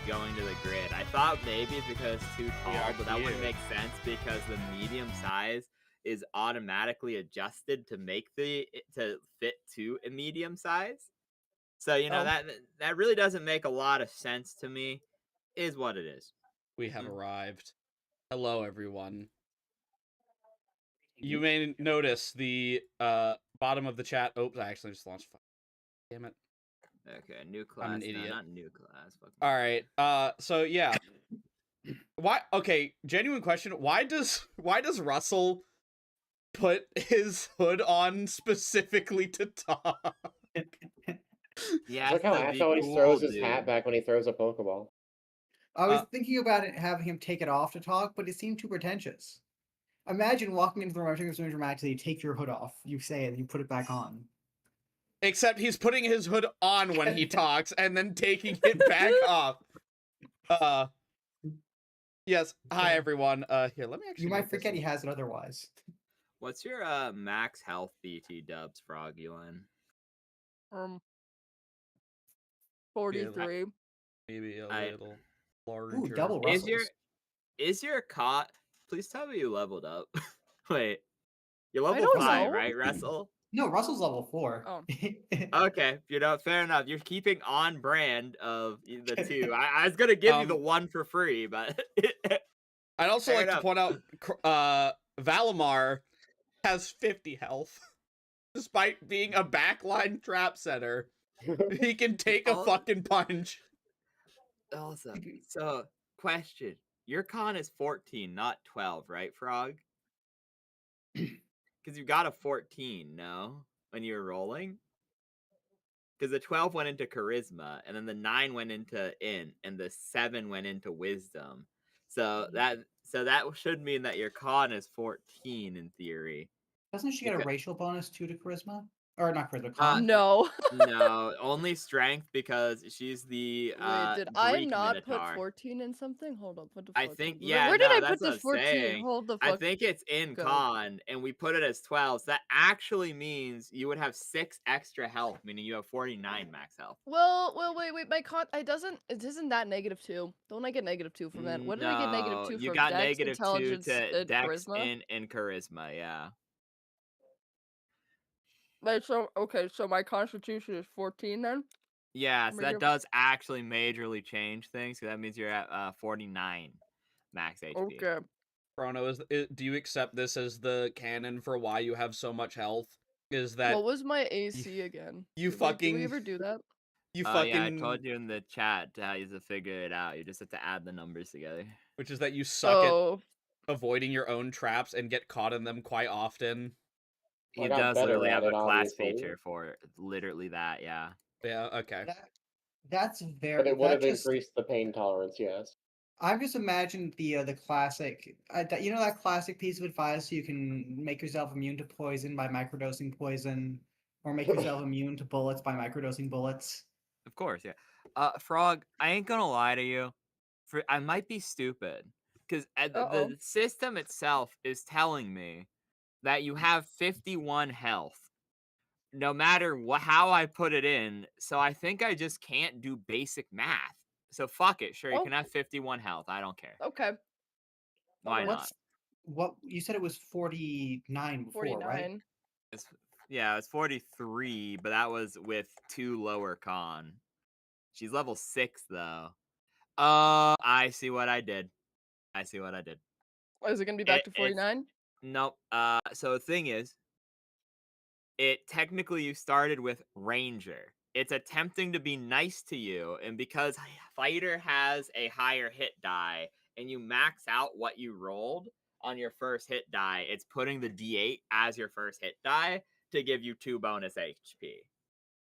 going to the grid. I thought maybe because it's too tall, but that wouldn't make sense because the medium size is automatically adjusted to fit to a medium size. So that really doesn't make a lot of sense to me. Is what it is. We have arrived. Hello, everyone. You may notice the bottom of the chat. Oops, I actually just launched. Damn it. Okay, new class. I'm an idiot. No, not new class. All right. So yeah. Why? Okay. Genuine question. Why does Russell put his hood on specifically to talk? Yeah, look how Ash always throws his hat back when he throws a Pokeball. I was thinking about it, having him take it off to talk, but it seemed too pretentious. Imagine walking into the room, taking something dramatically, you take your hood off, you say it, and you put it back on. Except he's putting his hood on when he talks and then taking it back off. Yes. Hi everyone. Here, let me actually. You might forget he has it otherwise. What's your max health BT dubs, Frogulin? 43. Maybe a little larger. Ooh, double Russells. Is your cot? Please tell me you leveled up. Wait, you're level 5, right, Russell? No, Russell's level 4. Oh. Okay, fair enough. You're keeping on brand of the two. I was gonna give you the one for free, but I'd also like to point out Valimar has 50 health. Despite being a backline trap setter, he can take a fucking punch. Awesome. So, question. Your con is 14, not 12, right, Frog? Because you got a 14, no? When you were rolling? Because the 12 went into Charisma, and then the 9 went into Int, and the 7 went into Wisdom. So that should mean that your con is 14 in theory. Doesn't she get a racial bonus too to Charisma? Or not Charisma, con? No. No, only strength because she's the Wait, did I not put 14 in something? Hold up, what the fuck? I think, yeah. Where did I that's put this 14? saying. Hold the fuck. I think it's in con, and we put it as 12. So that actually means you would have 6 extra health, meaning you have 49 max health. Well, wait. My con, it isn't that -2. Don't I get -2 from that? What did I get -2 from? You got Dex, -2 intelligence, to Dex charisma? and charisma, yeah. Wait, so my constitution is 14 then? Yeah, so that does actually majorly change things. So that means you're at 49 max HP. Okay. Chrono, do you accept this as the canon for why you have so much health? Is that what was my AC again? Did we ever do that? Yeah, I told you in the chat how you have to figure it out. You just have to add the numbers together. Which is that you suck at avoiding your own traps and get caught in them quite often. He does literally have a class feature for literally that, yeah. Yeah, okay. That's very. But it would have increased the pain tolerance, yes. I've just imagined the classic, that classic piece of advice: you can make yourself immune to poison by microdosing poison, or make yourself immune to bullets by microdosing bullets. Of course, yeah. Frog, I ain't gonna lie to you. I might be stupid because the system itself is telling me that you have 51 health, no matter how I put it in. So I think I just can't do basic math. So fuck it. Sure, you can have 51 health. I don't care. Okay. Why not? What you said it was 49 before, 49. right? It's 43, but that was with 2 lower con. She's level 6 though. I see what I did. Is it gonna be back to 49? Nope. So the thing is, technically you started with Ranger. It's attempting to be nice to you, and because Fighter has a higher hit die, and you max out what you rolled on your first hit die, it's putting the D8 as your first hit die to give you 2 bonus HP.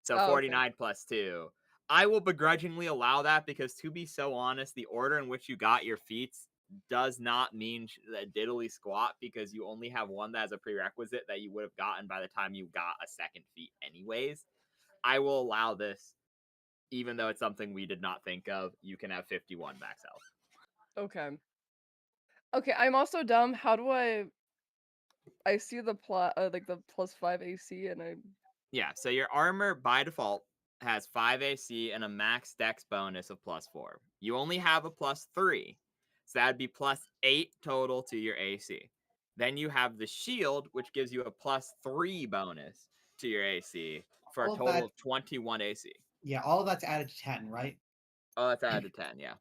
So 49 plus 2. I will begrudgingly allow that because, to be so honest, the order in which you got your feats does not mean that diddly squat because you only have one that has a prerequisite that you would have gotten by the time you got a second feat anyways. I will allow this, even though it's something we did not think of. You can have 51 max health. Okay, I'm also dumb. How do I see the the +5 AC and I... Yeah, so your armor by default has 5 AC and a max dex bonus of +4. You only have a +3, so that'd be +8 total to your AC. Then you have the shield, which gives you a +3 bonus to your AC for a All of total that- of 21 AC. Yeah, all of that's added to 10, right? Oh, that's added to 10, yeah.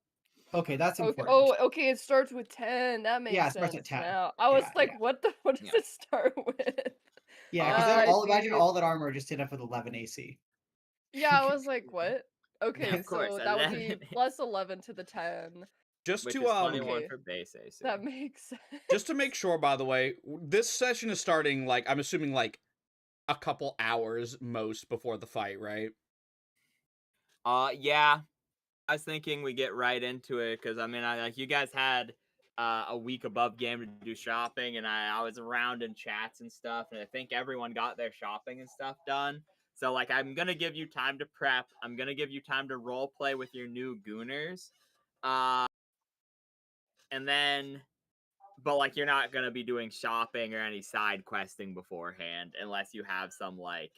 Okay, that's Okay. important. Oh, okay. It starts with 10. That makes Yeah, it sense starts at 10. now. I was Yeah, like, yeah. what does Yeah. it start with? Yeah, Ah, because I imagine see. all that armor just hit up with 11 AC. Yeah, I was like, what? Okay, of course, so that would be 11. +11 to the 10. Just Which to is 21 Okay. for base AC. That makes sense. just to make sure, by the way, this session is starting like I'm assuming like a couple hours most before the fight, right? Yeah. I was thinking we get right into it because I mean, like you guys had a week above game to do shopping, and I was around in chats and stuff, and I think everyone got their shopping and stuff done. So like, I'm gonna give you time to prep. I'm gonna give you time to role play with your new gooners, and then, but like, you're not gonna be doing shopping or any side questing beforehand unless you have some like.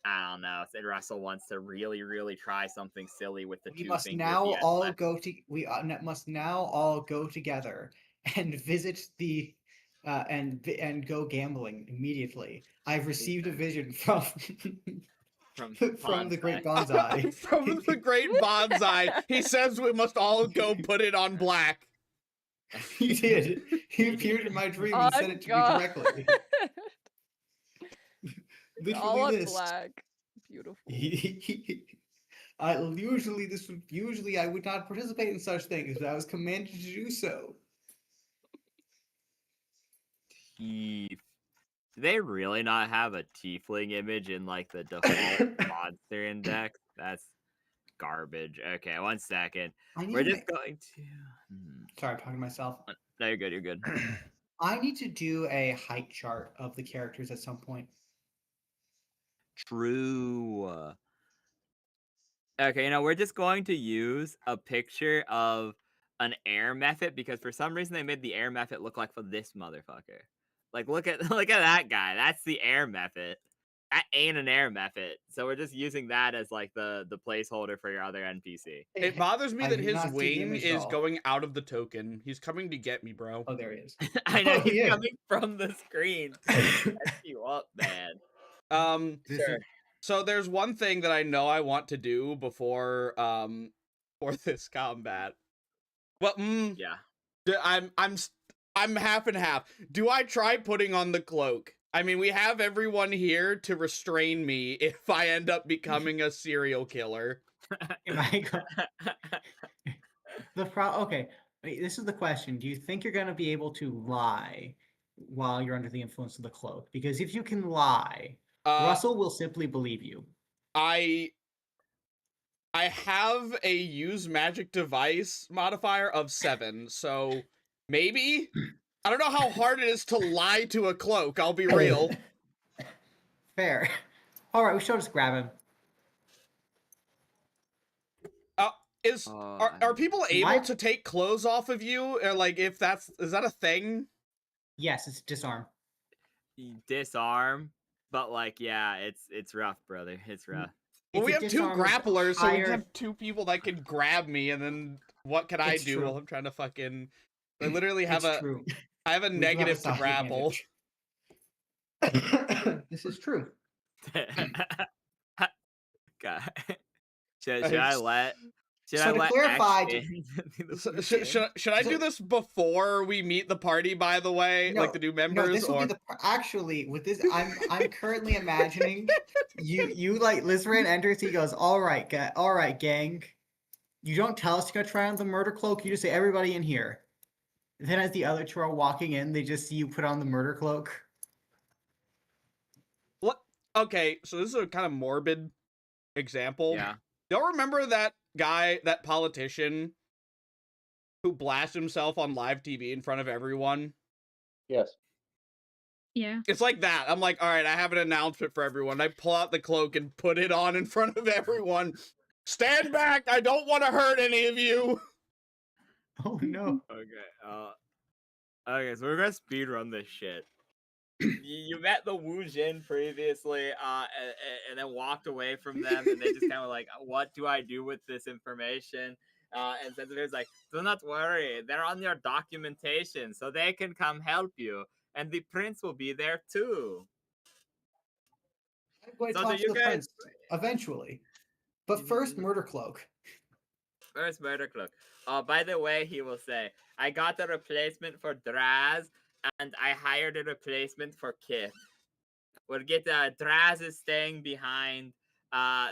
I don't know. If Russell wants to really, really try something silly with the We 2 must fingers. now he has all left. go to must now all go together and visit the and go gambling immediately. I've received a vision from from the great bonsai. From the great bonsai, he says we must all go put it on black. He did. He appeared in my dream and said it to me directly. All on Literally this. black. Beautiful. Usually I would not participate in such things, but I was commanded to do so. Teeth. Do they really not have a tiefling image in like the default monster index? That's garbage. Okay, 1 second. I need We're to just ma- going to. Sorry, I'm talking to myself. No, you're good. You're good. I need to do a height chart of the characters at some point. True. Okay, we're just going to use a picture of an air method because for some reason they made the air method look like for this motherfucker. Like look at that guy. That's the air method. That ain't an air method. So we're just using that as like the placeholder for your other NPC. It bothers me I that did his not see the wing image at is all. going out of the token. He's coming to get me, bro. Oh, there he is. I know Oh, he's yeah. coming from the screen to set you up, man. This is- Sure. So there's one thing that I know I want to do before for this combat. Well, Yeah. I'm half and half. Do I try putting on the cloak? I mean, we have everyone here to restrain me if I end up becoming a serial killer. Okay, wait, this is the question. Do you think you're going to be able to lie while you're under the influence of the cloak? Because if you can lie, Russell will simply believe you. I have a use magic device modifier of 7, so maybe? I don't know how hard it is to lie to a cloak, I'll be real. Fair. Alright, we should just grab him. Are people able My- to take clothes off of you? Or like if is that a thing? Yes, it's disarm. Disarm, but like yeah, it's rough, brother. It's rough. Well, we It's a have 2 disarm with grapplers, so we higher- have 2 people that can grab me, and then what can I It's do true. while I'm trying to fucking? I literally have It's true. I have a We do have a negative to side grapple. advantage. This is true. God. Should I let? Should So I to let clarify, Should I do this before we meet the party? By the way, like the new members, No, this will or be actually with this. I'm currently imagining you like Lizran enters. He goes, all right, gang. You don't tell us you're gonna try on the murder cloak. You just say everybody in here. Then as the other 2 are walking in, they just see you put on the murder cloak. what? Okay, so this is a kind of morbid example. Yeah. Y'all remember that guy, that politician, who blasted himself on live TV in front of everyone? Yes. Yeah. It's like that. I'm like, all right, I have an announcement for everyone. I pull out the cloak and put it on in front of everyone. Stand back! I don't want to hurt any of you. Oh no. Okay. Okay, so we're gonna speed run this shit. you met the Wu Jin previously, and then walked away from them, and they just kind of like, what do I do with this information? And Sensitor's like, do not worry, they're on your documentation, so they can come help you, and the prince will be there too. I'm going to So do talk to you the guys? prince eventually. But first, Murder Cloak. First, Murder Cloak. By the way, he will say, I got a replacement for Draz, and I hired a replacement for Kip. We'll get Draz is staying behind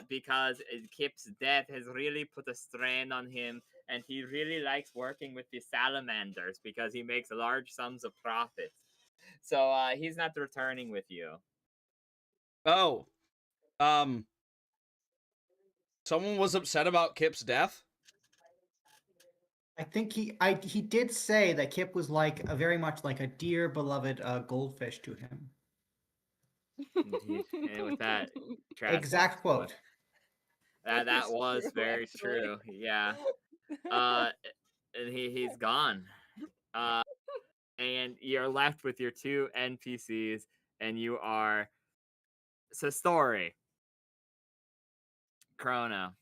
because Kip's death has really put a strain on him, and he really likes working with the salamanders because he makes large sums of profits. So he's not returning with you. Oh, someone was upset about Kip's death. I think he did say that Kip was like a very much like a dear beloved goldfish to him. Indeed. And with that, Trask Exact walks away. quote. That It's was true, very actually. true. Yeah. And he's gone. And you're left with your two NPCs, and you are Sastori, Chrono,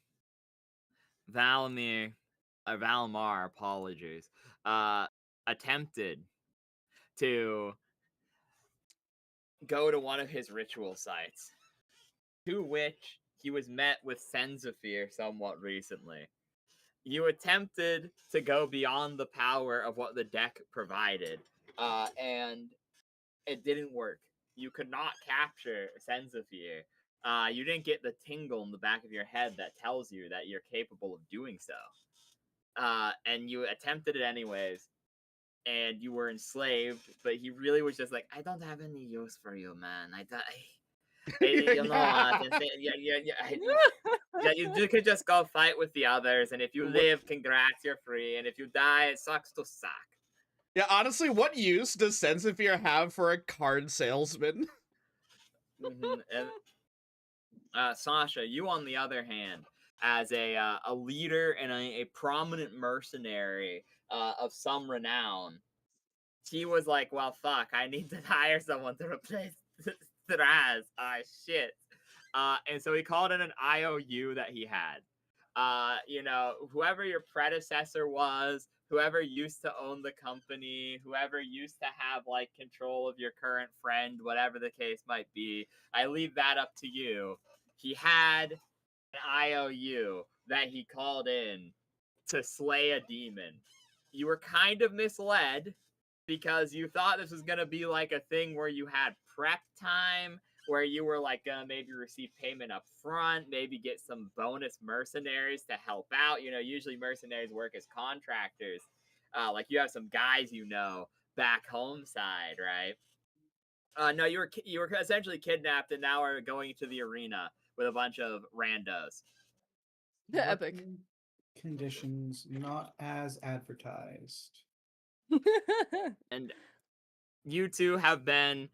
Valamir, Valamar, apologies, attempted to go to one of his ritual sites, to which he was met with Senzafir somewhat recently. You attempted to go beyond the power of what the deck provided, and it didn't work. You could not capture Senzafir. You didn't get the tingle in the back of your head that tells you that you're capable of doing so. And you attempted it anyways, and you were enslaved, but he really was just like, I don't have any use for you, man. You know, you could just go fight with the others, and if you live, congrats, you're free, and if you die, it sucks to suck. Yeah, honestly, what use does Sensafir have for a card salesman? And, Sasha, you on the other hand, as a leader and a prominent mercenary of some renown, he was like, well, fuck, I need to hire someone to replace Thraz. Shit. And so he called in an IOU that he had. You know, whoever your predecessor was, whoever used to own the company, whoever used to have like control of your current friend, whatever the case might be, I leave that up to you. He had an IOU that he called in to slay a demon. You were kind of misled because you thought this was going to be like a thing where you had prep time, where you were like gonna maybe receive payment up front, maybe get some bonus mercenaries to help out. You know, usually mercenaries work as contractors. Like you have some guys you know back home side, right? No, you were essentially kidnapped and now are going to the arena with a bunch of randos. Epic. Conditions not as advertised. And you two have been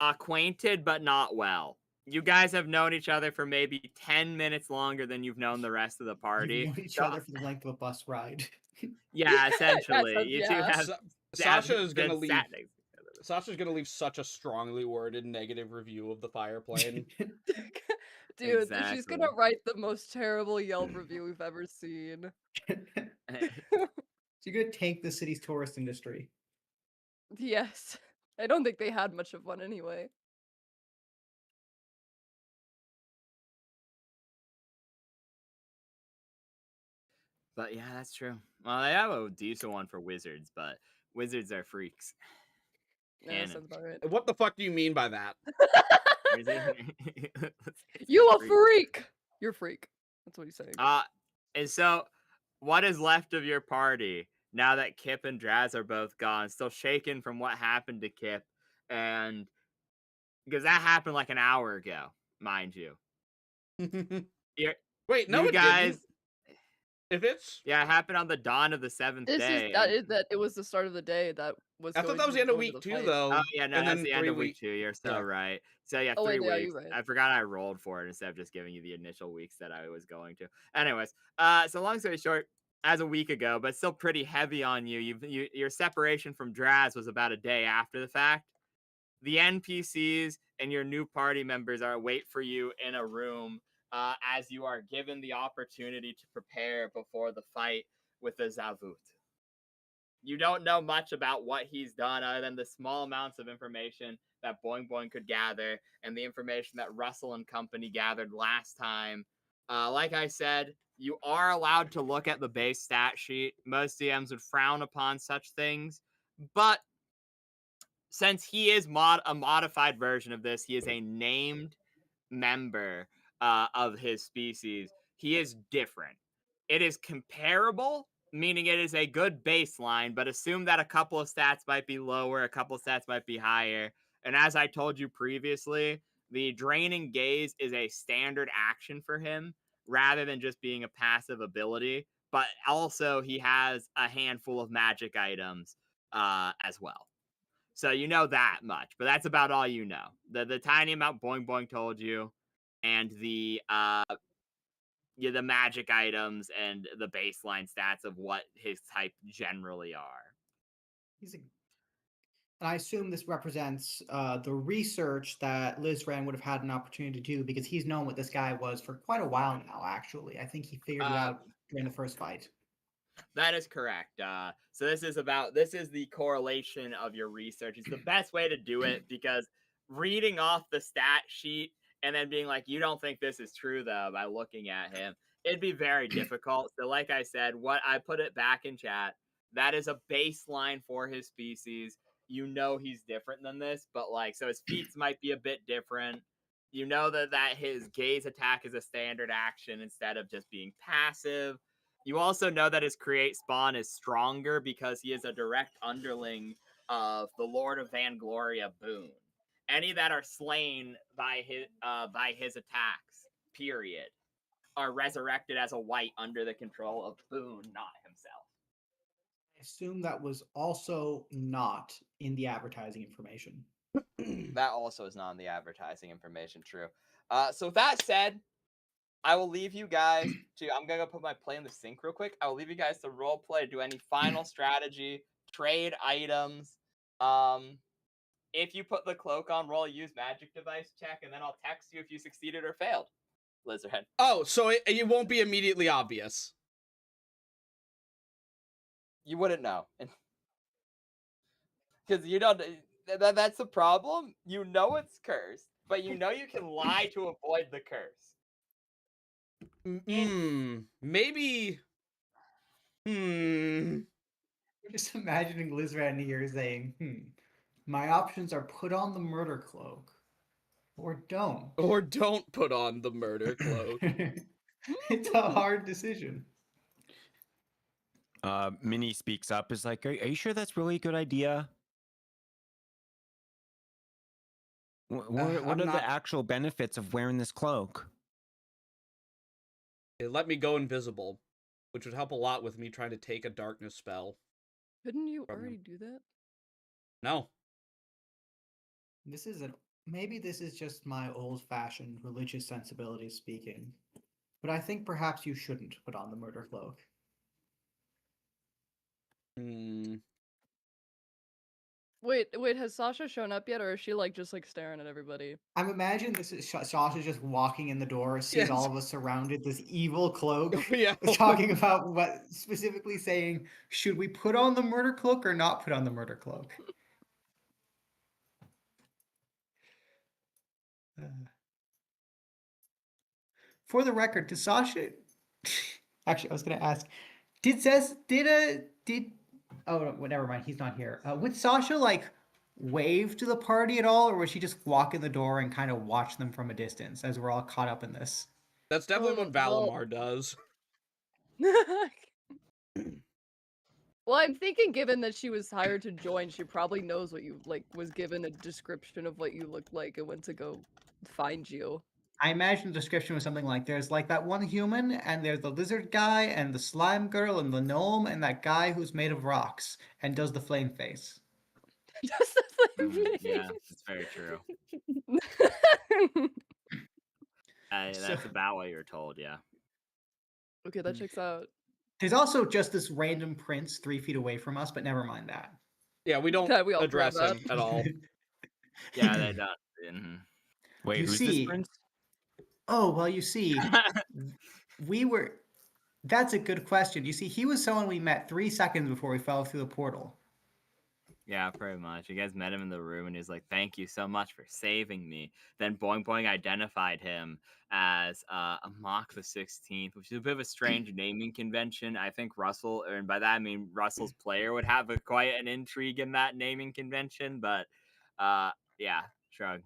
acquainted but not well. You guys have known each other for maybe 10 minutes longer than you've known the rest of the party. You've known each other for the length of a bus ride. Yeah, essentially. You two Yeah. have Sasha is gonna been leave. sat next to each other. Sasha's gonna leave such a strongly worded negative review of the fire plane. Dude, she's Exactly. gonna write the most terrible Yelp review we've ever seen. So you're gonna tank the city's tourist industry. Yes. I don't think they had much of one anyway. But yeah, that's true. Well, they have a decent one for wizards, but wizards are freaks. Yeah, that sounds about right. What the fuck do you mean by that? You a freak! You're a freak. That's what he's saying. And so what is left of your party now that Kip and Draz are both gone, still shaken from what happened to Kip, and because that happened like an hour ago, mind you. Wait, no, you it guys. didn't. If it's it happened on the dawn of the 7th day. That it was the start of the day that was. I thought that was the end of week 2 though. Oh yeah, no, and that's then the end of week 2. You're so right. So yeah, 3 wait, weeks. you're right. I forgot I rolled for it instead of just giving you the initial weeks that I was going to. Anyways, so long story short, as a week ago, but still pretty heavy on you. Your separation from Draz was about a day after the fact. The NPCs and your new party members are wait for you in a room as you are given the opportunity to prepare before the fight with the Zavut. You don't know much about what he's done other than the small amounts of information that Boing Boing could gather and the information that Russell and company gathered last time. Like I said, you are allowed to look at the base stat sheet. Most DMs would frown upon such things, but since he is a modified version of this, he is a named member of his species. He is different. It is comparable, meaning it is a good baseline, but assume that a couple of stats might be lower, a couple of stats might be higher. And as I told you previously, the Draining Gaze is a standard action for him rather than just being a passive ability. But also, he has a handful of magic items as well. So you know that much, but that's about all you know. The tiny amount Boing Boing told you, and the magic items and the baseline stats of what his type generally are. And I assume this represents the research that Lizran would have had an opportunity to do because he's known what this guy was for quite a while now, actually. I think he figured it out during the first fight. That is correct. So this is the correlation of your research. It's the best way to do it because reading off the stat sheet and then being like, you don't think this is true though, by looking at him, it'd be very difficult. So like I said, what I put it back in chat, that is a baseline for his species. You know he's different than this, but like, so his feats might be a bit different. You know that his gaze attack is a standard action instead of just being passive. You also know that his create spawn is stronger because he is a direct underling of the Lord of Vangloria Boone. Any that are slain by his attacks, period, are resurrected as a white under the control of Boone, not himself. I assume that was also not in the advertising information. That also is not in the advertising information, true. So with that said, I will leave you guys to, I'm going to put my play in the sync real quick. I will leave you guys to role play, do any final strategy, trade items. If you put the cloak on, roll use magic device check, and then I'll text you if you succeeded or failed. Lizardhead. Oh, so it won't be immediately obvious. You wouldn't know. Because you don't, that's the problem. You know it's cursed, but you know you can lie to avoid the curse. Maybe. Just imagining Lizran here saying, my options are put on the murder cloak or don't. Or don't put on the murder cloak. It's a hard decision. Minnie speaks up, is like, are you sure that's really a good idea? What are the actual benefits of wearing this cloak? It let me go invisible, which would help a lot with me trying to take a darkness spell. Couldn't you already do that? No. Maybe this is just my old-fashioned religious sensibilities speaking, but I think perhaps you shouldn't put on the murder cloak. Wait, has Sasha shown up yet, or is she just staring at everybody? I'm imagining this is Sasha just walking in the door, sees all of us surrounded, this evil cloak, talking about specifically saying, should we put on the murder cloak or not put on the murder cloak? For the record, did Sasha? Actually, I was gonna ask, oh, no, never mind. He's not here. Would Sasha wave to the party at all, or would she just walk in the door and kind of watch them from a distance as we're all caught up in this? That's definitely what Valimar does. Well, I'm thinking given that she was hired to join, she probably knows what you was given a description of what you look like and went to go find you. I imagine the description was something like, there's that one human, and there's the lizard guy, and the slime girl, and the gnome, and that guy who's made of rocks, and does the flame face. Does the flame face? Yeah, that's very true. That's about what you were told, yeah. Okay, that checks out. There's also just this random prince 3 feet away from us, but never mind that. Yeah, we don't address him at all. Yeah, they don't. Mhm. Wait, You who's see- this prince? Oh, well, you see, we were. That's a good question. You see, he was someone we met 3 seconds before we fell through the portal. Yeah, pretty much. You guys met him in the room, and he's like, "Thank you so much for saving me." Then Boing Boing identified him as Amok the 16th, which is a bit of a strange naming convention. I think Russell, and by that I mean Russell's player, would have quite an intrigue in that naming convention. But yeah, shrug.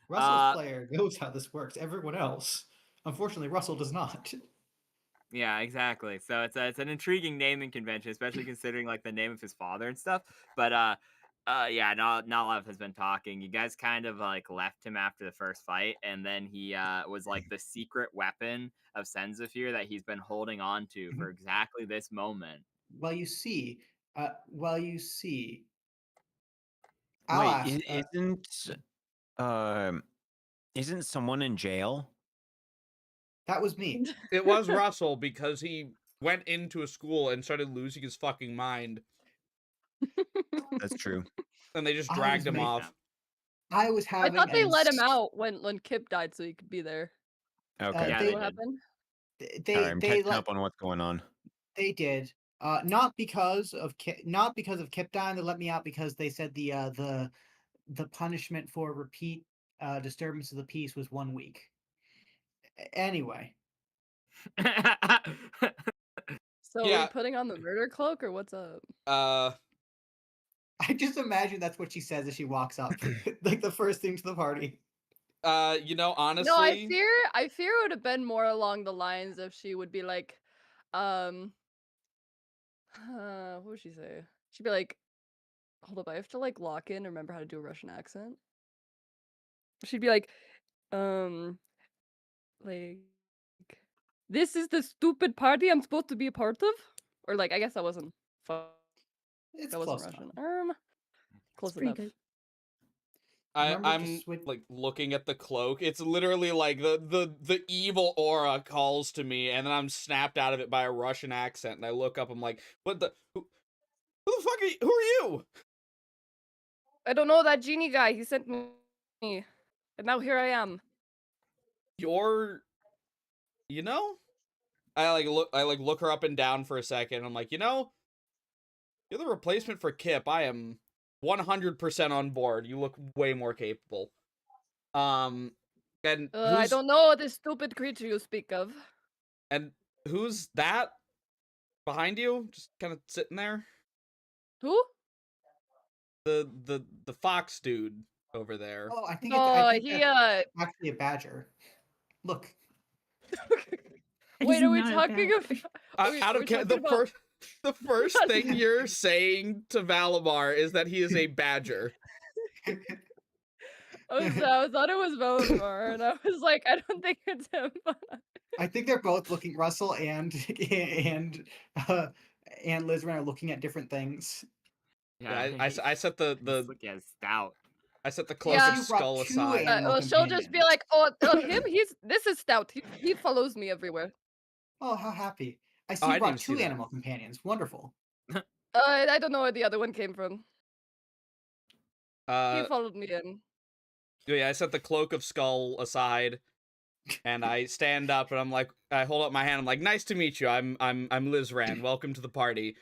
Russell's player knows how this works. Everyone else, unfortunately, Russell does not. Yeah, exactly. So it's an intriguing naming convention, especially considering like the name of his father and stuff. But yeah, Nalav has been talking. You guys kind of like left him after the first fight, and then he was like the secret weapon of Senzafir that he's been holding on to for exactly this moment. Well, you see, I'll Wait, ask. isn't someone in jail? That was me. It was Russell because he went into a school and started losing his fucking mind, That's true. and they just I dragged was him making- off. I was I having. thought they an let him ins- out when Kip died so he could be there. Okay. Yeah, See they what did. happened? They All right, I'm they catching let, up on what's going on. They did. Not because of not because of Kip dying. They let me out because they said the punishment for repeat disturbance of the peace was 1 week. Anyway, So are Yeah. you putting on the murder cloak or what's up? I just imagine that's what she says as she walks up, like the first thing to the party. You know, honestly, No, I fear it would have been more along the lines of she would be like, what would she say? She'd be like, hold up, I have to like lock in and remember how to do a Russian accent. She'd be like, like, this is the stupid party I'm supposed to be a part of? Or like, I guess that wasn't fun. It's That wasn't close Russian. enough. Close pretty enough. good. Remember to I'm switch- like looking at the cloak. It's literally like the evil aura calls to me, and then I'm snapped out of it by a Russian accent. And I look up. I'm like, "What the? Who the fuck are you? Who are you?" I don't know that genie guy. He sent me, and now here I am. You're, you know, I look her up and down for a second. I'm like, you know, you're the replacement for Kip. I am 100% on board. You look way more capable. And I don't know this stupid creature you speak of. And who's that behind you? Just kind of sitting there? Who? The fox dude over there. Oh, I think Oh, I think he that's actually a badger. Look, Wait, He's are we not a talking badger. about? Out of the first thing you're saying to Valimar is that he is a badger. I thought it was Valimar, and I was like, I don't think it's him. I think they're both looking. Russell and Lizran are looking at different things. Yeah, I set the look at stout. I set the close Yeah. of skull You brought two aside. animal Well, she'll just be companions. like, oh, him. This is Stout. He follows me everywhere. Oh, how happy! I see I you didn't brought even see two that. animal companions. Wonderful. I don't know where the other one came from. He Uh, followed me in. yeah, I set the cloak of skull aside, and I stand up and I'm like, I hold up my hand. I'm like, nice to meet you. I'm Lizran. Welcome to the party.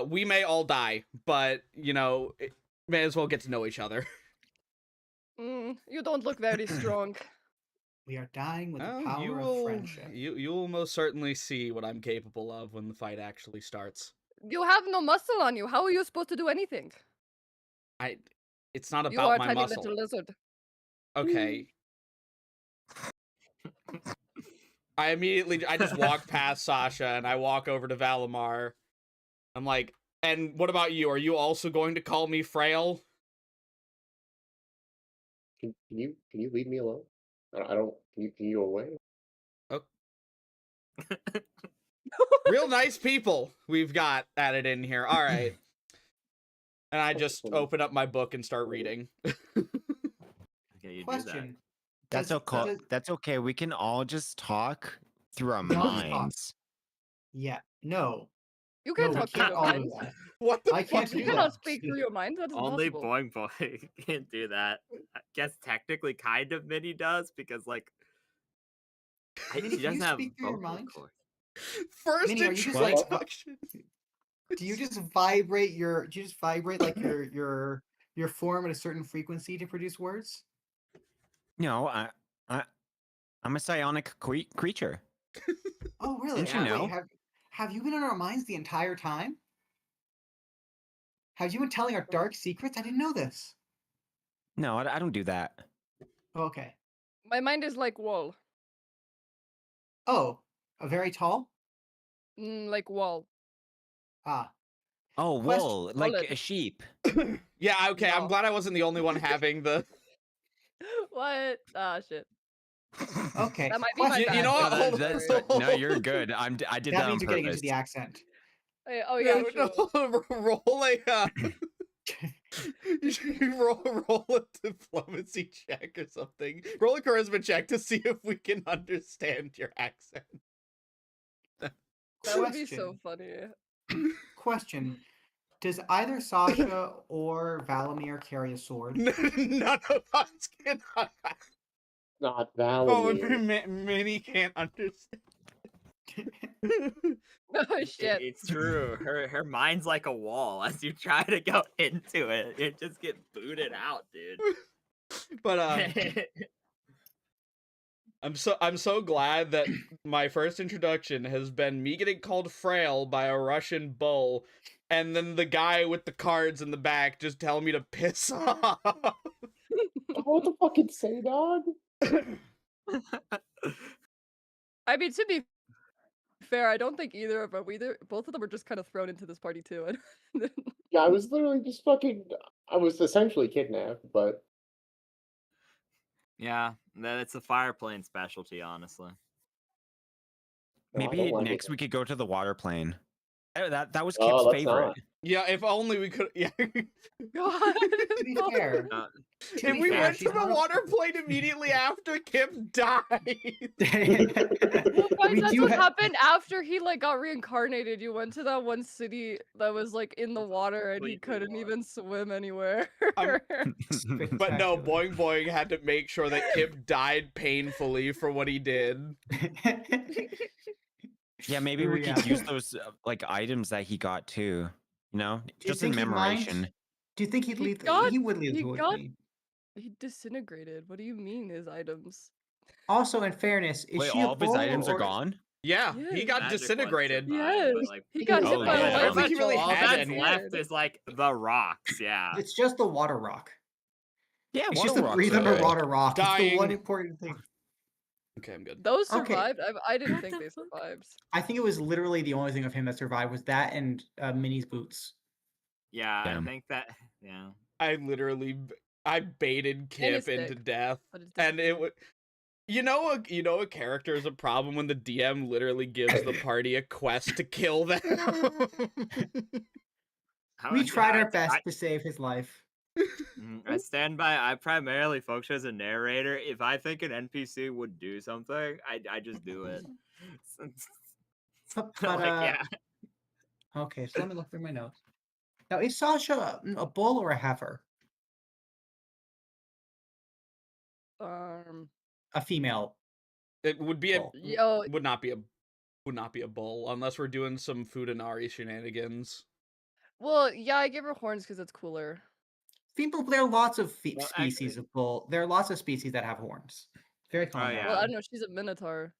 We may all die, but you know, may as well get to know each other. You don't look very strong. We are dying with the Well, power of friendship. you will most certainly see what I'm capable of when the fight actually starts. You have no muscle on you. How are you supposed to do anything? It's not You are about a my tiny muscle. little lizard. Okay. I just walk past Sasha and I walk over to Valimar. I'm like, and what about you? Are you also going to call me frail? Can you leave me alone? I don't. Can you go away? Real nice people we've got added in here. All right. And I just open up my book and start reading. Okay, you do that. Question. That's Does- okay. does- That's okay. We can all just talk through our We all just talk. minds. Yeah. No. You can't No, we talk through can't your all do minds. that. What the I fuck? can't You do cannot that. speak through your mind. That is Only impossible. Boing Boing can't do that. I guess technically kind of Minnie does because like Minnie, she can doesn't you have speak through your vocal mind? cords. First Minnie, are you just like introduction. do you just vibrate like your form at a certain frequency to produce words? No, I'm a psionic creature. Oh, really? Didn't you Wait, know? have you been in our minds the entire time? Have you been telling our dark secrets? I didn't know this. No, I don't do that. Okay. My mind is like wall. Oh, a very tall? Like wall. Ah. Oh, Question- wool, like Solid. a sheep. Yeah, okay, I'm No. glad I wasn't the only one having the. What? Ah, shit. Okay. That might be my question- You know what? No, Hold on. that's no, you're good. I did that That on means you're getting into purpose. the accent. Oh yeah, No, sure. roll a roll a diplomacy check or something. Roll a charisma check to see if we can understand your accent. That would be so funny. Question. Does either Sasha or Valamir carry a sword? None of us can. Not Oh, Valamir. Minnie can't understand. Oh shit. It's true. Her mind's like a wall. As you try to go into it, you just get booted out, dude. But I'm so glad that my first introduction has been me getting called frail by a Russian bull, and then the guy with the cards in the back just telling me to piss off. What the fucking say, dog? I mean, to be fair, I don't think either of them. Both of them were just kind of thrown into this party too. Yeah, I was literally just fucking. I was essentially kidnapped, but Yeah, that's a fire plane specialty, honestly. no, I Maybe don't like next it. we could go to the water plane. That was Oh, Kip's let's favorite. not. Yeah, if only we could. Yeah, God. To be fair, Uh, to if be we fair, went to she's the not a- water plane immediately after Kip died. Well, guys, We that's do what ha- happened after he like got reincarnated. You went to that one city that was like in the water and he completely couldn't lost. even swim anywhere. But no, Spectacular. Boing Boing had to make sure that Kip died painfully for what he did. Yeah, maybe we Yeah. could use those like items that he got too. You know, Do you just in think he'd mind? memoration. Do you think he'd He leave? got- He would leave he with got- me. He disintegrated. What do you mean his items? Also, in fairness, is Wait, she a all of his bull items are or- gone? Yeah, Yes. he got Magic ones disintegrated. survive, but, Yes, like, he got Oh, hit by yeah. a I don't lightning think he really bolt. all had that's any. left is like the rocks. Yeah. It's just the water rock. Yeah, It's water just a rocks breathe are good. underwater rock. It's the one Dying. important thing. Okay, I'm good. Those Okay. survived. I didn't What think the they fuck? survived. I think it was literally the only thing of him that survived was that and Minnie's boots. Yeah, Damn. I think that. Yeah. I literally I baited Kip into stick. death, But it and it disappeared. would. You know a character is a problem when the DM literally gives the party a quest to kill them. We tried our I- best to save his life. I stand by. I primarily function as a narrator. If I think an NPC would do something, I just do it. But, Like, yeah. Okay, so let me look through my notes. Now, is Sasha a bull or a heifer? A female. It would be a Bull. Yo, would not be a bull unless we're doing some Fudanari shenanigans. well, yeah, I give her horns because it's cooler. Female. There are lots of Well, species actually- of bull. There are lots of species that have horns. Very common. yeah. Well, I don't know. She's a minotaur.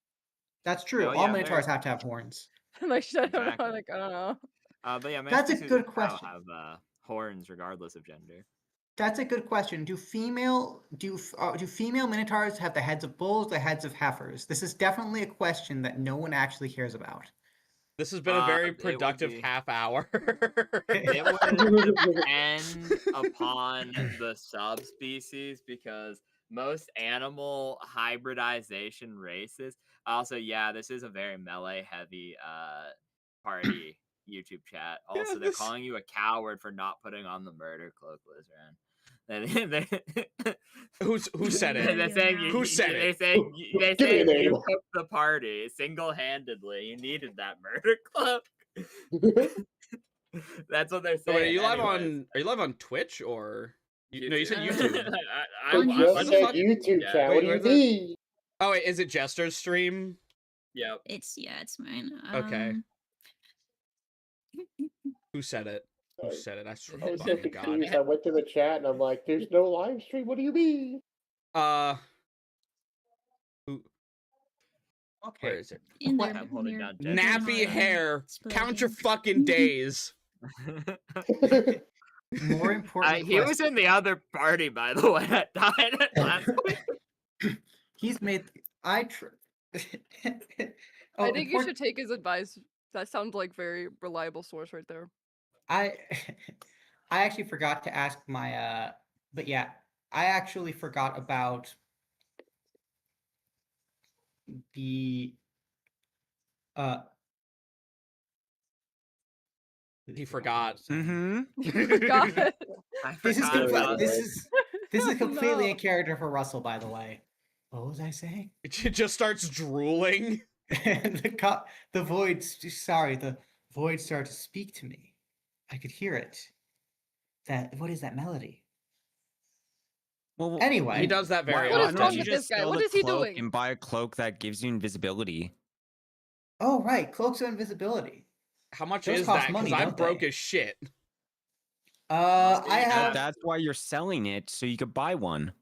That's true. Oh, All yeah, minotaurs very- have to have horns. Like, I don't know. Exactly. Like, I don't know. But yeah, That's a species good of cow question. Have horns regardless of gender. That's a good question. Do female minotaurs have the heads of bulls, the heads of heifers? This is definitely a question that no one actually cares about. This has been a very It would productive be- half hour. It would depend upon the subspecies because most animal hybridization races. Also, yeah, this is a very melee heavy party YouTube chat. Also, they're this- calling you a coward for not putting on the murder cloak, Lizran. Who said it? They're saying you, Who said they're it? saying, they're Give me a saying you name. cooked the party single-handedly. You needed that murder cloak. That's what they're So saying. wait, are you live anyways. Are you live on Twitch or? No, you said YouTube. I On just why the said fuck- YouTube Yeah. chat. Wait, What do you where's it? mean? Oh wait, is it Jester's stream? Yep. It's mine. Okay. Who said it? Who Sorry. said it? I swear I was to so fucking God. confused. I went to the chat and I'm like, "There's no live stream. What do you mean?" Who? Okay. Where is it? In What? there. I'm holding in down your- Jester. Nappy your, hair. display Count your again. fucking days. More important. He was in the other party, by the way, that died last week. He's made. I think you should take his advice. That sounds like very reliable source right there. I actually forgot to ask my but yeah, I actually forgot about the He forgot. Mm-hmm. God. I This is forgot compl- about this this. this is completely No. a character for Russell, by the way. What was I saying? It just starts drooling. The void. Sorry, the void started to speak to me. I could hear it. What is that melody? Well, Anyway, He does that very What is often. wrong don't you with this just guy? sell What the is he cloak doing? and buy a cloak that gives you invisibility? Oh right, cloaks of invisibility. How much Those is cost that? Because money, I'm don't broke they? as shit. Must be I that. have. That's why you're selling it, so you could buy one.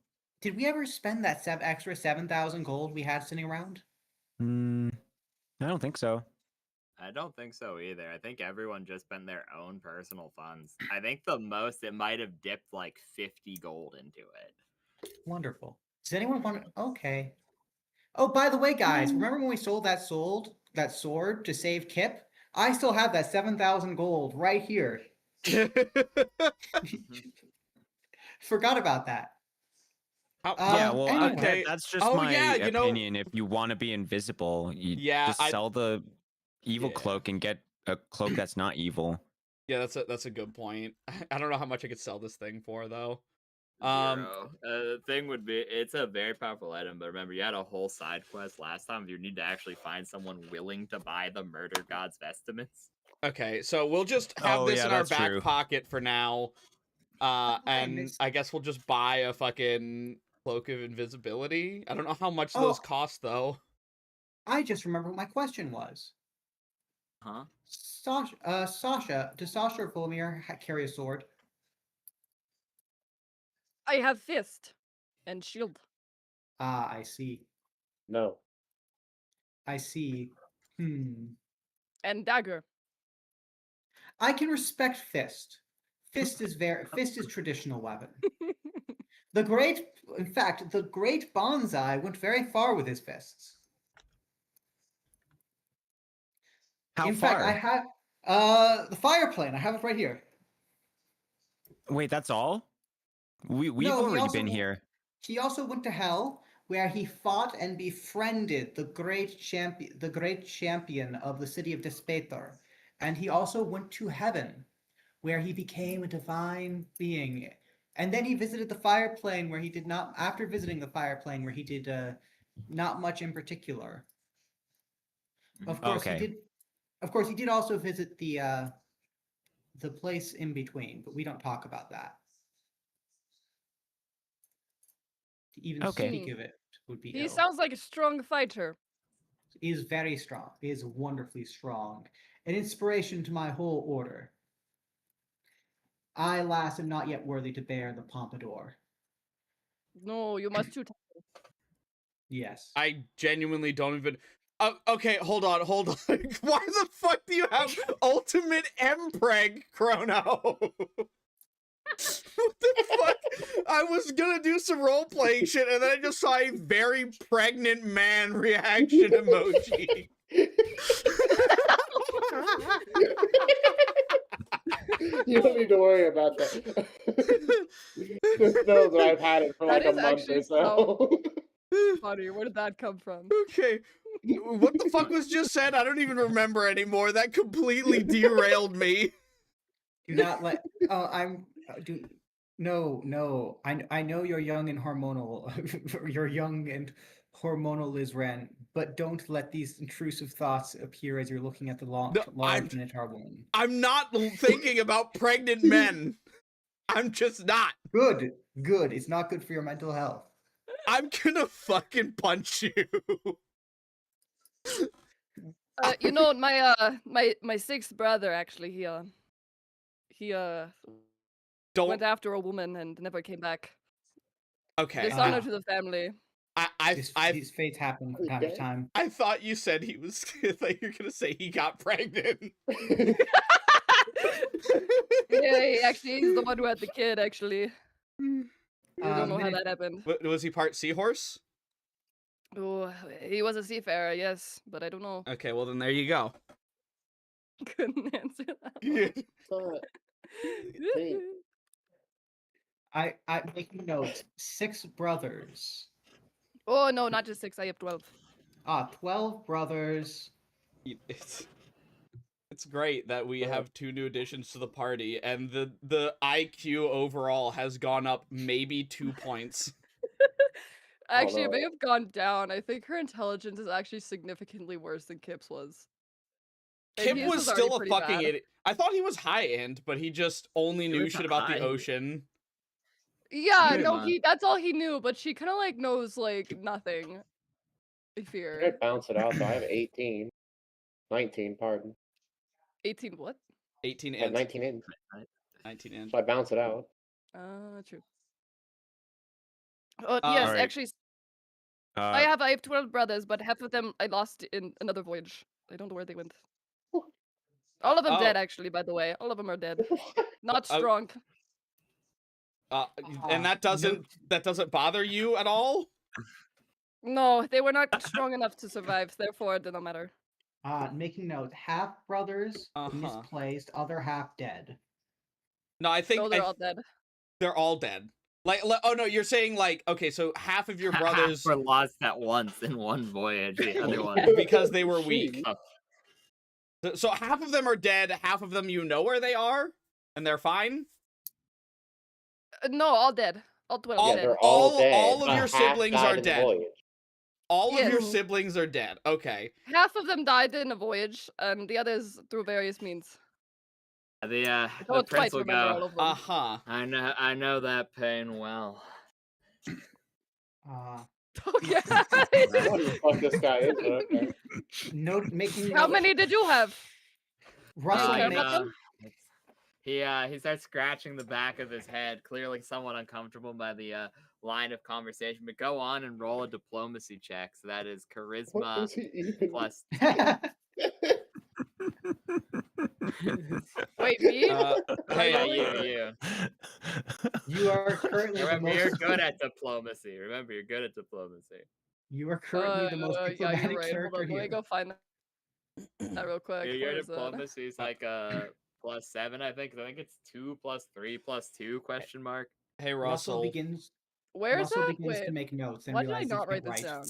Did we ever spend that extra 7,000 gold we had sitting around? I don't think so. I don't think so either. I think everyone just spent their own personal funds. I think the most it might have dipped like 50 gold into it. Wonderful. Does anyone want to? Okay. Oh, by the way, guys, remember when we sold that sword to save Kip? I still have that 7,000 gold right here. Forgot about that. Yeah, well, anyway. okay. that's just Oh, my yeah, you know- opinion. If you want to be invisible, you Yeah, just sell the evil Yeah. cloak and get a cloak that's not evil. Yeah, that's a good point. I don't know how much I could sell this thing for though. Zero. The thing would be, it's a very powerful item, but remember, you had a whole side quest last time. You need to actually find someone willing to buy the Murder God's vestments. Okay, so we'll just have Oh, this yeah, in our that's back true. pocket for now. And this- I guess we'll just buy a fucking cloak of invisibility. I don't know how much Oh. those cost though. I just remember what my question was. Huh? Sasha, does Sasha or Volmir carry a sword? I have fist and shield. Ah, I see. No. I see. And dagger. I can respect fist. Fist is traditional weapon. In fact, the great Bonsai went very far with his fists. How In far? fact, I have the fire plane. I have it right here. Wait, that's all? We've No, he already also been went- here. He also went to hell, where he fought and befriended the great champion of the city of Despator, and he also went to heaven, where he became a divine being. And then he visited the fire plane, where he did not. After visiting the fire plane, where he did not much in particular. Of course, Okay. he did. Of course, he did also visit the place in between, but we don't talk about that. To even Okay. speak of it would be He ill. sounds like a strong fighter. He is very strong. He is wonderfully strong. An inspiration to my whole order. I, alas, am not yet worthy to bear the pompadour. No, you must shoot. Yes. I genuinely don't even. Okay, hold on. Why the fuck do you have ultimate Mpreg, Chrono? What the fuck? I was gonna do some role playing shit, and then I just saw a very pregnant man reaction emoji. You don't need to worry about that. Just know that I've had it for That like a is month actually or so. Funny. Where did that come from? Okay. What the fuck was just said? I don't even remember anymore. That completely derailed me. Do not let. No. I know you're young and hormonal. You're young and hormonal, Lizran. but don't let these intrusive thoughts appear as you're looking at the No, large Minotaur woman. I'm not thinking about pregnant men. I'm just not. Good, good. It's not good for your mental health. I'm gonna fucking punch you. You know, my sixth brother actually he Don't. went after a woman and never came back. Okay. Dishonor Ah. to the family. These fates happen from time to time. I thought you said he was. Like you're gonna say he got pregnant. Yeah, actually, he's the one who had the kid. Actually, I don't know how Minute- that happened. Was he part seahorse? Oh, he was a seafarer, yes, but I don't know. Okay, well then there you go. Couldn't answer that. Yeah. Hey. I making notes. 6 brothers. Oh no, not just 6. I have 12. 12 brothers. It's great that we have 2 new additions to the party, and the IQ overall has gone up maybe 2 points. Actually, it no. may have gone down. I think her intelligence is actually significantly worse than Kip's was. And Kip his was already still a pretty fucking bad. idiot. I thought he was high end, but he just only He knew was shit about the high. ocean. Yeah, Good no, one. that's all he knew, but she kind of like knows like nothing. I I fear. bounce it out, so I have 18. 19, pardon. 18 what? 18 I have int. 19 in, 19 int. so I bounce it out. True. Yes, Alright. actually, I have 12 brothers, but half of them I lost in another voyage. I don't know where they went. All of them dead, Oh. actually. By the way, all of them are dead. Not Oh. strong. And that doesn't bother you at all? No, they were not strong enough to survive. Therefore, it did not matter. Making note. Half brothers misplaced, other half dead. No, I think No, they're all dead. they're all dead. Oh no, you're saying like, okay, so half of your brothers were lost at once in one voyage. The other one because they were weak. Oh. So half of them are dead, half of them you know where they are, and they're fine? No, all dead. All 12 All- dead. They're all dead. all of but your half siblings died are in the dead. voyage. All of your Yes. siblings are dead. Okay. Half of them died in a voyage, and the others through various means. The I the don't prince quite will remember all go. of them. Uh-huh. I know that pain well. Oh, What yeah. the fuck this guy is, but okay. Making How note. many did you have? Russell care makes about them? He starts scratching the back of his head, clearly somewhat uncomfortable by the line of conversation. But go on and roll a diplomacy check. So that is What charisma is he even? plus. Wait, me? Hey, Really? you. You are currently the Remember, you're most. good at diplomacy. Remember, you're good at diplomacy. You are currently the most Yeah, diplomatic you're right. Hold character on, let me here. go find that real quick. Your Where is that? diplomacy is like +7, I think. 'Cause I think it's 2 + 3 + 2 question mark. Hey Russell Russell. begins. Where is Russell that? begins Wait, to make notes and why did I realizes not he's write this right.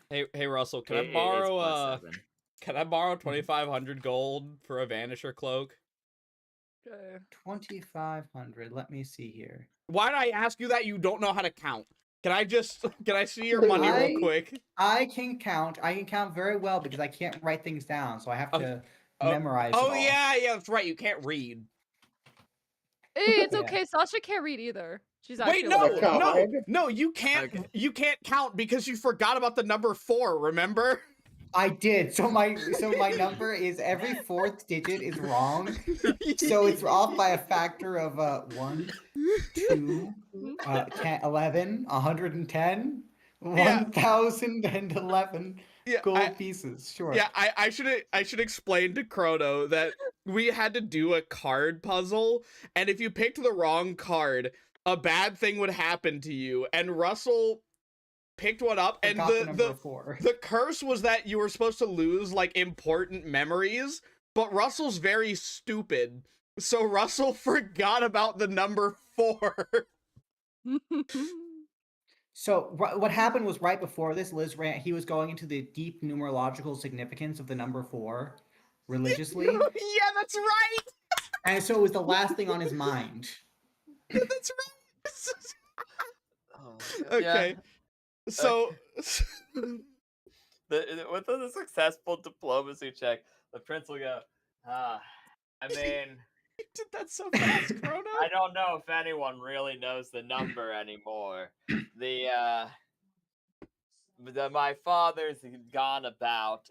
down? Hey Russell, can It's I borrow +7. can I borrow 2,500 gold for a Vanisher cloak? Okay. 2,500. Let me see here. Why did I ask you that? You don't know how to count. Can I see your money real quick? I can count. I can count very well because I can't write things down, so I have to Oh, memorize. it Oh all. yeah, that's right. You can't read. Hey, it's Yeah. okay. Sasha can't read either. She's Wait, actually no, level count. one. no, you can't. Okay. You can't count because you forgot about the number 4. Remember? I did. So my number is every 4th digit is wrong. So it's off by a factor of 1, 2, 10, 11, 110, Yeah. 1,011 Yeah, gold pieces. Sure. Yeah, I should explain to Chrono that we had to do a card puzzle, and if you picked the wrong card, a bad thing would happen to you. And Russell picked one up, and Forgot the number 4. the curse was that you were supposed to lose like important memories, but Russell's very stupid, so Russell forgot about the number 4. So what happened was right before this, Liz ran. He was going into the deep numerological significance of the number 4 religiously, Yeah, that's right. and so it was the last thing on his mind. That's right. Oh, Okay. So with a successful diplomacy check, the prince will go, I mean, You did that so fast, Chrono. I don't know if anyone really knows the number anymore. My father's gone about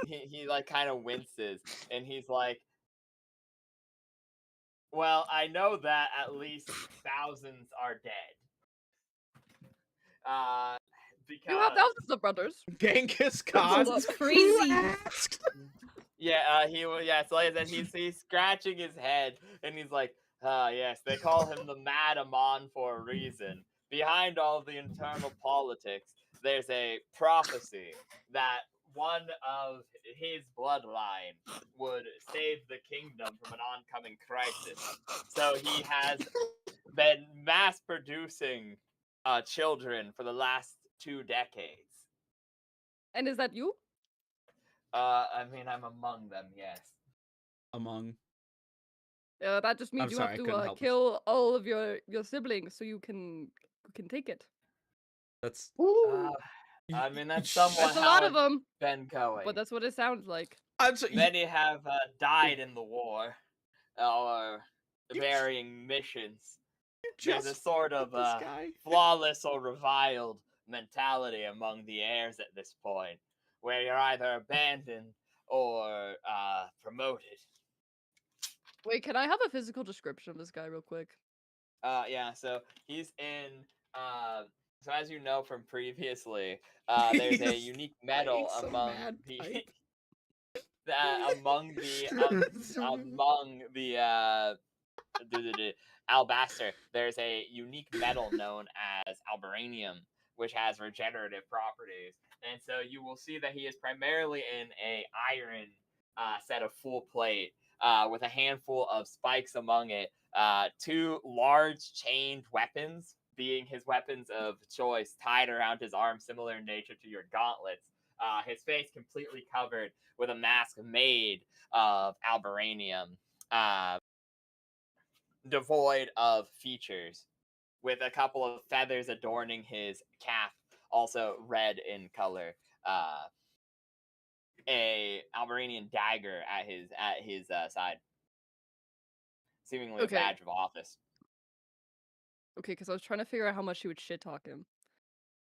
he like kind of winces and he's like, well, I know that at least thousands are dead. You have Because thousands of brothers. Genghis Khan. That's crazy. So like I said, he's scratching his head and he's like, yes, they call him the Mad Amon for a reason. Behind all the internal politics, there's a prophecy that one of his bloodline would save the kingdom from an oncoming crisis. So he has been mass producing children for the last 2 decades. And is that you? I mean, I'm among them, yes. Among. That just means I'm you sorry, I have couldn't to help kill all of your siblings so you can take it. That's. I mean, that's somewhat That's a how lot of it's them, been going. but that's what it sounds like. Many have died in the war, or You varying missions. Just There's a sort of this guy. flawless or reviled mentality among the heirs at this point, where you're either abandoned or promoted. Wait, can I have a physical description of this guy real quick? Yeah, so he's in so as you know from previously, there's a He's unique medal playing some among mad the pipe. among the Albaster. There's a unique metal known as Albaranium, which has regenerative properties, and so you will see that he is primarily in a iron set of full plate with a handful of spikes among it. 2 large chained weapons being his weapons of choice tied around his arm, similar in nature to your gauntlets. His face completely covered with a mask made of albaranium, devoid of features, with a couple of feathers adorning his calf, also red in color. A albaranian dagger at his side, seemingly Okay. a badge of office. Okay, because I was trying to figure out how much she would shit talk him,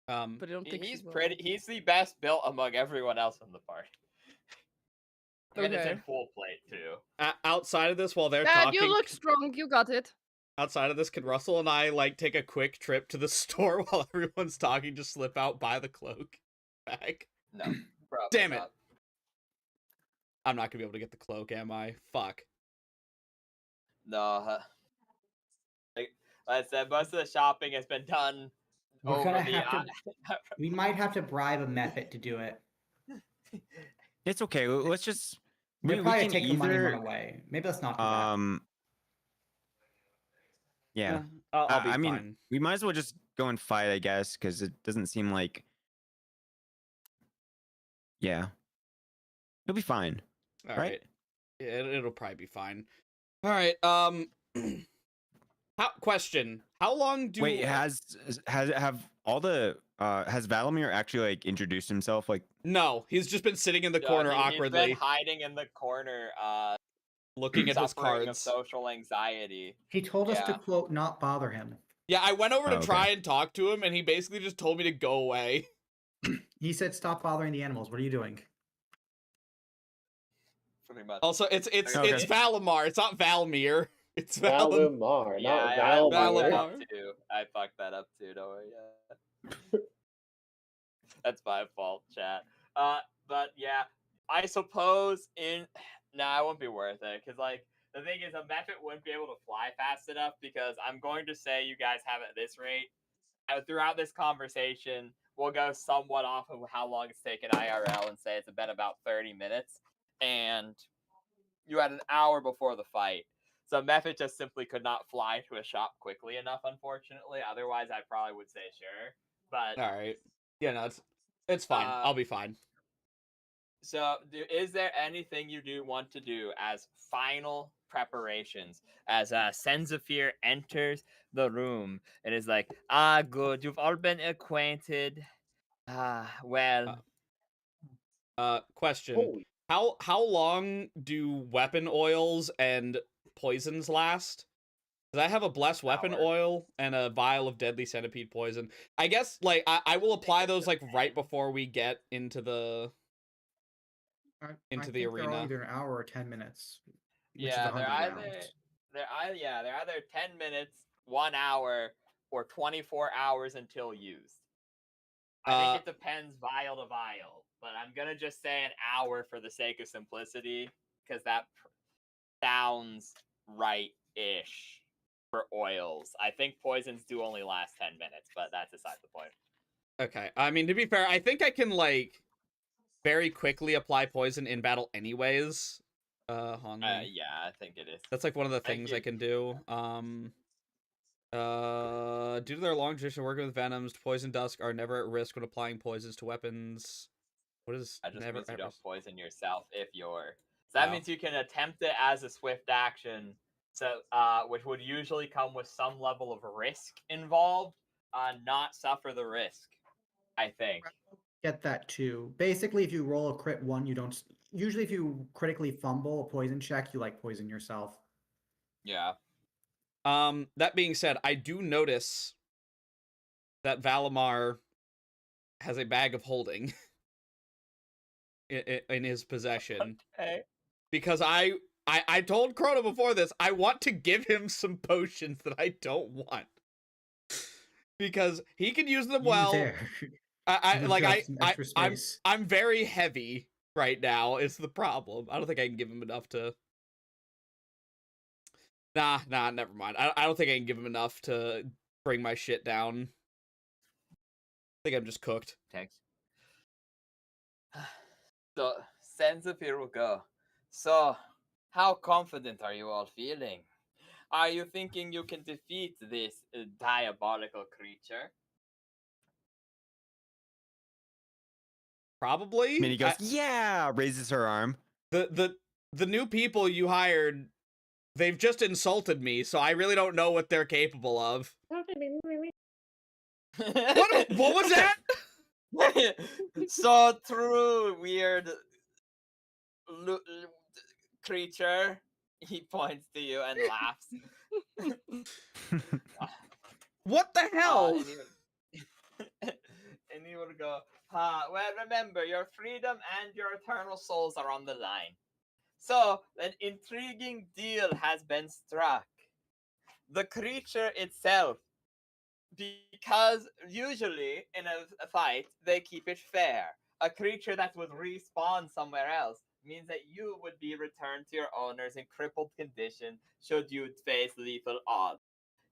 but I don't think He's she will. pretty. He's the best built among everyone else in the party. And it's in Okay. full plate too. Outside of this, while they're Dad, talking, you look strong. You got it. outside of this, can Russell and I like take a quick trip to the store while everyone's talking? Just slip out, buy the cloak back. No, probably Damn it. not. I'm not gonna be able to get the cloak, am I? Fuck. No. Like I said, most of the shopping has been done We're over gonna the. have to. We might have to bribe a method to do it. It's okay. Let's just. They'll We probably can take the money and either. run away. Maybe let's not do that. Yeah. I'll be I mean, fine. we might as well just go and fight, I guess, because it doesn't seem like. Yeah. It'll be fine. All right? right. Yeah, it'll probably be fine. All right. Question: how long do Wait, has Valamir actually like introduced himself? Like, No, he's just been sitting in the corner He's awkwardly, been hiding in the corner, looking at his suffering of cards. social anxiety. He told us to yeah. quote not bother him. Yeah, I went over to Oh, okay. try and talk to him, and he basically just told me to go away. He said stop bothering the animals. What are you doing? Pretty much. Also, it's Okay. Valimar. It's not Valmir. It's Valim. Valimar, Yeah, not I fucked that Valimar. up too. I fucked that up too. Don't worry. Yeah. That's my fault, chat. But yeah, I suppose it won't be worth it because like the thing is, a Mephit wouldn't be able to fly fast enough because I'm going to say you guys have it at this rate. Throughout this conversation, we'll go somewhat off of how long it's taken IRL and say it's been about 30 minutes, and you had an hour before the fight. So Mephit just simply could not fly to a shop quickly enough, unfortunately. Otherwise, I probably would say sure. But All right. Yeah, no, it's fine. I'll be fine. So, is there anything you do want to do as final preparations as Senzafir enters the room and is like, good, you've all been acquainted. Well, Question. Holy. How long do weapon oils and poisons last? Because I have a blessed weapon Hour. oil and a vial of deadly centipede poison. I guess like I will apply those like right before we get into the I into think the they're all arena. either an hour or 10 minutes, which is yeah, 100 rounds. they're either 10 minutes, 1 hour, or 24 hours until used. I think it depends vial to vial, but I'm gonna just say an hour for the sake of simplicity, because that sounds right-ish for oils. I think poisons do only last 10 minutes, but that's beside the point. Okay. I mean, to be fair, I think I can like very quickly apply poison in battle anyways. Honley. Yeah, I think it is. That's like one of the Thank things I you. can do. Due to their long tradition working with venoms, Poison Dusk are never at risk when applying poisons to weapons. What is That just never means you at don't risk? poison yourself if you're. So that Oh. means you can attempt it as a swift action, so which would usually come with some level of risk involved. Not suffer the risk, I think. Get that too. Basically, if you roll a crit 1, you don't. Usually, if you critically fumble a poison check, you like poison yourself. Yeah. That being said, I do notice that Valimar has a bag of holding in his possession. Okay. Because I told Chrono before this, I want to give him some potions that I don't want. Because he can use them well. There. I'm very heavy right now, is the problem. I don't think I can give him enough to. Nah, never mind. I don't think I can give him enough to bring my shit down. I think I'm just cooked. Thanks. So, Senzafir will go. So, how confident are you all feeling? Are you thinking you can defeat this diabolical creature? Probably. Minnie goes, yeah, raises her arm. The new people you hired, they've just insulted me, so I really don't know what they're capable of. What was that? So true, weird creature. He points to you and laughs. What the hell? And he would go, well, remember, your freedom and your eternal souls are on the line. So, an intriguing deal has been struck. The creature itself, because usually in a fight, they keep it fair. A creature that would respawn somewhere else means that you would be returned to your owners in crippled condition should you face lethal odds.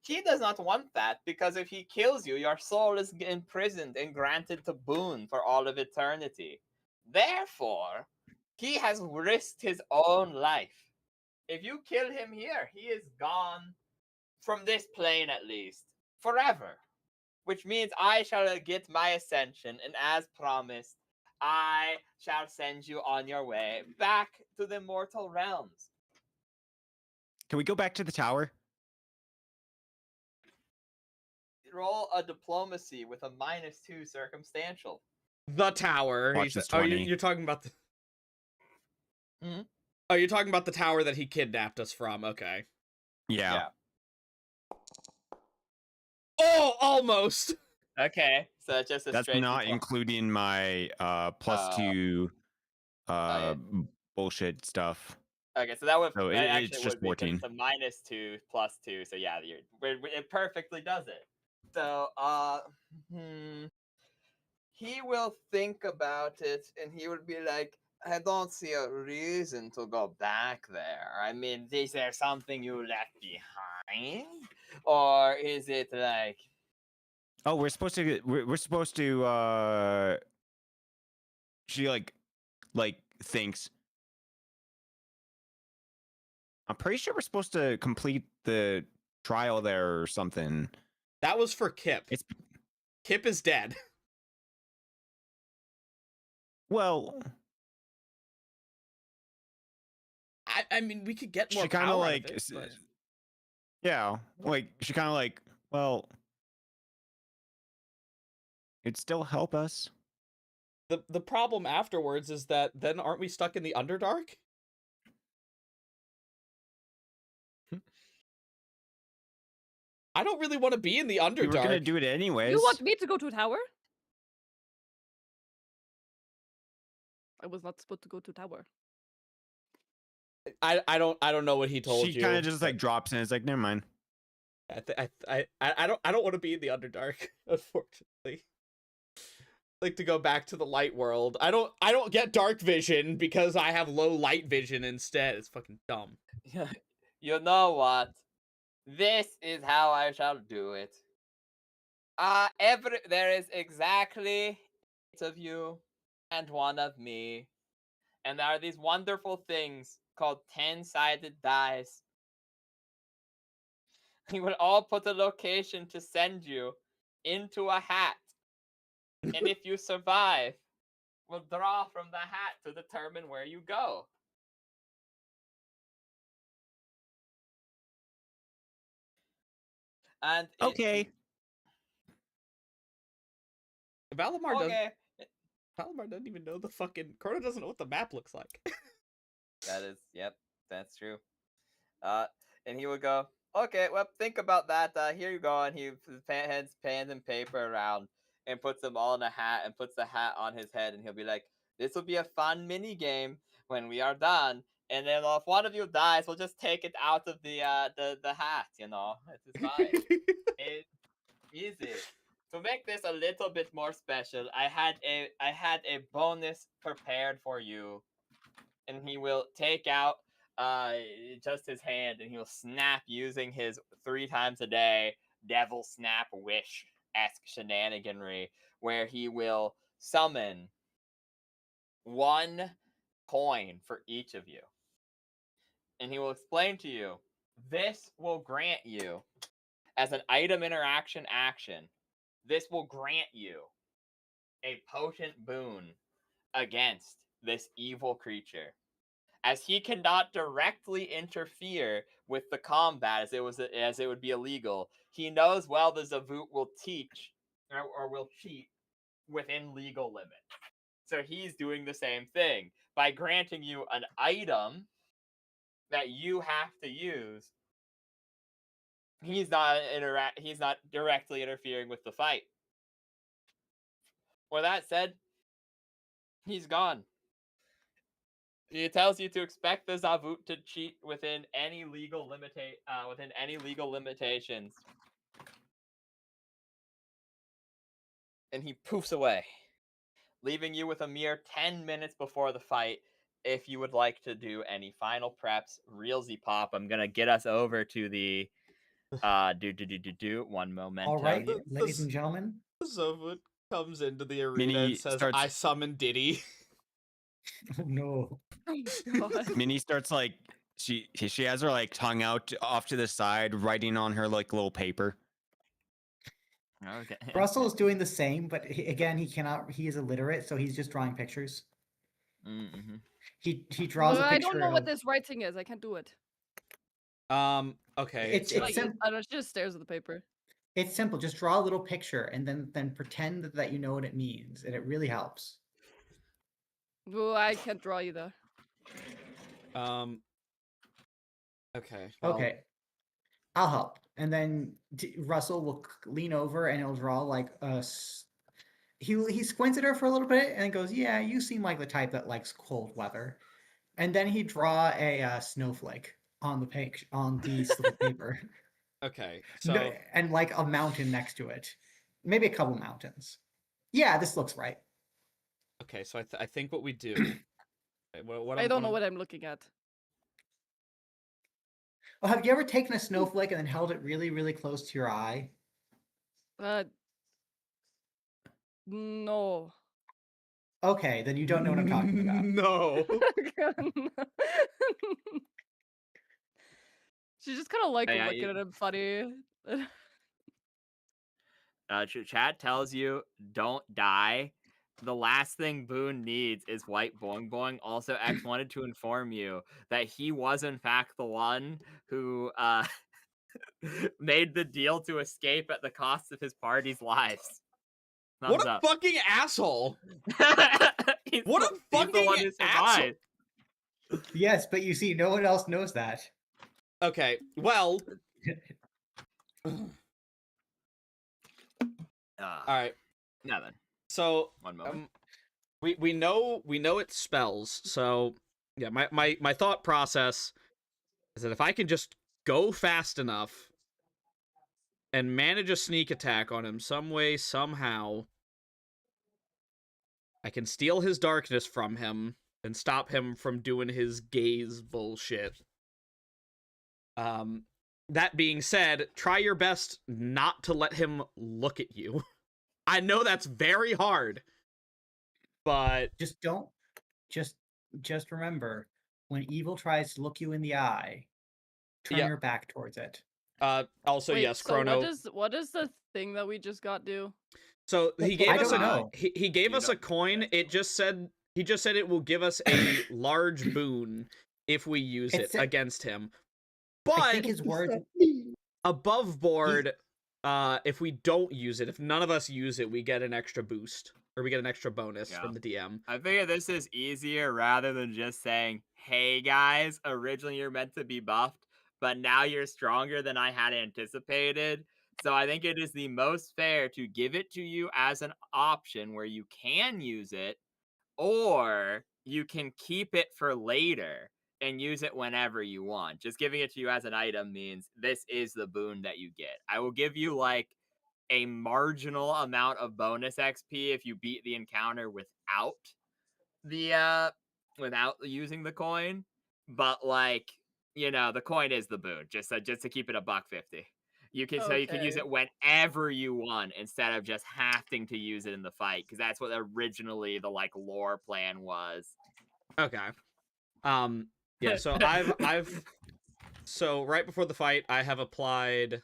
He does not want that, because if he kills you, your soul is imprisoned and granted to boon for all of eternity. Therefore, he has risked his own life. If you kill him here, he is gone from this plane at least, forever. Which means I shall get my ascension, and as promised, I shall send you on your way back to the mortal realms. Can we go back to the tower? Roll a diplomacy with a -2 circumstantial. The tower. Watch this Oh, 20. you're talking about the. Hmm? Oh, you're talking about the tower that he kidnapped us from. Okay. Yeah. Oh, almost. Okay, so just a That's straight not diplomacy. including my +2 yeah. bullshit stuff. Okay, so that would So that it's actually just would be 'cause 14. it's a -2 +2, so yeah, it perfectly does it. So he will think about it, and he would be like, I don't see a reason to go back there. I mean, is there something you left behind, or is it like? Oh, we're supposed to. She like thinks. I'm pretty sure we're supposed to complete the trial there or something. That was for Kip. It's Kip is dead. well. I mean, we could get more She kind power of out like, it, but... yeah, like she kind of like, well, it'd still help us. The problem afterwards is that then aren't we stuck in the Underdark? I don't really want to be in the Underdark. We were gonna do it anyways. You want me to go to a tower? I was not supposed to go to tower. I don't know what he told you. She kind of just like but drops in. It's like, never mind. I don't want to be in the Underdark, unfortunately. Like to go back to the light world. I don't get dark vision because I have low light vision instead. It's fucking dumb. You know what? This is how I shall do it. There is exactly 8 of you and 1 of me. And there are these wonderful things called 10-sided dice. We will all put a location to send you into a hat. And if you survive, we'll draw from the hat to determine where you go. And Okay. Valimar Okay. Valimar doesn't even know the fucking... Chrono doesn't know what the map looks like. That is, yep, that's true. And he would go, okay, well, think about that. Here you go. And he hands pen and paper around and puts them all in a hat and puts the hat on his head. And he'll be like, this will be a fun mini game when we are done. And then if one of you dies, we'll just take it out of the hat, you know. It's fine. It's easy. To make this a little bit more special, I had a bonus prepared for you. And he will take out just his hand and he will snap using his 3 times a day devil snap wish-esque shenaniganry, where he will summon 1 coin for each of you. And he will explain to you, this will grant you, as an item interaction action, this will grant you a potent boon against this evil creature. As he cannot directly interfere with the combat as it would be illegal, he knows well the Zavut will teach or will cheat within legal limits. So he's doing the same thing by granting you an item that you have to use. He's not directly interfering with the fight. With that said, he's gone. It tells you to expect the Zavut to cheat within any legal limitations. And he poofs away, leaving you with a mere 10 minutes before the fight. If you would like to do any final preps, realsy pop. I'm gonna get us over to the one moment. All right, ladies and gentlemen. Zavut comes into the arena Minnie and says, starts- I summon Diddy. Oh no. Oh, God. Minnie starts like she has her like tongue out off to the side, writing on her like little paper. Okay. Russell is doing the same, but again, he cannot. He is illiterate, so he's just drawing pictures. Mm-hmm. He draws a picture. I don't know what of- this writing is. I can't do it. Okay. It's Like, I don't know, she just stares at the paper. It's simple. Just draw a little picture and then pretend that you know what it means, and it really helps. Oh, I can't draw either. Okay. Well, Okay, I'll help. And then Russell will lean over and he'll draw like he squints at her for a little bit and goes, "Yeah, you seem like the type that likes cold weather." And then he draw a snowflake on the page on the slip of paper. Okay. So No, and like a mountain next to it, maybe a couple mountains. Yeah, this looks right. okay. So I think what we do. I don't know what I'm looking at. Well, have you ever taken a snowflake and then held it really, really close to your eye? No. Okay, then you don't know what I'm talking about. No. She's just kind of like Hey, looking at him funny. Chad tells you, don't die. the last thing Boone needs is White Boing Boing. Also, X wanted to inform you that he was in fact the one who made the deal to escape at the cost of his party's lives. What Thumbs a up. fucking asshole! He's What the- a he's the fucking one who survived. Yes, but you see, no one else knows that. Okay, well, all right. Nothing. So One moment. we know it's spells. So yeah, my thought process is that if I can just go fast enough and manage a sneak attack on him some way, somehow, I can steal his darkness from him and stop him from doing his gaze bullshit. That being said, try your best not to let him look at you. I know that's very hard, but Just don't. Just remember, when evil tries to look you in the eye, turn Yeah. your back towards it. also Wait, yes, so Chrono. what does the thing that we just got do? So he gave I us don't a know. he gave You us a don't know coin. that. It just said it will give us a large boon if we use It it said- against him. I think But his words. above board, if we don't use it, if none of us use it, we get an extra boost or we get an extra bonus Yeah. from the DM. I figure this is easier rather than just saying, hey guys, originally you're meant to be buffed, but now you're stronger than I had anticipated. So I think it is the most fair to give it to you as an option where you can use it, or you can keep it for later and use it whenever you want. Just giving it to you as an item means this is the boon that you get. I will give you like a marginal amount of bonus XP if you beat the encounter without using the coin, but like, the coin is the boon. Just to keep it a $1.50. You can use Okay. it whenever you want instead of just having to use it in the fight, because that's what originally the like lore plan was. Okay. Yeah, so I've so right before the fight, I have applied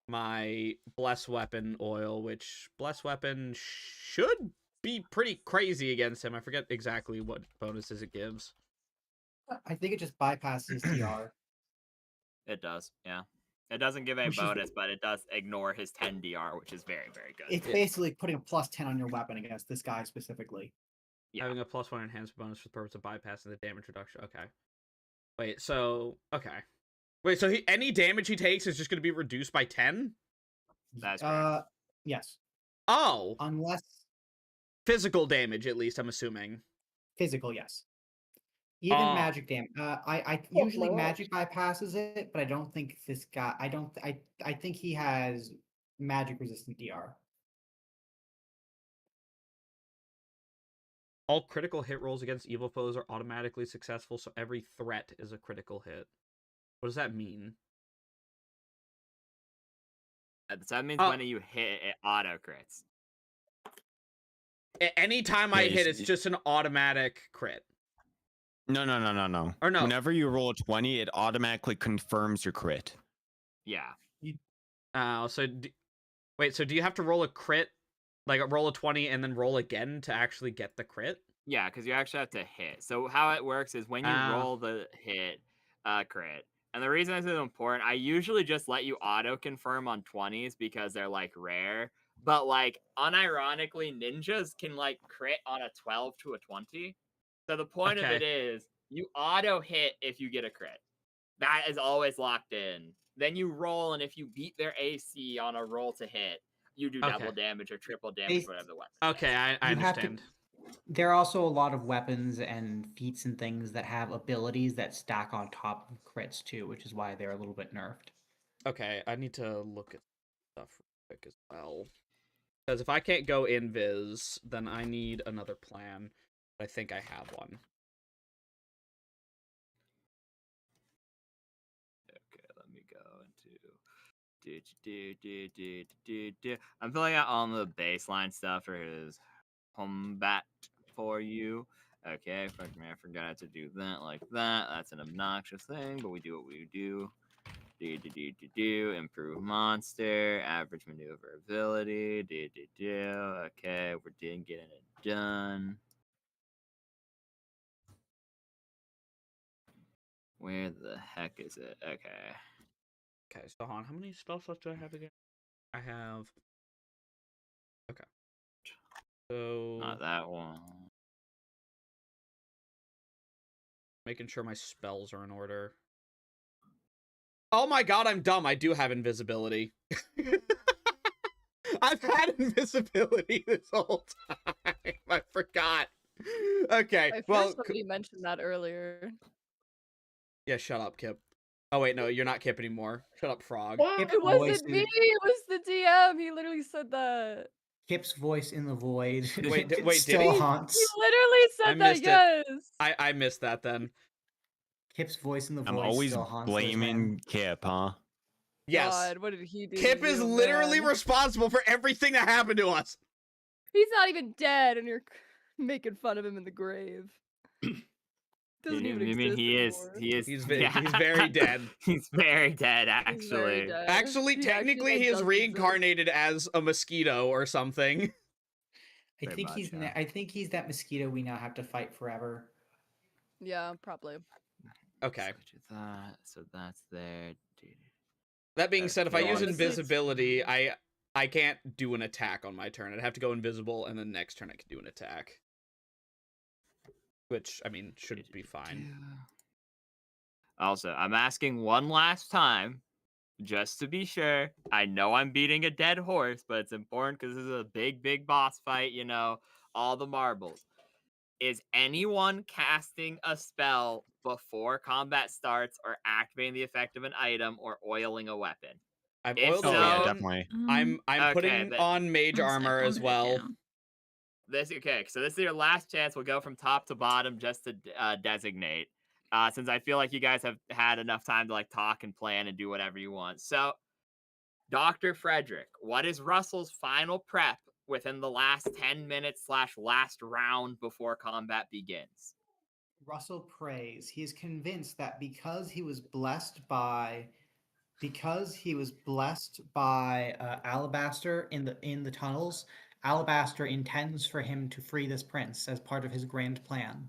my Bless Weapon oil, which Bless Weapon should be pretty crazy against him. I forget exactly what bonuses it gives. I think it just bypasses DR. It does, yeah. It doesn't give a Which is- bonus, but it does ignore his 10 DR, which is very, very good. It's basically putting a +10 on your weapon against this guy specifically. Yeah. Having a +1 enhancement bonus for the purpose of bypassing the damage reduction. Okay. Wait, so any damage he takes is just going to be reduced by 10? That's correct. Yes. Oh, Unless physical damage at least, I'm assuming. physical, yes. Even Ah. magic damage. I Oh, usually my magic bypasses it, but I don't think this guy. I think he has magic resistant DR. All critical hit rolls against evil foes are automatically successful, so every threat is a critical hit. What does that mean? So that means Oh. when you hit, it auto crits. Anytime I Yeah, hit, it's just an automatic crit. No. Or no. Whenever you roll a 20, it automatically confirms your crit. Yeah. Wait, so do you have to roll a crit, like roll a 20 and then roll again to actually get the crit? Yeah, because you actually have to hit. So how it works is when you Ah. roll the hit crit, and the reason this is important, I usually just let you auto confirm on 20s because they're like rare. But like unironically, ninjas can like crit on a 12 to a 20. So the point of it is you auto hit if you get a crit. That is always locked in. Then you roll, and if you beat their AC on a roll to hit, you do double damage or triple damage, whatever the weapon. Okay, I You have to- understand. There are also a lot of weapons and feats and things that have abilities that stack on top of crits too, which is why they're a little bit nerfed. Okay, I need to look at stuff real quick as well. Because if I can't go invis, then I need another plan. I think I have one. Okay, let me go into I'm filling out all the baseline stuff for his combat for you. Okay, I forgot to do that like that. That's an obnoxious thing, but we do what we do. Improve monster, average maneuverability. Okay, we're getting it done. Where the heck is it? Okay. Okay, so how many spell slots do I have again? I have. Okay. So Not that one. making sure my spells are in order. Oh my god, I'm dumb. I do have invisibility. I've had invisibility this whole time. I forgot. Okay, I well, well, somebody mentioned that earlier. yeah, shut up, Kip. Oh wait, no, you're not Kip anymore. Shut up, Frog. What? Kip's It voice wasn't me. is- It was the DM. He literally said that. Kip's voice in the void. Wait, it wait, did still he? He haunts. literally I said that. missed it. Yes. I missed that then. Kip's voice in the I'm void always still haunts those men. blaming Kip, huh? Yes. God, what did he do? Kip to is you, literally man? responsible for everything that happened to us. He's not even dead, and you're making fun of him in the grave. Doesn't even I exist mean, he anymore. is. He's very dead. He's very dead, He's very actually. dead. Actually, He technically, like, he is doesn't reincarnated as a mosquito or something. I Pretty think much, he's yeah. I think he's that mosquito we now have to fight forever. Exist. Yeah, probably. Okay. Switch that. So that's there. That being said, if I Okay. use Honestly, it's- invisibility, I can't do an attack on my turn. I'd have to go invisible, and then next turn I can do an attack. Which, I mean, should be fine. Also, I'm asking one last time, just to be sure. I know I'm beating a dead horse, but it's important because this is a big boss fight, you know, all the marbles. Is anyone casting a spell before combat starts or activating the effect of an item or oiling a weapon? I've If oiled Oh a so- yeah, weapon. definitely. I'm Okay, putting then- on mage One sec, armor I'll as note it well. down. So this is your last chance. We'll go from top to bottom just to designate. Since I feel like you guys have had enough time to like talk and plan and do whatever you want. So, Dr. Frederick, what is Russell's final prep within the last 10 minutes / last round before combat begins? Russell prays. He is convinced that because he was blessed by Alabaster in the tunnels, Alabaster intends for him to free this prince as part of his grand plan.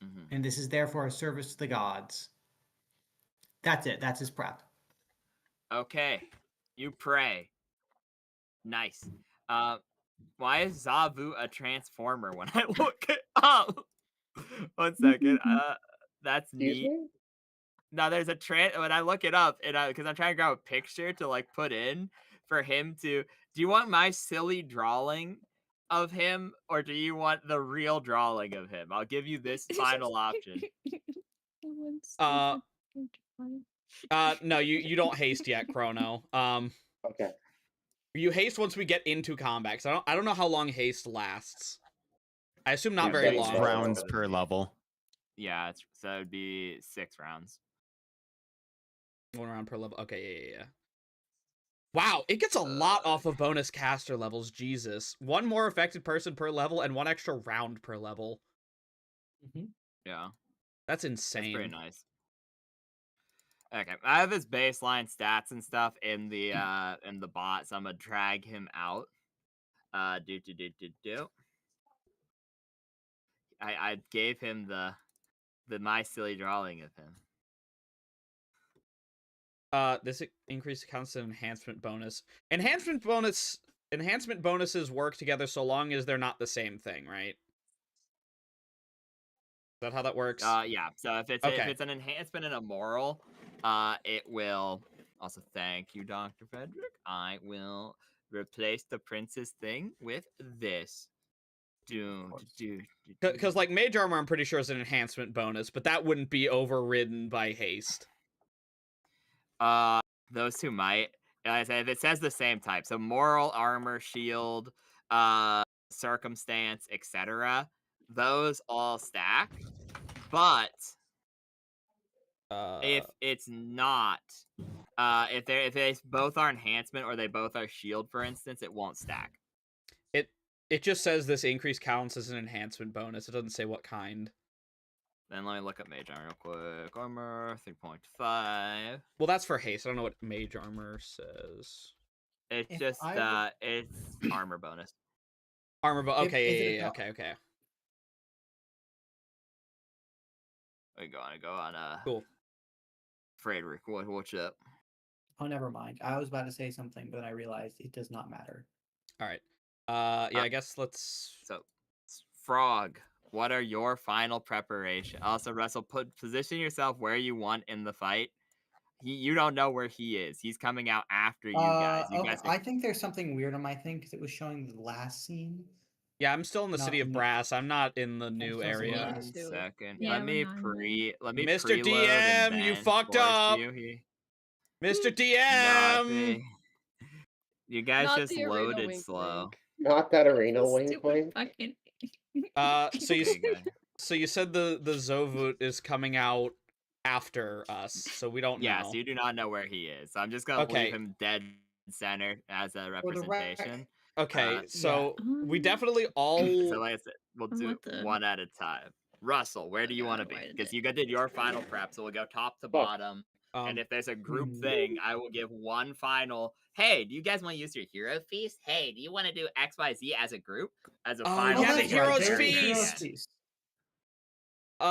Mhm. And this is therefore a service to the gods. That's it. That's his prep. Okay, you pray. Nice. Why is Zavu a transformer when I look it up? 1 second. That's Excuse neat. me? Now there's a when I look it up, and because I'm trying to grab a picture to like put in for him to. Do you want my silly drawing of him, or do you want the real drawing of him? I'll give you this final option. No, you don't haste yet, Chrono. Okay. You haste once we get into combat. 'Cause I don't know how long haste lasts. I assume not Yeah, very that's long. right. Rounds per level. Yeah, so it'd be 6 rounds. 1 round per level. Okay, yeah. Wow, it gets a lot off of bonus caster levels. Jesus, 1 more affected person per level and 1 extra round per level. Yeah. That's That's insane. pretty nice. Okay, I have his baseline stats and stuff in the bot, so I'm gonna drag him out. Do. I gave him the my silly drawing of him. This increase counts as an enhancement bonus. Enhancement bonuses work together so long as they're not the same thing, right? Is that how that works? Yeah. So if Okay. it's an enhancement and a moral, it will also thank you, Dr. Frederick. I will replace the prince's thing with this. Because like mage armor, I'm pretty sure is an enhancement bonus, but that wouldn't be overridden by haste. Those two might. Like I said, if it says the same type, so moral, armor, shield, circumstance, etc. Those all stack. But if it's not, if they both are enhancement or they both are shield, for instance, it won't stack. It just says this increase counts as an enhancement bonus. It doesn't say what kind. Then let me look up mage armor real quick. Armor 3.5. Well, that's for haste. I don't know what mage armor says. It's If just I were- it's armor bonus. Armor, If- okay, is it a yeah, dog? okay. I go on Cool. Frederick, what's up? Oh, never mind. I was about to say something, but I realized it does not matter. All right. Yeah, I guess let's. So, Frog, what are your final preparation? Also, Russell, position yourself where you want in the fight. You don't know where he is. He's coming out after you guys. You Okay, guys I think there's something weird on my thing because it was showing the last scene. Yeah, I'm still in the Not city of in the- Brass. I'm not in the new still in area. Yeah. One too. second. Yeah, let we're me not in let me Mr. preload and DM, you then fucked force up. Mr. DM. Nothing. You guys Not just the arena loaded wink slow. wink. Not that arena wink Stupid wink. fucking. So you Okay, good. so you said the Zovut is coming out after us, so we don't Yeah, know. so you do not know where he is. So I'm just gonna Okay. leave him dead center as a For the rec- representation. Okay, so we Um, definitely all. So like I said, we'll do What the- one at a time. Russell, where do you God, want to be? why did Because it- you did your final prep, so we'll go top to Fuck. bottom. And if there's a group thing, I will give one final. Hey, do you guys want to use your hero feast? Hey, do you want to do XYZ as a group? As a Oh, final. yeah, the thing at Heroes very Feast! end? Do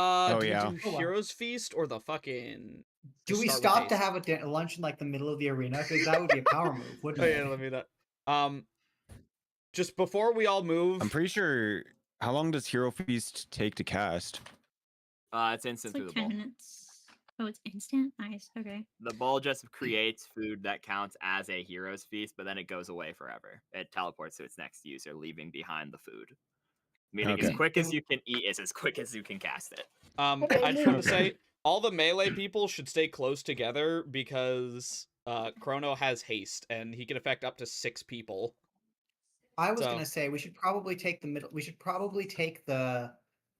yeah. we do Oh, wow. Heroes Feast or the fucking? Do just we start with stop to haste? have a lunch in like the middle of the arena? Because that would be a power move, wouldn't Oh it? yeah, let me that. Just before we all move. I'm pretty sure. How long does Hero Feast take to cast? It's It's instant like through the 10 bowl. minutes. Oh, it's instant? Nice. Okay. The bowl just creates food that counts as a hero's feast, but then it goes away forever. It teleports to its next user, leaving behind the food. Meaning as Okay. quick as you can eat is as quick as you can cast it. I just want to say all the melee people should stay close together because Chrono has haste and he can affect up to 6 people. I was So- gonna say we should probably take the middle. We should probably take the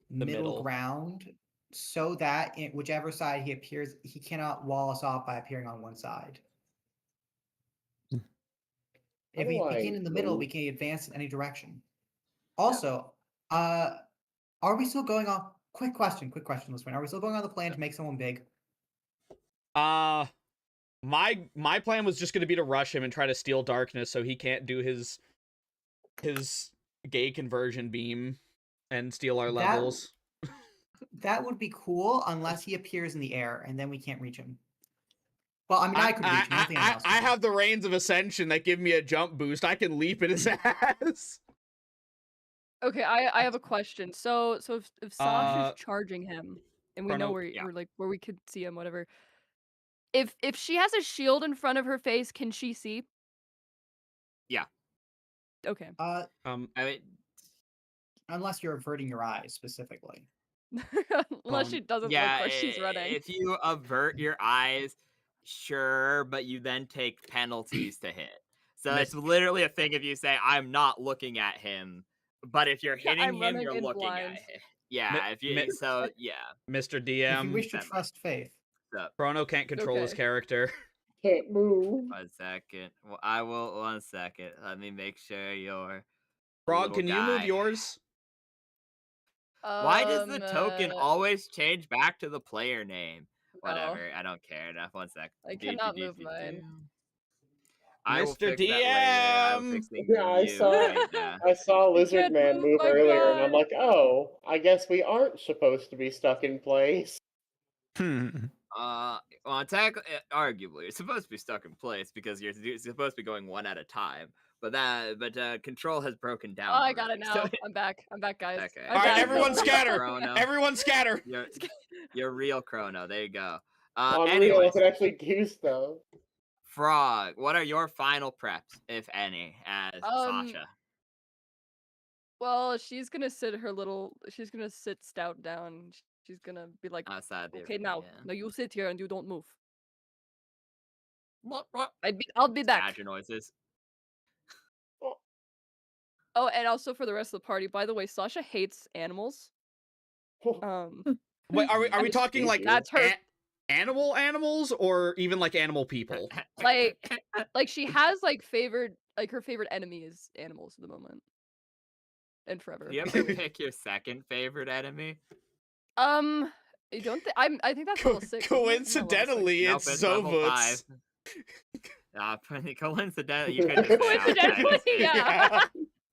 middle middle. ground so that in whichever side he appears, he cannot wall us off by appearing on one side. If we do I begin in the middle, we move? can advance in any direction. Also, are we still going on? Quick question, listener. Are we still going on the plan to make someone big? My plan was just going to be to rush him and try to steal darkness so he can't do his gay conversion beam and steal our That- levels. That would be cool unless he appears in the air and then we can't reach him. Well, I mean, I could reach him. Nothing else. I have the reins of ascension that give me a jump boost. I can leap at his ass. Okay, I have a question. So if Sasha's Uh, charging him and we Chrono- know where yeah. we're like where we could see him, whatever. If she has a shield in front of her face, can she see? Yeah. Okay. I mean, Unless you're averting your eyes specifically. Unless she doesn't yeah, look where she's running. if you avert your eyes, sure, but you then take penalties to hit. So Miss- it's literally a thing if you say, I'm not looking at him, but if you're Yeah, hitting I'm him, running you're in looking blind. at him. Yeah, if you mi- so yeah. Mr. If you DM, wish to Remember. trust Faith. So Chrono can't control his Okay. character. Can't move. 1 second. Well, I will 1 second. Let me make sure you're Frog, little can you move guy. yours? Why does the token Uh, always change back to the player name? no. Whatever, I don't care enough. 1 sec. I cannot move mine. I will Mr. fix that later. I'm DM. fixing Yeah, I you saw- right now. I saw Lizard can't Man move move my earlier, and I'm guy. like, oh, I guess we aren't supposed to be stuck in place. Well, arguably, it's supposed to be stuck in place because you're supposed to be going one at a time. But control has broken down. Oh, I got it already, now. so- I'm back, guys. Okay. I'm All right, back. everyone scatter. Chrono. Everyone scatter. You're real Chrono. There you go. Unreal Anyways, if it actually do stuff. Frog, what are your final preps, if any, as Sasha? Well, she's gonna sit stout down. She's gonna be like, Outside the okay, arena, now you sit here and you don't move. What? I'll be back. Badger noises. Oh, and also for the rest of the party, by the way, Sasha hates animals. Wait, are we That's- talking like that's her- animals or even like animal people? Like she has like her favorite enemy is animals at the moment. And forever. Do you ever pick your second favorite enemy? I don't think I think that's level 6. isn't it? No, level 6. Coincidentally, Nope, it's it's level Zovuts. 5. Coincidentally, you could just say Coincidentally, outsiders. yeah.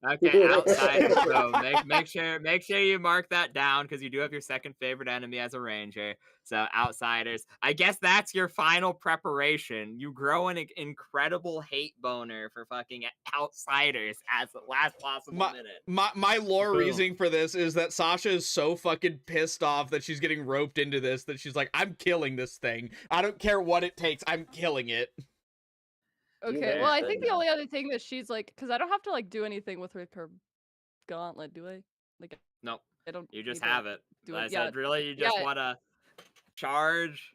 Okay, outsiders. So make sure you mark that down because you do have your second favorite enemy as a ranger. So outsiders. I guess that's your final preparation. You grow an incredible hate boner for fucking outsiders as the last possible minute. My lore Boom. reasoning for this is that Sasha is so fucking pissed off that she's getting roped into this that she's like, I'm killing this thing. I don't care what it takes. I'm killing it. Okay, well, I think the only other thing that she's like, because I don't have to like do anything with her gauntlet, do I? Like, Nope. I don't. You just need to have it. do I it. said, really, you just Yeah. want to charge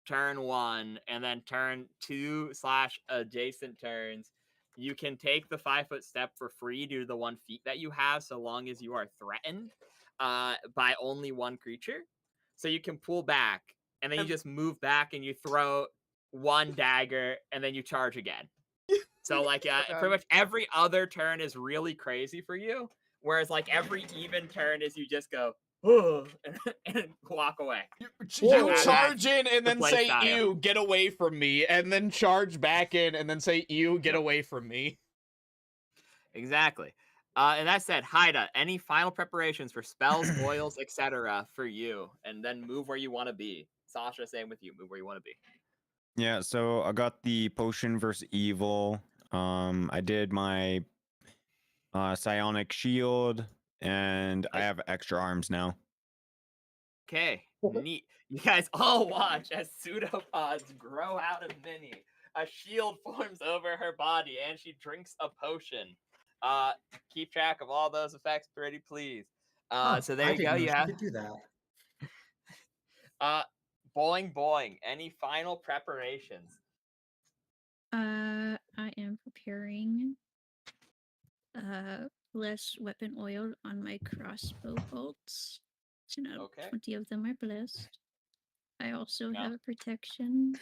turn 1 and then turn 2/adjacent turns. You can take the 5-foot step for free due to the 1 feet that you have, so long as you are threatened by only one creature. So you can pull back, and then you just move back and you throw 1 dagger, and then you charge again. So like pretty much every other turn is really crazy for you, whereas like every even turn is you just go and walk away. You That's charge in and the then play say, style. ew, get away from me, and then charge back in and then say, ew, get away from me. Exactly. And that said, Haida, any final preparations for spells, oils, etc. for you, and then move where you want to be. Sasha, same with you. Move where you want to be. Yeah, so I got the potion versus evil. I did my psionic shield, and I have extra arms now. Okay, neat. You guys all watch as pseudopods grow out of Minnie. A shield forms over her body, and she drinks a potion. Keep track of all those effects, pretty please. So there you go. You have could do that. boing boing. Any final preparations? I am preparing less weapon oil on my crossbow bolts. So now Okay. 20 of them are blessed. I also Yeah. have a protection,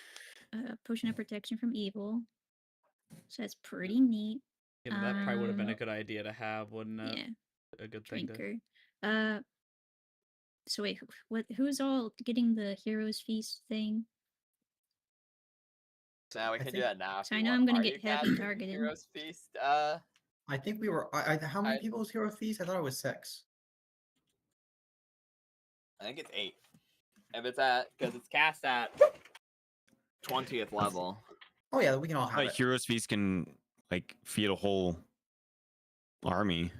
potion of protection from evil. So that's pretty neat. Yeah, that probably would have been a Um, good idea to have, wouldn't it? Yeah, A good thing to... drinker. So wait, who's all getting the Heroes Feast thing? Now we can do that now. if so you I know want. I'm gonna Are get you heavy casting targeted. Heroes Feast. I think we were. How many I- people was Hero Feast? I thought it was 6. I think it's 8. If it's because it's cast at 20th level. Oh yeah, we can all have Like it. Heroes Feast can like feed a whole army.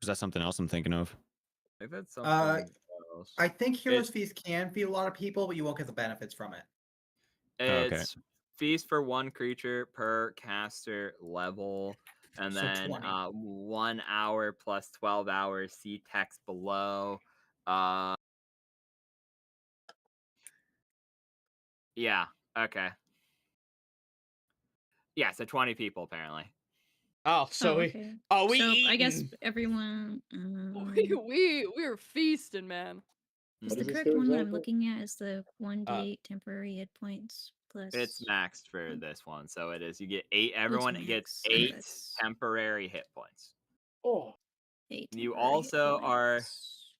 Is that something else I'm thinking of? If it's Uh, something else. I think Heroes Feast can feed a lot of people, but you won't get the benefits from it. Okay. It's feast for 1 creature per caster level, and So then 20. 1 hour plus 12 hours. See text below. Yeah. Okay. Yeah. So 20 people apparently. Oh, so we... okay. Oh, we So I guess eating. everyone. We were feasting, man. Is What the does this correct do one that I'm exactly? looking at is the 1d8 temporary hit points plus. It's maxed for this one, so it is. You get 8. Everyone gets max, so 8 that's- temporary hit points. Oh, 8 You temporary hit also are points.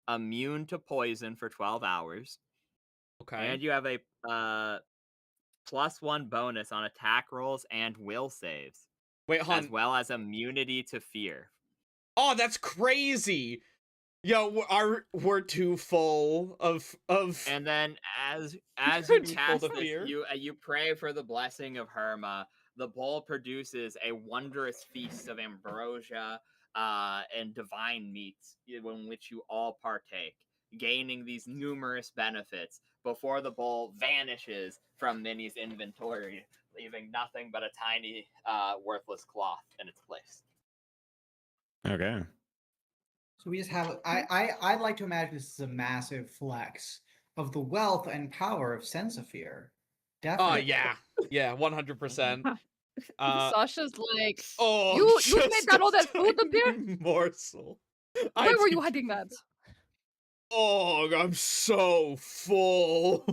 immune to poison for 12 hours. Okay. And you have a +1 bonus on attack rolls and will saves, Wait, as hon. well as immunity to fear. Oh, that's crazy. Yo, we're too full of And then as Too you full cast to this, fear. you pray for the blessing of Herma. The bowl produces a wondrous feast of ambrosia and divine meats in which you all partake, gaining these numerous benefits before the bowl vanishes from Minnie's inventory, leaving nothing but a tiny worthless cloth in its place. Okay. So we just have. I'd like to imagine this is a massive flex of the wealth and power of Sensafear. Oh Definitely. yeah. Yeah, 100%. Sasha's like, Oh, You made just that all a that food up here? tiny morsel. where were you think- hiding that? Oh, I'm so full.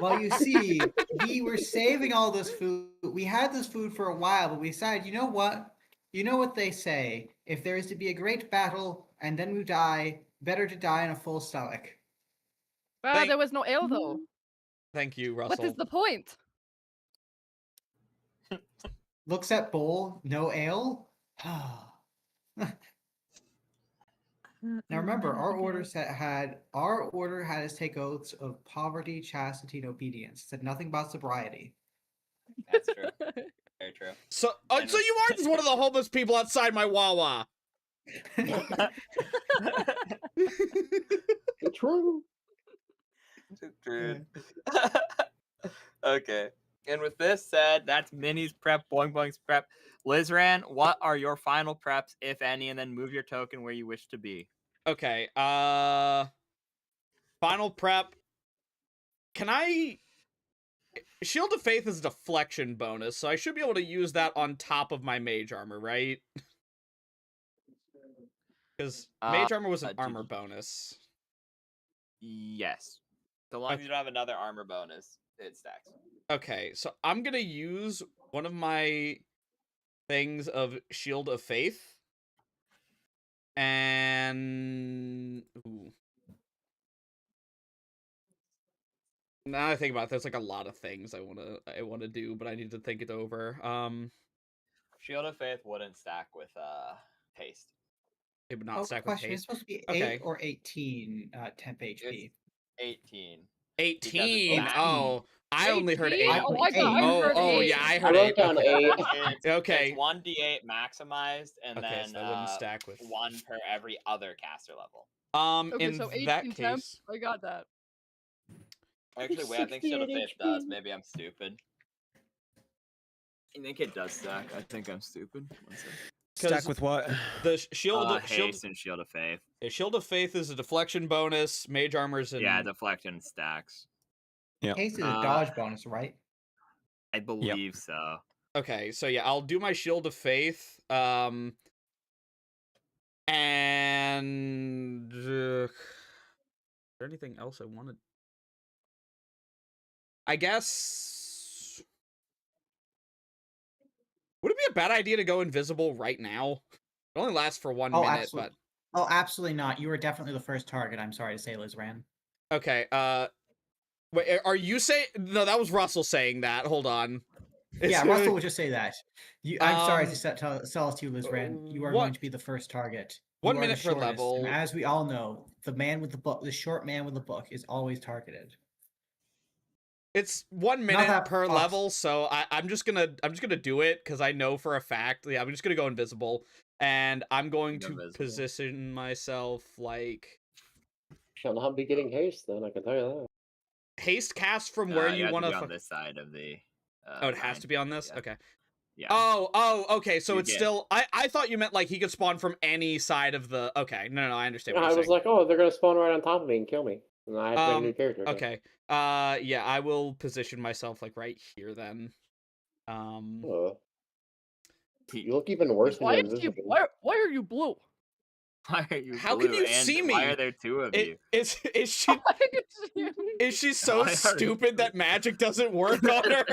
Well, you see, we were saving all this food. We had this food for a while, but we decided, you know what? You know what they say: if there is to be a great battle and then we die, better to die on a full stomach. Ah, Thank- there was no ale though. Thank you, Russell. What is the point? Looks at bowl, no ale. Now remember, our order had us take oaths of poverty, chastity, and obedience. It said nothing about sobriety. That's true. Very true. So, And so you are just one of the homeless people outside my Wawa. True. True. Okay. And with this said, that's Minnie's prep, Boing Boing's prep. Lizran, what are your final preps, if any, and then move your token where you wish to be. Okay. Final prep. Can I? Shield of Faith is a deflection bonus, so I should be able to use that on top of my mage armor, right? Because mage armor was an armor bonus. Yes. So long as you don't have another armor bonus, it stacks. Okay, so I'm gonna use one of my things of Shield of Faith. And now I think about it, there's like a lot of things I wanna do, but I need to think it over. Shield of Faith wouldn't stack with haste. It would not stack with Question: it's haste. supposed to be Okay. 8 or 18 temp HP. 18. 18. back. Oh, I only heard 8. 18? Oh my god, I Oh, heard oh 8. yeah, I I heard wrote 8. down Okay. 8. Okay. It's 1d8 maximized, and Okay, then so that wouldn't stack with. 1 per every other caster level. Okay, In so 18 that temp. case, I got that. Actually, wait, I think Shield of 68 Faith does. HP. Maybe I'm stupid. I think it does stack. I think I'm stupid. One second. Stack with what? the shield Haste and Shield of Faith. Shield of Faith is a deflection bonus. Mage armor's and Yeah, deflection stacks. Yep. Haste is a Uh, dodge bonus, right? I believe so. Okay, so yeah, I'll do my Shield of Faith. And is there anything else I wanted? I guess. Would it be a bad idea to go invisible right now? It only lasts for 1 minute, Absolutely. Oh, absolutely not. You were definitely the first target. I'm sorry to say, Lizran. but okay. Wait, are you saying? No, that was Russell saying that. Hold on. Yeah, Russell would just say that. I'm sorry to Um, sell it to you, Lizran. You are what- going to be the first target. One You are the minute per shortest, level. And as we all know, the man with the book, the short man with the book, is always targeted. It's 1 minute that per fucks. level, so I'm just gonna do it because I know for a fact. Yeah, I'm just gonna go invisible, and I'm going Go to invisible. position myself like Shall not be getting haste then, I can tell you haste cast from where you want to to. be on this side of the. Oh, it has line. to be on this. Yeah. Okay. Yeah. Oh, okay. So You it's get- still. I thought you meant like he could spawn from any side of the. Okay, no, I understand. that. What I you're was saying. like, oh, they're gonna spawn right on top of me and kill me. And I have to make a new character. Okay. Yeah, I will position myself like right here then. You look even worse when Why you're is you? invisible. Why are you blue? Why are you How can blue? you And see Why me? are there 2 of you? Is she Why is you- is she so Why are you stupid that magic doesn't work on her?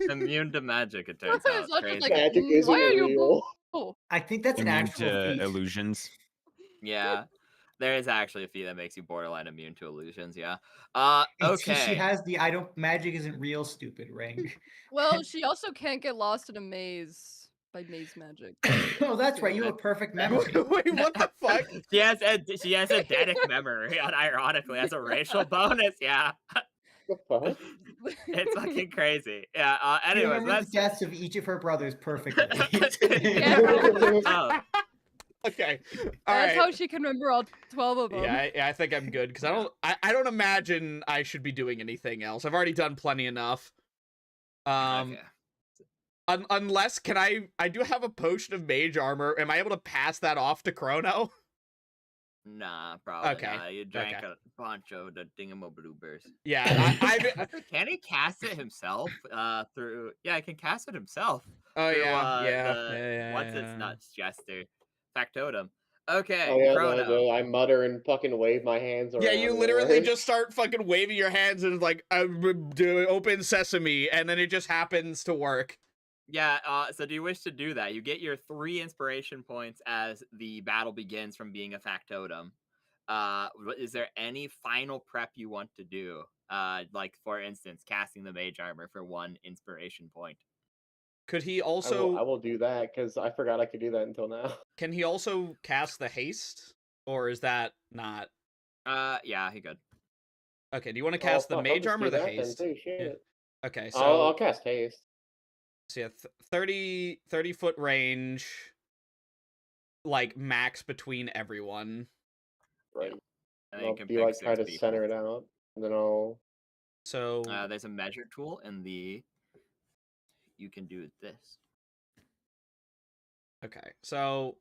Immune to magic, it turns It's out. not just Crazy. like, Magic "Mm, isn't why are you real. blue?" I think that's an Immune actual to feat. illusions. Yeah. There is actually a feat that makes you borderline immune to illusions, yeah. It's just Okay. she has the magic isn't real stupid ring. Well, she also can't get lost in a maze by maze magic. Oh, that's right. You have a perfect memory. Wait, what the fuck? She has a Dedic memory, ironically, as a racial bonus, yeah. The fuck? It's fucking crazy. Yeah, She anyways, remembers let's the deaths of each of her brothers perfectly. Yeah. oh, Okay. All That's right. how she can remember all 12 of them. I think I'm good because I don't imagine I should be doing anything else. I've already done plenty enough. okay. Unless I do have a potion of mage armor. Am I able to pass that off to Chrono? Nah, probably Okay, not. You drank okay. a bunch of the Dingamabloobers. Yeah, Can he cast it himself? Through I can cast it himself. Oh through, yeah. What's its nuts, Jester? Factotum. Okay, Oh yeah, Chrono. I mutter and fucking wave my hands around. Yeah, you and literally everything. just start fucking waving your hands and like do open sesame, and then it just happens to work. Yeah, so do you wish to do that? You get your 3 inspiration points as the battle begins from being a factotum. Is there any final prep you want to do? Like, for instance, casting the mage armor for 1 inspiration point. Could he I also will do that because I forgot I could do that until now. can he also cast the haste? Or is that not Yeah, he could. okay, do you want to Oh, cast the fuck, I'll mage just armor do or the that then, haste? too, shit. Okay, I'll so cast haste. yeah, 30 foot range, like max between everyone. Right. And then I'll you can be pick like try 6 to center people. it out, and then I'll. So There's a measure tool in the. You can do this. okay, so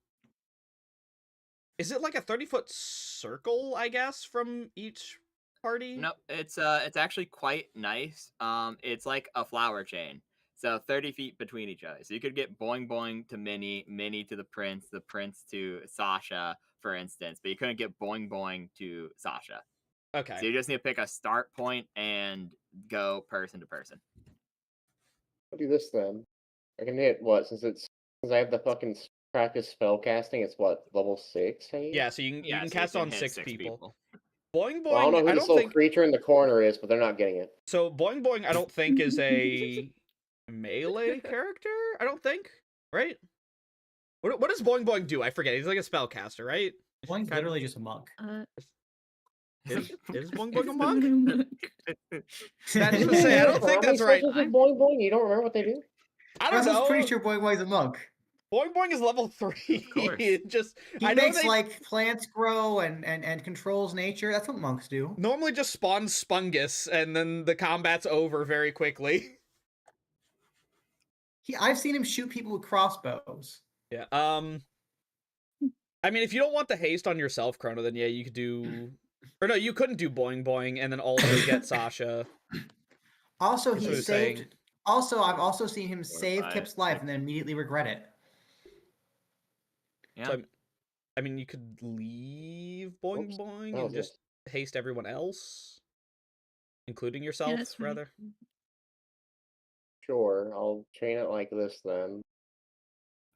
is it like a 30-foot circle, I guess, from each party? No, it's actually quite nice. It's like a flower chain. So 30 feet between each other. So you could get Boing Boing to Minnie, Minnie to the Prince to Sasha, for instance. But you couldn't get Boing Boing to Sasha. Okay. So you just need to pick a start point and go person to person. I'll do this then. I can hit what since I have the fucking practice spell casting. It's what level 6. Hey. Yeah, so you Yeah, can so cast on hit 6 people. people. Boing Boing, Well, I don't know who I this don't little think creature in the corner is, but they're not getting it. so. Boing Boing, I don't think is a melee character. I don't think, right? What does Boing Boing do? I forget. He's like a spellcaster, right? Boing's literally just a monk. Is Boing Boing a monk? That's You to say, I don't remember think how that's many right. spells with Boing Boing. You don't remember what they do? I don't Russell's know. pretty sure Boing Boing's a monk. Boing Boing is level 3. course. Just He I know makes they like plants grow and controls nature. That's what monks do. normally just spawns Spungus, and then the combat's over very quickly. I've seen him shoot people with crossbows. Yeah. I mean, if you don't want the haste on yourself, Chrono, then yeah, you could do. Or no, you couldn't do Boing Boing and then also get Sasha. Also, That's what he he's saved. saying. Also, I've also seen him save 5, Kip's life 6. and then immediately regret it. Yeah. So, I mean, you could leave Boing Oops, Boing that and was just haste everyone else, including yourself, Yeah, that's fine. rather. Sure, I'll chain it like this then.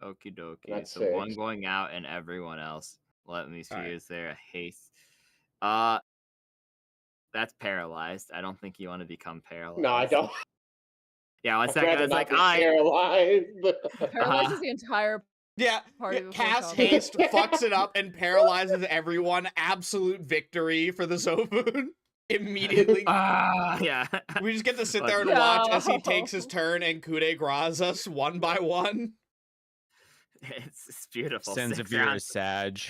Okie dokie. That's So 6. one going out and everyone else. Let me see. Alright. Is there a haste? That's paralyzed. I don't think you want to become paralyzed. No, I don't. Yeah, one I'd second. I rather was not like, be I. paralyzed. Paralyzes the entire Yeah, party before cast combat. haste, fucks it up, and paralyzes everyone. Absolute victory for the Zobun. Immediately. Yeah. We just get to sit Like, there and watch as he No. takes his turn and coup de grace us one by one. It's beautiful. Sense 6 if you're a rounds. Sag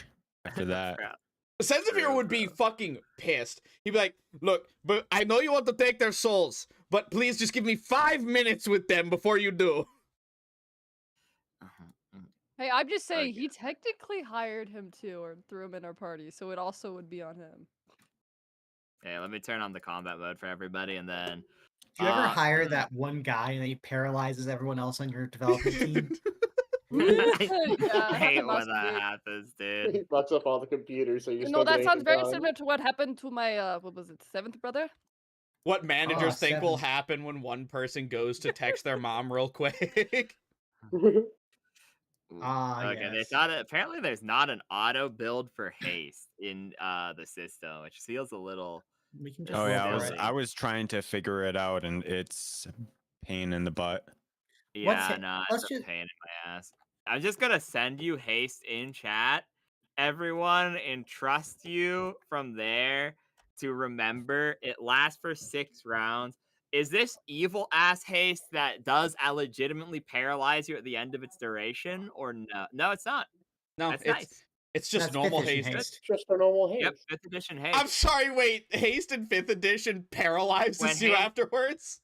after that. Crap. Sensevere would be fucking pissed. He'd be like, look, but I know you want to take their souls, but please just give me 5 minutes with them before you do. Hey, I'm just saying, Okay. he technically hired him too, or threw him in our party, so it also would be on him. Okay, let me turn on the combat mode for everybody, and then. Do you ever hire that one guy and he paralyzes everyone else on your development team? I hate when must that be. happens, He dude. fucks up all the computers, so you're You still know, that getting sounds very done. similar to what happened to my, what was it, 7th brother? What managers think will 7. happen when one person goes to text their mom real quick. Ooh, Ah, okay, yes. there's not apparently there's not an auto build for haste in the system, which feels a little. We can just Oh Just yeah, roll roll for it. I was trying to figure it out, and it's a pain in the butt. Yeah, it? no, Let's it's a just- pain in my ass. I'm just gonna send you haste in chat, everyone, and trust you from there to remember it lasts for 6 rounds. Is this evil ass haste that does legitimately paralyze you at the end of its duration, or no? No, it's not. No, That's it's nice. it's just That's normal 5th edition haste. haste. Just for normal haste. Yep, 5th edition haste. I'm sorry, wait, haste in 5th edition paralyzes When you haste- afterwards?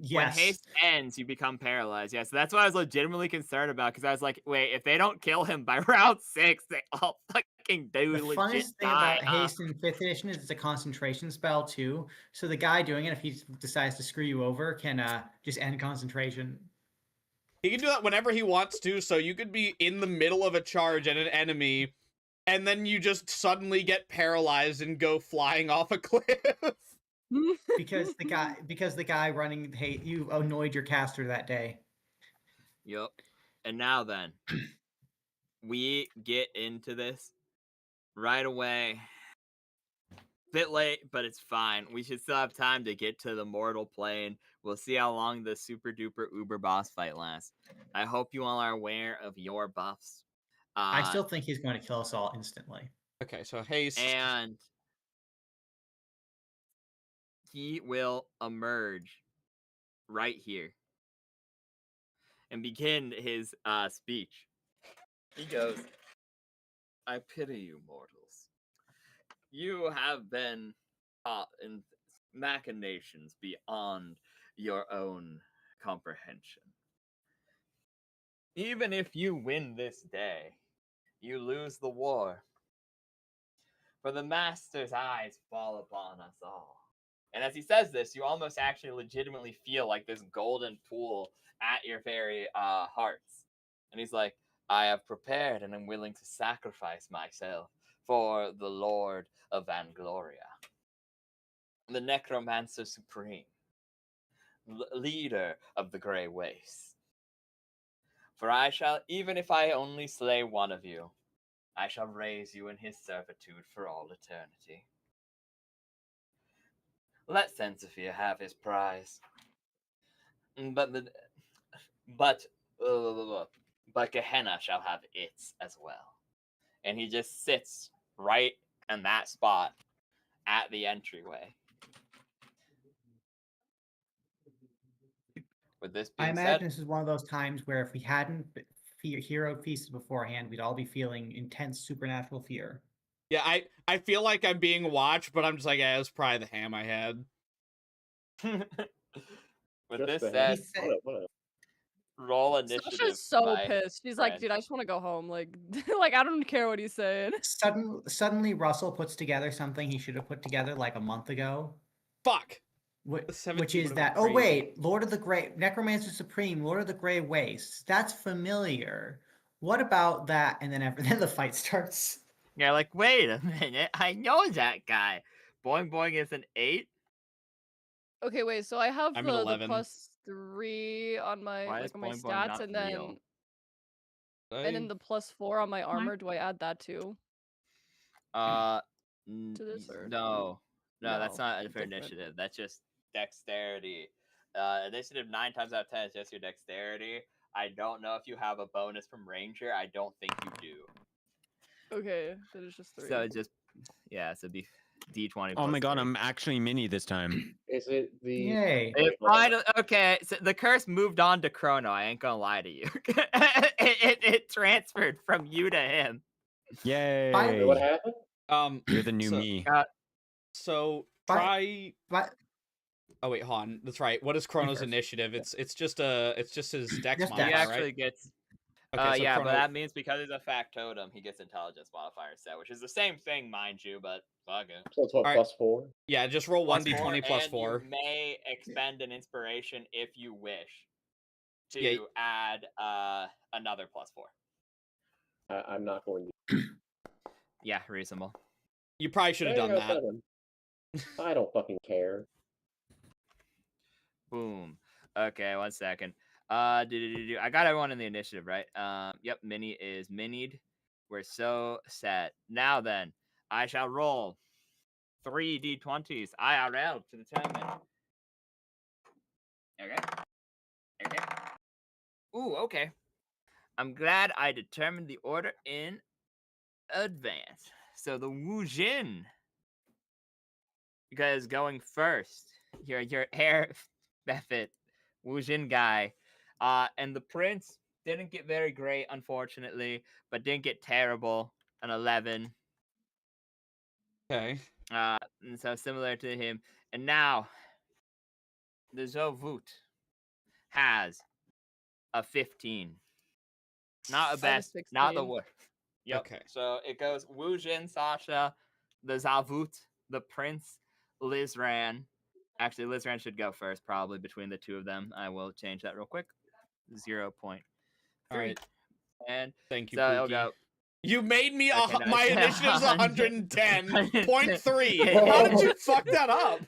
Yes. When haste ends, you become paralyzed. Yeah, so that's what I was legitimately concerned about, because I was like, wait, if they don't kill him by round 6, they all fucking do The legit funnest thing die. about haste in 5th edition is it's a concentration spell too. So the guy doing it, if he decides to screw you over, can just end concentration. He can do that whenever he wants to, so you could be in the middle of a charge at an enemy, and then you just suddenly get paralyzed and go flying off a cliff. Because the guy running hate you annoyed your caster that day. Yep. And now then, we get into this right away. Bit late, but it's fine. We should still have time to get to the mortal plane. We'll see how long the super duper uber boss fight lasts. I hope you all are aware of your buffs. I still think he's going to kill us all instantly. Okay, so haste. And he will emerge right here and begin his speech. He goes, I pity you, mortals. You have been caught in machinations beyond your own comprehension. Even if you win this day, you lose the war. For the Master's eyes fall upon us all. And as he says this, you almost actually legitimately feel like this golden pool at your very hearts. And he's like, I have prepared and am willing to sacrifice myself for the Lord of Vangloria, the Necromancer Supreme, leader of the Grey Wastes. For I shall, even if I only slay one of you, I shall raise you in his servitude for all eternity. Let Sensifia have his prize. But Gehenna shall have its as well. And he just sits right in that spot at the entryway. With this being I imagine said, this is one of those times where if we hadn't hero feasted beforehand, we'd all be feeling intense supernatural fear. Yeah, I feel like I'm being watched, but I'm just like, yeah, it was probably the ham I had. with Just this the said, hand. What up? roll initiative. Sasha's so my pissed. She's like, friend. dude, I just want to go home. Like, like I don't care what he's saying. Suddenly, Russell puts together something he should have put together like a month ago. Fuck. Which 17 is would've that? been Oh crazy. wait, Lord of the Grey Necromancer Supreme, Lord of the Grey Wastes. That's familiar. What about that? And then then the fight starts. You're like, wait a minute, I know that guy. Boing Boing is an 8. Okay, wait. So I have I'm the at 11. +3 on my Why is on my Boing Boing stats, not and then real? the +4 on my armor. Do I add that too? To this or No, that's No, not for different. initiative. That's just dexterity. Initiative 9 times out of 10 is just your dexterity. I don't know if you have a bonus from Ranger. I don't think you do. Okay, then it's just 3. So it's just so it'd be D20. Oh my plus god, 3. I'm actually mini this time. Is it the? Yay! Okay, so the curse moved on to Chrono. I ain't gonna lie to you. it transferred from you to him. Yay! What happened? You're the new so- me. So But- try. But Oh wait, Han. That's right. What is Chrono's first. initiative? It's just his dex Just He modifier, dex. actually right? gets. Okay, so Yeah, Chrono, but that means because he's a factotum, he gets intelligence modifier set, which is the same thing, mind you, but fuck it. So it's what, Alright. +4? yeah, just roll Plus 1d20 plus and 4. You may expend an inspiration if you wish to Yeah. add another +4. I'm not going to. Yeah, reasonable. You probably should have There done you go, that. 7. I don't fucking care. Boom. Okay, 1 second. I got everyone in the initiative, right? Yep, Mini is minied. We're so set. Now then, I shall roll 3 d20s IRL to determine. Okay. Ooh, okay. I'm glad I determined the order in advance. So the Wu Jin, because going first, your hair Buffett Wu Jin guy, and the prince didn't get very great, unfortunately, but didn't get terrible, an 11. Okay. And so similar to him, and now the Zovut has a 15. Not a I have a best, not the 16. worst. Yep. Okay. So it goes Wu Jin, Sasha, the Zavut, the Prince, Lizran. Actually, Lizran should go first, probably between the two of them. I will change that real quick. 0.3. All right. And Thank you, so it'll Pookie. go. You made me Okay, no, my it's initiative's 100. 110.3. How did you fuck that up?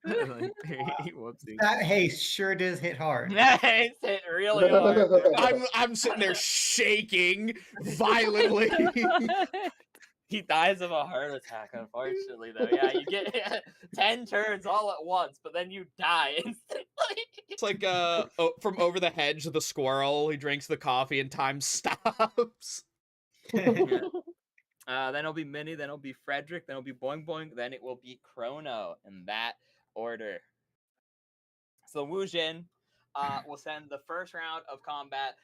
Whoopsie. That haste sure does hit hard. It's hit really hard. I'm sitting there shaking violently. He dies of a heart attack, unfortunately, though. Yeah, you get 10 turns all at once, but then you die instantly. It's like from Over the Hedge, the squirrel. He drinks the coffee and time stops. Then it'll be Minnie, then it'll be Frederick, then it'll be Boing Boing, then it will be Chrono in that order. So Wu Jin will send the first round of combat.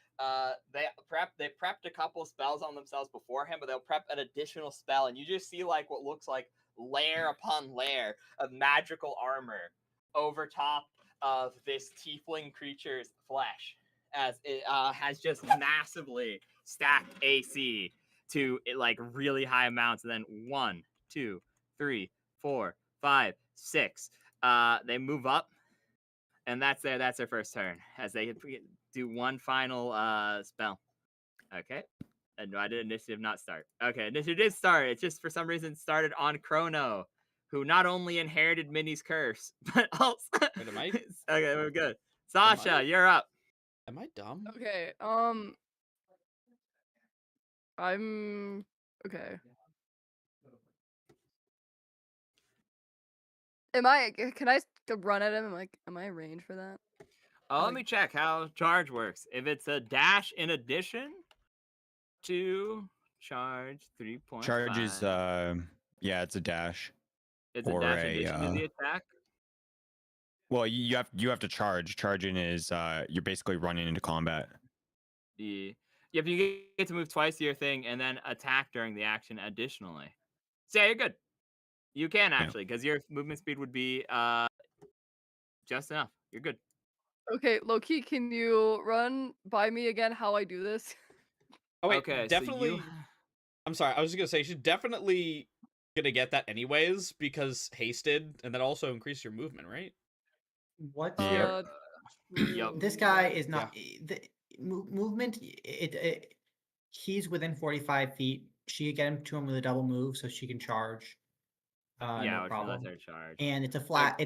They prepped a couple spells on themselves beforehand, but they'll prep an additional spell, and you just see like what looks like layer upon layer of magical armor over top of this tiefling creature's flesh, as it has just massively stacked AC to like really high amounts. And then 1, 2, 3, 4, 5, 6. They move up. And that's their first turn as they do one final spell. Okay. And why did initiative not start? Okay, initiative did start. It just for some reason started on Chrono, who not only inherited Minnie's curse, but also Wait, am I? Okay, we're good. Sasha, you're up. Am I dumb? Okay. I'm okay. Can I run at him? Am I in range for that? Let me check how charge works. If it's a dash in addition to charge 3.5. Charge is yeah, it's a dash. It's a or dash a, addition to the attack. Well, you have to charge. Charging is you're basically running into combat. Yep, you get to move twice to your thing and then attack during the action additionally. So yeah, you're good. You can actually, because your movement speed would be just enough. You're good. Okay, Loki, can you run by me again how I do this? Oh wait, Okay, definitely. So I'm sorry. I was just gonna say you should definitely gonna get that anyways because hasted, and then also increase your movement, right? What's Yeah. your? This guy is not the movement. He's within 45 feet. She can get him to him with a double move, so she can charge. No problem. Her charge. And it's a flat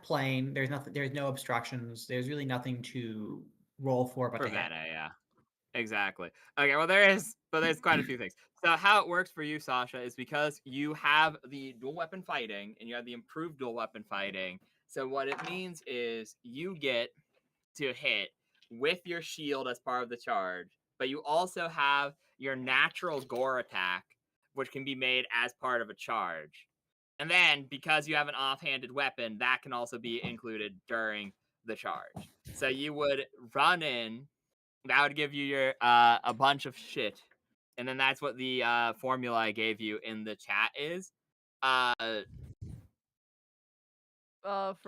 plane. There's nothing. There's no obstructions. There's really nothing to roll for but to hit. Yeah. Exactly. Okay, well there's quite a few things. So how it works for you, Sasha, is because you have the dual weapon fighting and you have the improved dual weapon fighting. So what it means is you get to hit with your shield as part of the charge, but you also have your natural gore attack, which can be made as part of a charge. And then because you have an offhanded weapon, that can also be included during the charge. So you would run in. That would give you your a bunch of shit, and then that's what the formula I gave you in the chat is. For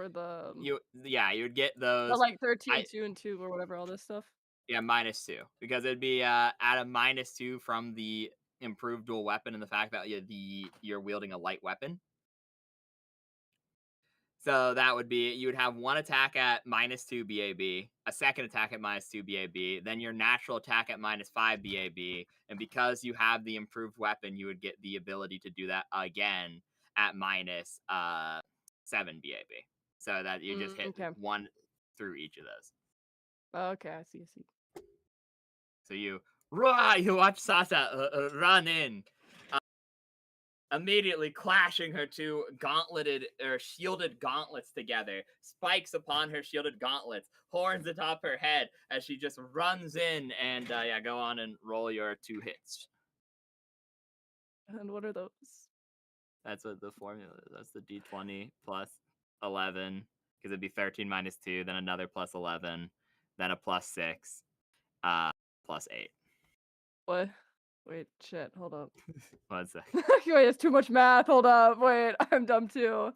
the you would get those like 13, 2, and 2 or whatever, all this stuff. Yeah, -2 because it'd be at a -2 from the improved dual weapon and the fact that you're wielding a light weapon. So that would be, you would have one attack at -2 BAB, a second attack at -2 BAB, then your natural attack at -5 BAB, and because you have the improved weapon, you would get the ability to do that again at -7 BAB. So that you just hit one through each of those. Okay, I see. So you watch Sasha run in. Immediately clashing her two shielded gauntlets together, spikes upon her shielded gauntlets, horns atop her head as she just runs in and go on and roll your 2 hits. And what are those? That's what the formula is. That's the D20 plus 11, because it'd be 13 minus 2, then another plus 11, then a plus 6, plus 8. What? Wait, shit, hold up. 1 sec. Wait, it's too much math. Hold up. Wait, I'm dumb too.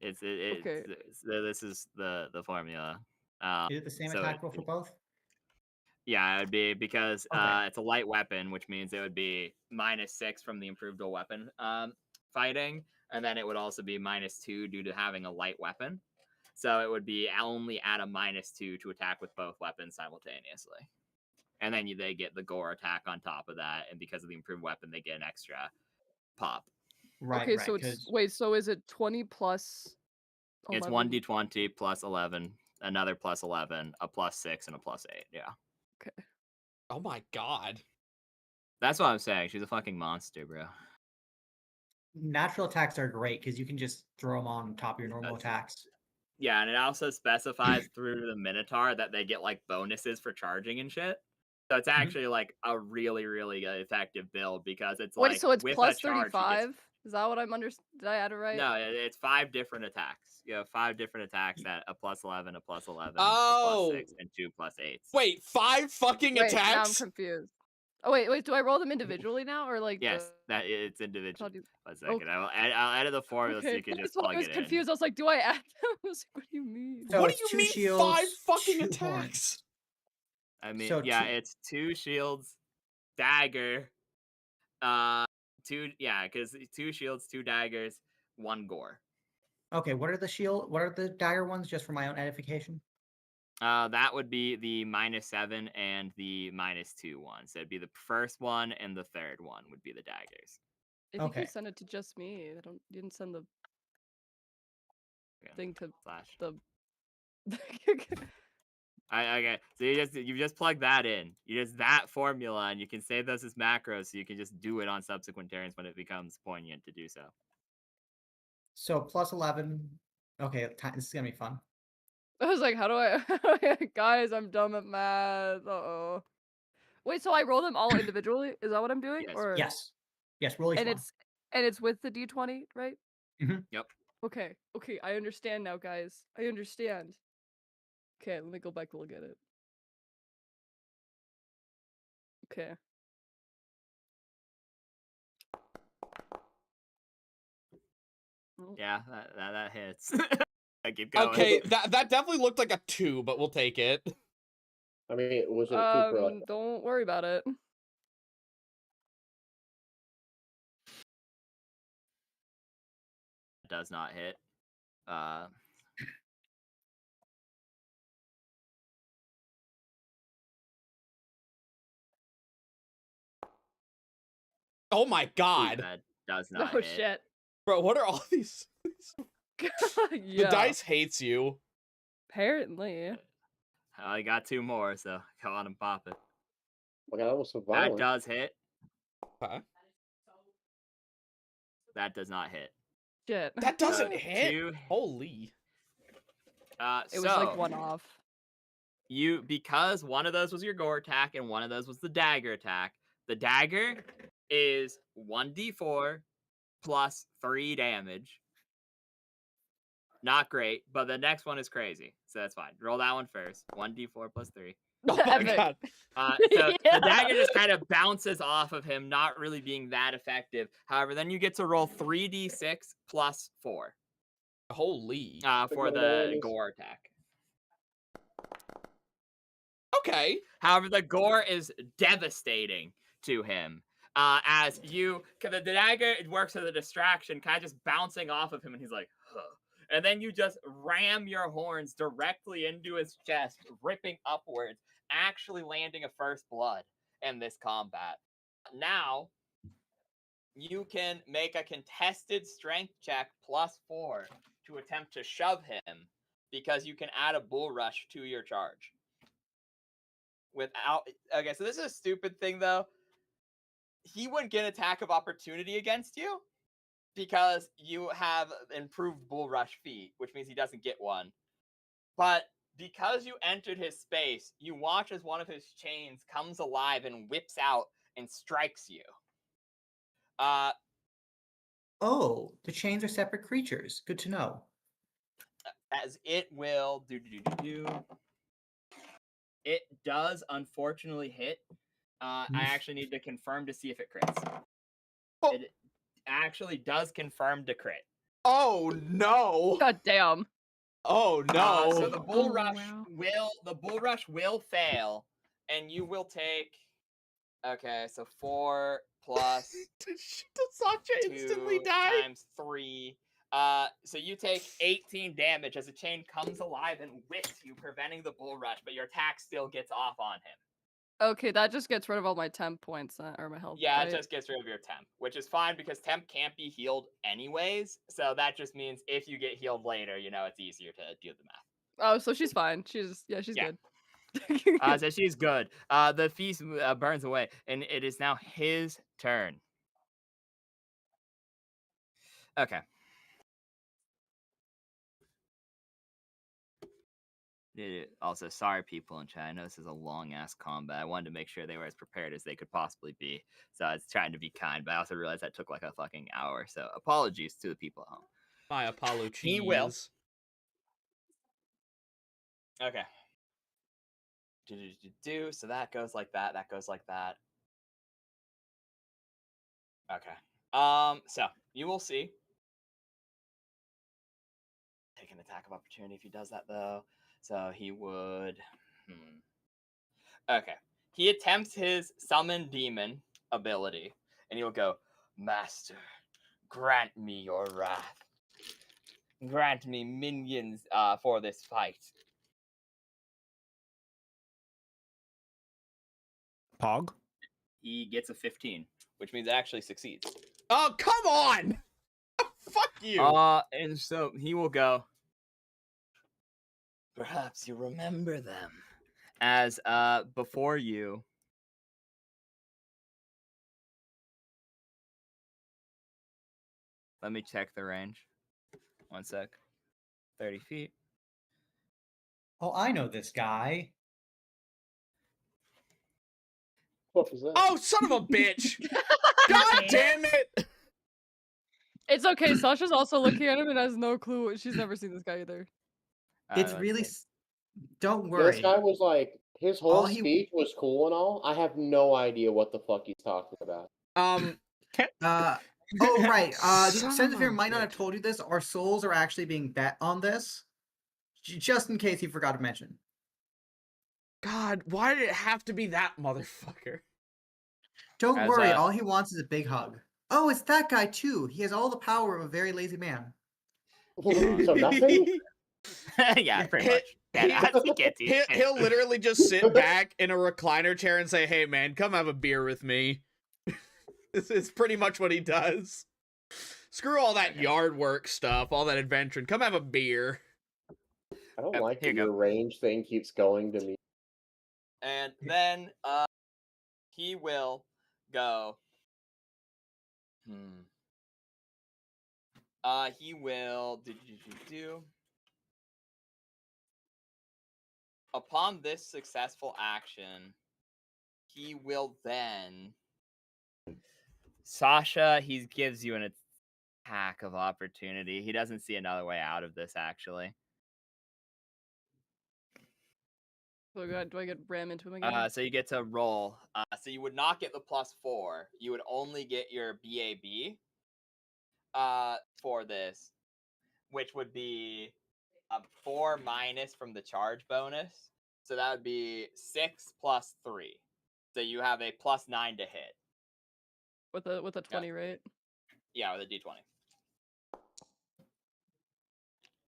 Okay. This is the formula. Is it the same attack roll for both? Yeah, it would be because it's a light weapon, which means it would be -6 from the improved dual weapon fighting, and then it would also be -2 due to having a light weapon. So it would be only at a -2 to attack with both weapons simultaneously. And then they get the gore attack on top of that, and because of the improved weapon, they get an extra pop. Right. Okay, so it's so is it 20 plus It's 1d20 plus 11, another plus 11, a plus 6, and a plus 8. Yeah. Okay. Oh my god. That's what I'm saying. She's a fucking monster, bro. Natural attacks are great because you can just throw them on top of your normal attacks. Yeah, and it also specifies through the Minotaur that they get like bonuses for charging and shit. So it's actually like a really, really effective build because it's Wait, like so it's with plus a charge, 35? Is that what I'm Did I add it right? No, it's 5 different attacks. You have 5 different attacks at a plus 11, a plus 11, a plus 6, and 2 plus 8s. Wait, 5 fucking Wait, attacks? now I'm confused. Oh wait, do I roll them individually now or like? Yes, that it's individual. You... One second, I'll edit the formula so you can just plug it in. I was confused. I was like, do I add them? I was like, what do you mean? So what do it's you mean shields, 5 fucking 2 attacks? horns. I mean, So yeah, it's 2 shields, dagger, 2, yeah, because 2 shields, 2 daggers, 1 gore. Okay, what are the dagger ones, just for my own edification? That would be the -7 and the -2 ones. So it'd be the first one and the third one would be the daggers. I think Okay. you sent it to just me. You didn't send the thing to Flash. the. Okay, so you just plug that in. You just that formula, and you can save those as macros, so you can just do it on subsequent turns when it becomes poignant to do so. So plus 11. Okay, this is gonna be fun. I was like, how do I? Guys, I'm dumb at math. Uh-oh. Wait, so I roll them all individually? Is that what I'm doing? Yes. Or Yes, roll each and one. it's with the d20, right? Yep. Okay, I understand now, guys. I understand. Okay, let me go back and look at it. Okay. Yeah, that hits. I keep going. Okay, that definitely looked like a 2, but we'll take it. I mean, was it a 2 for like... Don't worry about it. Does not hit. Oh my god. That does not Oh hit. shit. Bro, what are all these? Yeah. The dice hates you. Apparently. I got 2 more, so go on and pop it. Okay, that was so That violent. does hit. Huh? That does not hit. Shit. That doesn't hit? 2. Holy. It was like one off. Because one of those was your gore attack and one of those was the dagger attack. The dagger is 1d4 plus 3 damage. Not great, but the next one is crazy, so that's fine. Roll that one first. 1d4 plus 3. Oh my god. So the dagger just kind of bounces off of him, not really being that effective. However, then you get to roll 3d6 plus 4. Holy. For the gore attack. Okay. However, the gore is devastating to him. As the dagger, it works as a distraction, kind of just bouncing off of him, and he's like, huh. And then you just ram your horns directly into his chest, ripping upwards, actually landing a first blood in this combat. Now, you can make a contested strength check plus 4 to attempt to shove him, because you can add a bull rush to your charge. Okay, so this is a stupid thing, though. He wouldn't get an attack of opportunity against you, because you have improved bull rush feat, which means he doesn't get one. But because you entered his space, you watch as one of his chains comes alive and whips out and strikes you. Oh, the chains are separate creatures. Good to know. As it will It does unfortunately hit. I actually need to confirm to see if it crits. Oh. It actually does confirm to crit. Oh no. God damn. Oh no. So the bull rush will fail, and you will take. Okay, so 4 plus. Did Sasha instantly die? Times 3. So you take 18 damage as the chain comes alive and whips you, preventing the bull rush, but your attack still gets off on him. Okay, that just gets rid of all my temp points or my health. Yeah, right? it just gets rid of your temp, which is fine because temp can't be healed anyways. So that just means if you get healed later, it's easier to do the math. Oh, so she's fine. She's good. So she's good. The feast burns away, and it is now his turn. Okay. Also, sorry, people in chat. I know this is a long ass combat. I wanted to make sure they were as prepared as they could possibly be. So I was trying to be kind, but I also realized that took like a fucking hour. So apologies to the people at home. My Apollo cheese. He will. Okay. So that goes like that. That goes like that. Okay. So you will see. Take an attack of opportunity if he does that though. So he would. Okay. He attempts his summon demon ability, and he will go, Master, grant me your wrath. Grant me minions for this fight. Pog? He gets a 15, which means it actually succeeds. Oh, come on! Fuck you! And so he will go, perhaps you remember them. As before you, let me check the range. 1 sec. 30 feet. Oh, I know this guy. What was that? Oh, son of a bitch! God damn it! It's okay. Sasha's also looking at him and has no clue. She's never seen this guy either. It's really. Don't This worry. guy was like, his whole speech was cool and all. I have no idea what the fuck he's talking about. Oh right. Sensitive might not have told you this. Our souls are actually being bet on this, just in case he forgot to mention. God, why did it have to be that motherfucker? Don't worry. All he wants is a big hug. Oh, it's that guy too. He has all the power of a very lazy man. So nothing? Yeah, pretty much. He'll literally just sit back in a recliner chair and say, hey man, come have a beer with me. This is pretty much what he does. Screw all that yard work stuff, all that adventuring. Come have a beer. I don't like that your range thing keeps going to me. And then he will go. He will do. Upon this successful action, he will then. Sasha, he gives you an attack of opportunity. He doesn't see another way out of this, actually. Oh god, do I get ram into him again? So you get to roll. So you would not get the +4. You would only get your BAB for this, which would be a 4 minus from the charge bonus. So that would be 6 plus 3. So you have a +9 to hit. With a 20, right? Yeah, with a D20.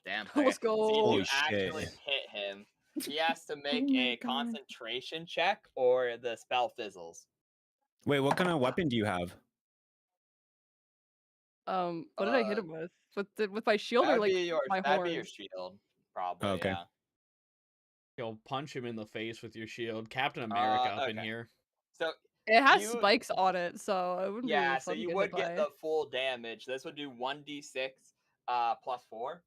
Damn. Let's go. So you actually hit him. He has to make a concentration check or the spell fizzles. Wait, what kind of weapon do you have? What did I hit him with? With my shield or like my horn? That'd be your shield, probably. Okay. Yeah. You'll punch him in the face with your shield. Captain America up in here. So it has spikes on it, so it wouldn't be really fun so you to would get get the full damage. This would do 1d6 +4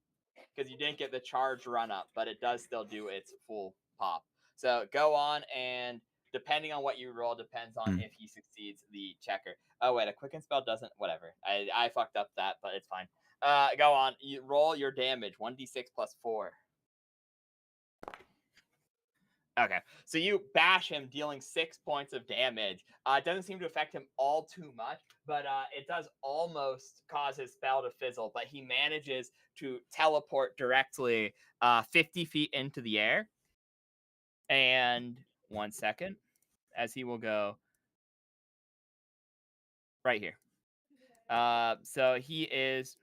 because you didn't get the charge run up, but it does still do its full pop. So go on, and depending on what you roll, depends on if he succeeds the checker. Oh wait, a quicken spell doesn't. Whatever. I fucked up that, but it's fine. Go on. You roll your damage. 1d6 +4. Okay, so you bash him, dealing 6 points of damage. It doesn't seem to affect him all too much, but it does almost cause his spell to fizzle. But he manages to teleport directly 50 feet into the air. And 1 second, as he will go right here. So he is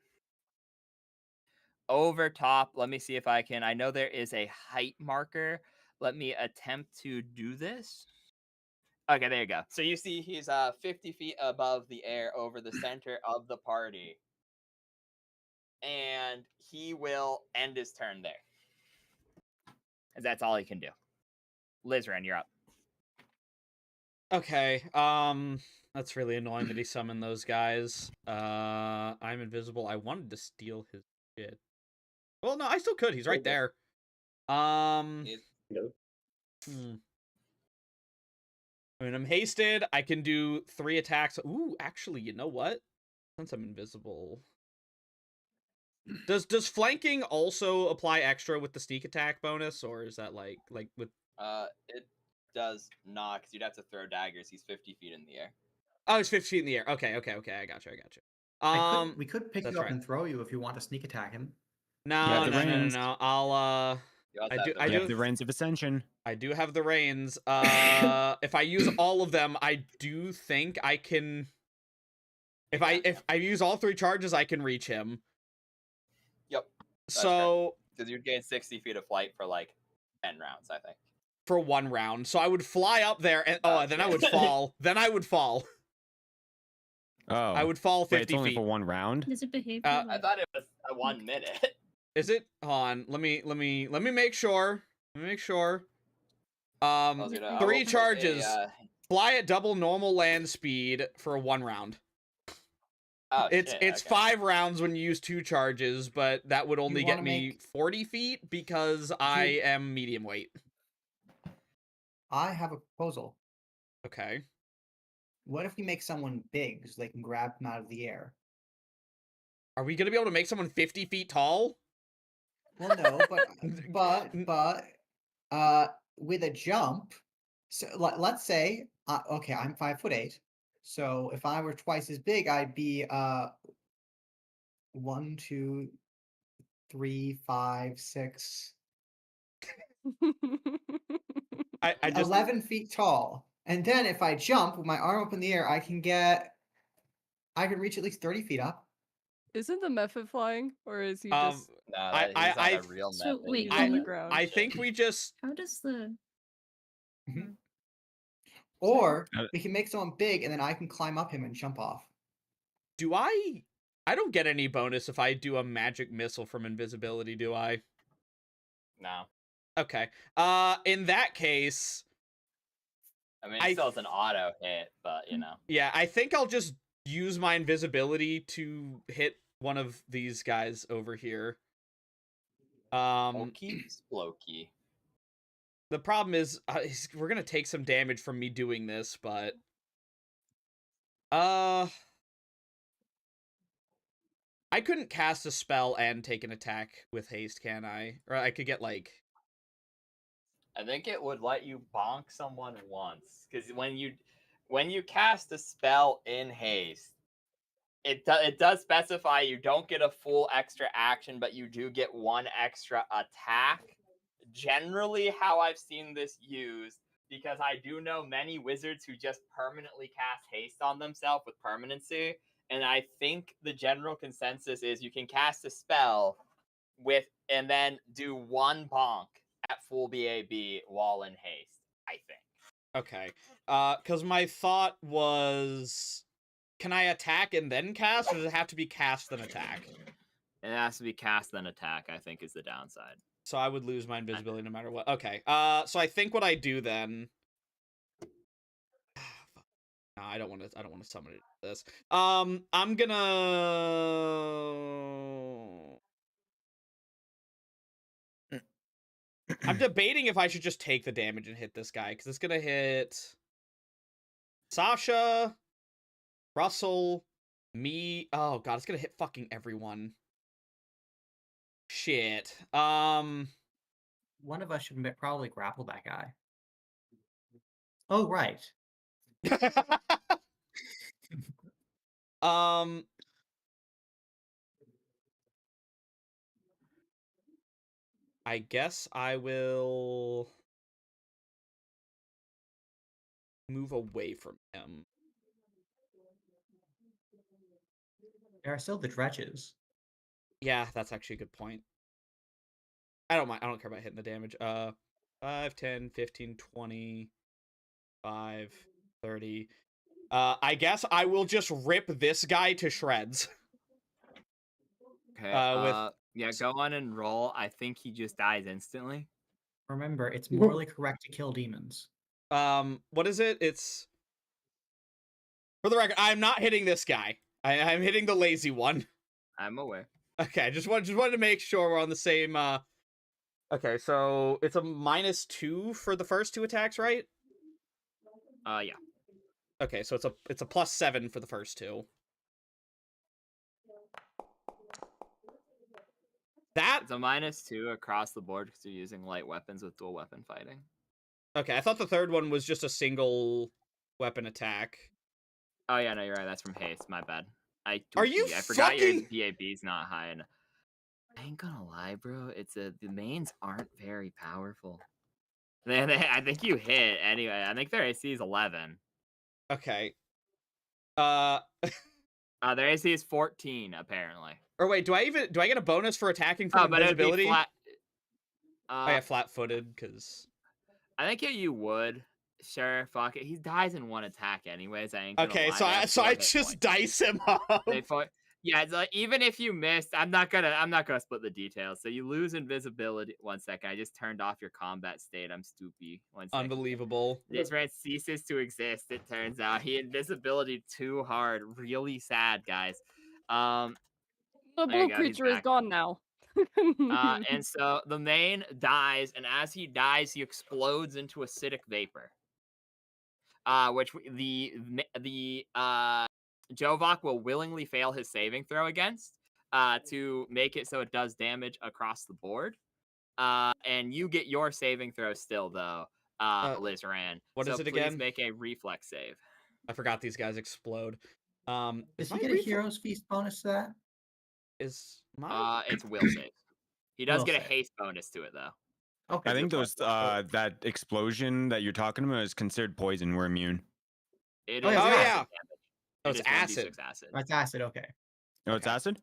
over top. Let me see if I can. I know there is a height marker. Let me attempt to do this. Okay, there you go. So you see he's 50 feet above the air over the center of the party. And he will end his turn there. That's all he can do. Lizran, you're up. Okay, that's really annoying that he summoned those guys. I'm invisible. I wanted to steal his shit. Well, no, I still could. He's right there. No. I mean, I'm hasted. I can do 3 attacks. Ooh, actually, you know what? Since I'm invisible. Does flanking also apply extra with the sneak attack bonus, or is that like with? It does not, because you'd have to throw daggers. He's 50 feet in the air. Oh, he's 50 feet in the air. Okay. I got you. We could pick you up and throw you if you want to sneak attack him. No. I'll I have the Reins of Ascension. I do have the reins. If I use all of them, I do think I can. If I use all 3 charges, I can reach him. Yep. So because you'd gain 60 feet of flight for like 10 rounds, I think. For 1 round, so I would fly up there, and then I would fall. Then I would fall. Oh, I would fall 50 wait, it's only feet for 1 round. Does it behave? I thought it was 1 minute. Is it? Hold on. Let me make sure. Oh, dude, 3 charges. Fly at double normal land speed for 1 round. Oh, it's okay. 5 rounds when you use 2 charges, but that would only get me 40 feet because I am medium weight. I have a proposal. Okay. What if we make someone big so they can grab them out of the air? Are we gonna be able to make someone 50 feet tall? Well, no, but with a jump. So let's say, okay, I'm 5'8". So if I were twice as big, I'd be 1, 2, 3, 5, 6. I just 11 feet tall. And then if I jump with my arm up in the air, I can reach at least 30 feet up. Isn't the method flying, or is he just? No, he's not a real method. Wait, He's on the ground. I think we just. How does the? Or we can make someone big, and then I can climb up him and jump off. Do I don't get any bonus if I do a magic missile from invisibility, do I? No. Okay. In that case, I mean, it still is an auto hit, but you know. Yeah, I think I'll just use my invisibility to hit one of these guys over here. Splokey. The problem is, we're gonna take some damage from me doing this, but I couldn't cast a spell and take an attack with haste, can I? Or I could get like. I think it would let you bonk someone once, because when you cast a spell in haste, it does specify you don't get a full extra action, but you do get 1 extra attack. Generally, how I've seen this used, because I do know many wizards who just permanently cast haste on themselves with permanency, and I think the general consensus is you can cast a spell and then do 1 bonk at full BAB while in haste, I think. Okay. Because my thought was, can I attack and then cast, or does it have to be cast then attack? It has to be cast then attack, I think, is the downside. So I would lose my invisibility no matter what. Okay. So I think what I do then. No, I don't want to summon it to this. I'm gonna. I'm debating if I should just take the damage and hit this guy, because it's gonna hit Sasha, Russell, me. Oh god, it's gonna hit fucking everyone. Shit. One of us should probably grapple that guy. Oh, right. I guess I will move away from him. There are still the dredges. Yeah, that's actually a good point. I don't mind. I don't care about hitting the damage. 5, 10, 15, 20, 5, 30. I guess I will just rip this guy to shreds. Okay. With Yeah, go on and roll. I think he just dies instantly. Remember, it's morally correct to kill demons. What is it? It's for the record, I'm not hitting this guy. I'm hitting the lazy one. I'm aware. Okay, just wanted to make sure we're on the same. Okay, so it's a -2 for the first 2 attacks, right? Yeah. Okay, so it's a +7 for the first 2. It's a -2 across the board because you're using light weapons with dual weapon fighting. Okay, I thought the third one was just a single weapon attack. Oh yeah, no, you're right. That's from haste. My bad. I fucking... forgot your DAB's not high enough. I ain't gonna lie, bro. The mains aren't very powerful. I think you hit anyway. I think their AC is 11. Okay. Their AC is 14 apparently. Or wait, do I get a bonus for attacking from invisibility? Flat. I have flat-footed because I think you would. Sure, fuck it. He dies in 1 attack anyways. I ain't gonna okay, lie. so I just dice him up. Yeah, it's like, even if you missed, I'm not gonna split the details. So you lose invisibility. 1 second, I just turned off your combat state. I'm stupid. 1 second. Unbelievable. This rat ceases to exist. It turns out he invisibility too hard. Really sad, guys. The blue creature is gone now. And so the main dies, and as he dies, he explodes into acidic vapor. Which the Jovok will willingly fail his saving throw against to make it so it does damage across the board. And you get your saving throw still, though, Lizran. What is it please again? Make a reflex save. I forgot these guys explode. Does he get a Hero's Feast bonus to that? Is my... It's will save. He does get a haste bonus to it, though. Okay. I think those that explosion that you're talking about is considered poison. We're immune. It Oh, is yeah. acid Oh, damage. it's It is acid. 1d6 acid. That's acid, okay. Oh, it's acid?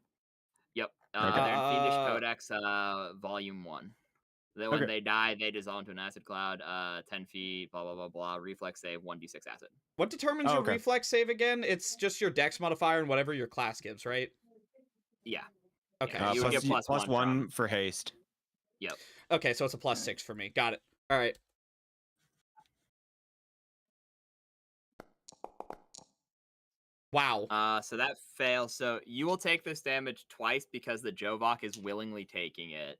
Yep. Okay. They're in Fiendish Codex, Volume 1. Then when Okay. they die, they dissolve into an acid cloud, 10 feet, blah, blah, blah, blah. Reflex save, 1d6 acid. What determines your reflex save again? It's just your dex modifier and whatever your class gives, right? Yeah. Okay. Yeah, you would get plus one for haste. Yep. Okay, so it's a +6 for me. Got it. All right. Wow. So that fails. So you will take this damage twice because the Jovok is willingly taking it.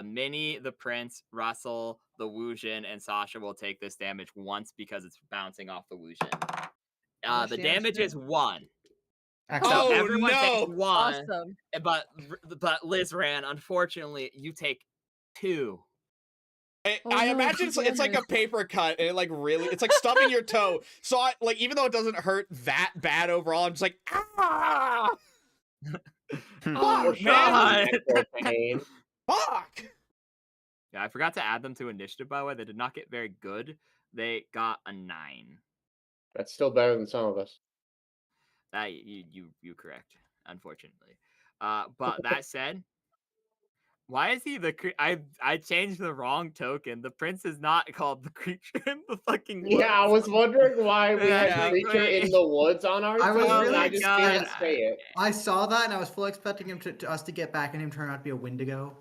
Minnie, the Prince, Russell, the Wujin, and Sasha will take this damage once because it's bouncing off the Wujin. The damage is 1. So everyone takes 1. Awesome. But Lizran, unfortunately, you take 2. I imagine it's like a paper cut, and it's like stubbing your toe. So even though it doesn't hurt that bad overall, I'm just like, ah! Oh, God! Fuck! Yeah, I forgot to add them to initiative, by the way. They did not get very good. They got a 9. That's still better than some of us. You correct, unfortunately. But that said, why is he I changed the wrong token. The Prince is not called the creature in the fucking woods. Yeah, I was wondering why we had creature in the woods on our team. I just didn't say it. I saw that and I was fully expecting him to us to get back and him turn out to be a Wendigo.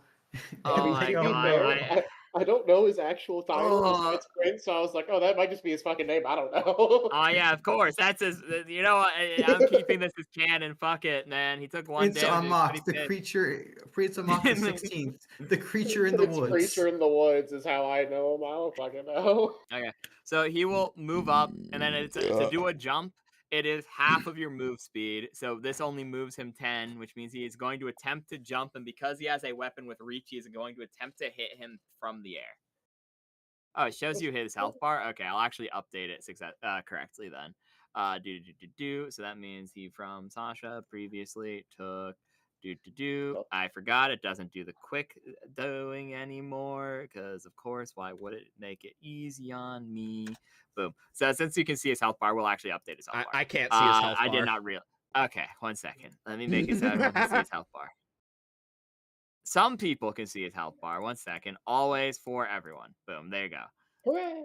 Oh my God. I don't know his actual title. It's Prince, so I was like, oh, that might just be his fucking name. I don't know. Oh yeah, of course. That's his. You know what? I'm keeping this as canon. Fuck it, man. He took 1 Prince damage. Amok, the creature. Prince Amok the 16th, the creature in the woods. Creature in the woods is how I know him. I don't fucking know. Okay, so he will move up, and then to do a jump, it is half of your move speed. So this only moves him 10, which means he is going to attempt to jump, and because he has a weapon with reach, he is going to attempt to hit him from the air. Oh, it shows you his health bar. Okay, I'll actually update it correctly then. So that means he from Sasha previously took I forgot it doesn't do the quick doing anymore because of course why would it make it easy on me? Boom. So since you can see his health bar, we'll actually update his health bar. I can't see his health bar. I did not realize. Okay, 1 second. Let me make it so everyone can see his health bar. Some people can see his health bar. 1 second. Always for everyone. Boom. There you go. Hooray.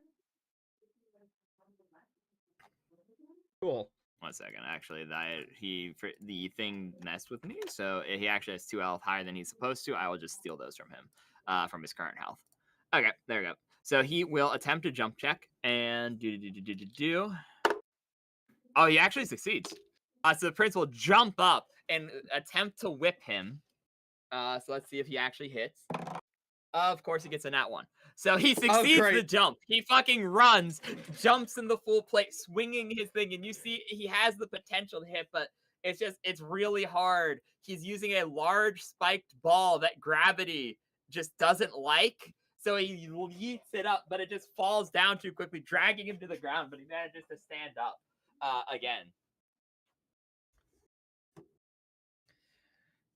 Cool. 1 second. Actually, the thing messed with me, so he actually has 2 health higher than he's supposed to. I will just steal those from him, from his current health. Okay, there we go. So he will attempt a jump check and do. Oh, he actually succeeds. So the prince will jump up and attempt to whip him. So let's see if he actually hits. Of course, he gets a nat 1. So he succeeds the jump. He fucking runs, jumps in the full plate, swinging his thing, and you see he has the potential to hit, but it's really hard. He's using a large spiked ball that gravity just doesn't like. So he yeets it up, but it just falls down too quickly, dragging him to the ground, but he manages to stand up again.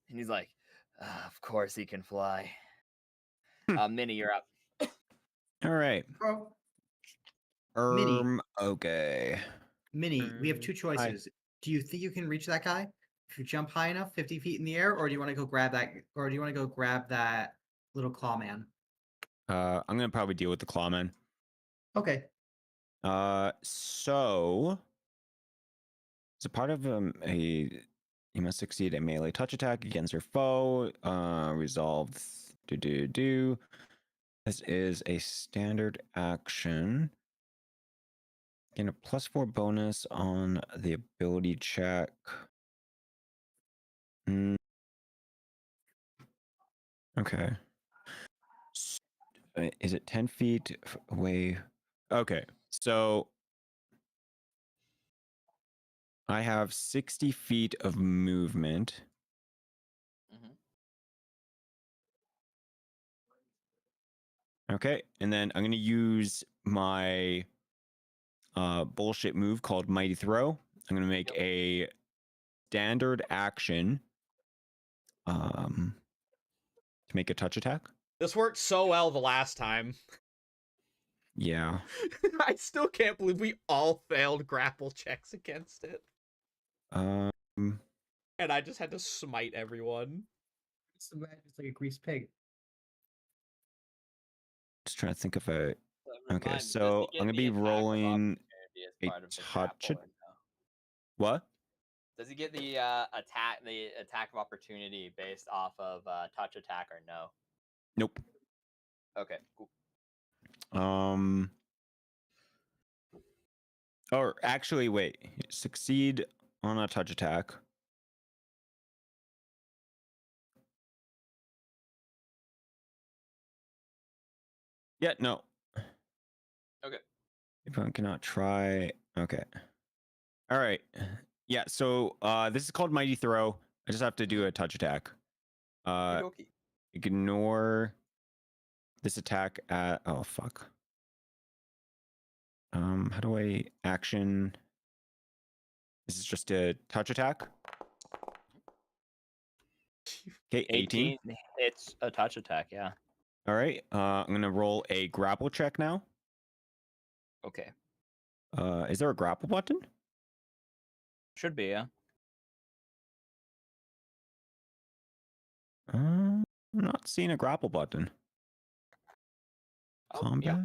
And he's like, of course he can fly. Minnie, you're up. All right. Minnie. Okay. Minnie, we have 2 choices. Do you think you can reach that guy if you jump high enough, 50 feet in the air, or do you want to go grab that little claw man? I'm gonna probably deal with the clawman. Okay. So as a part of you must succeed a melee touch attack against your foe. Resolve. This is a standard action. Gain a +4 bonus on the ability check. Okay. Is it 10 feet away? Okay, so I have 60 feet of movement. Okay, and then I'm going to use my bullshit move called Mighty Throw. I'm going to make a standard action to make a touch attack. This worked so well the last time. Yeah. I still can't believe we all failed grapple checks against it. And I just had to smite everyone. It's like a greased pig. Just trying to think of a... Okay, so I'm going to be rolling a touch... What? Does he get the attack of opportunity based off of touch attack or no? Nope. Okay, cool. Or actually, wait. Succeed on a touch attack. Yeah, no. Okay. If I cannot try. Okay. All right. Yeah, so this is called Mighty Throw. I just have to do a touch attack. Ignore this attack at... Oh, fuck. How do I action? This is just a touch attack. Okay, 18. It's a touch attack, yeah. All right. I'm going to roll a grapple check now. Okay. Is there a grapple button? Should be, yeah. I'm not seeing a grapple button. Combat? Yeah.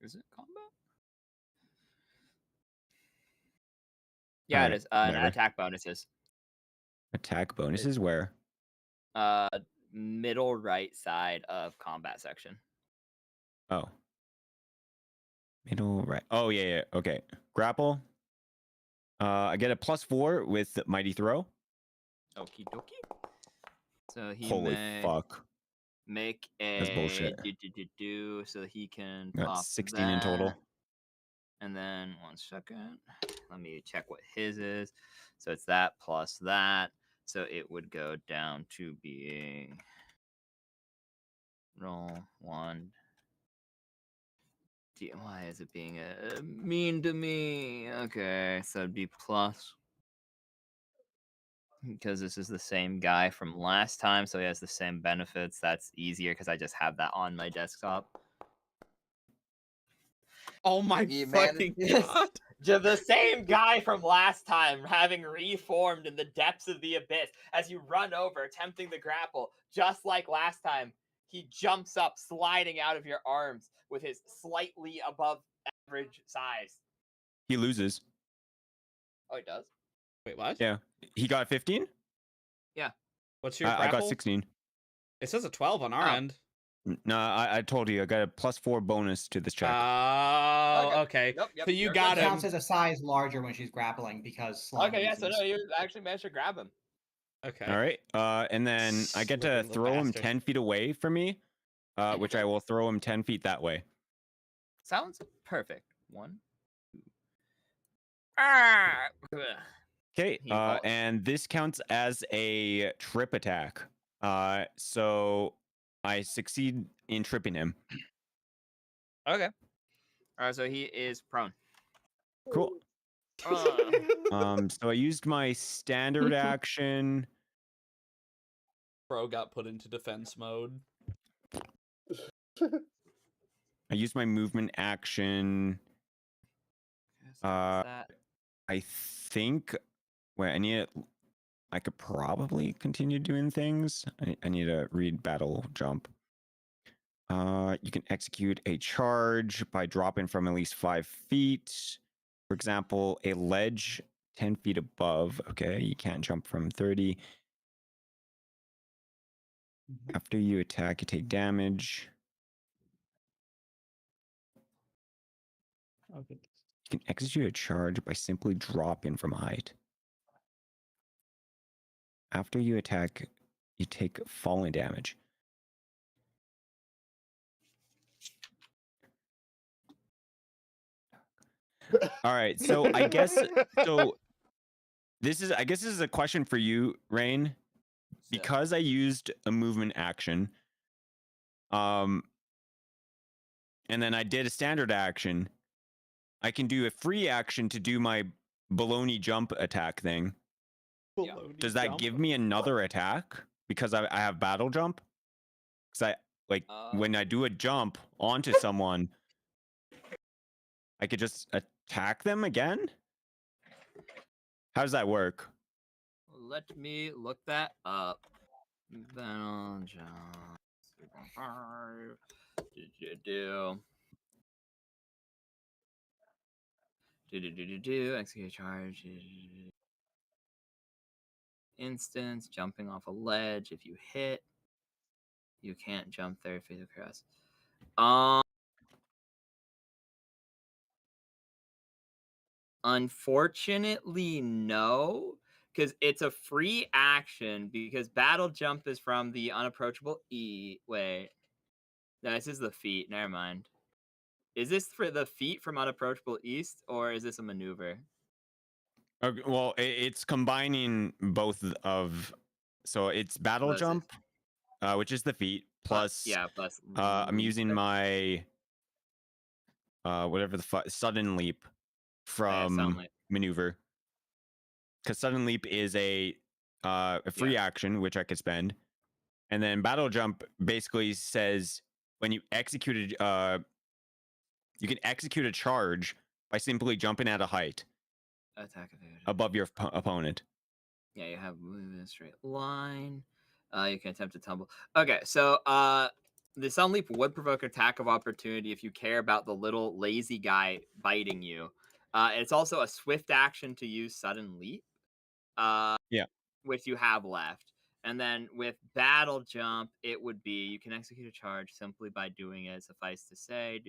Is it combat? Yeah, it is. Attack bonuses. Attack bonuses where? Middle right side of combat section. Oh. Middle right. Oh, yeah. Okay. Grapple. I get a +4 with Mighty Throw. Okie dokie. So he Holy fuck. Make a... That's bullshit. So he can Got pop 16 that. in total. And then 1 second. Let me check what his is. So it's that plus that. So it would go down to being... Roll 1. Why is it being mean to me? Okay, so it'd be plus. Because this is the same guy from last time, so he has the same benefits. That's easier because I just have that on my desktop. Oh my fucking god. The same guy from last time having reformed in the depths of the abyss. As you run over, attempting the grapple, just like last time, he jumps up, sliding out of your arms with his slightly above average size. He loses. Oh, it does. Wait, what? Yeah, he got 15. What's your I grapple? got 16. It says a 12 on our end. No, I told you I got a +4 bonus to this check. Oh, okay. Yep, So you you're got good. him. Counts as a size larger when she's grappling because slime. Okay, yeah. So no, you actually managed to grab him. Okay. All right. And then I get to Slippery little throw him bastard. 10 feet away from me, which I will throw him 10 feet that way. Sounds perfect. 1, 2. Ah! Okay. He falls. And this counts as a trip attack. So I succeed in tripping him. Okay. All right, so he is prone. Cool. So I used my standard action. Bro got put into defense mode. I used my movement action. I think. Wait, I could probably continue doing things. I need to read battle jump. You can execute a charge by dropping from at least 5 feet. For example, a ledge 10 feet above. Okay, you can't jump from 30. After you attack, you take damage. Okay. You can execute a charge by simply dropping from a height. After you attack, you take falling damage. All right, so I guess this is a question for you, Rain, because I used a movement action. And then I did a standard action. I can do a free action to do my baloney jump attack thing. Does that give me another attack because I have battle jump? Because when I do a jump onto someone, I could just attack them again? How does that work? Let me look that up. Battle jump. 3.5. Did you do? Execute charge. Instance, jumping off a ledge. If you hit, you can't jump 30 feet across. Unfortunately, no, because it's a free action. Because battle jump is from the unapproachable E. Wait, no, this is the feet. Never mind. Is this for the feet from unapproachable east, or is this a maneuver? Okay, well, it's combining both of. So it's battle jump, which is the feet, plus plus. I'm using my whatever the sudden leap from maneuver, because sudden leap is a free action which I could spend, and then battle jump basically says when you execute you can execute a charge by simply jumping at a height Attack above your opponent. Yeah, you have moving in a straight line. You can attempt to tumble. Okay, so the Sun Leap would provoke attack of opportunity if you care about the little lazy guy biting you. It's also a swift action to use Sudden Leap. Which you have left. And then with Battle Jump, it would be you can execute a charge simply by doing it. Suffice to say,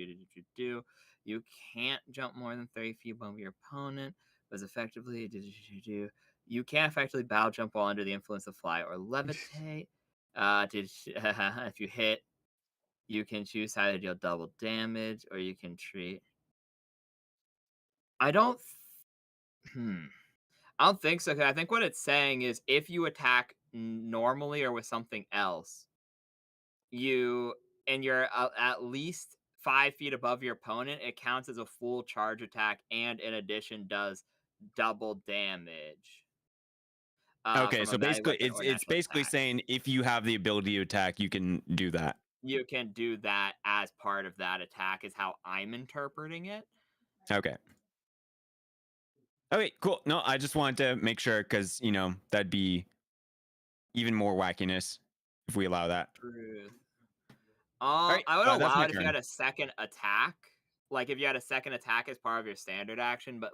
you can't jump more than 30 feet above your opponent. But effectively, you can't effectively battle jump while under the influence of fly or levitate. If you hit, you can choose how to deal double damage, or you can treat. I don't think so. I think what it's saying is if you attack normally or with something else, you're at least 5 feet above your opponent, it counts as a full charge attack, and in addition does double damage. Okay, so basically, it's basically saying if you have the ability to attack, you can do that. You can do that as part of that attack, is how I'm interpreting it. Okay. Okay, cool. No, I just wanted to make sure because, that'd be even more wackiness if we allow that. Truth. I would allow it if you had a second attack. Like, if you had a second attack as part of your standard action, but,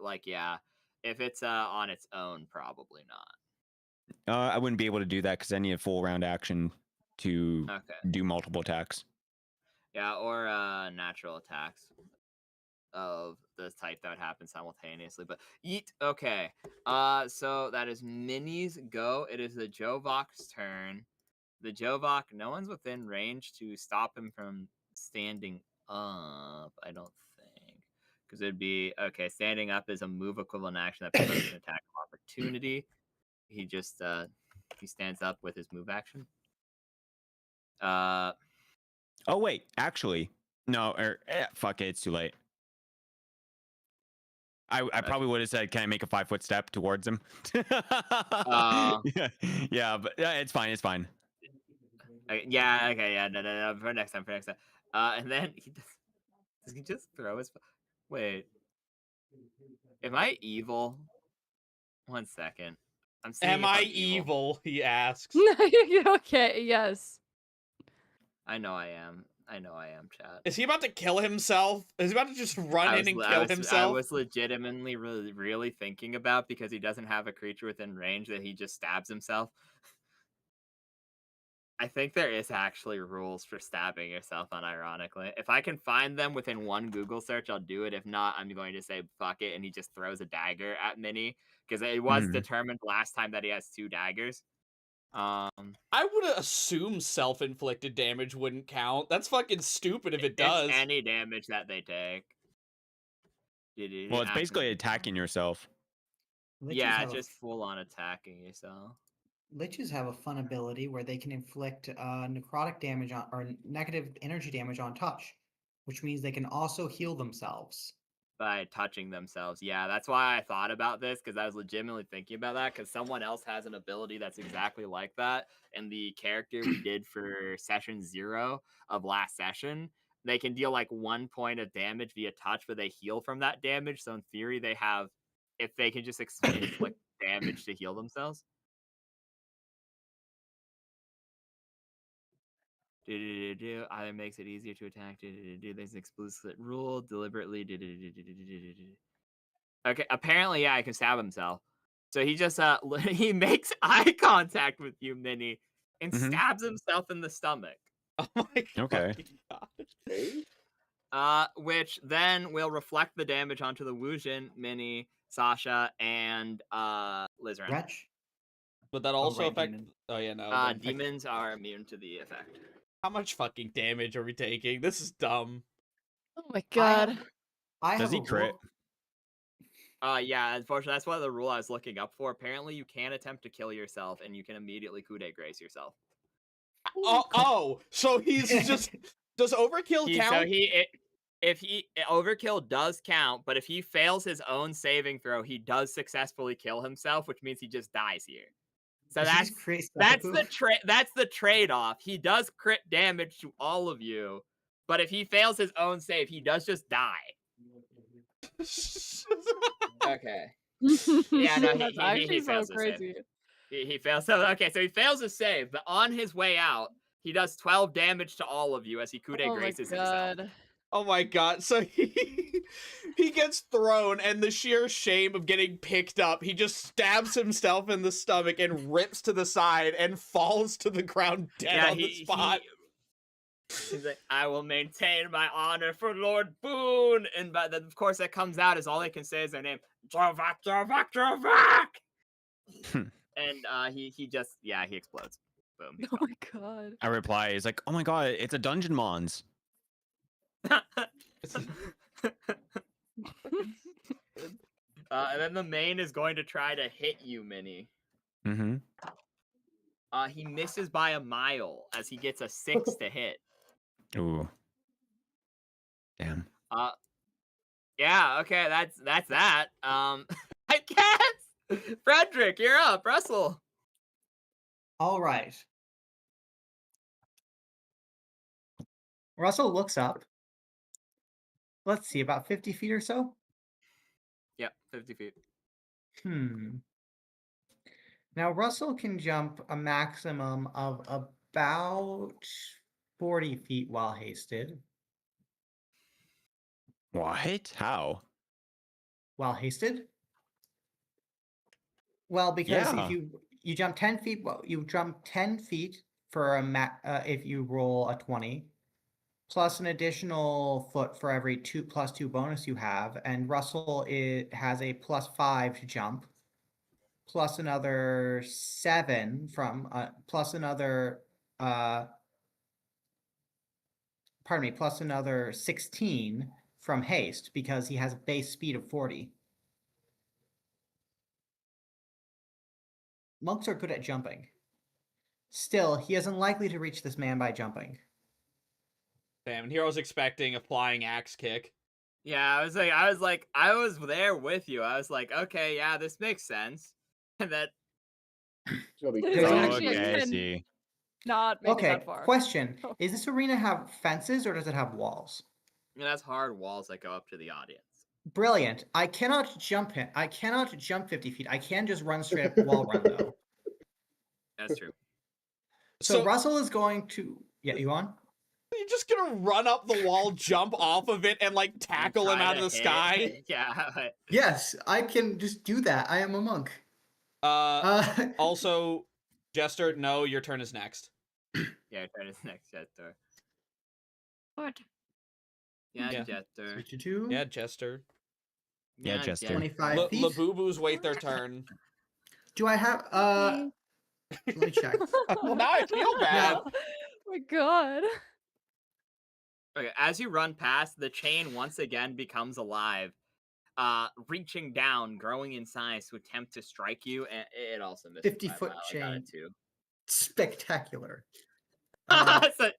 If it's on its own, probably not. I wouldn't be able to do that because I need a full round action to Okay. do multiple attacks. Yeah, or natural attacks of the type that would happen simultaneously. But yeet. Okay. So that is Minnie's go. It is the Jovok's turn. The Jovok, no one's within range to stop him from standing up, I don't think. Because it'd be okay, standing up is a move equivalent action that promotes an attack of opportunity. He just he stands up with his move action. Oh wait, actually. No, fuck it, it's too late. I probably would have said, "Can I make a 5-foot step towards him?" Yeah, but it's fine. It's fine. Yeah. Okay. Yeah. No. For next time. And then does he just throw his? Wait. Am I evil? 1 second. I'm seeing. Am I evil? He asks. Okay. Yes. I know I am. Chat. Is he about to kill himself? Is he about to just run in and kill himself? I was legitimately really thinking about, because he doesn't have a creature within range, that he just stabs himself. I think there is actually rules for stabbing yourself, unironically. If I can find them within one Google search, I'll do it. If not, I'm going to say fuck it, and he just throws a dagger at Minnie, because it was determined last time that he has 2 daggers. I would assume self-inflicted damage wouldn't count. That's fucking stupid if it does. It's any damage that they take. Well, it's basically attacking yourself. Yeah, just full-on attacking yourself. Liches have a fun ability where they can inflict necrotic damage on, or negative energy damage on touch, which means they can also heal themselves by touching themselves. Yeah, that's why I thought about this, because I was legitimately thinking about that, because someone else has an ability that's exactly like that, and the character we did for session 0 of last session, they can deal like 1 point of damage via touch, but they heal from that damage. So in theory, they have, if they can just inflict damage to heal themselves. Either makes it easier to attack. There's an explicit rule. Deliberately. Okay, apparently, yeah, I can stab himself. So he just he makes eye contact with you, Minnie, and stabs himself in the stomach. Oh my okay. God. Which then will reflect the damage onto the Wujin, Minnie, Sasha, and Lizran. Wretch. But that also affect. Demon. Oh yeah, no. Demons are immune to the effect. How much fucking damage are we taking? This is dumb. Oh my god. Does he crit? Yeah, unfortunately, that's one of the rule I was looking up for. Apparently, you can attempt to kill yourself, and you can immediately coup de grace yourself. So he's just does overkill count? So if overkill does count, but if he fails his own saving throw, he does successfully kill himself, which means he just dies here. So that's the trade-off. He does crit damage to all of you, but if he fails his own save, he does just die. Okay. Yeah, no, he fails so crazy. He fails. So okay, so he fails his save, but on his way out, he does 12 damage to all of you as he coup de graces himself. Oh my god! So he gets thrown, and the sheer shame of getting picked up, he just stabs himself in the stomach and rips to the side and falls to the ground dead on the spot. He's like, I will maintain my honor for Lord Boone, and of course that comes out as all they can say is their name, Jovok. And he just he explodes. Boom. Oh my god. I reply, he's like, oh my god, it's a Dungeon Mons. And then the main is going to try to hit you, Minnie. He misses by a mile as he gets a 6 to hit. Ooh. Damn. Yeah, okay, that's that. I guess. Frederick, you're up. Russell. All right. Russell looks up. Let's see, about 50 feet or so? Yep, 50 feet. Now, Russell can jump a maximum of about 40 feet while hasted. What? How? While hasted? Well, because Yeah. if you jump 10 feet, well, you jump 10 feet for if you roll a 20, plus an additional foot for every 2+2 bonus you have, and Russell has a +5 to jump, plus another 7 from plus another pardon me, plus another 16 from haste because he has a base speed of 40. Monks are good at jumping. Still, he is unlikely to reach this man by jumping. Damn, and Hero's expecting a flying axe kick. Yeah, I was there with you. I was like, okay, yeah, this makes sense. And that There's Oh, actually a okay, I 10 see. not make it Okay, that far. question. Oh. Is this arena have fences or does it have walls? it has hard walls that go up to the audience. Brilliant. I cannot jump it. I cannot jump 50 feet. I can just run straight up wall run though. That's true. So Russell is going to you on? You're just gonna run up the wall, jump off of it, and like tackle him Try out to of the hit. sky? Yeah. Yes, I can just do that. I am a monk. Also, Jester, no, your turn is next. Yeah, turn is next, Jester. What? Yeah, Yeah. Jester. 62? Yeah, Jester. Yeah, Jester. 25 feet. Labubu's wait their turn. Do I have Okay. let me check. Well, now I feel bad. Oh my god. Okay, as you run past, the chain once again becomes alive, reaching down, growing in size to attempt to strike you, and it also missed. 50-foot I got it chain. too. Spectacular. So-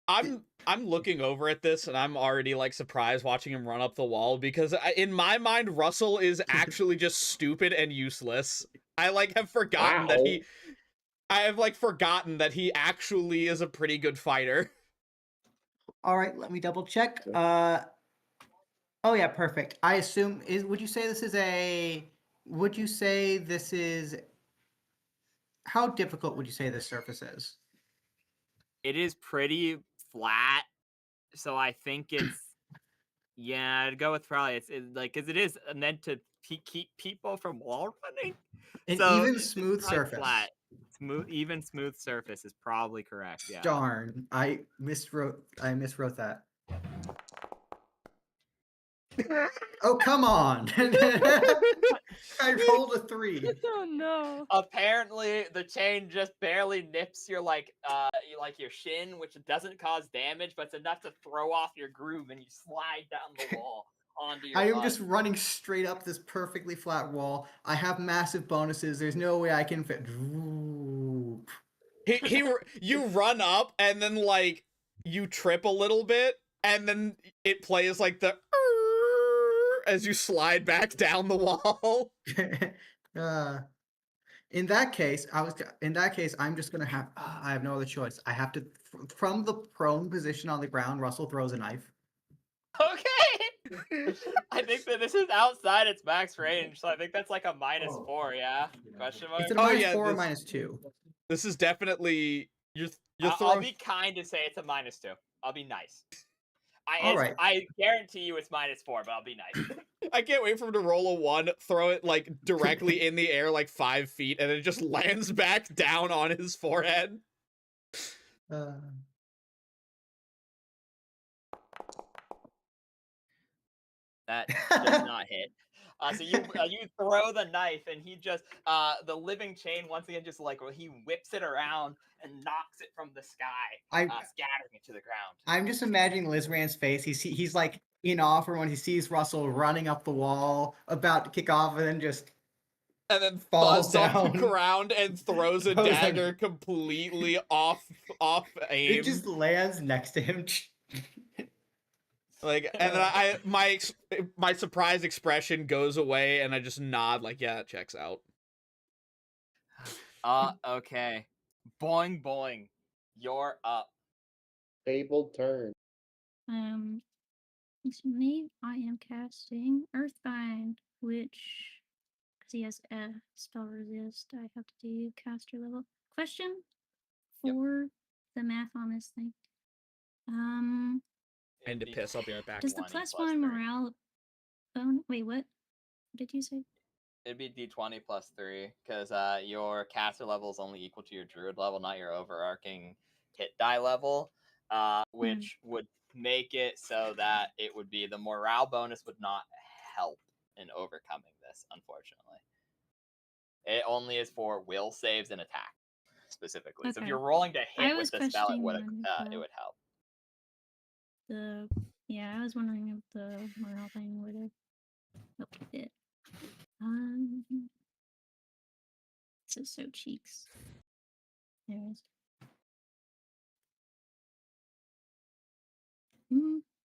I'm looking over at this and I'm already like surprised watching him run up the wall because in my mind Russell is actually just stupid and useless. I like have forgotten that he actually is a pretty good fighter. All right, let me double check. Oh yeah, perfect. I assume would you say this is how difficult would you say this surface is? it is pretty flat, so I think it's yeah. I'd go with probably like because it is meant to keep people from wall running. An So even it's smooth probably surface. flat. Smooth surface is probably correct. Yeah. Darn, I miswrote that. Oh, come on. I rolled a 3. Oh no. Apparently, the chain just barely nips your your shin, which doesn't cause damage, but it's enough to throw off your groove, and you slide down the wall onto your. I am butt. just running straight up this perfectly flat wall. I have massive bonuses. There's no way I can fit. Ooh. You run up and then like you trip a little bit and then it plays like the as you slide back down the wall. In that case, I'm just gonna have. I have no other choice. I have to from the prone position on the ground. Russell throws a knife. Okay. I think that this is outside its max range, so I think that's like a -4. Yeah. Question mark. It's a Oh, minus yeah, 4 or this- -2. This is definitely you're I'll throwing. be kind to say it's a -2. I'll be nice. Alright. I guarantee you it's -4, but I'll be nice. I can't wait for him to roll a 1, throw it like directly in the air like 5 feet, and it just lands back down on his forehead. That does not hit. So you throw the knife, and he just the living chain once again just like he whips it around and knocks it from the sky, scattering it to the ground. I'm just imagining Lizran's face. He's like in awe for when he sees Russell running up the wall, about to kick off, and then just falls down off the ground and throws a dagger completely off aim. It just lands next to him. Like, and then my surprise expression goes away, and I just nod like, yeah, it checks out. Okay. Boing boing. You're up. Fabled turn. To me, I am casting Earthbind, which, because he has a spell resist, I have to do caster level. Question for the math on this thing. And to piss, I'll be right back. Does the +1 morale bone? Wait, what did you say? It'd be D20 plus 3, because your caster level is only equal to your druid level, not your overarching hit die level, which would make it so that it would be the morale bonus would not help in overcoming this, unfortunately. It only is for will saves and attack, specifically. So if Okay. you're rolling to hit I with was the spell, it questioning would help. I was wondering if the morale thing would have helped a bit. This is so cheeks. Anyways.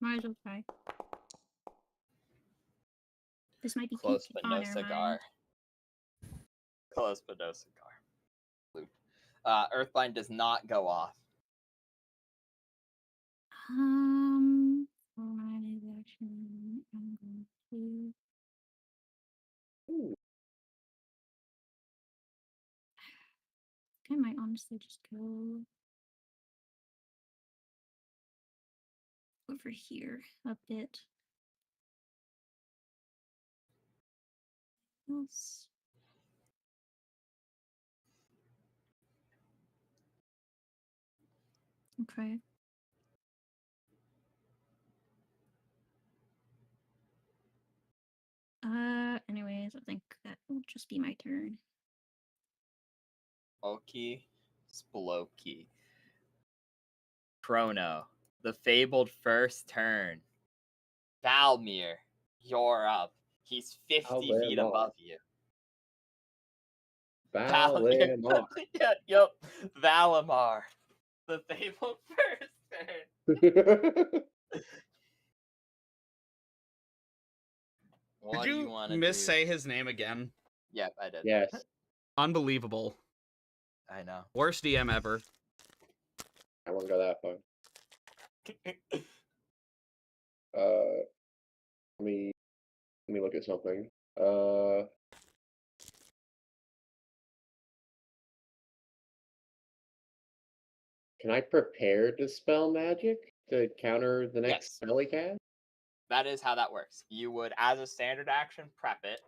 Might as well try. This might be Close, pink. but no cigar. Close, but no cigar. Loop. Earthbind does not go off. For my next action, I'm going to. I might honestly just go over here a bit. Else. Okay. Anyways, I think that will just be my turn. Okie Sploky. Chrono, the fabled first turn. Valmir, you're up. He's 50 feet above you. Valimar. Yep. Valimar, the fabled first turn. What Did do you you want to missay his name again? Yep, I did. Yes. Unbelievable. I know. Worst DM ever. I won't go that far. Let me look at something. Can I prepare to spell magic to counter the next spell he cast? That is how that works. You would, as a standard action, prep it.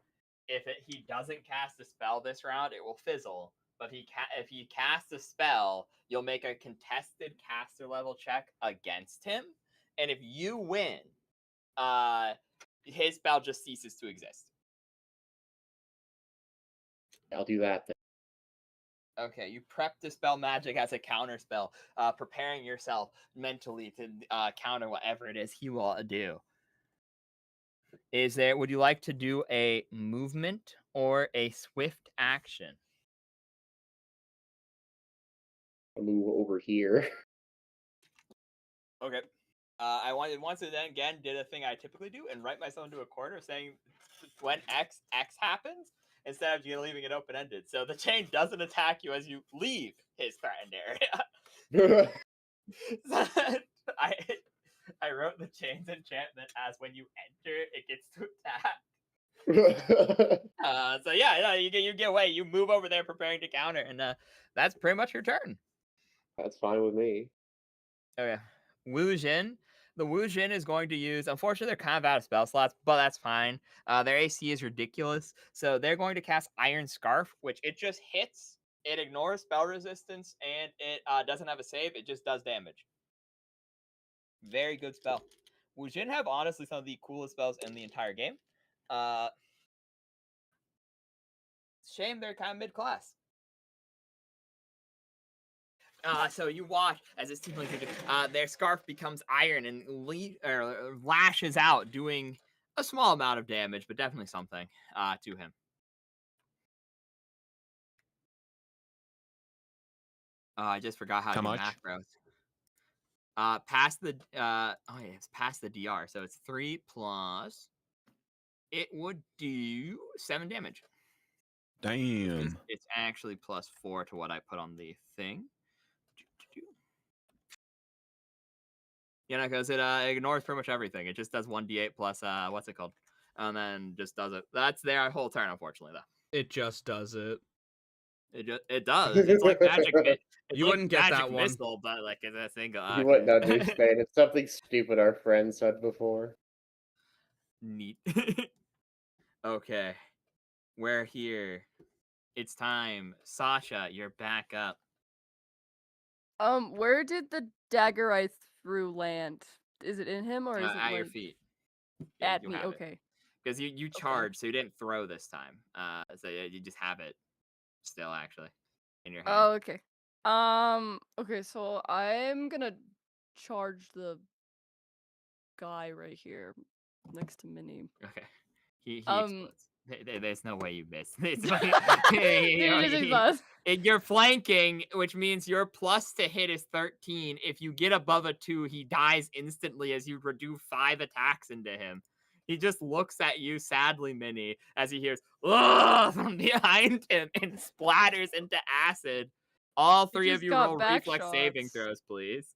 If he doesn't cast a spell this round, it will fizzle. But if he casts a spell, you'll make a contested caster level check against him. And if you win, his spell just ceases to exist. I'll do that then. Okay, you prep to spell magic as a counter spell, preparing yourself mentally to counter whatever it is he will do. Would you like to do a movement or a swift action? I'll move over here. Okay. I wanted once and then again did a thing I typically do and write myself into a corner saying when X happens instead of leaving it open ended. So the chain doesn't attack you as you leave his threatened area. I wrote the chains enchantment as when you enter, it gets to attack. So yeah, you get away. You move over there preparing to counter, and that's pretty much your turn. That's fine with me. Okay. Wu Jin. The Wu Jin is going to use, unfortunately, they're kind of out of spell slots, but that's fine. Their AC is ridiculous. So they're going to cast Iron Scarf, which it just hits. It ignores spell resistance, and it doesn't have a save. It just does damage. Very good spell. Wu Jin have, honestly, some of the coolest spells in the entire game. Shame they're kind of mid-class. So you watch as it seems like their scarf becomes iron and lashes out, doing a small amount of damage, but definitely something to him. I just forgot how to do much? macros. Past the DR, so it's 3 plus. It would do 7 damage. Damn. It's actually plus 4 to what I put on the thing. Because it ignores pretty much everything. It just does 1d8 plus what's it called, and then just does it. That's their whole turn, unfortunately, though. It just does it. It does. It's like magic. You wouldn't get that one. Missile, but like it's a single. You wouldn't understand. It's something stupid our friend said before. Neat. Okay. we're here. It's time. Sasha, you're back up. Where did the dagger I threw land? Is it in him or is it At your like feet. Yeah, at you me? have it. Okay. Because you charged, so you didn't throw this time. So you just have it still, actually, in your hand. Oh, okay. Okay, so I'm gonna charge the guy right here next to Minnie. Okay. He Um, explodes. There's no way you missed. It's Dude, like, it just explodes. you're flanking, which means your plus to hit is 13. If you get above a 2, he dies instantly as you do 5 attacks into him. He just looks at you sadly, Minnie, as he hears "Ugh!" from behind him and splatters into acid. All He 3 of just you got roll back reflex saving shots. throws, please.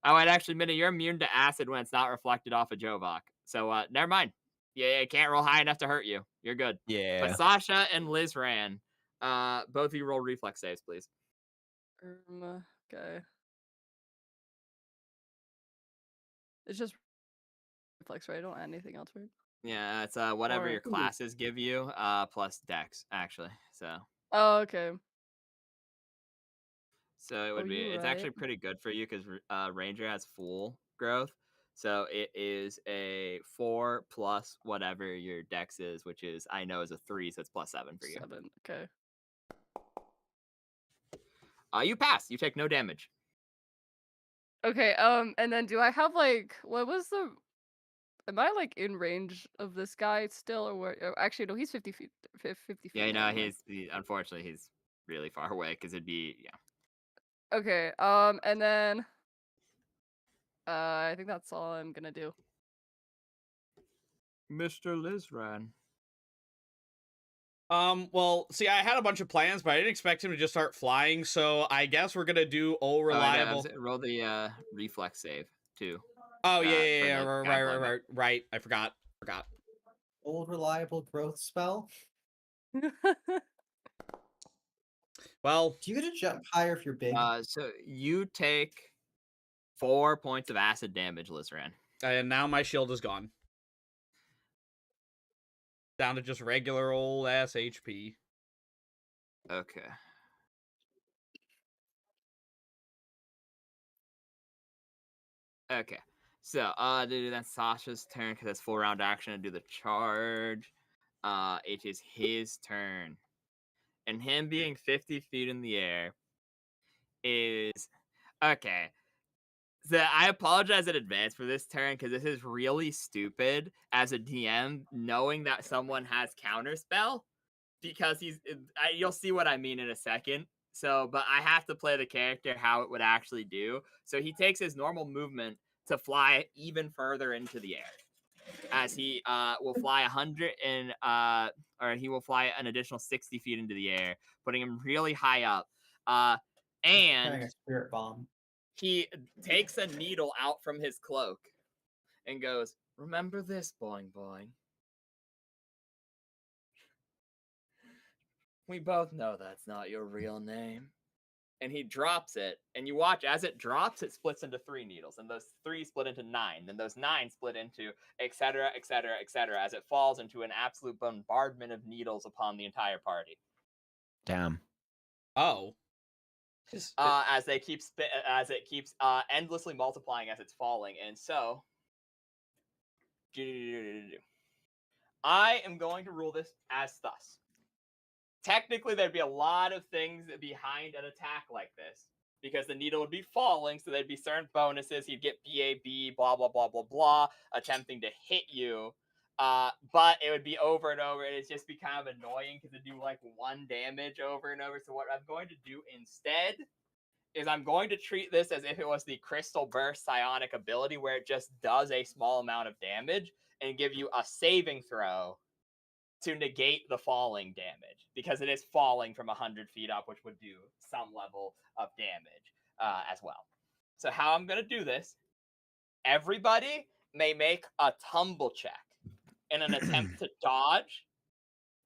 Oh, and actually, Minnie, you're immune to acid when it's not reflected off of Jovok. So, never mind. Yeah, it can't roll high enough to hurt you. You're good. Yeah. But Sasha and Liz ran. Both of you roll reflex saves, please. Okay. It's just reflex, right? I don't add anything else, right? Yeah, it's whatever Or- your classes give you, plus dex, actually. So Oh, okay. it would be you're it's right. actually pretty good for you because Ranger has full growth. So it is a 4 plus whatever your dex is, which is I know is a 3, so it's plus 7 for you. 7. Okay. You pass. You take no damage. Okay. And then do I have like what was the? Am I like in range of this guy still, or what? Actually, no. He's 50 feet. 50 feet. Yeah, you now, know, never unfortunately he's really far away because it'd be mind. Okay. And then. I think that's all I'm gonna do. Mr. Lizran. Well, see, I had a bunch of plans, but I didn't expect him to just start flying, so I guess we're gonna do all reliable. Roll the reflex save too. Oh, for yeah, the guy blowing up. right. I forgot. Old reliable growth spell. Well, Do you get to jump higher if you're big? So you take 4 points of acid damage, Lizran. and now my shield is gone. Down to just regular old ass HP. Okay. Okay. So, that's Sasha's turn because that's 4 round action to do the charge. It is his turn. And him being 50 feet in the air is okay. So I apologize in advance for this turn because this is really stupid as a DM knowing that someone has counterspell because you'll see what I mean in a second. So, but I have to play the character how it would actually do. So he takes his normal movement to fly even further into the air, as he will fly 100 and or he will fly an additional 60 feet into the air, putting him really high up. And a spirit bomb. He takes a needle out from his cloak and goes, "Remember this, boing boing. We both know that's not your real name." And he drops it, and you watch as it drops, it splits into 3 needles, and those 3 split into 9, then those 9 split into etc., etc., etc., as it falls into an absolute bombardment of needles upon the entire party. Damn. Oh. As it keeps endlessly multiplying as it's falling, and so I am going to rule this as thus. Technically, there'd be a lot of things behind an attack like this because the needle would be falling, so there'd be certain bonuses. You'd get BAB, blah blah blah blah blah, attempting to hit you. But it would be over and over, and it'd just be kind of annoying because it'd do like 1 damage over and over. So what I'm going to do instead is I'm going to treat this as if it was the Crystal Burst psionic ability, where it just does a small amount of damage and give you a saving throw to negate the falling damage, because it is falling from 100 feet up, which would do some level of damage as well. So how I'm going to do this, everybody may make a tumble check in an attempt to dodge,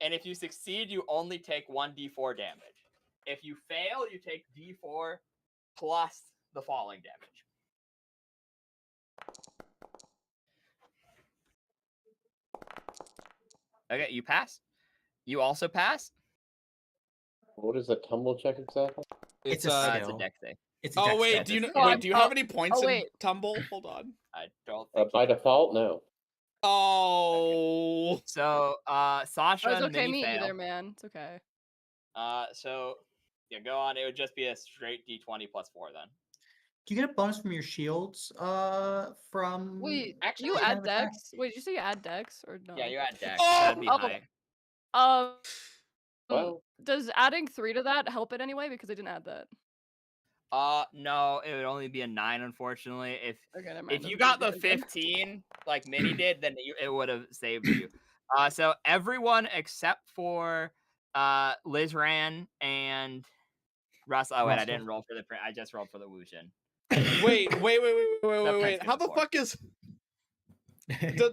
and if you succeed, you only take 1d4 damage. If you fail, you take d4 plus the falling damage. Okay, you pass. You also pass. What is a tumble check exactly? It's a That's a skill. dex save. It's a Oh dex wait, skill. do you know, Oh, wait? Do you have any oh, points in wait. tumble? Hold on. I don't think By you do. default, no. Oh. So, Sasha Oh, it's and okay, Minnie me fail. either, man. It's okay. So yeah, go on. It would just be a straight D20 plus 4 then. Do you get a bonus from your shields? From Wait, Actually, you line add of attack? dex? Wait, did you say you add dex or no? Yeah, you add dex. Oh! That'd be Oh. high. Well, Does adding 3 to that help it anyway? Because I didn't add that. No, it would only be a 9, unfortunately. Okay, never mind. If you then got we're the good then. 15, like Minnie did, then it would have saved you. So everyone except for Lizran and Russell. Oh wait, I Russell. didn't roll for the print. I just rolled for the Wushin. Wait. The Wait. How the Prince fuck is?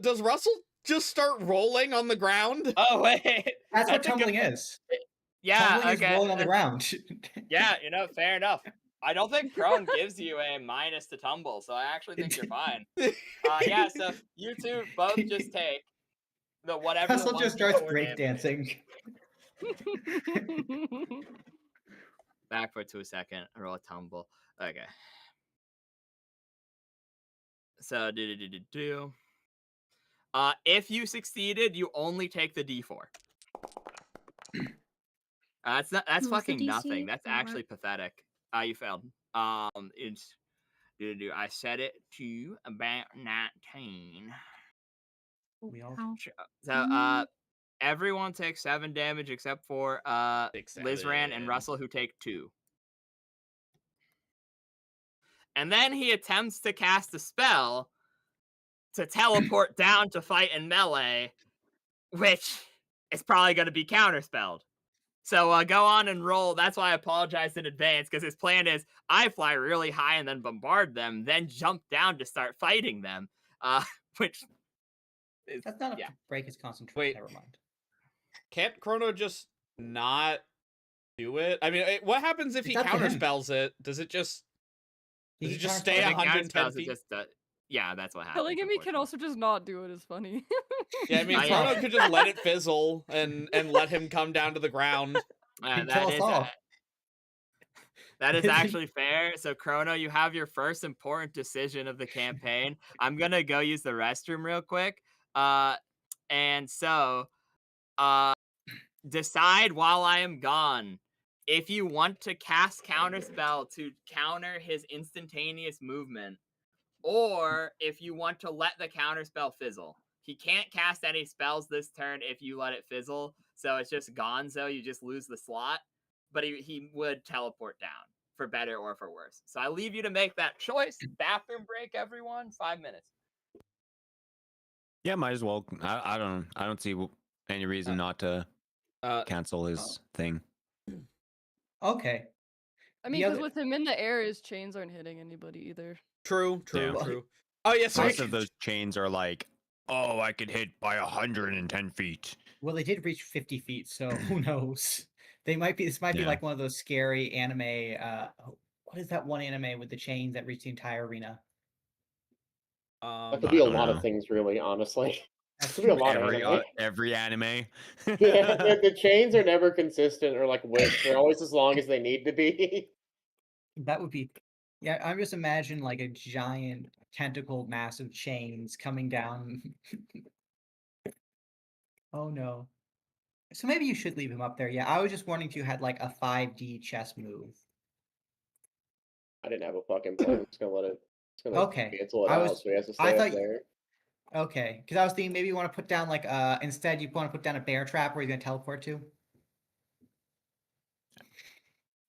Does Russell just start rolling on the ground? Oh wait, That's what a good tumbling point. is. Yeah, Tumbling okay. is rolling on the ground. Yeah, fair enough. I don't think prone gives you a minus to tumble, so I actually think you're fine. Yeah, so you two both just take the whatever. Russell just starts breakdancing. Back for 2 seconds. Roll a tumble. Okay. So do. If you succeeded, you only take the D4. That's What was the fucking nothing. DC? That's Or actually pathetic. You failed. It's I set it to about 19. We all Ow. So everyone takes 7 damage except for Takes Lizran and 7. Russell, who take 2. And then he attempts to cast a spell to teleport down to fight in melee, which is probably going to be counterspelled. So go on and roll. That's why I apologize in advance, because his plan is I fly really high and then bombard them, then jump down to start fighting them, which is... That's not enough yeah. to break his concentration. Wait. Never mind. Can't Chrono just not do it? I mean, what happens if he It's up to him. counterspells it? Does it just He just counterspells stay it. I think 110 counterspells is feet? just, yeah, that's what happens. Telling him he can unfortunately. also just not do it is funny. Yeah, I mean, I- Chrono could just let it fizzle and let him come down to the ground. He'd That kill us is all. that is actually fair. So Chrono, you have your first important decision of the campaign. I'm gonna go use the restroom real quick. And so decide while I am gone if you want to cast counterspell to counter his instantaneous movement, or if you want to let the counterspell fizzle. He can't cast any spells this turn if you let it fizzle, so it's just gonzo. You just lose the slot, but he would teleport down for better or for worse. So I leave you to make that choice. Bathroom break, everyone. 5 minutes. Yeah, might as well. I don't see any reason not to cancel his thing. Okay. I mean, The because other- with him in the air, his chains aren't hitting anybody either. True. Yeah. Oh yeah, so Most of those chains are like, oh, I could hit by 110 feet. Well, they did reach 50 feet, so who knows? They might be. This might be Yeah. like one of those scary anime. What is that one anime with the chains that reach the entire arena? That could I be a don't lot know. of things, really, honestly. That could be a lot of anime. Every anime. Yeah, the chains are never consistent or like width. They're always as long as they need to be. That would be. Yeah, I'm just imagining like a giant tentacled mass of chains coming down. Oh no. So maybe you should leave him up there. Yeah, I was just wondering if you had like a 5D chess move. I didn't have a fucking plan. I'm just gonna let it. It's gonna Okay. cancel it I out, was- so he has to I stay thought up you- there. Okay, because I was thinking maybe you want to put down like instead you want to put down a bear trap where you're gonna teleport to.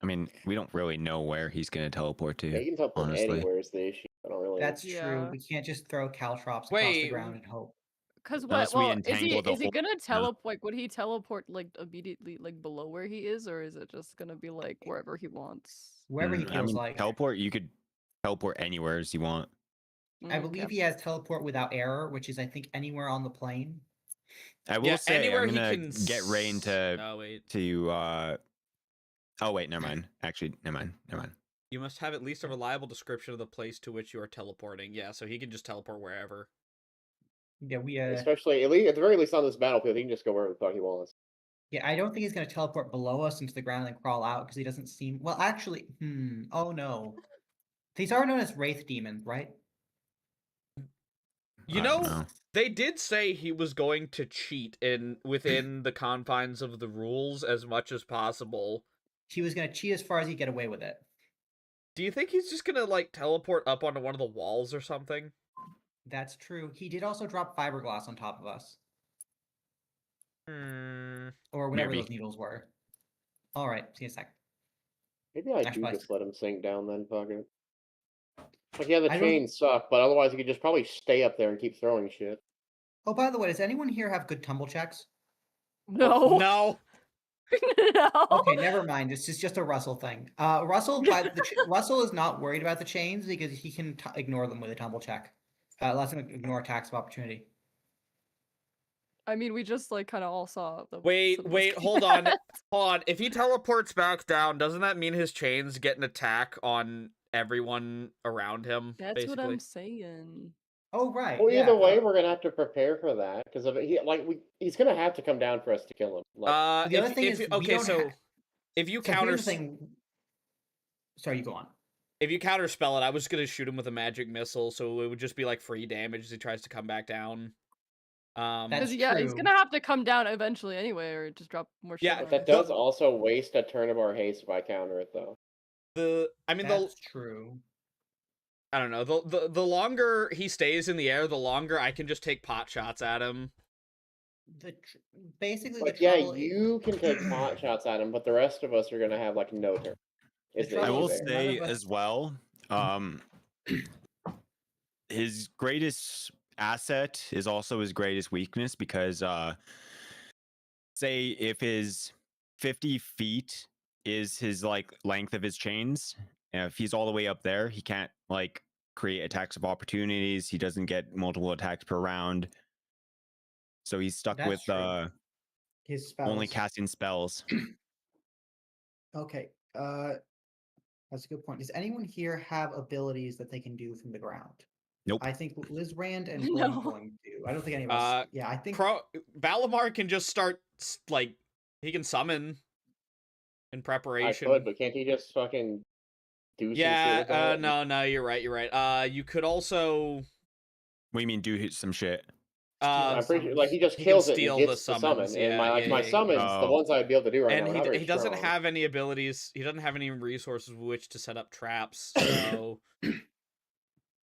I mean, we don't really know where he's going to teleport Yeah, to. you can teleport honestly. anywhere is the issue. I don't really. That's true. Yeah. We can't just throw caltrops across the Wait, ground and hope. Because Unless what? we Well, is he entangle the whole- gonna teleport? Like, would he teleport like immediately, like below where he is, or is it just gonna be like wherever he wants? Wherever he I feels mean, like. teleport. You could teleport anywhere as you want. I believe he has teleport without error, which is I think anywhere on the plane. I will Yeah, say anywhere I'm he gonna can get Rain to Oh wait, Oh wait, never mind. Actually, never mind. you must have at least a reliable description of the place to which you are teleporting. Yeah, so he can just teleport wherever. Yeah, we Especially at the very least on this battlefield, he can just go wherever the fuck he wants. Yeah, I don't think he's gonna teleport below us into the ground and then crawl out because he doesn't seem. Well, actually, oh no, these are known as Wraith Demons, right? You I don't know, know. they did say he was going to cheat within the confines of the rules as much as possible. He was gonna cheat as far as he get away with it. Do you think he's just gonna like teleport up onto one of the walls or something? That's true. He did also drop fiberglass on top of us. Or whatever Maybe. those needles were. All right, see you in a sec. Maybe I Dash do by. just let him sink down then. Fuck it. Like, yeah, the I don't- chains suck, but otherwise he could just probably stay up there and keep throwing shit. Oh, by the way, does anyone here have good tumble checks? No. No. No. Okay, never mind. This is just a Russell thing. Russell is not worried about the chains because he can ignore them with a tumble check. Lets him ignore attacks of opportunity. I mean, we just like kind of all saw the. Wait, some of wait, those hold on. cats. Hold on. If he teleports back down, doesn't that mean his chains get an attack on everyone around him? That's basically? what I'm saying. Oh right. Well, yeah, either way, we're gonna have to prepare for that because he's gonna have to come down for us to kill him. Like, the other thing is, we okay, don't so ha- if you so counter, here's the thing. Sorry, you go on. if you counter spell it, I was gonna shoot him with a magic missile, so it would just be like free damage as he tries to come back down. That's Because yeah, he's true. gonna have to come down eventually anyway, or just drop more shit. Yeah, on that us. does also waste a turn of our haste if I counter it though. That's true. I don't know. The longer he stays in the air, the longer I can just take pot shots at him. Basically, Like, the yeah, trouble you can take pot shots at him, but the rest of us are gonna have like no turn. Is the I issue will there. say as well, his greatest asset is also his greatest weakness because say if his 50 feet is his like length of his chains, if he's all the way up there, he can't like create attacks of opportunities. He doesn't get multiple attacks per round, so he's stuck That's with true. His spells. only casting spells. Okay. That's a good point. Does anyone here have abilities that they can do from the ground? Nope. I think Liz Rand and No. going to. I don't think any of us. Yeah, I think. Valimar can just start like he can summon in preparation. I could, but can't he just fucking do some shit with Yeah, that? no, you're right. You could also. What do you mean do some shit? I'm pretty sure, like he just He kills can it steal and the gets the summons, summon, yeah, and my yeah. summons, the Oh. ones I'd be able to do right now, are not And very he doesn't strong. have any abilities. He doesn't have any resources with which to set up traps. So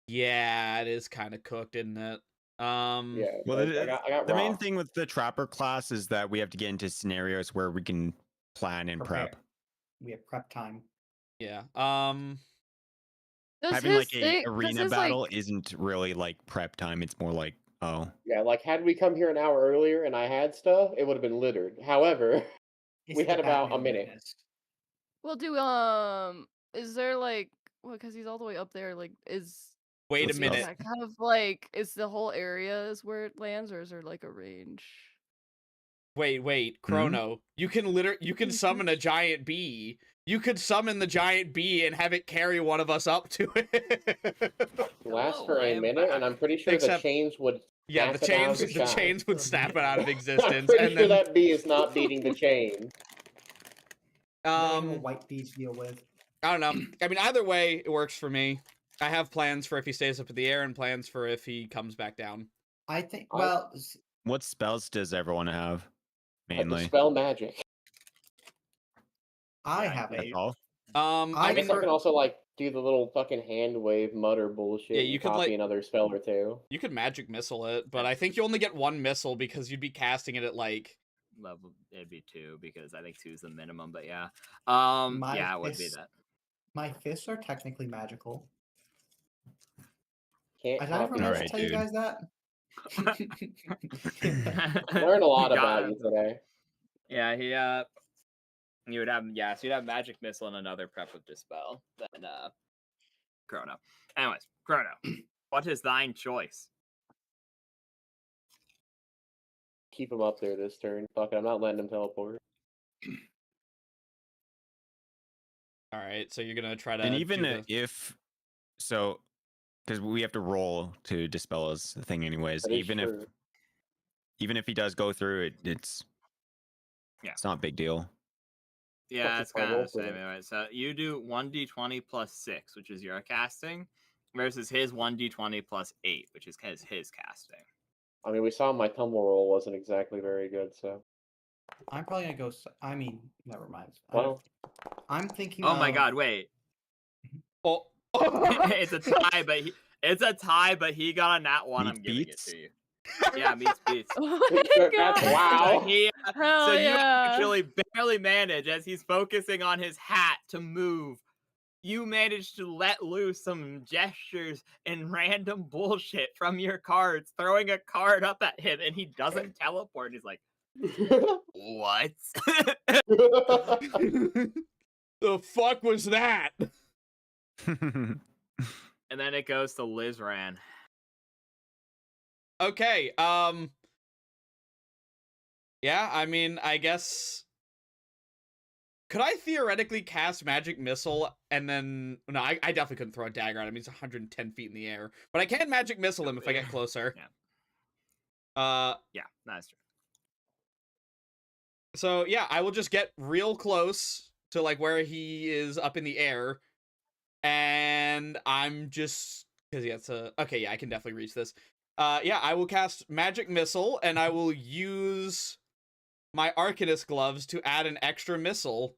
yeah, it is kind of cooked, isn't it? Yeah. Well, like, I got the main rocked. thing with the trapper class is that we have to get into scenarios where we can plan and prep. Prepare. We have prep time. Yeah. Does Having his like a thing- does arena his, battle like- isn't really like prep time. It's more like, oh, Yeah, like had we come here an hour earlier and I had stuff, it would have been littered. However, It's we the had about a Batman minute. weakness. Well, is there like, well, because he's all the way up there, like, Wait a does he minute. have kind of like, is the whole area is where it lands, or is there like a range? Wait, Chrono. You can summon a giant bee. You could summon the giant bee and have it carry one of us up to it. Last for I a am minute, back. and I'm pretty sure Except- the chains would. Yeah, the snap it out of chains the the shot. chains would snap it out of I'm existence. pretty And sure then that bee is not beating the chain. Not even a white bee to deal with. I don't know. I mean, either way, it works for me. I have plans for if he stays up in the air and plans for if he comes back down. I think. I- Well, what spells does everyone have? I have to Mainly, spell magic. I Yeah, have that's a. all. I I guess I for- can also like do the little fucking hand wave mutter bullshit. Yeah, you and could, copy like- another spell or two. You could magic missile it, but I think you only get one missile because you'd be casting it at like. Level it'd be 2 because I think 2 is the minimum, but yeah. My Yeah, it would be fist- that. My fists are technically magical. Can't Did I ever copy. All meant to right, tell you dude. guys that? Learn a lot Got about him. you today. Yeah, you would have so you'd have magic missile and another prep with dispel. Then Chrono. Anyways, Chrono. What is thine choice? Keep him up there this turn. Fuck it, I'm not letting him teleport. All right, so you're gonna try to. And even do the- if so, because we have to roll to dispel his thing anyways. That is Even true. if he does go through it, it's Yeah. It's not a big deal. Yeah, Fucking it's kind of roll the for same. it. Anyway. So you do 1d20 plus 6, which is your casting, versus his 1d20 plus 8, which is his casting. I mean, we saw my tumble roll wasn't exactly very good, so. I'm probably gonna go. I mean, never mind. Well, I'm thinking. Oh my of- god, wait. Oh. It's a tie, but he got a nat 1. Meets I'm giving beats? it to you. Yeah, meets beats. Oh my That's- god. wow. So, he, Hell so you yeah. actually barely manage as he's focusing on his hat to move. You managed to let loose some gestures and random bullshit from your cards, throwing a card up at him, and he doesn't teleport. He's like, what? The fuck was that? And then it goes to Lizran. Okay, yeah, I mean, I guess... Could I theoretically cast Magic Missile and then... No, I definitely couldn't throw a dagger at him. He's 110 feet in the air. But I can Magic Missile him if I get closer. Yeah, that's true. So, yeah, I will just get real close to, like, where he is up in the air. And I'm just... Because, yeah, it's a... Okay, yeah, I can definitely reach this. Yeah, I will cast Magic Missile, and I will use my Arcanist gloves to add an extra missile.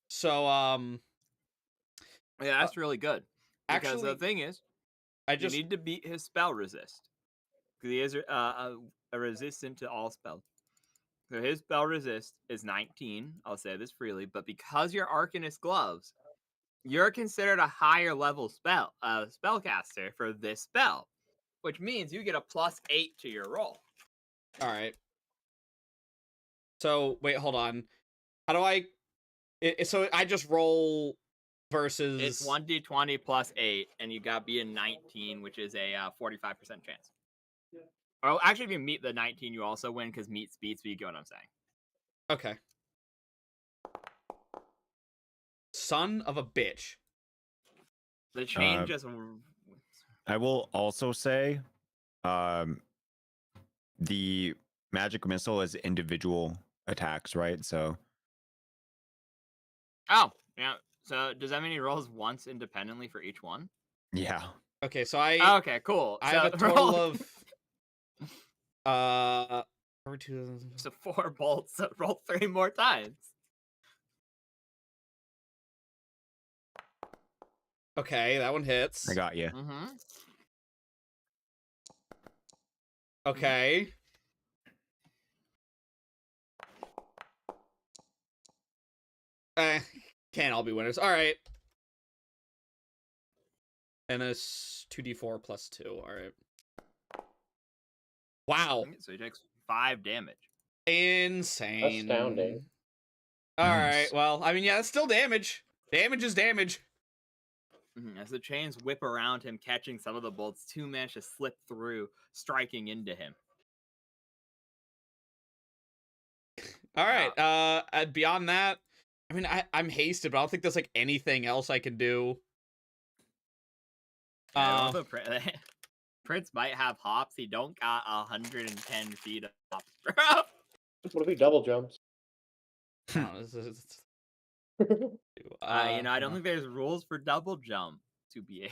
So, Yeah, that's really good. Because actually, the thing is, I just... you need to beat his spell resist. Because he is a resistant to all spells. So his spell resist is 19. I'll say this freely, but because you're Arcanist gloves, you're considered a higher level spellcaster for this spell, which means you get a +8 to your roll. All right. So, wait, hold on. How do I... So I just roll versus... It's 1d20 plus 8, and you got to be a 19, which is a 45% chance. Or actually, if you meet the 19, you also win because meets beats, but you get what I'm saying. Okay. Son of a bitch. The chain just... I will also say, the magic missile is individual attacks, right? So... Oh, yeah. So does that mean he rolls once independently for each one? Yeah. Okay, so I... Okay, cool. I So have a total roll- of... over 2... So 4 bolts, so roll 3 more times. Okay, that one hits. I got you. Mm-hmm. Okay. Can't all be winners. All right. And it's 2d4 plus 2. All right. Wow. So he takes 5 damage. Insane. Astounding. All right. Nice. Well, I mean, yeah, that's still damage. Damage is damage. As the chains whip around him, catching some of the bolts, 2 manage to slip through, striking into him. All right. Beyond that, I mean, I'm hasted, but I don't think there's like anything else I can do. Yeah, also, Prince might have hops. He don't got 110 feet of hops, bro. What if he double jumps? No, it's- I don't think there's rules for double jump to be.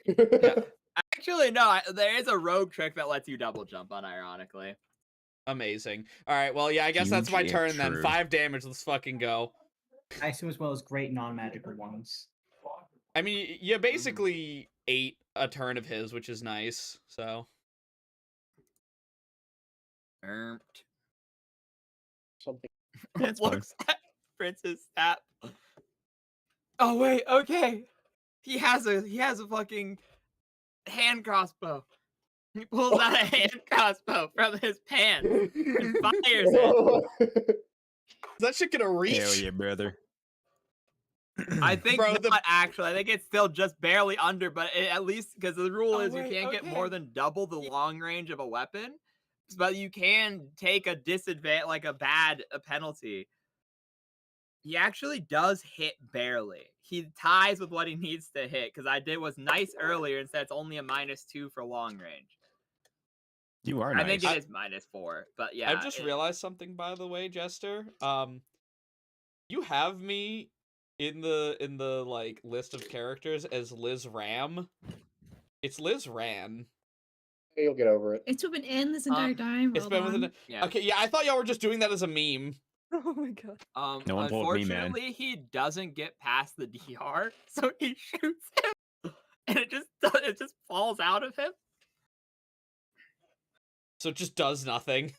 Yeah. Actually, no. There is a rogue trick that lets you double jump. Unironically. Amazing. All right. Well, yeah, I guess that's my Huge, yeah, turn then. true. 5 damage. Let's fucking go. I assume as well as great non-magical ones. I mean, you basically ate a turn of his, which is nice. So. Something. That's fine. Looks at Prince's stat. Oh wait, okay. He has a fucking hand crossbow. He pulls out a hand crossbow from his pants and fires it. Is that shit gonna reach? Hell yeah, brother. I think Bro, not actually. I think it's still just barely under, but at least because the rule is you can't get more than double the long range of a weapon, but you can take a disadvantage, like a penalty. He actually does hit barely. He ties with what he needs to hit because was nice earlier and said it's only a -2 for long range. You are I nice. think it is -4, but yeah. I've just realized something, by the way, Jester. You have me in the like list of characters as Liz Ram. It's Liz Ran. You'll get over it. It's been in this entire time. It's been within. Yeah. Okay, yeah, I thought y'all were just doing that as a meme. Oh my god. No one told me, man. Unfortunately, he doesn't get past the DR, so he shoots him, and it just falls out of him. So it just does nothing.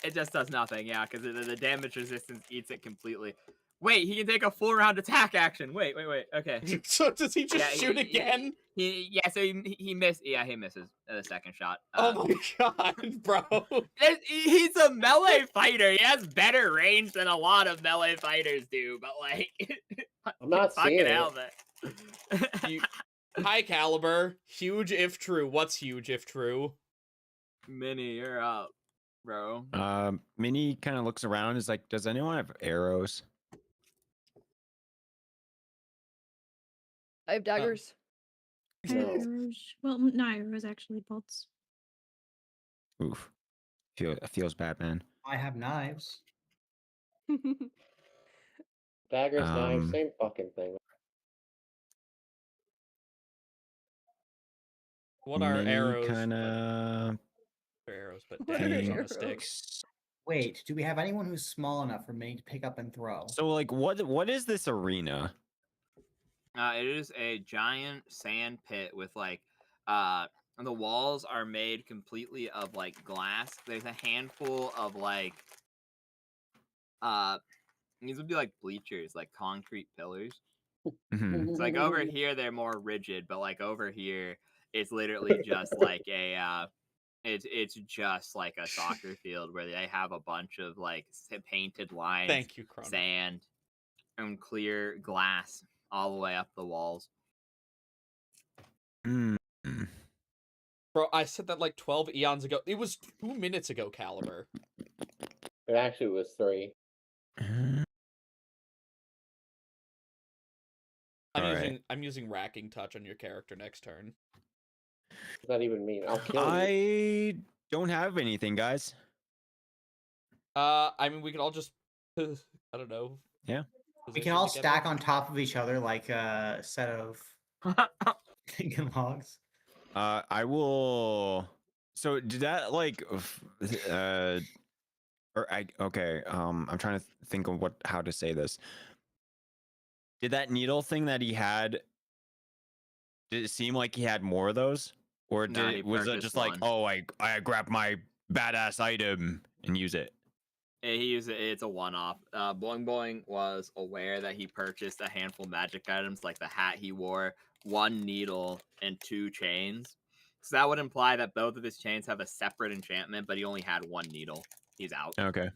It just does nothing, yeah, because the damage resistance eats it completely. Wait, he can take a full round attack action. Wait. Okay. So does he just shoot again? So he missed. Yeah, he misses the second shot. Oh my god, bro! He's a melee fighter. He has better range than a lot of melee fighters do. But like, I'm not seeing it. help it. High caliber, huge if true. What's huge if true? Mini, you're up, bro. Minnie kind of looks around. Is like, does anyone have arrows? I have daggers. Arrows. Well, not arrows, actually, bolts. Oof. Feels bad, man. I have knives. Daggers, knives, Um, same fucking thing. What are arrows? Kind of. Arrows, but What daggers are on a arrows? stick. Wait, do we have anyone who's small enough for me to pick up and throw? So, like, what is this arena? It is a giant sand pit with like, the walls are made completely of like glass. There's a handful of like, these would be like bleachers, like concrete pillars. Mhm. It's like over here they're more rigid, but like over here it's literally just like a it's just like a soccer field where they have a bunch of like painted lines, Thank you, Chrono. sand, and clear glass all the way up the walls. Mm. Bro, I said that like 12 eons ago. It was 2 minutes ago, Caliber. It actually was 3. I'm using racking touch on your character next turn. What does that even mean? I'll kill you. I don't have anything, guys. I mean, we can all just, I don't know. Yeah. We can all stack on top of each other like a set of logs. I will. So did that like, okay. I'm trying to think of how to say this. Did that needle thing that he had? Did it seem like he had more of those, or was it just like, oh, I grabbed my badass item and use it? He used it. It's a one-off. Boing Boing was aware that he purchased a handful of magic items, like the hat he wore, 1 needle, and 2 chains. So that would imply that both of his chains have a separate enchantment, but he only had 1 needle. He's out. Okay.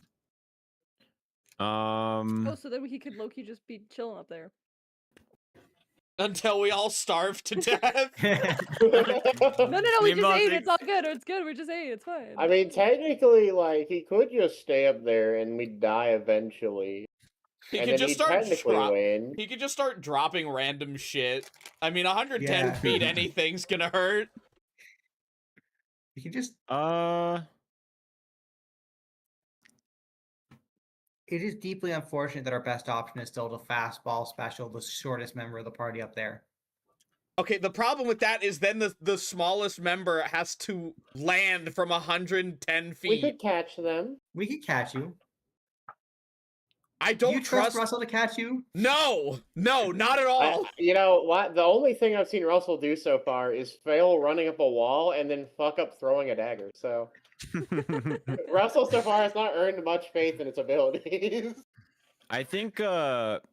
Oh, so then he could Loki just be chilling up there. Until we all starve to death. No, we just ate. Mimosas. It's all good. It's good. We just ate. It's fine. I mean, technically, like, he could just stay up there and we'd die eventually. He And could then just he'd start technically win. He could just start dropping random shit. I mean, 110 Yeah. feet, anything's gonna hurt. You can just. It is deeply unfortunate that our best option is still the fastball special, the shortest member of the party up there. Okay, the problem with that is then the smallest member has to land from 110 feet. We could catch them. We could catch you. I don't You trust Russell to catch you? No, not at all. You know what? The only thing I've seen Russell do so far is fail running up a wall and then fuck up throwing a dagger. So Russell so far has not earned much faith in its abilities. I think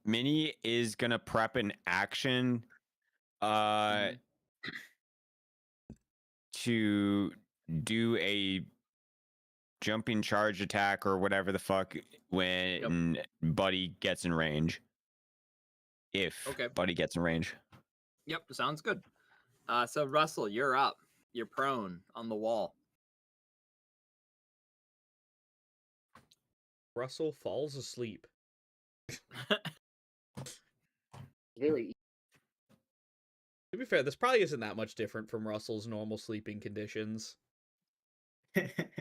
Minnie is gonna prep an action to do a jumping charge attack or whatever the fuck when Buddy gets in range. If Buddy gets in range. Yep, sounds good. So Russell, you're up. You're prone on the wall. Russell falls asleep. Very. To be fair, this probably isn't that much different from Russell's normal sleeping conditions.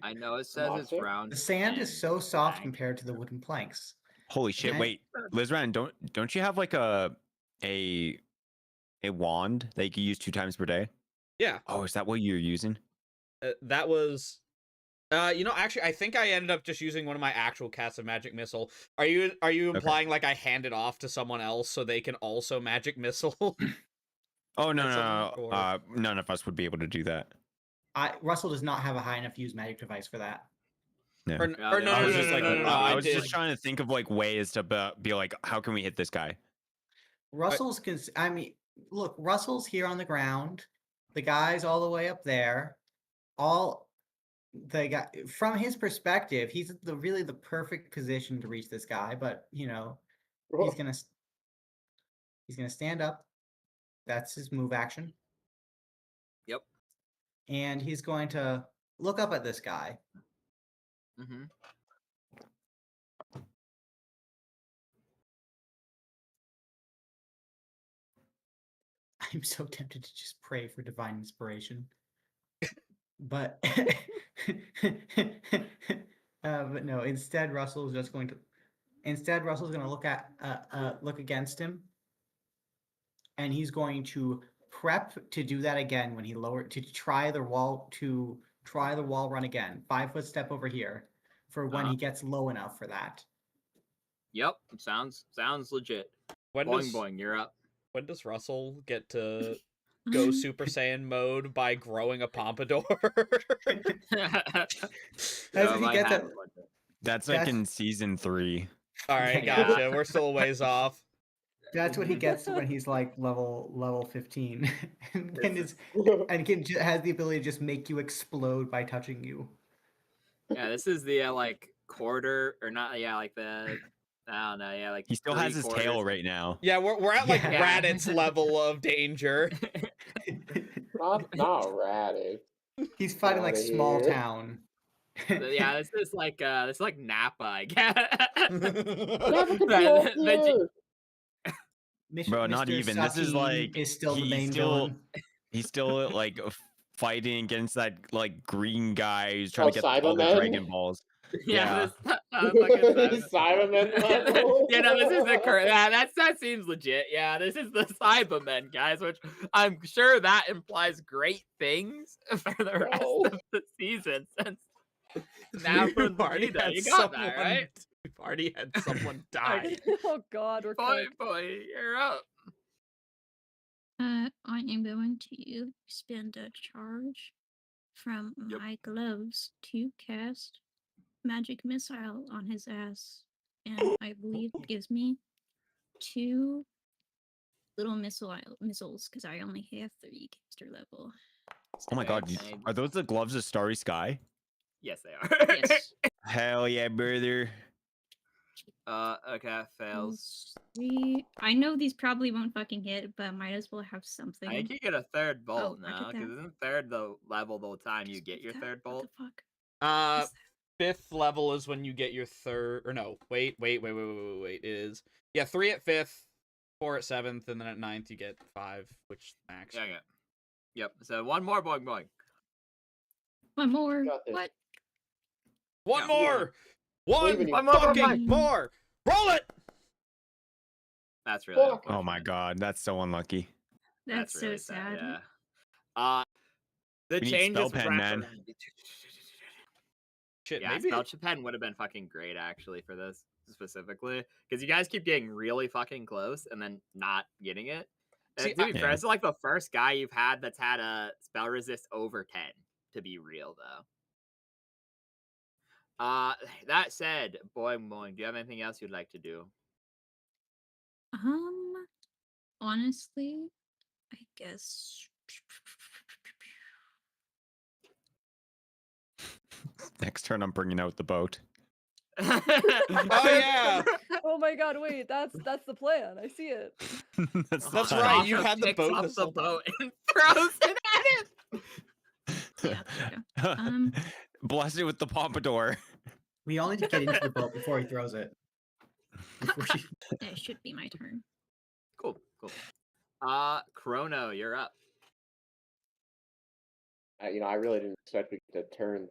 I know it says it's Monster? round. The sand 10. is so soft compared to the wooden planks. Holy shit! Okay. Wait, Lizran, don't you have like a wand that you can use 2 times per day? Yeah. Oh, is that what you're using? That was. Actually, I think I ended up just using one of my actual casts of magic missile. Are you implying like I hand it off to someone else so they can also magic missile? Oh no, That's no, or- no. None of us would be able to do that. Russell does not have a high enough use magic device for that. No. Or no, I was no, just no, like, no, no, no, I I was did. just trying to think of like ways to be like, how can we hit this guy? Russell's look, Russell's here on the ground. The guy's all the way up there. The guy, from his perspective, he's really the perfect position to reach this guy, but he's gonna stand up. That's his move action. Yep. And he's going to look up at this guy. Mm-hmm. I'm so tempted to just pray for divine inspiration. But but no, instead Russell's going to look against him, and he's going to prep to do that again when he try the wall run again. 5-foot step over here for when he gets low enough for that. Yep, sounds legit. When Boing, you're up. When does Russell get to go Super Saiyan mode by growing a pompadour? That's like in season 3. All right, Yeah. gotcha. We're still a ways off. That's what he gets when he's like level 15, and has the ability to just make you explode by touching you. Yeah, this is the like quarter or not? Yeah, like the I don't know. Yeah, like He still has his tail right now. Yeah, we're at like Yeah. Raditz level of danger. Not Raditz. He's fighting like Outta small here. town. Yeah, this is like Napa, I guess. Bro, not Mr. even. This is Satine like is still the he's main still villain. he's still like fighting against that like green guy who's trying to get all the Cybermen? Dragon Balls. Yeah, Yeah. this Cybermen level. yeah, no, this is the current. That seems legit. Yeah, this is the Cybermen, guys, which I'm sure that implies great things for the rest of the season. Since now from the already Vita, had you got that someone- right. We've already had someone die. Oh God, we're Boy, cooked. you're up. I am going to spend a charge from Yep. my gloves to cast magic missile on his ass, and I believe it gives me 2 little missiles because I only have 3 caster level. Oh my god, Okay. are those the gloves of Starry Sky? Yes, they are. Yes. Hell yeah, brother. Okay, fails. 3. I know these probably won't fucking hit, but might as well have something. I think you get a third bolt Oh, I now, did because that. isn't third the level the time you get your That- third what bolt? the fuck? 5th level is when you get your third, or no, wait. It is, 3 at 5th, 4 at 7th, and then at 9th you get 5, which max. Yeah. Yep. So one more, boing. One more. Got this. What? One Yeah. more! Believe in One you. fucking More. more! Roll it! That's really. Fuck. Oh my god, that's so unlucky. That's so really sad. Yeah. The We need changes spell pen, man. Shit, Yeah, maybe. spell pen would have been fucking great actually for this specifically, because you guys keep getting really fucking close and then not getting it. See, To be fair, Yeah. it's like the first guy you've had that's had a spell resist over 10. To be real though. That said, boing, do you have anything else you'd like to do? Honestly, I guess. Next turn, I'm bringing out the boat. Oh yeah, Oh my God, wait, that's the plan. I see it. That's the That's plan. right, you Also had the picks boat up this the whole time. boat and throws it at him. Yeah. Bless it with the pompadour. We all need to get into the boat before he throws it. It should be my turn. Cool. Chrono, you're up. I really didn't expect we to turn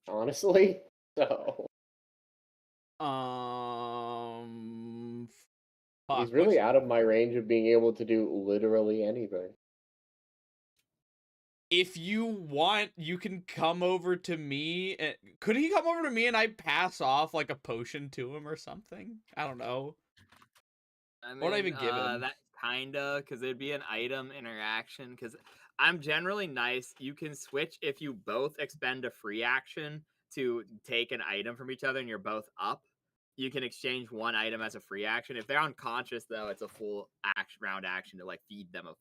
honestly. So he's really out of my range of being able to do literally anything. If you want, you can come over to me. Could he come over to me and I pass off like a potion to him or something? I don't know. I mean, what would I even give him? That kinda, because it'd be an item interaction. Because I'm generally nice. You can switch if you both expend a free action to take an item from each other, and you're both up. You can exchange one item as a free action. If they're unconscious, though, it's a full round action to like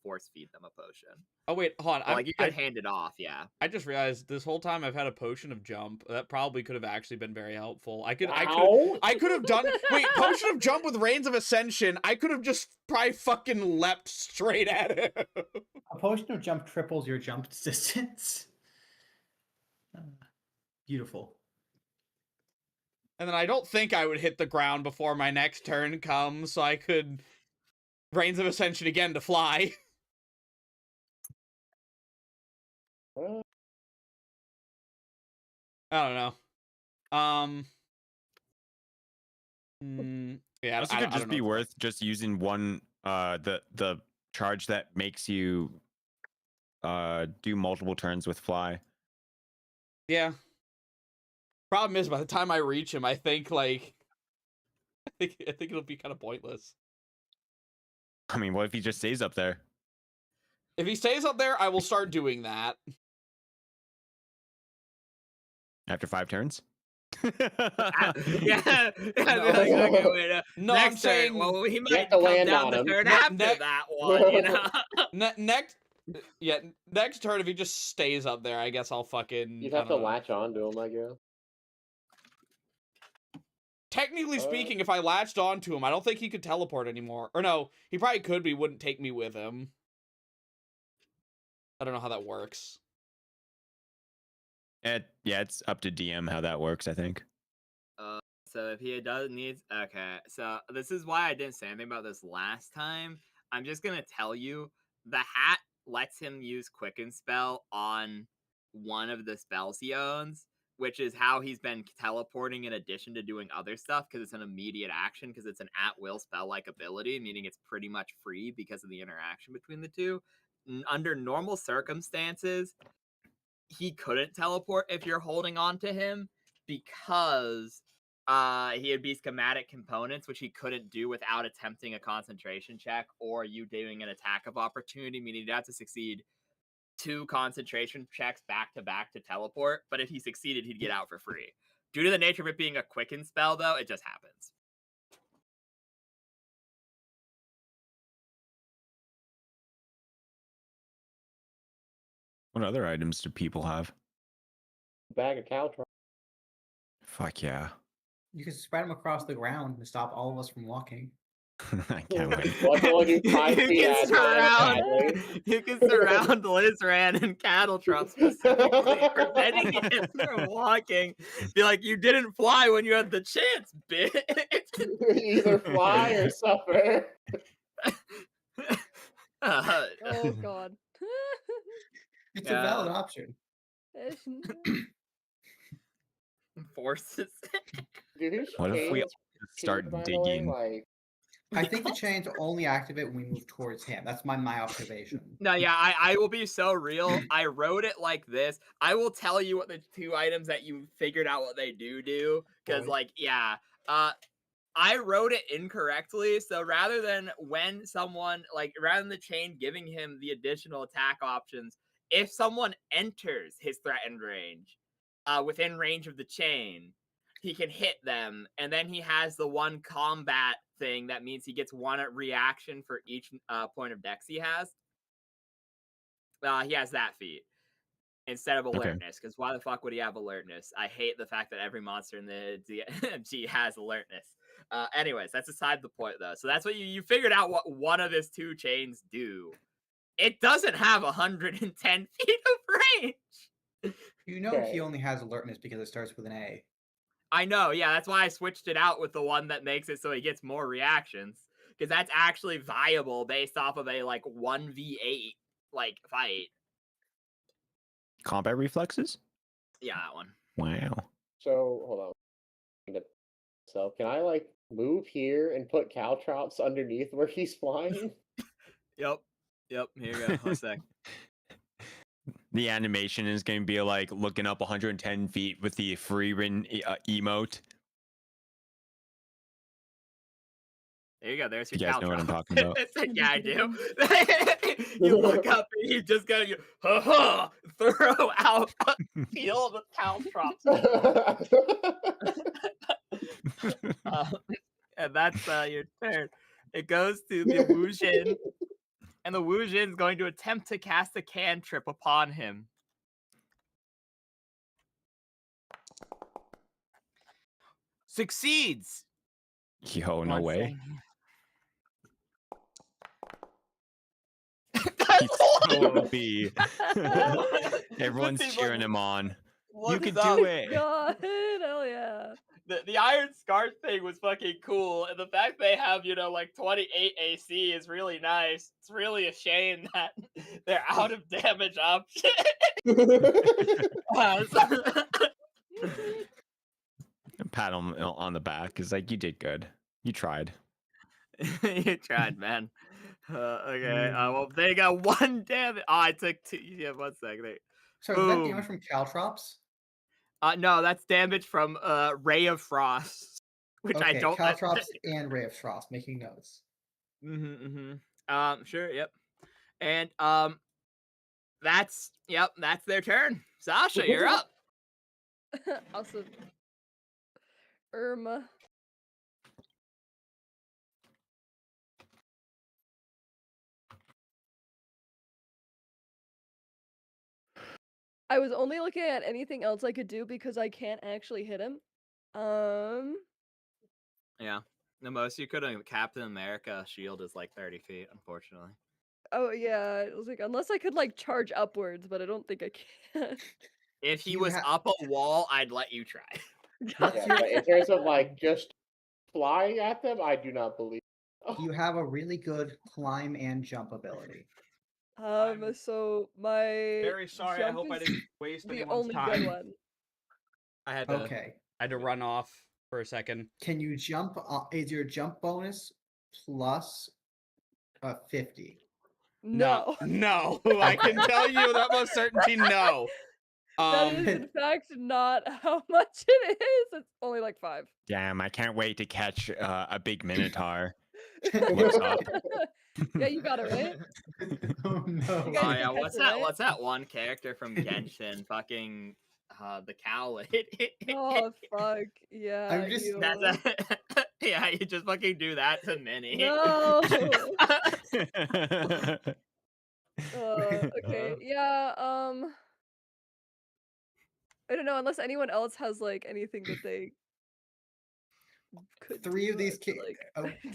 force feed them a potion. Oh wait, hold on. But, like you could hand it off, yeah. I just realized this whole time I've had a potion of jump. That probably could have actually been very helpful. I could have done potion of jump with Reigns of Ascension. I could have just probably fucking leapt straight at it. A potion of jump triples your jump distance. Beautiful. And then I don't think I would hit the ground before my next turn comes, so I could Reigns of Ascension again to fly. I don't know. Yeah, it could just be worth just using one the charge that makes you do multiple turns with fly. Yeah. Problem is, by the time I reach him, I think like I think it'll be kind of pointless. I mean, what if he just stays up there? If he stays up there, I will start doing that. After 5 turns? Yeah. No, I'm saying he might come down the turn after that one, you know? Next turn, if he just stays up there, I guess I'll fucking... You'd have to latch on to him, I guess. Technically speaking, if I latched onto him, I don't think he could teleport anymore. Or no, he probably could, but he wouldn't take me with him. I don't know how that works. Yeah, it's up to DM how that works, I think. So if he needs... Okay, so this is why I didn't say anything about this last time. I'm just going to tell you, the hat lets him use Quicken Spell on one of the spells he owns, which is how he's been teleporting in addition to doing other stuff, because it's an immediate action, because it's an at-will spell-like ability, meaning it's pretty much free because of the interaction between the two. Under normal circumstances, he couldn't teleport if you're holding on to him, because he would be schematic components, which he couldn't do without attempting a concentration check or you doing an attack of opportunity, meaning you'd have to succeed 2 concentration checks back to back to teleport, but if he succeeded, he'd get out for free. Due to the nature of it being a quicken spell, though, it just happens. What other items do people have? Bag of cow trunk. Fuck yeah. You can spread them across the ground and stop all of us from walking. I can't wait. You can surround Lizran and Cattle Trump specifically, preventing him from walking. Be like, you didn't fly when you had the chance, bitch. Either fly or suffer. Oh god. It's a valid option. Forces. What if we start digging? I think the chains only activate when we move towards him. That's my observation. No, yeah, I will be so real. I wrote it like this. I will tell you what the 2 items that you figured out what they do. Because, like, yeah. I wrote it incorrectly. So rather than rather than the chain giving him the additional attack options, if someone enters his threatened range, within range of the chain, he can hit them, and then he has the 1 combat thing that means he gets 1 reaction for each point of dex he has. He has that feat instead of alertness, because why the fuck would he have alertness? I hate the fact that every monster in the DMG has alertness. Anyways, that's aside the point, though. So that's what you figured out what one of his 2 chains do. It doesn't have 110 feet of range. You know he only has alertness because it starts with an A. I know, yeah, that's why I switched it out with the one that makes it so he gets more reactions. Because that's actually viable based off of a, 1v8, fight. Combat reflexes? Yeah, that one. Wow. So hold on. So can I like move here and put Caltrops underneath where he's flying? Yep. Here you go. One sec. The animation is going to be like looking up 110 feet with the free-written emote. There you go. There's your You guys know what I'm talking about? Yeah, I do. You look up and you just gotta throw out a field of Caltrops. And that's your turn. It goes to the Wujin, and the Wujin is going to attempt to cast a cantrip upon him. Succeeds. Yo, no way. That's be. Everyone's cheering him on. You could up? do it. God, hell yeah. The Iron Scar thing was fucking cool, and the fact they have, like 28 AC is really nice. It's really a shame that they're out of damage options. Pat him on the back. Is like, you did good. You tried. You tried, man. Okay. Well, they got 1 damage. Oh, I took 2. Yeah, 1 second. So is that damage from Caltrops? No, that's damage from Ray of Frost, which I don't. Caltrops and Ray of Frost. Making notes. Sure. Yep. And that's their turn. Sasha, you're up. Awesome. Irma. I was only looking at anything else I could do because I can't actually hit him. Yeah. The most you could have Captain America shield is like 30 feet, unfortunately. Oh yeah, it was like unless I could like charge upwards, but I don't think I can. If he was up a wall, I'd let you try. Yeah, but in terms of like just flying at them, I do not believe. You have a really good climb and jump ability. So my Very sorry. I hope I didn't waste the anyone's only time. good one. I had to run off for a second. Can you jump? Is your jump bonus plus 50? No. No. I can tell you with utmost certainty, no. That is in fact not how much it is. It's only like 5. Damn, I can't wait to catch a big minotaur. Looks up. Yeah, you got it right. Oh no! Oh yeah, what's that one character from Genshin? Fucking the cow lady. Oh fuck yeah! I'm just yeah, you just fucking do that to Minnie. No. Okay. Yeah. I don't know unless anyone else has like anything that they could. 3 of these like,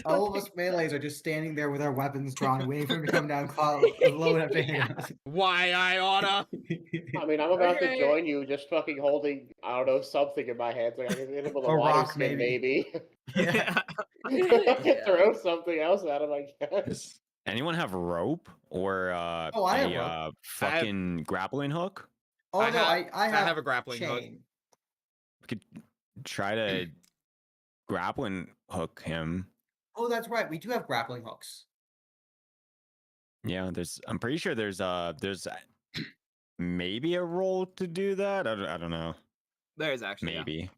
all of us melees are just standing there with our weapons drawn, waiting for him to come down low enough to hit us. Why I oughta? I mean, I'm about Okay. to join you, just fucking holding, I don't know, something in my hands. Like I can hit him with a A water rock, skin, maybe. maybe. I can throw something else at him, I guess. Anyone have rope or I have rope. fucking grappling hook? Oh no, I have a grappling hook. chain. We could try to grappling hook him. Oh, that's right. We do have grappling hooks. Yeah, I'm pretty sure there's maybe a role to do that. I don't know. There's actually Maybe.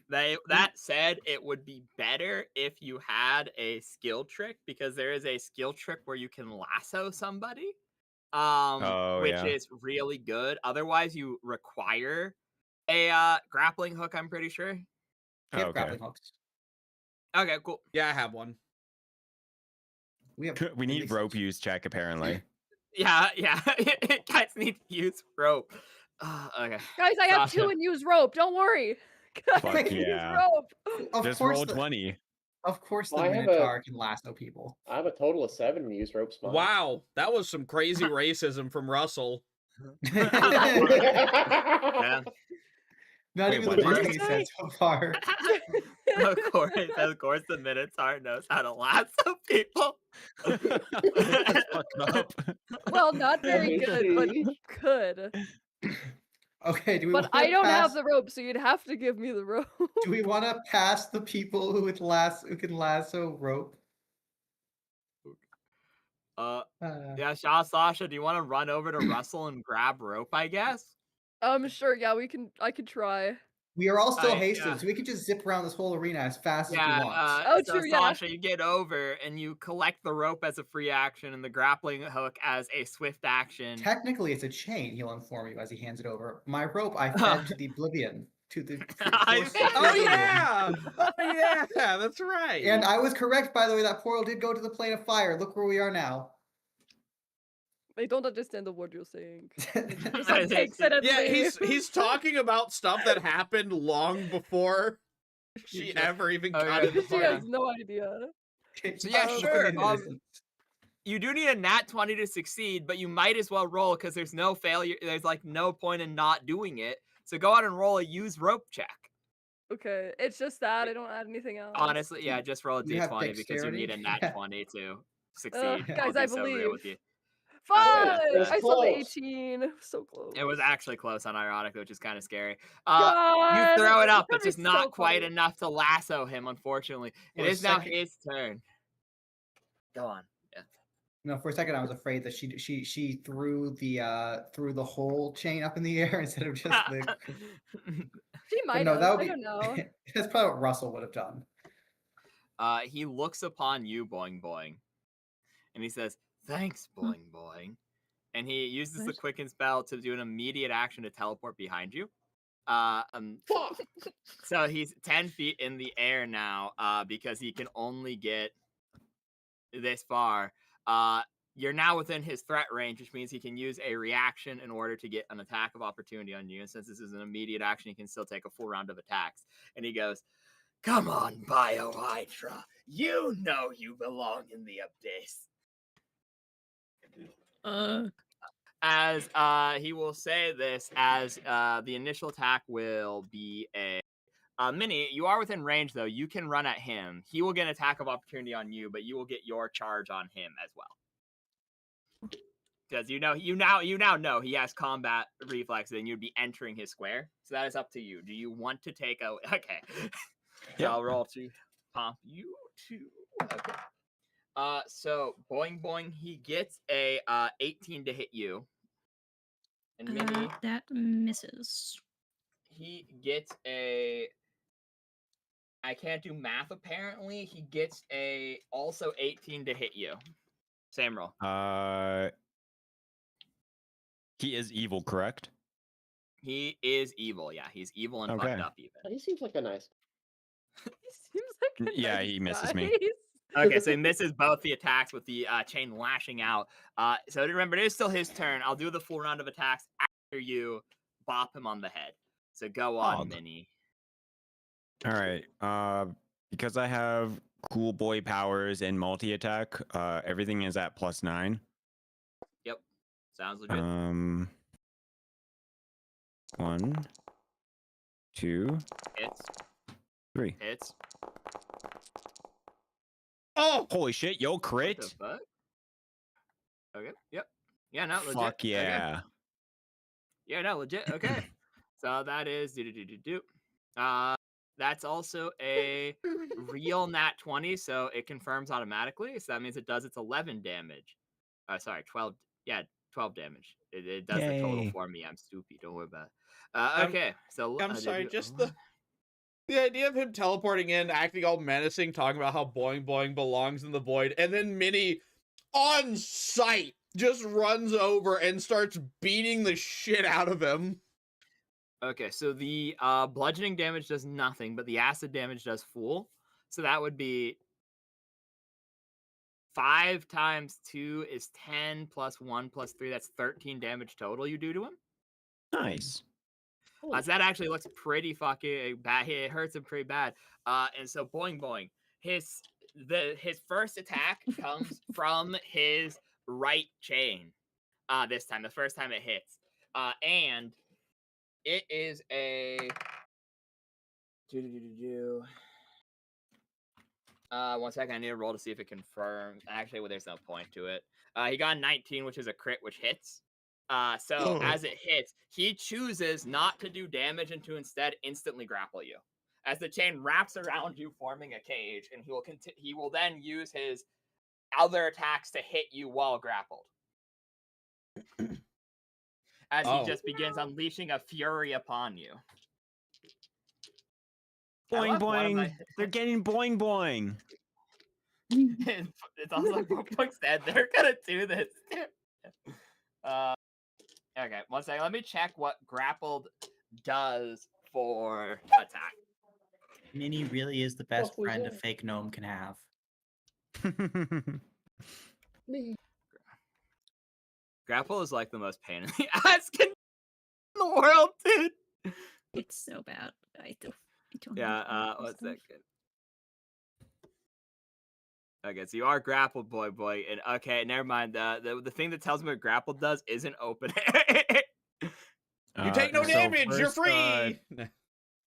That said, it would be better if you had a skill trick, because there is a skill trick where you can lasso somebody, which is really good. Otherwise, you require a grappling hook. I'm pretty sure. We have grappling hooks. Okay, cool. Yeah, I have one. We need rope use check apparently. Yeah. Guys need to use rope. Okay. Guys, I have Sasha. 2 and use rope. Don't worry. Guys, Fuck use yeah. rope. Of Just course roll the- 20. Of course, the Well, I have Minotaur can lasso people. I have a total of 7 use rope spots. Wow, that was some crazy racism from Russell. Yeah. Not Wait, even what the did worst you thing he said so far. Of course, the Minotaur knows how to lasso people. That's fucked up. Well, not very good, but good. Okay, do we But wanna I don't have pass the rope, so you'd have to give me the rope. do we wanna pass the people who can lasso rope? Uh, Uh, yeah, Sasha, do you want to run over to Russell and grab rope? I guess. Sure, yeah, I could try. we are all still hasted, yeah. so we could just zip around this whole arena as fast as we Yeah. want. Oh, So true, yeah. Sasha, you get over and you collect the rope as a free action and the grappling hook as a swift action. Technically, it's a chain, he'll inform you as he hands it over. My rope I fed to the oblivion. To the I force see. of Oh oblivion. yeah! Oh yeah! That's right. And I was correct, by the way, that portal did go to the plane of fire. Look where we are now. I don't understand the word you're saying. I Some see. takes it at Yeah, me. he's talking about stuff that happened long before she ever even Oh, got yeah. in the She party. has no idea. So yeah, Look sure. at this. You do need a nat 20 to succeed, but you might as well roll because there's no failure. There's like no point in not doing it. So go out and roll a use rope check. Okay, it's just that I don't add anything else. Honestly, yeah, just roll a You have d20 because you need a dexterity? nat 20 to succeed. Yeah. I'll Guys, be I so real believe. with you. 5! It was I saw the close. 18. So close. It was actually close on ironic, which is kind of scary. God, You throw it up, that'd but be just not so quite funny. enough to lasso him, unfortunately. For It a is now second- his turn. Go on. Yeah. No, for a second I was afraid that she threw the whole chain up in the air instead of just the. She But might no, have. that would I be. don't know. That's probably what Russell would have done. He looks upon you, Boing Boing, and he says, "Thanks, Boing Boing." And he uses the What? quicken spell to do an immediate action to teleport behind you. So he's 10 feet in the air now, because he can only get this far. You're now within his threat range, which means he can use a reaction in order to get an attack of opportunity on you. And since this is an immediate action, he can still take a full round of attacks. And he goes, "Come on, Biohydra. You know you belong in the abyss." As he will say this as the initial attack will be a Minnie, you are within range though. You can run at him. He will get an attack of opportunity on you, but you will get your charge on him as well. Because you now know he has combat reflexes and you'd be entering his square. So that is up to you. Do you want to take a okay? Yep. I'll roll to pump you two. Okay. So Boing Boing, he gets a 18 to hit you. And Minnie, That misses. he gets a. I can't do math apparently. He gets a also 18 to hit you. Same roll. He is evil, correct? He is evil. Yeah, he's evil and Okay. fucked up even. He seems like a nice. He seems like a Yeah, nice he misses guy. me. Okay, so he misses both the attacks with the chain lashing out. So remember, it is still his turn. I'll do the full round of attacks after you bop him on the head. So go on, Og. Minnie. All right. Because I have cool boy powers and multi attack, everything is at +9. Yep, sounds legit. 1, 2, Hits, 3. hits. Oh, Holy shit! Yo, What crit! the fuck? Okay. Yep. Yeah. No. Legit. Fuck Okay. yeah! Yeah. No. Legit. Okay. So that is that's also a real nat 20, so it confirms automatically. So that means it does its 11 damage. Sorry, 12. Yeah, 12 damage. It does the total Yay. for me. I'm stupid. Don't worry about it. Okay. So I'm sorry. Just the idea of him teleporting in, acting all menacing, talking about how Boing Boing belongs in the void, and then Minnie, on sight, just runs over and starts beating the shit out of him. Okay, so the bludgeoning damage does nothing, but the acid damage does full. So that would be 5 times 2 is 10 plus 1 plus 3. That's 13 damage total you do to him. Nice. So that actually looks pretty fucking bad. It hurts him pretty bad. And so Boing Boing, his first attack comes from his right chain. This time, the first time it hits. And it is a 1 second, I need to roll to see if it confirms. Actually, well, there's no point to it. He got 19, which is a crit, which hits. So as it hits, he chooses not to do damage and to instead instantly grapple you. As the chain wraps around you, forming a cage, and he will then use his other attacks to hit you while grappled. As he just begins unleashing a fury upon you. Boing boing. They're getting boing boing. It's also like Book said, they're gonna do this. Okay, one second. Let me check what grappled does for attack. Minnie really is the best friend a fake gnome can have. Grapple is like the most pain in the ass in the world, dude. It's so bad. I don't Yeah, one second. Okay, so you are grappled, boy, and okay, never mind. The thing that tells me what grappled does isn't open. You take no damage. You're free.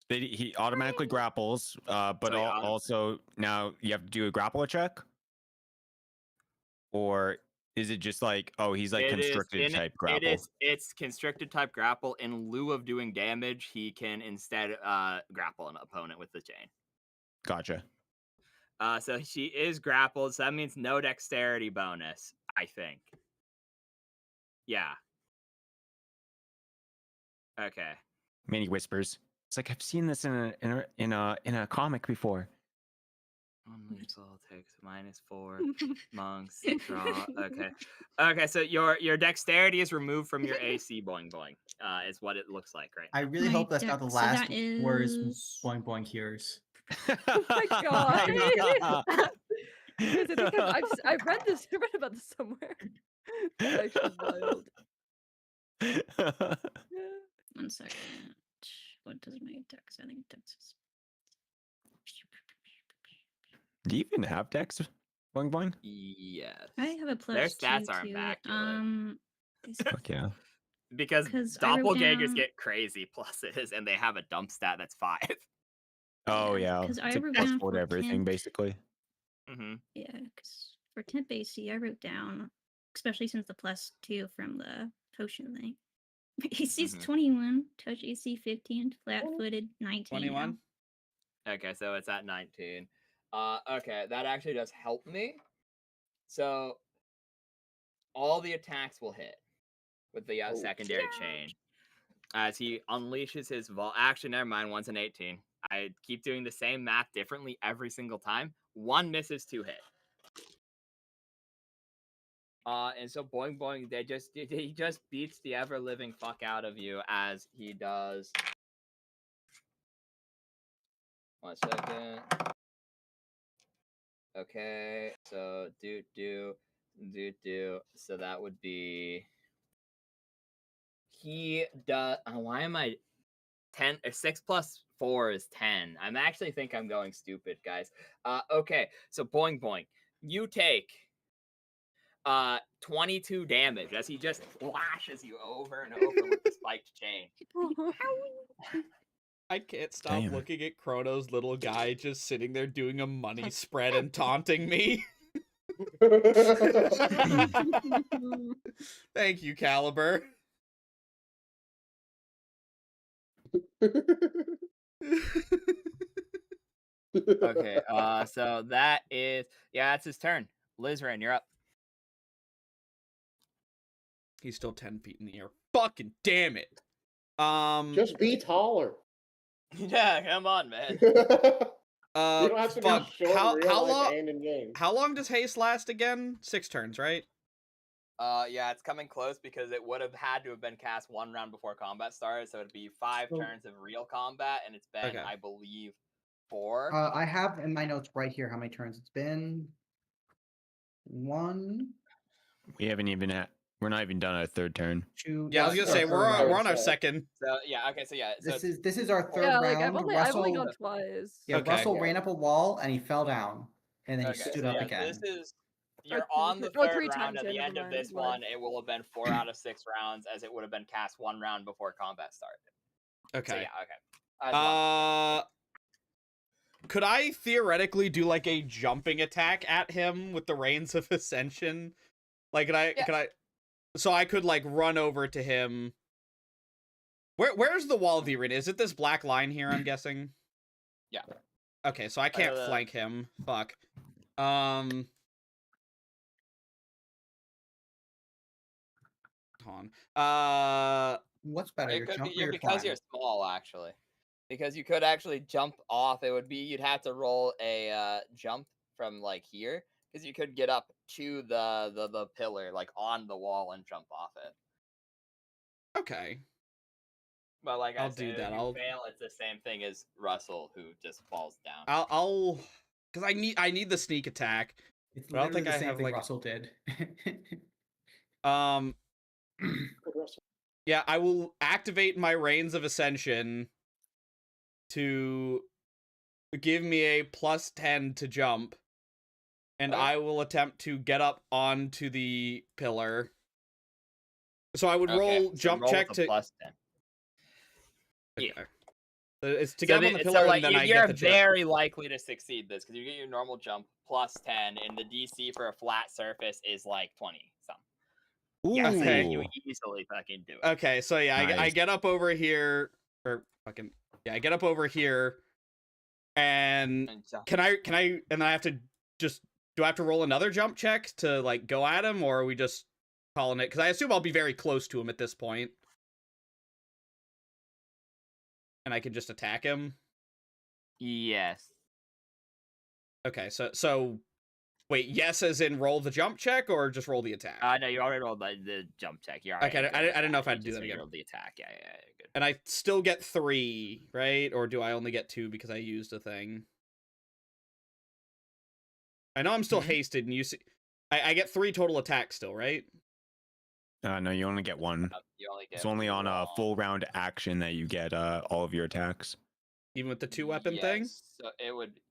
He automatically grapples, but So, also now you have to do a grapple check, or is it just like, oh, he's like constricted type grapple? It's constricted type grapple. In lieu of doing damage, he can instead grapple an opponent with the chain. Gotcha. So she is grappled, so that means no dexterity bonus, I think. Yeah. Okay. Minnie whispers. It's like, I've seen this in a comic before. Unlethal takes -4. Monks draw. Okay. So your dexterity is removed from your AC. Boing boing. Is what it looks like right now. I really hope that's not the so last that words is- Boing Boing hears. Oh my god! Because I think I read this. I read about this somewhere. That's actually wild. One second. What does my dex? I think dex is. Do you even have dex? Boing boing. Yes. I have a plus. Their stats 2 are to it. immaculate. Fuck yeah. Because 'Cause I wrote doppelgangers down- get crazy pluses, and they have a dump stat that's 5. Oh yeah. 'cause I It's like wrote plus down 4 to for everything, temp- basically. Mm-hmm. Yeah, because for temp AC, I wrote down, especially since the plus 2 from the potion thing. AC's 21, touch AC 15, flat-footed 19. 21. Okay, so it's at 19. Okay, that actually does help me. So all the attacks will hit with the secondary chain. As he unleashes his actually, never mind. One's an 18. I keep doing the same math differently every single time. 1 misses, 2 hit. And so boing boing, he just beats the ever living fuck out of you as he does. 1 second. Okay, so do. So that would be. He does. Why am I 10 or 6 plus 4 is 10? I'm actually think I'm going stupid, guys. Okay, so boing boing, you take 22 damage as he just flashes you over and over with the spiked chain. I can't stop Damn. looking at Chrono's little guy just sitting there doing a money spread and taunting me. Thank you, Caliber. Okay, so that is that's his turn. Lizran, you're up. He's still 10 feet in the air. Fucking damn it. Just be taller. Yeah, come on, man. You don't have to fuck. be short in real How life long? and in game. How long does haste last again? 6 turns, right? Yeah, it's coming close because it would have had to have been cast 1 round before combat started, so it'd be 5 turns of real combat, and it's been, I believe, 4. I have in my notes right here how many turns it's been. 1. We haven't even we're not even done our 3rd turn. 2. Yeah, I was gonna say we're on our 2nd. So yeah, okay, so yeah, so This is our 3rd Yeah, round. like I've only Russell, gone twice. yeah, Okay. Russell ran up a wall and he fell down, and then he okay, stood so up yeah, again. This is you're Oh, on the oh, 3rd 3 round. times, At yeah, the never end of mind, this what? one, it will have been 4 out of 6 rounds, as it would have been cast 1 round before combat started. Okay. So yeah, okay. Could I theoretically do like a jumping attack at him with the Reigns of Ascension? Like, could I? So I could like run over to him. Where's the wall of the arena? Is it this black line here, I'm guessing? Yeah. Okay, so I can't flank him. Fuck. Hold on. What's better, It your could jump be or your because climb? you're small, actually. Because you could actually jump off. It would be you'd have to roll a jump from like here, because you could get up to the pillar, like on the wall, and jump off it. Okay. But like I'll I said, do that. if you fail, it's the same thing as Russell, who just falls down. I'll because I need the sneak attack. It's But I don't think the I same have thing like Russell did. Yeah, I will activate my Reigns of Ascension to give me a +10 to jump, and I will attempt to get up onto the pillar. So I would roll jump check to +10. Okay. Yeah. So it's to get up on the pillar, and then I get the chip. You're very likely to succeed this, because you get your normal jump +10, and the DC for a flat surface is like 20 something. Yeah, so you easily fucking do it. Okay, so yeah, Nice. I get up over here, or fucking yeah, I get up over here, and can I, and then I have to just, do I have to roll another jump check to like go at him, or are we just calling it? Because I assume I'll be very close to him at this point, and I can just attack him. Yes. Okay, so wait, yes, as in roll the jump check, or just roll the attack? No, you already rolled the jump check. You're already Okay, I didn't know if I had to do that again. Rolled the attack. Yeah, good. And I still get 3, right? Or do I only get 2 because I used a thing? I know I'm still hasted, and you see, I get 3 total attacks still, right? No, you only get 1. You only get It's only on a full round action that you get all of your attacks. Even with the 2-weapon thing? So it would,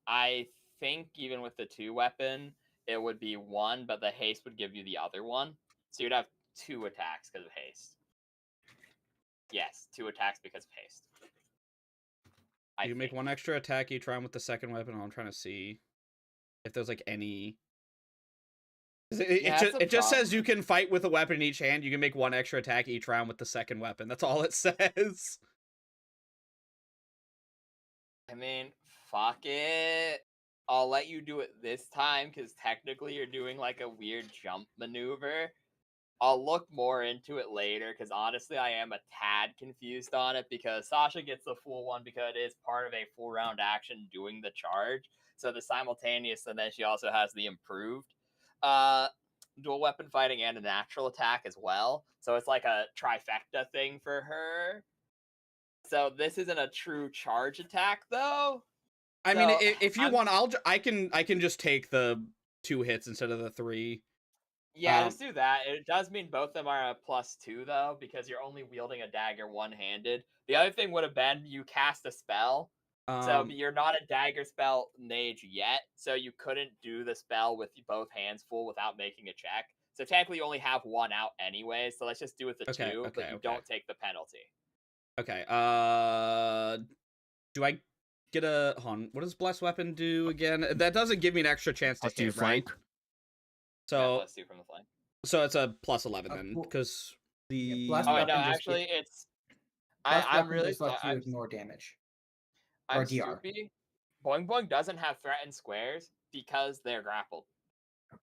I think, even with the 2-weapon, it would be 1, but the haste would give you the other one. So you'd have 2 attacks because of haste. Yes, 2 attacks because of haste. You make 1 extra attack each round with the second weapon. I'm trying to see if there's like any. It just says you can fight with a weapon in each hand. You can make 1 extra attack each round with the second weapon. That's all it says. I mean, fuck it. I'll let you do it this time, because technically you're doing like a weird jump maneuver. I'll look more into it later, because honestly I am a tad confused on it, because Sasha gets the full one because it is part of a full round action doing the charge. So the simultaneous, and then she also has the improved dual weapon fighting and a natural attack as well. So it's like a trifecta thing for her. So this isn't a true charge attack though. I mean, if you want, I can just take the 2 hits instead of the 3. Yeah, let's do that. It does mean both of them are a +2 though, because you're only wielding a dagger one-handed. The other thing would have been you cast a spell. So you're not a dagger spell mage yet, so you couldn't do the spell with both hands full without making a check. So technically you only have 1 out anyway, so let's just do it with the 2, but you don't take the penalty. Okay, do I get a, hold on, what does Blessed Weapon do again? That doesn't give me an extra chance to hit, right? So, +2 from the flank. So it's a +11 then, because the... Blessed no, actually it's... I'm really... Just lets you ignore damage. I'm stupid. Boing Boing doesn't have threatened squares because they're grappled.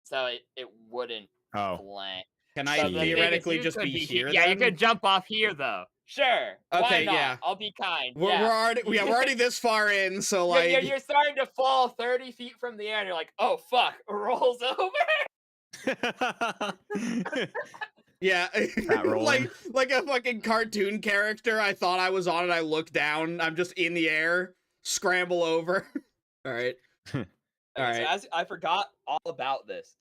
So it wouldn't flank. Can I theoretically just be here? Yeah, you could jump off here though. Sure. Okay, why not? yeah. I'll be kind. We're already this far in, so like you're starting to fall 30 feet from the air, and you're like, oh fuck, rolls over. Yeah, like a fucking cartoon character. I thought I was on it. I look down. I'm just in the air. Scramble over. All right. All right. So I forgot all about this.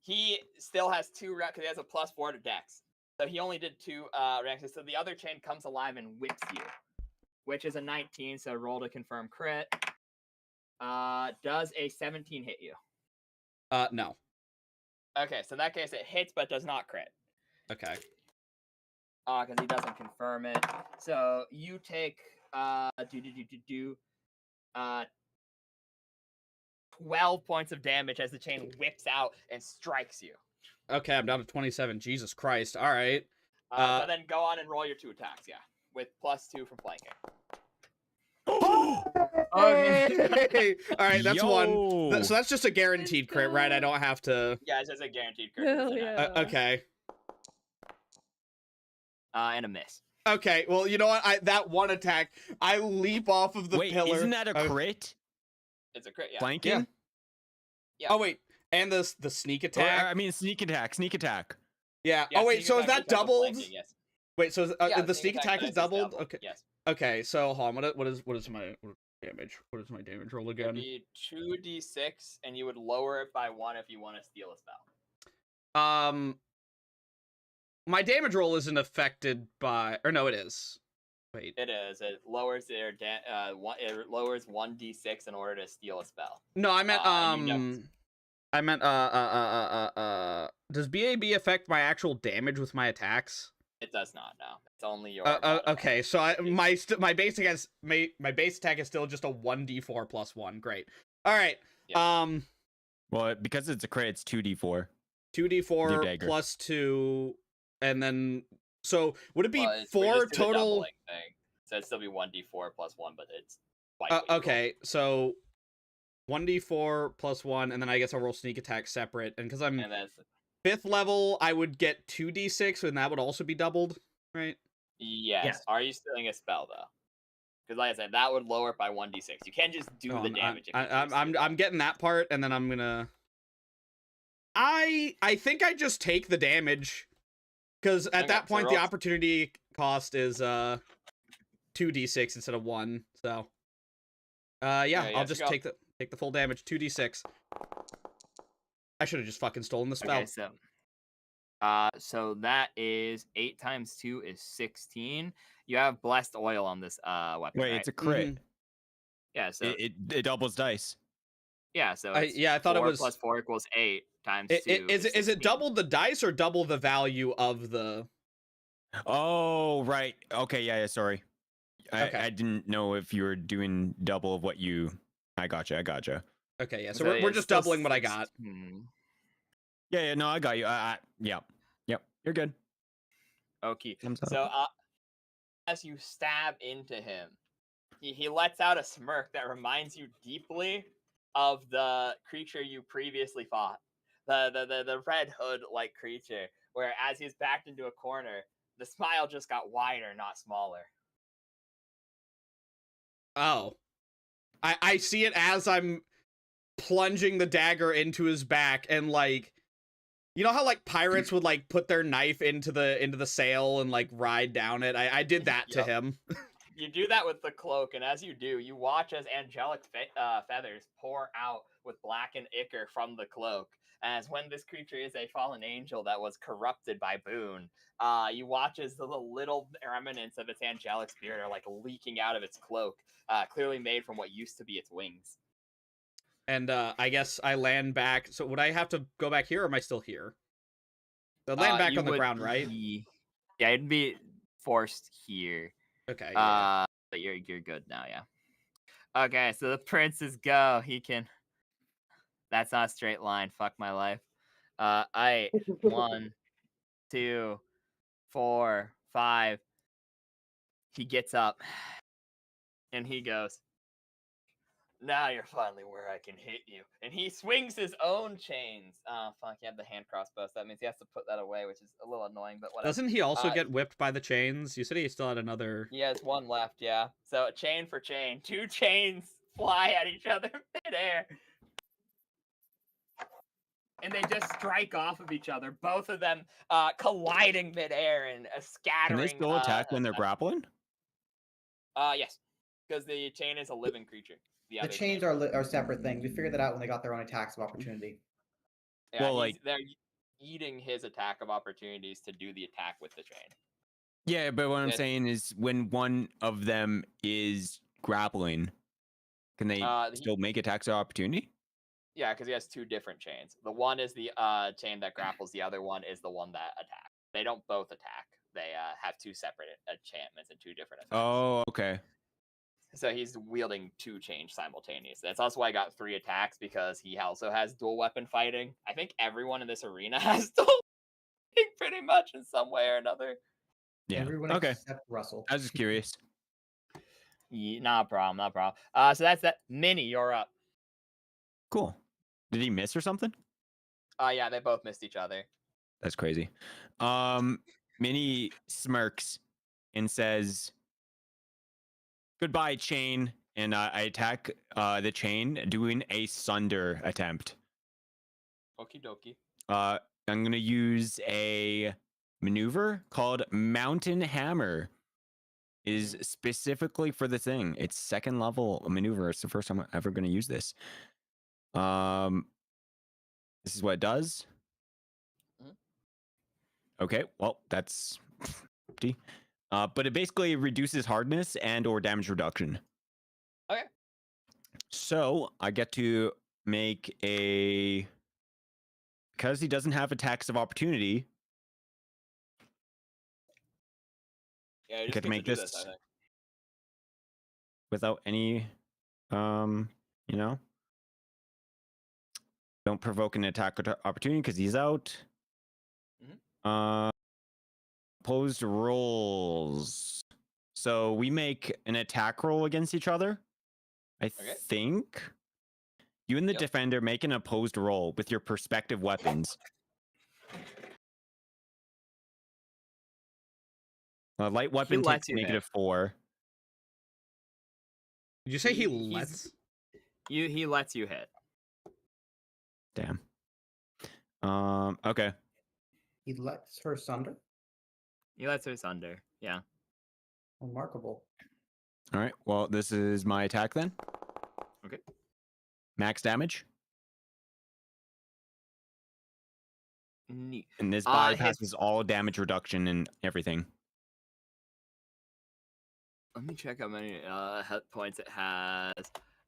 He still has 2 because he has a +4 to Dex. So he only did 2 reactions. So the other chain comes alive and whips you, which is a 19. So roll to confirm crit. Does a 17 hit you? No. Okay, so in that case, it hits but does not crit. Okay. Because he doesn't confirm it. So you take 12 points of damage as the chain whips out and strikes you. Okay, I'm down to 27. Jesus Christ. All right. But then go on and roll your 2 attacks, yeah, with +2 from flanking. Okay. All right, that's one. Yo! So that's just a guaranteed crit, right? I don't have to. Yeah, it's just a guaranteed crit. Hell yeah. Okay. And a miss. Okay. Well, you know what? That one attack, I leap off of the Wait, pillar. isn't that a crit? It's a crit, yeah. Flanking? Yeah. Oh wait, and the sneak attack. I mean, sneak attack. Yeah. Yeah, Oh wait, sneak so is attack that is also doubled? flanking, yes. Wait, so is, Yeah, the sneak attack is dice doubled? Okay. Yes. Okay. So hold on. What is my damage? What is my damage roll It'd again? be 2d6, and you would lower it by 1 if you want to steal a spell. My damage roll isn't affected by, or no, it is. Wait. It is. It lowers their it lowers 1d6 in order to steal a spell. No, I meant does BAB affect my actual damage with my attacks? It does not. No, it's only your. Okay, so my base attack is still just a 1d4 plus 1. Great. All right. Yeah. Well, because it's a crit, it's 2d4. 2d4 plus 2, and then so would it be 4 total? Thing. So it'd still be 1d4 plus 1, but it's quite okay. So 1d4 plus 1, and then I guess I'll roll sneak attack separate, and because I'm 5th level, I would get 2d6, and that would also be doubled, right? Yes. Are you stealing a spell though? Because like I said, that would lower it by 1d6. You can't just do the damage. I'm getting that part, and then I'm gonna. I think I just take the damage, because at that point the opportunity cost is 2d6 instead of 1. So yeah, I'll just take the full damage, 2d6. I should have just fucking stolen the spell. Okay, so that is 8 times 2 is 16. You have blessed oil on this weapon. Wait, right? it's a crit. Mm-hmm. Yeah, so it doubles dice. Yeah, so I thought it was plus 4 equals 8 times 2. Is it double the dice or double the value of the? Oh right. Okay. Yeah. Sorry. Okay. I didn't know if you were doing double of what you. I gotcha. Okay. Yeah. So we're just doubling what I got. Yeah. No, I got you. Yeah. Yep. You're good. Okay. So as you stab into him, he lets out a smirk that reminds you deeply of the creature you previously fought, the Red Hood like creature, where as he's backed into a corner, the smile just got wider, not smaller. Oh, I see it as I'm plunging the dagger into his back, and like, you know how like pirates would like put their knife into the sail and like ride down it. I did that to him. You do that with the cloak, and as you do, you watch as angelic feathers pour out with blackened ichor from the cloak. As when this creature is a fallen angel that was corrupted by Boone, you watch as the little remnants of its angelic spirit are like leaking out of its cloak, clearly made from what used to be its wings. And I guess I land back. So would I have to go back here, or am I still here? I land back on the ground, right? Yeah, it'd be forced here. Okay. Yeah. But you're good now, yeah. Okay, so the princes go. He can. That's not a straight line. Fuck my life. 1, 2, 4, 5. He gets up, and he goes, "Now you're finally where I can hit you." And he swings his own chains. Oh, fuck, he had the hand crossbow, so that means he has to put that away, which is a little annoying, but whatever. Doesn't he also get whipped by the chains? You said he still had another... He has 1 left, yeah. So chain for chain. 2 chains fly at each other midair. And they just strike off of each other, both of them colliding midair and scattering. Can they still attack when they're grappling? Yes, because the chain is a living creature. The chains are separate things. We figured that out when they got their own attacks of opportunity. Yeah, well, they're eating his attack of opportunities to do the attack with the chain. Yeah, but what I'm saying is when one of them is grappling, can they still make attacks of opportunity? Yeah, because he has 2 different chains. The one is the chain that grapples. The other one is the one that attacks. They don't both attack. They have 2 separate enchantments and 2 different effects. Oh, okay. So he's wielding 2 change simultaneously. That's also why I got 3 attacks, because he also has dual weapon fighting. I think everyone in this arena has dual fighting pretty much in some way or another. Yeah. Everyone Okay. except Russell. I was just curious. Yeah, not a problem, not a problem. So that's that. Mini, you're up. Cool. Did he miss or something? Yeah, they both missed each other. That's crazy. Minnie smirks and says, "Goodbye, chain." And I attack the chain, doing a sunder attempt. Okie dokie. I'm gonna use a maneuver called Mountain Hammer. Is specifically for the thing. It's 2nd level maneuver. It's the first time I'm ever gonna use this. This is what it does. Okay, well, that's empty. But it basically reduces hardness and or damage reduction. Okay. So I get to make a, because he doesn't have attacks of opportunity. Yeah, I get to make do this, I think. without any, you know, don't provoke an attack opportunity because he's out. Opposed rolls. So we make an attack roll against each other. I think you and the defender make an opposed roll with your respective weapons. Light weapon takes -4. Did you say he lets? He lets you hit. Damn. Okay. He lets her sunder. He lets her sunder. Yeah. Remarkable. All right. Well, this is my attack then. Okay. Max damage. Neat. And this bypasses all damage reduction and everything. Let me check how many hit points it has.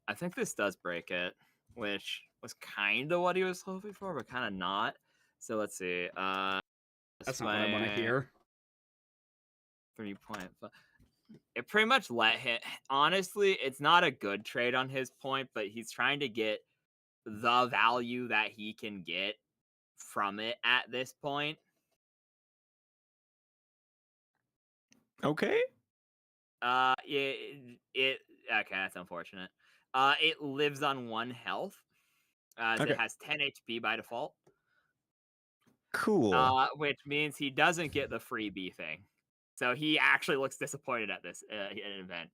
I think this does break it, which was kind of what he was hoping for, but kind of not. So let's see. That's not what I want to hear. 3.5. It pretty much let him. Honestly, it's not a good trade on his point, but he's trying to get the value that he can get from it at this point. Okay. Okay, that's unfortunate. It lives on 1 health. It has 10 HP by default. Cool. Which means he doesn't get the freebie thing. So he actually looks disappointed at this event.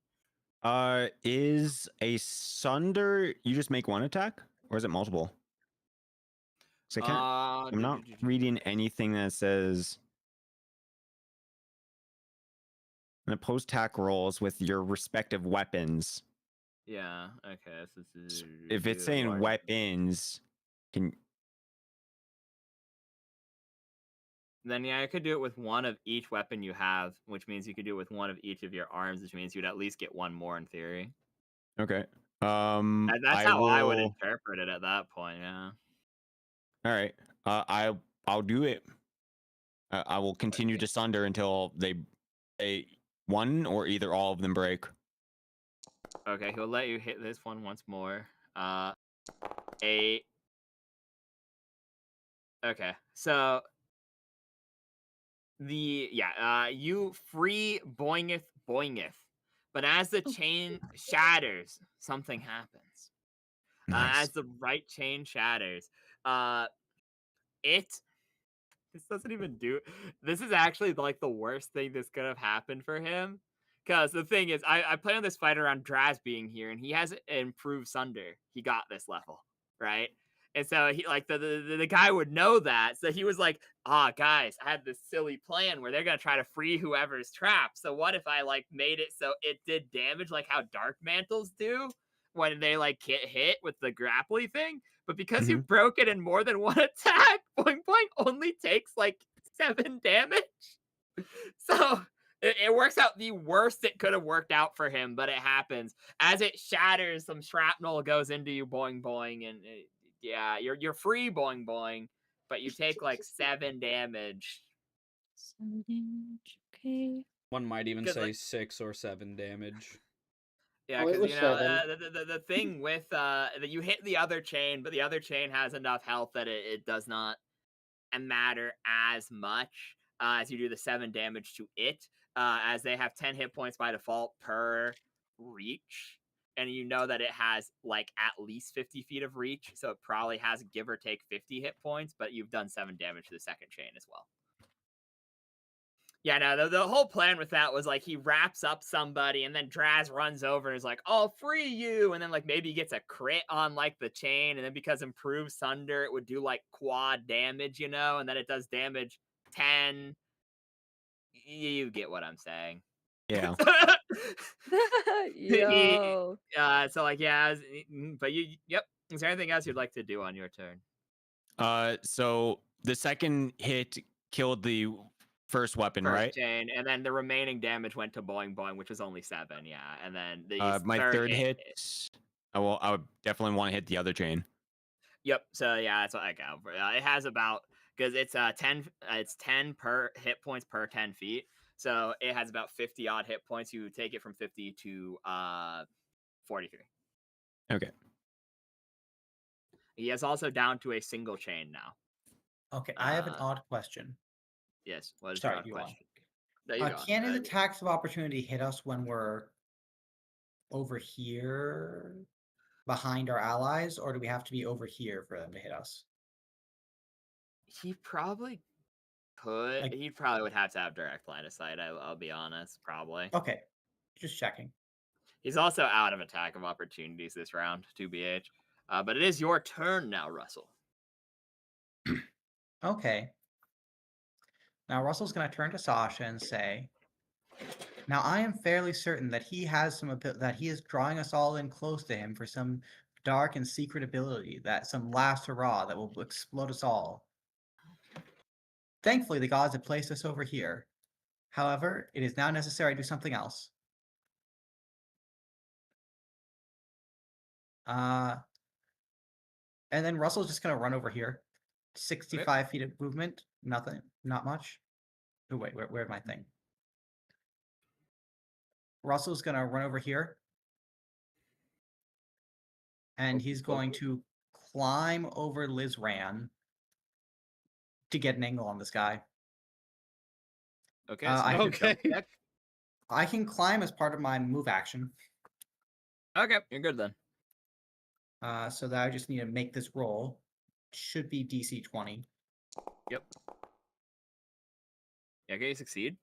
Is a sunder, you just make 1 attack? Or is it multiple? So I'm not reading anything that says an opposed attack rolls with your respective weapons. Yeah, okay. So if it's saying weapons, then yeah, I could do it with 1 of each weapon you have, which means you could do it with 1 of each of your arms, which means you'd at least get 1 more in theory. Okay. That's how I would interpret it at that point, yeah. All right. I'll do it. I will continue to sunder until they 1 or either all of them break. Okay, he'll let you hit this one once more. 8. Okay, so you free Boingeth, but as the chain shatters, something happens. Nice. As the right chain shatters, this doesn't even do. This is actually like the worst thing that's could have happened for him. Because the thing is, I play on this fight around Draz being here, and he has improved Sunder. He got this level, right? And so he like the guy would know that. So he was like, guys, I had this silly plan where they're gonna try to free whoever's trapped. So what if I like made it so it did damage like how Dark Mantles do when they like get hit with the grapply thing? But because you broke it in more than 1 attack, Boing Boing only takes like 7 damage. So it works out the worst it could have worked out for him, but it happens. As it shatters, some shrapnel goes into you, Boing Boing, and you're free, Boing Boing, but you take like 7 damage. 7 damage, okay. One might even say 6 or 7 damage. Yeah, Oh, it because was you know 7. the thing with that you hit the other chain, but the other chain has enough health that it does not matter as much as you do the 7 damage to it, as they have 10 hit points by default per reach, and you know that it has like at least 50 feet of reach, so it probably has give or take 50 hit points, but you've done 7 damage to the second chain as well. Yeah, no, the whole plan with that was like he wraps up somebody and then Draz runs over and is like, "I'll free you," and then like maybe he gets a crit on like the chain, and then because improved Sunder, it would do like quad damage, you know, and then it does damage 10. You get what I'm saying. Yeah. Yo. So like yeah, but yep. Is there anything else you'd like to do on your turn? So the second hit killed the first weapon, First right? chain, and then the remaining damage went to Boing Boing, which was only 7, yeah. And then the My third hit, I would definitely want to hit the other chain. Yep. So yeah, that's what I go for. It has about, because it's 10. It's 10 per hit points per 10 feet. So it has about 50 odd hit points. You take it from 50 to 43. Okay. He is also down to a single chain now. Okay, I have an odd question. Yes. What is Sorry, your odd question? Can his attacks of opportunity hit us when we're over here behind our allies, or do we have to be over here for them to hit us? He probably could. Like- He probably would have to have direct line of sight. I'll be honest. Probably. Okay, just checking. He's also out of attack of opportunities this round, 2BH. But it is your turn now, Russell. Okay. Now Russell's going to turn to Sasha and say, "Now I am fairly certain that he has that he is drawing us all in close to him for some dark and secret ability, that some last hurrah that will explode us all. Thankfully, the gods have placed us over here. However, it is now necessary to do something else. And then Russell's just gonna run over here. 65 feet of movement. Nothing. Not much. Oh, wait, where's my thing? Russell's gonna run over here. And he's going to climb over Lizran to get an angle on this guy. Okay. I can climb as part of my move action. Okay, you're good then. So that I just need to make this roll. Should be DC 20. Yep. Yeah, okay, you succeed.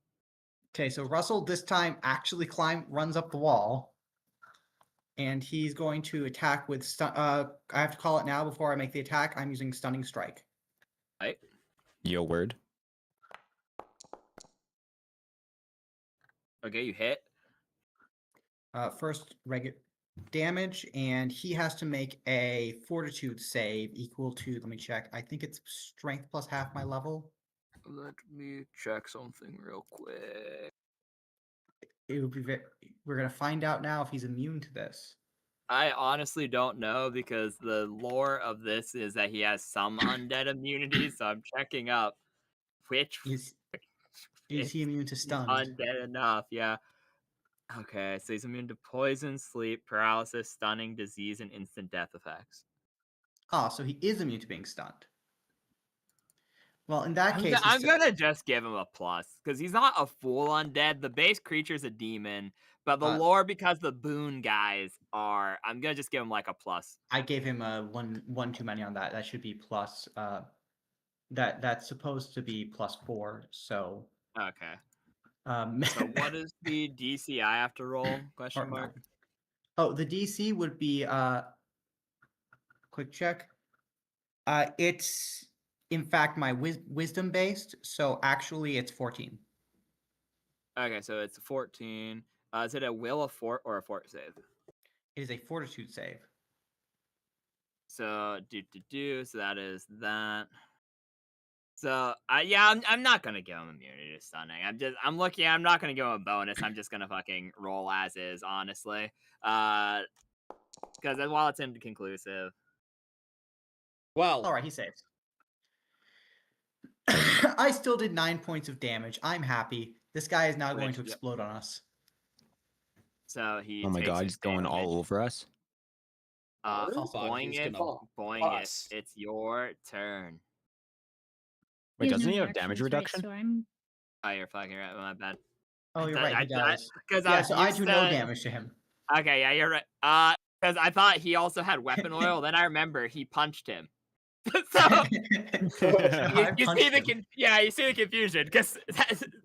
Okay, so Russell this time actually runs up the wall. And he's going to attack with I have to call it now before I make the attack. I'm using Stunning Strike. Right. Yo word. Okay, you hit. First regular damage, and he has to make a Fortitude save equal to, let me check, I think it's Strength plus half my level. Let me check something real quick. It would be we're gonna find out now if he's immune to this. I honestly don't know, because the lore of this is that he has some undead immunity, so I'm checking up which is he immune to stunned? Undead enough, yeah. Okay, so he's immune to poison, sleep, paralysis, stunning, disease, and instant death effects. Oh, so he is immune to being stunned. Well, in that case, I'm gonna just give him a plus, because he's not a full undead. The base creature's a demon, but the lore, because the boon guys are, I'm gonna just give him like a plus. I gave him a one too many on that. That should be plus. That's supposed to be +4. So okay. So what is the DC I have to roll? Question mark. Oh, the DC would be quick check. It's in fact my wisdom based, so actually it's 14. Okay, so it's 14. Is it a will, a fort, or a fort save? It is a fortitude save. So so that is that. So yeah, I'm not gonna give him immunity to stunning. I'm looking. I'm not gonna give him a bonus. I'm just gonna fucking roll as is, honestly. Because while it's inconclusive. Well, all right, he saves. I still did 9 points of damage. I'm happy. This guy is now going to explode on us. So he. Oh my takes god, his he's going damage. all over us. I thought Boing he's it, gonna boing bust. it. It's your turn. Wait, He has doesn't no he have damage reactions, reduction? right? So I'm Oh, you're fucking right. My bad. Oh, you're right. He does. Because Yeah, so I you do no said- damage to him. Okay, yeah, you're right. Because I thought he also had weapon oil. Then I remember he punched him. So you see you see the confusion because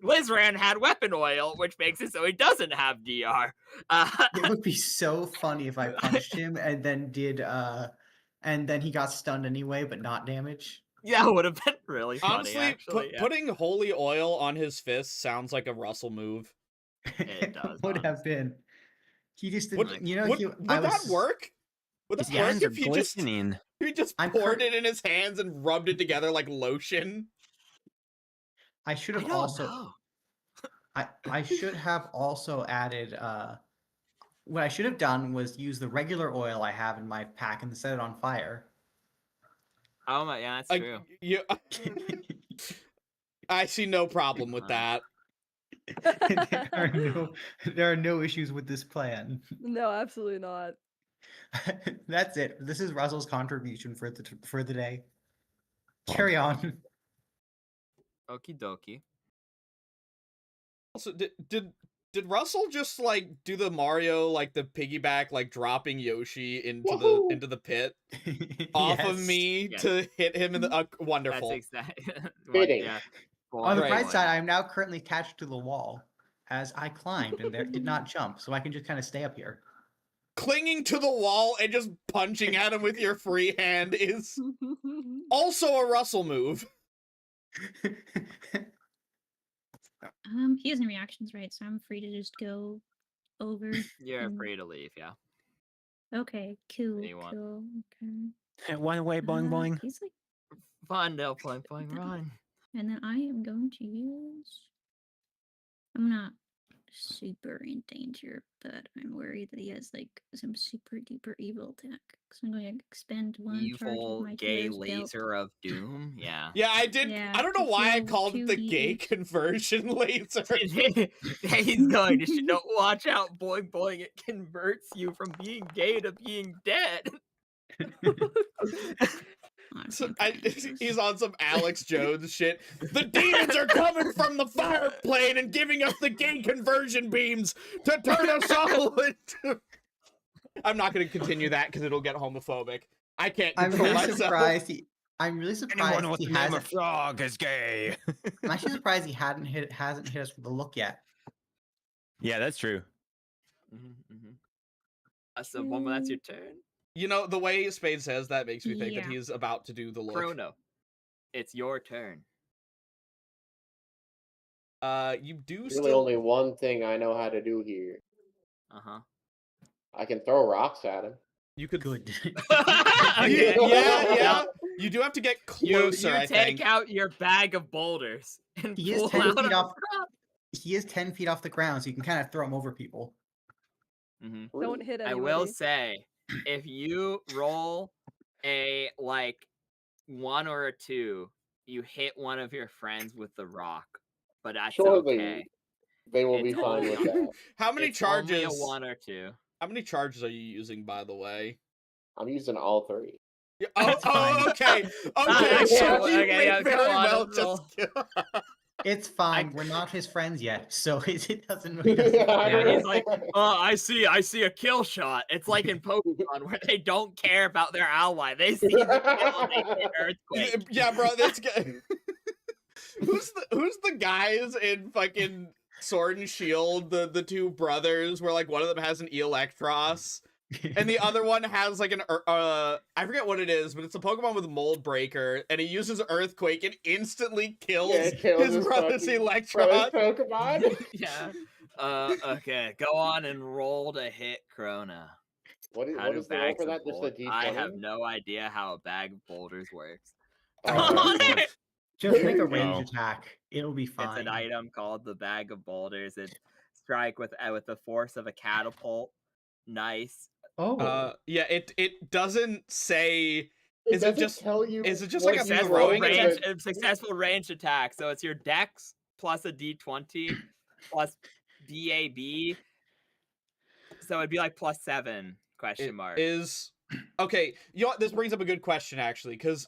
Lizran had weapon oil, which makes it so he doesn't have DR. It would be so funny if I punched him and then he got stunned anyway, but not damage. Yeah, it would have been really funny. Honestly, Actually, yeah. putting holy oil on his fist sounds like a Russell move. It does, would have been. He just didn't. Would, You know, would, he, would I that was, work? Would His that work hands are if he just glistening. I'm poured cur- it in his hands and rubbed it together like lotion? I should I have don't also. know. I should have also added. What I should have done was use the regular oil I have in my pack and set it on fire. Oh my, yeah, that's Like, true. you, I see no problem with that. there are no issues with this plan. No, absolutely not. That's it. This is Russell's contribution for the day. Carry on. Okie dokie. Also, did Russell just like do the Mario like the piggyback like dropping Yoshi into the pit off of Yes. me Yes. to hit him in the wonderful. That's exactly. Fitting. Yeah. On the Right. bright side, I am now currently attached to the wall as I climbed and did not jump, so I can just kind of stay up here. Clinging to the wall and just punching at him with your free hand is also a Russell move. he has no reactions, right? So I'm free to just go over. You're and- free to leave. Yeah. Okay, cool, you want. cool. Okay. One way, boing boing. He's like, Fun, no boing boing run. and then I am going to use. I'm not super in danger, but I'm worried that he has like some super duper evil attack. So I'm going to expend one charge Evil of my gay hero's belt. laser of doom. Yeah. Yeah, I did. Yeah, I don't know to why I heal called it the 2d8. gay conversion laser. He's going to don't watch out, boing boing. It converts you from being gay to being dead. So Okay. he's on some Alex Jones shit. The demons are coming from the fire plane and giving us the gay conversion beams to turn us all into. I'm not going to continue that because it'll get homophobic. I can't I'm control really myself. surprised. I'm really surprised Anyone with he the name of hasn't. Frog is gay. I'm actually surprised he hasn't hit us with a look yet. Yeah, that's true. So, one, that's your turn. You know, the way Spade says that makes me think that Yeah. he's about to do the look. Chrono. It's your turn. You do Really still. only one thing I know how to do here. Uh huh. I can throw rocks at him. You could. Good. Okay. Yeah. You do have to get You closer, I take think. out your bag of boulders and He is pull 10 out feet a off. rock. He is 10 feet off the ground, so you can kind of throw him over people. Don't hit I anybody. will say, if you roll a like 1 or a 2, you hit one of your friends with the rock, but that's Surely okay. they will be It's fine only with that. How many It's only charges? a 1 or 2. How many charges are you using, by the way? I'm using all 3. Yeah, That's fine. okay. Okay, So you okay, may yeah, go very on, well let's roll. just. It's fine. We're not his friends yet, so it doesn't. Yeah, he's like, oh, I see a kill shot. It's like in Pokemon where they don't care about their ally. They see the kill and they hit earthquake. Yeah, bro, that's good. Who's the guys in fucking Sword and Shield? The two brothers, where like one of them has an Electros, and the other one has like an I forget what it is, but it's a Pokemon with Mold Breaker, and he uses Earthquake and instantly kills, his brother's fucking Electron. Pokemon. Yeah. Okay, go on and roll to hit Krona. What is, How what do is the roll bags for of that? Just a boulders? D20? I have no idea how a bag of boulders works. Oh, Come on okay. in. Just make a There you range go. attack. It'll be It's fine. an item called the bag of boulders. It strike with the force of a catapult. Nice. Oh, Yeah, it doesn't say. It Is it doesn't just- tell you is it just what like a you Successful throwing rolled, attack? but- successful range attack. So it's your dex plus a d20 plus DAB So it'd be like +7 question mark. Is okay. You know what? This brings up a good question actually, because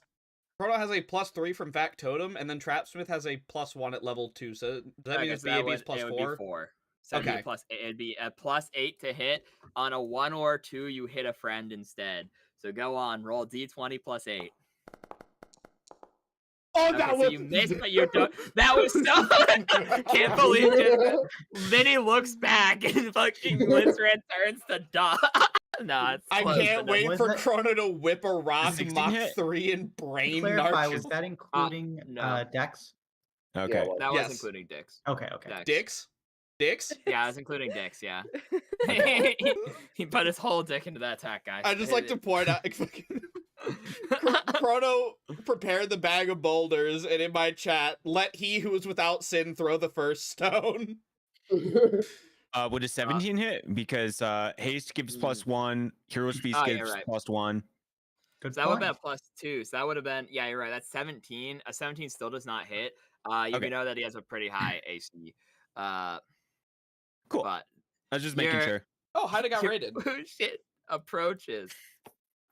Chrono has a +3 from Factotum, and then Trapsmith has a +1 at level 2. So does that mean it's B&B's it would be +4? 4. So Okay. it'd be a +8 to hit. On a 1 or 2, you hit a friend instead. So go on, roll D20 +8. Oh, Okay, that so was you missed, but you don't. That was so. Can't believe it. Vinny looks back and fucking Linsran turns to dust. No, it's I close can't enough. wait Was for that- Chrono to whip a rock 16 Mach hit? 3 and To brain clarify, Narcissus. was that including no. Dex? Okay. Yeah, well, That was Yes. including Dix. Okay, okay. Dex. Dicks? Dicks? Yeah, I was including Dix. Yeah. He put his whole dick into that attack, guys. I just like to point out, Chrono prepared the bag of boulders, and in my chat, let he who is without sin throw the first stone. Would a 17 hit? Because haste gives +1, hero speed Oh, you're gives right. +1. Good So that would point. have been a +2. So that would have been, yeah, you're right. That's 17. A 17 still does not hit. You Okay. know that he has a pretty high AC. Cool. But I was just making You're- sure. Oh, how'd it got your rated? shit approaches.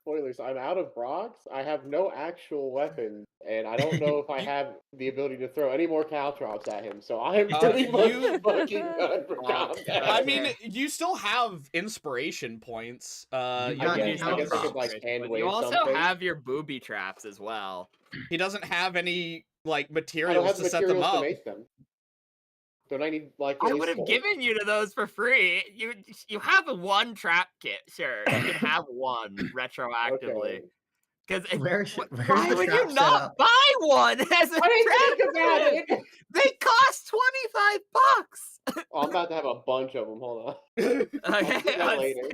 Spoilers, I'm out of rocks. I have no actual weapon, and I don't know if I have the ability to throw any more caltrops at him, so I'm pretty much you- fucking done for Well, combat. I Okay. mean, you still have inspiration points. You I got guess I caltrops. could like hand But wave you also something. have your booby traps as well. He doesn't have any like I don't materials have to the set them materials to up. make them. Don't I need like? I at least would have 4? given you to those for free. You have one trap kit, sure. You can have one retroactively. Okay. Because Where's why the would trap you set not up? buy one as a I didn't think about trap kit? it. They cost $25. Oh, I'm about to have a bunch of them. Hold on. I'll Okay, do that later.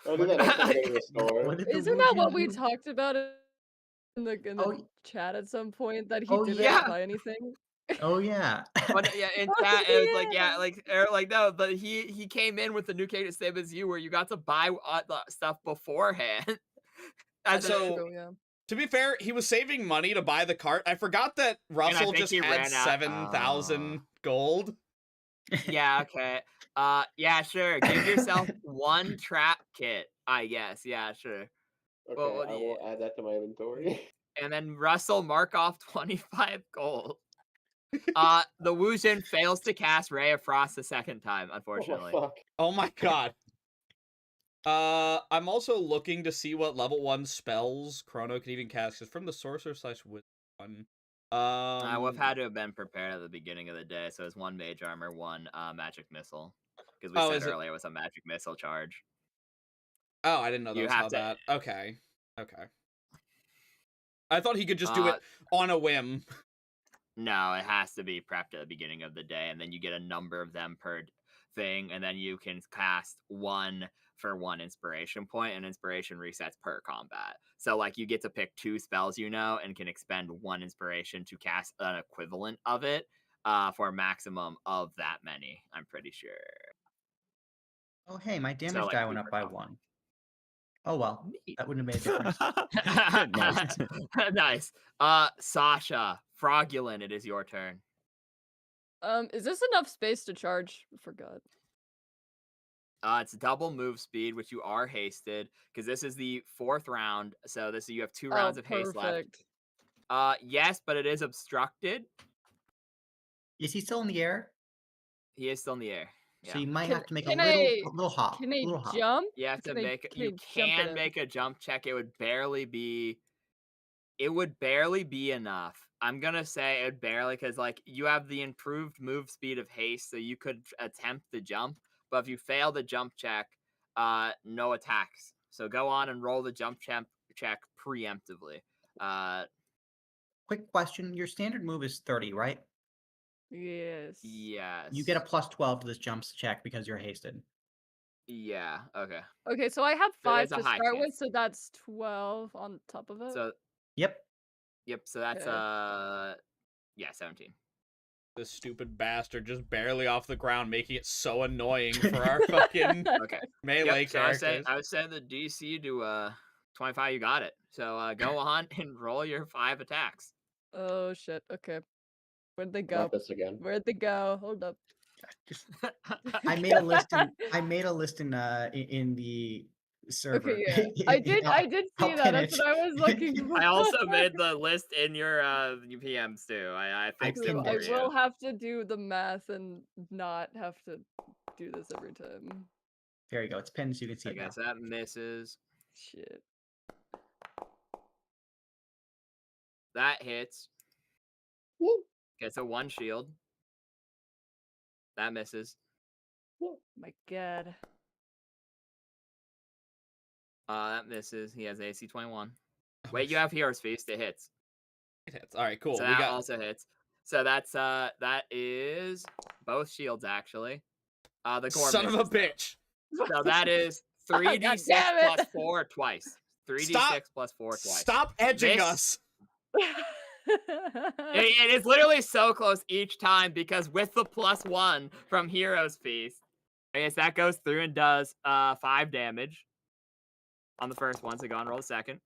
I'll do that next time I go to the store. What did the Isn't that what Wujin we do? talked about in the Oh, y- chat at some point? That he Oh, didn't yeah. buy anything? Oh yeah. But yeah, in Oh, chat it was like yeah. like no, but he came in with the new case same as you, where you got to buy the stuff beforehand. As So- a, True, yeah. To be fair, he was saving money to buy the cart. I forgot that Russell think just he had ran out- 7,000 gold. yeah, okay. Yeah, sure. Give yourself one trap kit, I guess. Yeah, sure. Okay, Well, what I do you- will add that to my inventory. And then Russell mark off 25 gold. The Wujin fails to cast Ray of Frost the second time, unfortunately. Oh, fuck. Oh my god. I'm also looking to see what level 1 spells Chrono can even cast. It's from the sorcerer / wizard one. We've had to have been prepared at the beginning of the day, so it's 1 mage armor, 1 magic missile. Because we Oh, said is it- earlier it was a magic missile charge. Oh, I didn't know that You was have how to- that. Okay. I thought he could just do it on a whim. No, it has to be prepped at the beginning of the day, and then you get a number of them per thing, and then you can cast 1 for 1 inspiration point, and inspiration resets per combat. So, like, you get to pick 2 spells, and can expend 1 inspiration to cast an equivalent of it for a maximum of that many, I'm pretty sure. Oh hey, my damage like, die went up super by combo. 1. Oh well, Neat. that wouldn't have made a difference. Nice. Nice. Sasha, Fraudulent, it is your turn. Is this enough space to charge? I forgot. It's double move speed, which you are hasted, because this is the 4th round. So you have 2 rounds of haste left. Yes, but it is obstructed. Is he still in the air? He is still in the air. So Yeah. you might Can- have to make a can little hop. Can a I little hop. jump? You have to Can I- make. can I You jump at can him? make a jump check. It would barely be. It would barely be enough. I'm gonna say it would barely, because like you have the improved move speed of haste, so you could attempt the jump. But if you fail the jump check, no attacks. So go on and roll the jump check preemptively. Quick question: your standard move is 30, right? Yes. Yes. You get a plus 12 to this jumps check because you're hasted. Yeah. Okay. Okay, so I have So 5 there's a to high start with, chance. so that's 12 on top of it. So Yep. yep. So that's Okay. yeah, 17. This stupid bastard just barely off the ground, making it so annoying for our fucking Okay. melee Yep, so characters. I was saying the DC to 25. You got it. So go on and roll your 5 attacks. Oh shit. Okay. Where'd they go? Not this again. Where'd they go? Hold up. I made a list. I made a list in the server. Okay, yeah. I did see that. That's what I was looking for. I also made the list in your PMs too. I fixed it So for I you. will have to do the math and not have to do this every time. There you go. It's pinned so you can see I it now. guess that misses. Shit. That hits. Gets a 1 shield. That misses. My god. That misses. He has AC 21. Wait, you have Hero's Feast. It hits. It hits. All right, cool. So We that got also hits. So that is both shields actually. The gore son of a misses, though. bitch. So that is God 3d6 damn it. plus 4 twice. 3d6 plus 4 twice. Stop edging This- us. It is literally so close each time because with the +1 from Hero's Feast, I guess that goes through and does 5 damage on the first one. So go and roll the second.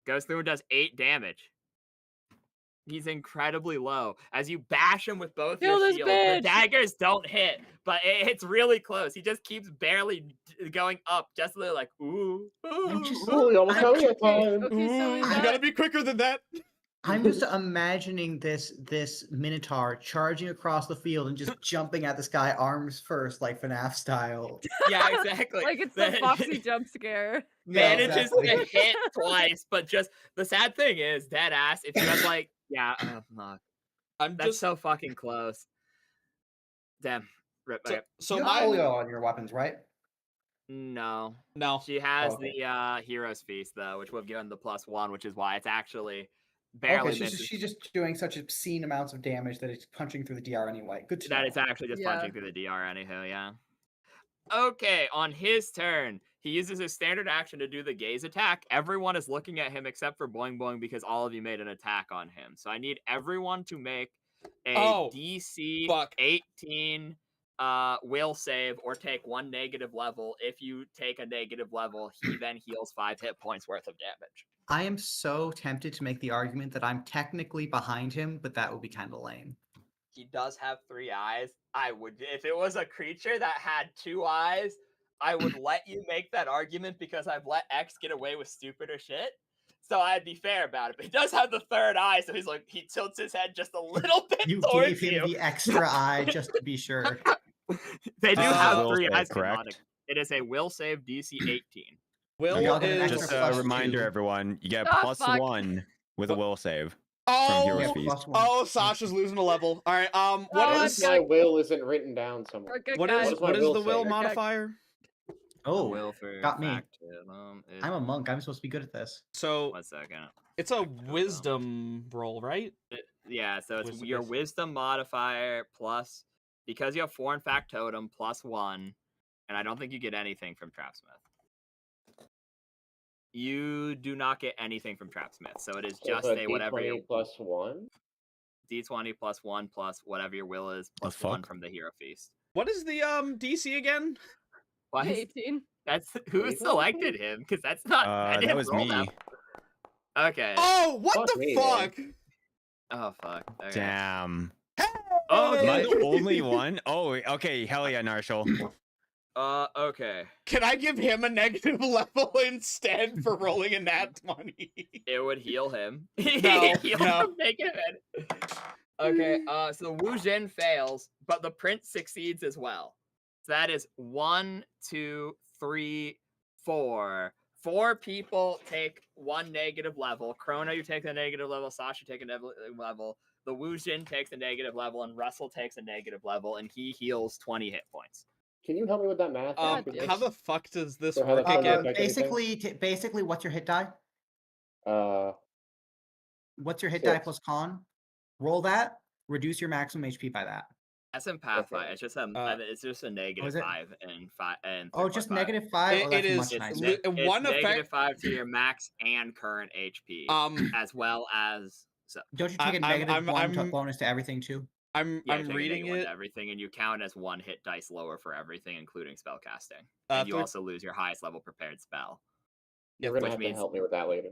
Goes through and does 8 damage. He's incredibly low. As you bash him with both Kill your this shields, the bitch! daggers don't hit, but it's really close. He just keeps barely going up, just a little like, ooh. I'm just- Ooh, you almost have your time. Okay, so Ooh, we you got- gotta be quicker than that. I'm just imagining this Minotaur charging across the field and just jumping at this guy arms first, like FNAF style. Yeah, exactly. Like it's the Foxy jump scare. Manages exactly. to hit twice, but just the sad thing is, dead ass. If you have like, yeah, fuck. I'm That's just so fucking close. Damn. Rip. so, Okay. so You have my polio on your weapons, right? No, no. she has Okay. the Hero's Feast though, which would have given the +1, which is why it's actually barely Okay, misses. she's just doing such obscene amounts of damage that it's punching through the DR anyway. Good to know. That it's actually just Yeah. punching through the DR anywho, yeah. Okay, on his turn, he uses his standard action to do the gaze attack. Everyone is looking at him except for Boing Boing because all of you made an attack on him. So I need everyone to make a Oh, DC fuck. 18 will save or take 1 negative level. If you take a negative level, he then heals 5 hit points worth of damage. I am so tempted to make the argument that I'm technically behind him, but that would be kind of lame. He does have 3 eyes. I would, if it was a creature that had 2 eyes, I would let you make that argument because I've let X get away with stupider shit. So I'd be fair about it. But he does have the 3rd eye, so he's like, he tilts his head just a little bit You towards gave him you. the extra eye just to be sure. They do This is a have will 3 save, eyes. correct? Canonic. It is a will save DC 18. Will Y'all get an is Just extra a plus reminder, 2. everyone, you get Ah, fuck. +1 with a will save. oh Hero's Yeah, Feast. +1. oh Sasha's losing a level. All right. What Oh, is God. My will isn't written down somewhere. what What is is my what is will the will save? modifier? Oh, Will for got me. factotum is- I'm a monk. I'm supposed to be good at this. So 1 second. it's a wisdom roll, right? Yeah, so it's Wisdom your is- wisdom modifier plus, because you have 4 in factotum, +1, and I don't think you get anything from Trapsmith. You do not get anything from Trapsmith, so it is So just it's a whatever your +1. D20 +1 plus whatever your will is The +1 fuck? from the Hero Feast. What is the DC again? Why is, 18. that's who Wait, selected him? Because that's not. I That didn't was roll me. that. Okay. Oh, what Fuck the me, fuck? Oh fuck. Okay. Damn. Oh, Am I okay. the only one? Oh, okay. Hell yeah, Narshal. Okay. Can I give him a negative level instead for rolling a nat 20? It would heal him. No, Heal no. him, make him in. Okay, so Wu Jin fails, but the prince succeeds as well. So that is 1, 2, 3, 4. 4 people take 1 negative level. Chrono, you take a negative level. Sasha, take a negative level. The Wu Jin takes a negative level, and Russell takes a negative level, and he heals 20 hit points. Can you help me with that math? after damn. How this? the fuck does this So how the work fuck again? does Basically, what's your hit die? What's your hit die 6. plus con? Roll that. Reduce your maximum HP by that. That's in Pathfinder. It's just a is negative it? 5 and 5 and Oh, just 3.5. -5. Oh, It that's is much It's, nicer. li- it's one negative effect- 5 to your max and current HP, as well as so. Don't you take a I'm- negative I'm- 1 bonus to everything too? I'm Yeah, I'm take a reading negative 1 it. to everything, and you count as 1 hit dice lower for everything, including spell casting. Uh, And you three- also lose your highest level prepared spell. Yeah, You're gonna which have to means- help me with that later.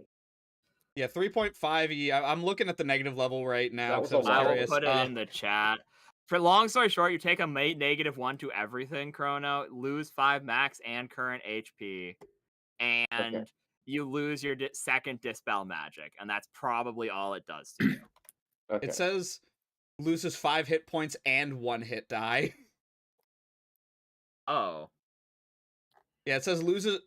Yeah, 3.5e. I'm looking at the negative level right now That was because I was a lot. I will curious. put it in the chat. For long story short, you take a -1 to everything, Chrono, lose 5 max and current HP, and you lose your second Dispel magic, and that's probably all it does to you. Okay. It says loses 5 hit points and 1 hit die. Oh. Yeah, it says loses.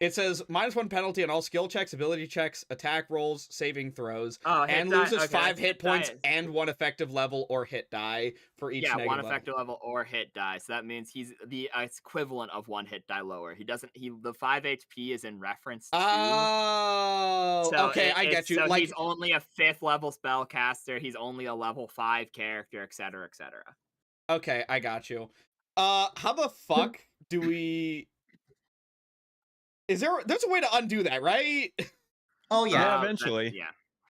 It says -1 penalty on all skill checks, ability checks, attack rolls, saving throws, Oh, and die. loses Okay, 5 hit points die. and 1 effective level or hit die for each negative 1 level. effective level or hit die. So that means he's the equivalent of 1 hit die lower. The 5 HP is in reference to. Oh, So okay, I get you. So Like, he's only a 5th level spellcaster. He's only a level 5 character, etc., etc. okay, I got you. How the fuck do we? There's a way to undo that, right? Oh Yeah, yeah. eventually. Yeah.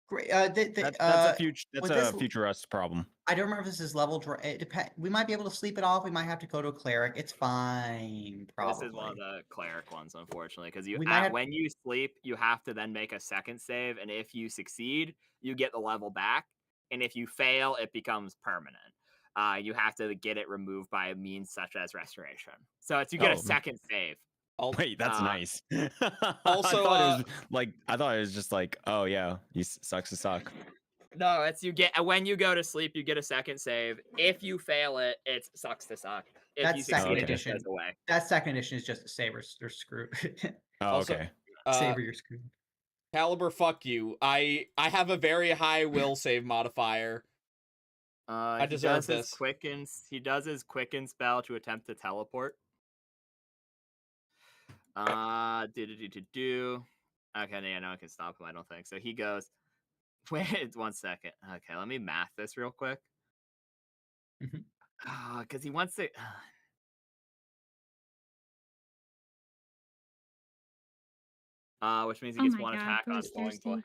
Great. That's a future us problem. I don't remember if this is level. It depend. We might be able to sleep it off. We might have to go to a cleric. It's fine. Probably. This is one of the cleric ones, unfortunately, because when you sleep, you have to then make a second save, and if you succeed, you get the level back, and if you fail, it becomes permanent. You have to get it removed by a means such as restoration. So you get a second save. Wait, that's nice. Also, I thought it was just like, oh yeah, he sucks to suck. No, it's when you go to sleep, you get a second save. If you fail it, it sucks to suck. If That's you succeed, second it edition. goes away. That second edition is just a saber. You're screwed. Oh, okay. Saber, you're screwed. Caliber, fuck you. I have a very high will save modifier. I deserve this. He does his quicken spell to attempt to teleport. Okay, yeah, no one can stop him, I don't think. So he goes, wait 1 second. Okay, let me math this real quick. Because he wants to. Which means he gets 1 attack on Flowing Boy.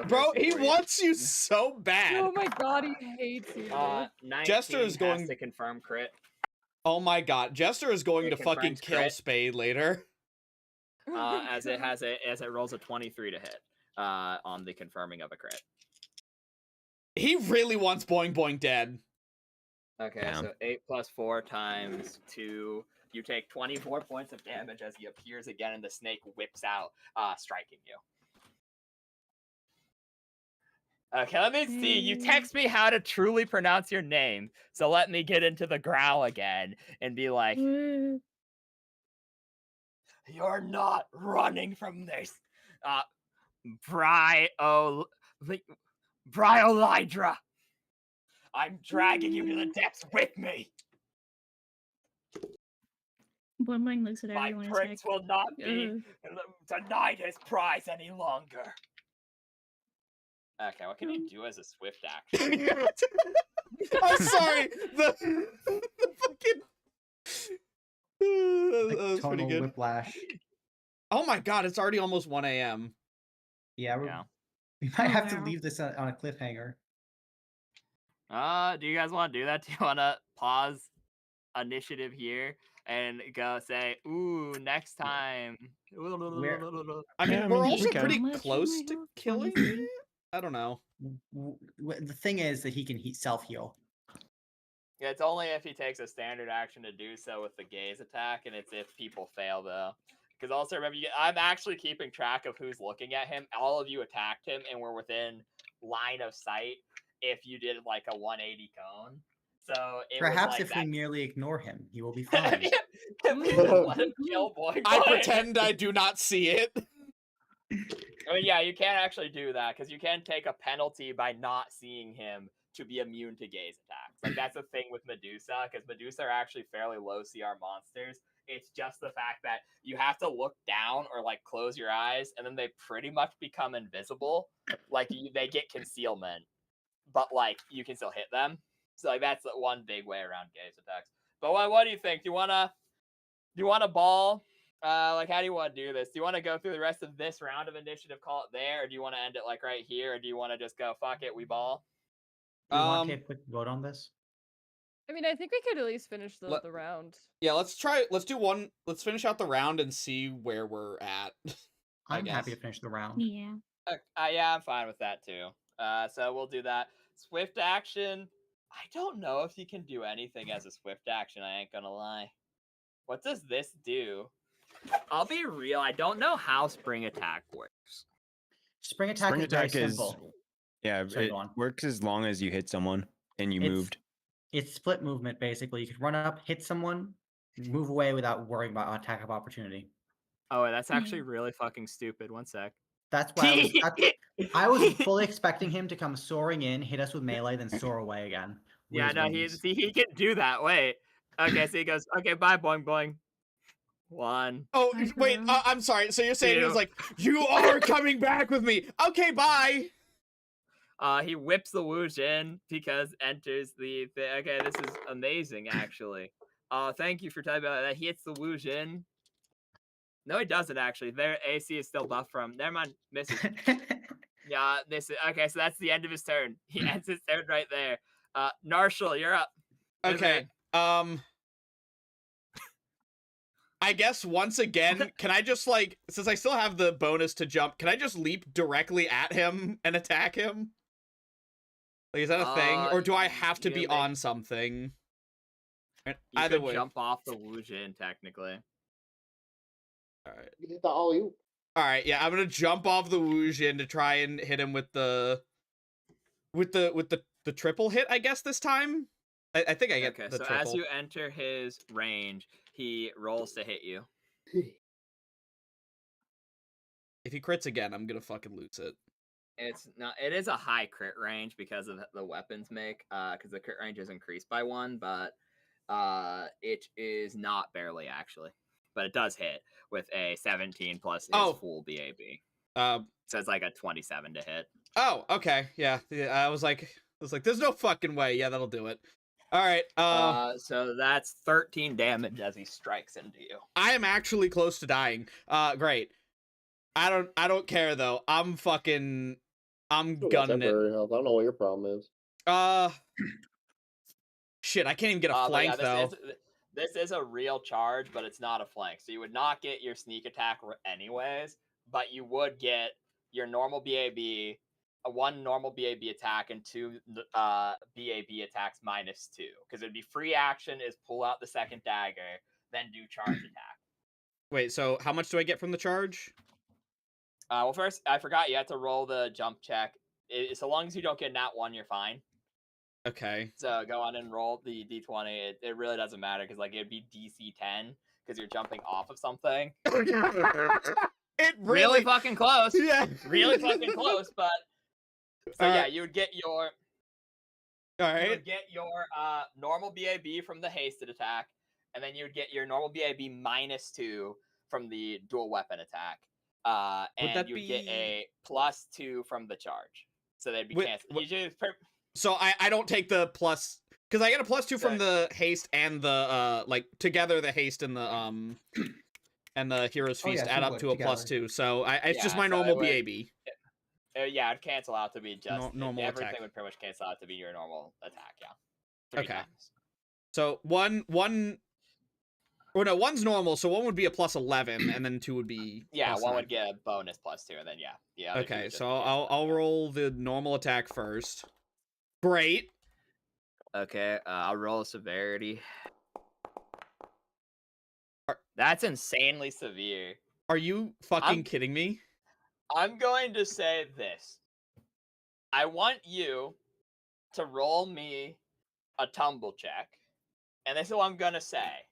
Bro, he wants you so bad. Oh my god, he hates you. Jester is going to confirm crit. Oh my god, Jester is going to fucking kill Spade later. As it rolls a 23 to hit on the confirming of a crit. He really wants Boing Boing dead. Okay, so 8 plus 4 times 2. You take 24 points of damage as he appears again, and the snake whips out, striking you. Okay, let me see. You text me how to truly pronounce your name, so let me get into the growl again and be like, "You're not running from this, Bryolydra. I'm dragging you to the depths with me. Boing Boing looks at everyone. My prince will not be denied his prize any longer." Okay, what can you do as a swift action? I'm sorry. The fucking that was pretty good. Whiplash. Oh my god, it's already almost 1 a.m. Yeah, we might have to leave this on a cliffhanger. Do you guys want to do that? Do you want to pause initiative here and go say, "Ooh, next time"? I mean, we're also pretty close to killing it. I don't know. The thing is that he can self-heal. Yeah, it's only if he takes a standard action to do so with the gaze attack, and it's if people fail, though. Because also, remember, I'm actually keeping track of who's looking at him. All of you attacked him and were within line of sight if you did, like, a 180 cone. So perhaps if we merely ignore him, he will be fine. Let him kill Boing Boing. I pretend I do not see it. I mean, yeah, you can't actually do that, because you can take a penalty by not seeing him to be immune to gaze attacks. Like, that's the thing with Medusa, because Medusa are actually fairly low CR monsters. It's just the fact that you have to look down or, like, close your eyes, and then they pretty much become invisible. Like, they get concealment, but, like, you can still hit them. So, like, that's one big way around gaze attacks. But what do you think? Do you want to ball? Like, how do you want to do this? Do you want to go through the rest of this round of initiative, call it there, or do you want to end it, like, right here, or do you want to just go, fuck it, we ball? Do you want to take a quick vote on this? I mean, I think we could at least finish the round. Yeah, let's finish out the round and see where we're at. I'm happy to finish the round. Yeah. Yeah, I'm fine with that, too. So we'll do that. Swift action, I don't know if he can do anything as a swift action, I ain't gonna lie. What does this do? I'll be real, I don't know how spring attack works. Spring attack Spring is very attack is simple. yeah, Sorry, it go on. works as long as you hit someone and you moved. It's split movement, basically. You can run up, hit someone, move away without worrying about attack of opportunity. Oh, that's actually really fucking stupid. One sec. That's why I was fully expecting him to come soaring in, hit us with melee, then soar away again. with Yeah, his no, wings. he can do that. Wait. Okay, so he goes, okay, bye, boing, boing. 1. Oh, Bye, wait, bro. I'm sorry. So you're saying he was 2. like, you are coming back with me. Okay, bye. He whips the whoosh in because enters the okay, this is amazing, actually. Thank you for typing that. He hits the whoosh in. No, he doesn't, actually. Their AC is still buffed from. Never mind, misses. Yeah, this is okay. So that's the end of his turn. He ends his turn right there. Narshal, you're up. Okay. I guess once again, can I just like, since I still have the bonus to jump, can I just leap directly at him and attack him? Like, is that a thing, or do I have to be on something? Either way, jump off the Wujin technically. All right. You did the alley-oop. All right, yeah, I'm gonna jump off the Wujin to try and hit him with the triple hit, I guess this time. I think I get okay, the so triple. as you enter his range, he rolls to hit you. If he crits again, I'm gonna fucking lose it. It's not. It is a high crit range because of the weapons make. Because the crit range is increased by 1, but it is not barely actually. But it does hit with a 17 plus his full BAB. So it's like a 27 to hit. Oh, okay, yeah. I was like, there's no fucking way. Yeah, that'll do it. All right. So that's 13 damage as he strikes into you. I am actually close to dying. Great. I don't care though. I'm gunning it. I don't know what your problem is. Shit, I can't even get a flank though. This is a real charge, but it's not a flank. So you would not get your sneak attack anyways, but you would get your normal BAB, a 1 normal BAB attack, and 2 BAB attacks minus 2. Because it'd be free action is pull out the second dagger, then do charge attack. Wait, so how much do I get from the charge? Well, first, I forgot you had to roll the jump check. So long as you don't get nat 1, you're fine. Okay. So go on and roll the d20. It really doesn't matter because like it'd be DC 10 because you're jumping off of something. It really fucking close. Yeah. Really fucking close, but so yeah, you would get your You would get your normal BAB from the hasted attack, and then you would get your normal BAB minus 2 from the dual weapon attack. And you would get a +2 from the charge. So they'd be canceled. So I don't take the plus, because I get a +2 from the haste and the like together the haste and the Hero's Feast add up to a +2. So it's just my normal BAB. Yeah, it'd cancel out to be just normal everything attack. would pretty much cancel out to be your normal attack. Yeah. 3 Okay. times. So one's normal, so 1 would be a +11, and then 2 would be yeah. +9. 1 would get a bonus +2, and then yeah. Okay, so I'll roll the normal attack first. Great. Okay, I'll roll severity. That's insanely severe. Are you fucking kidding me? I'm going to say this. I want you to roll me a tumble check, and this is what I'm gonna say.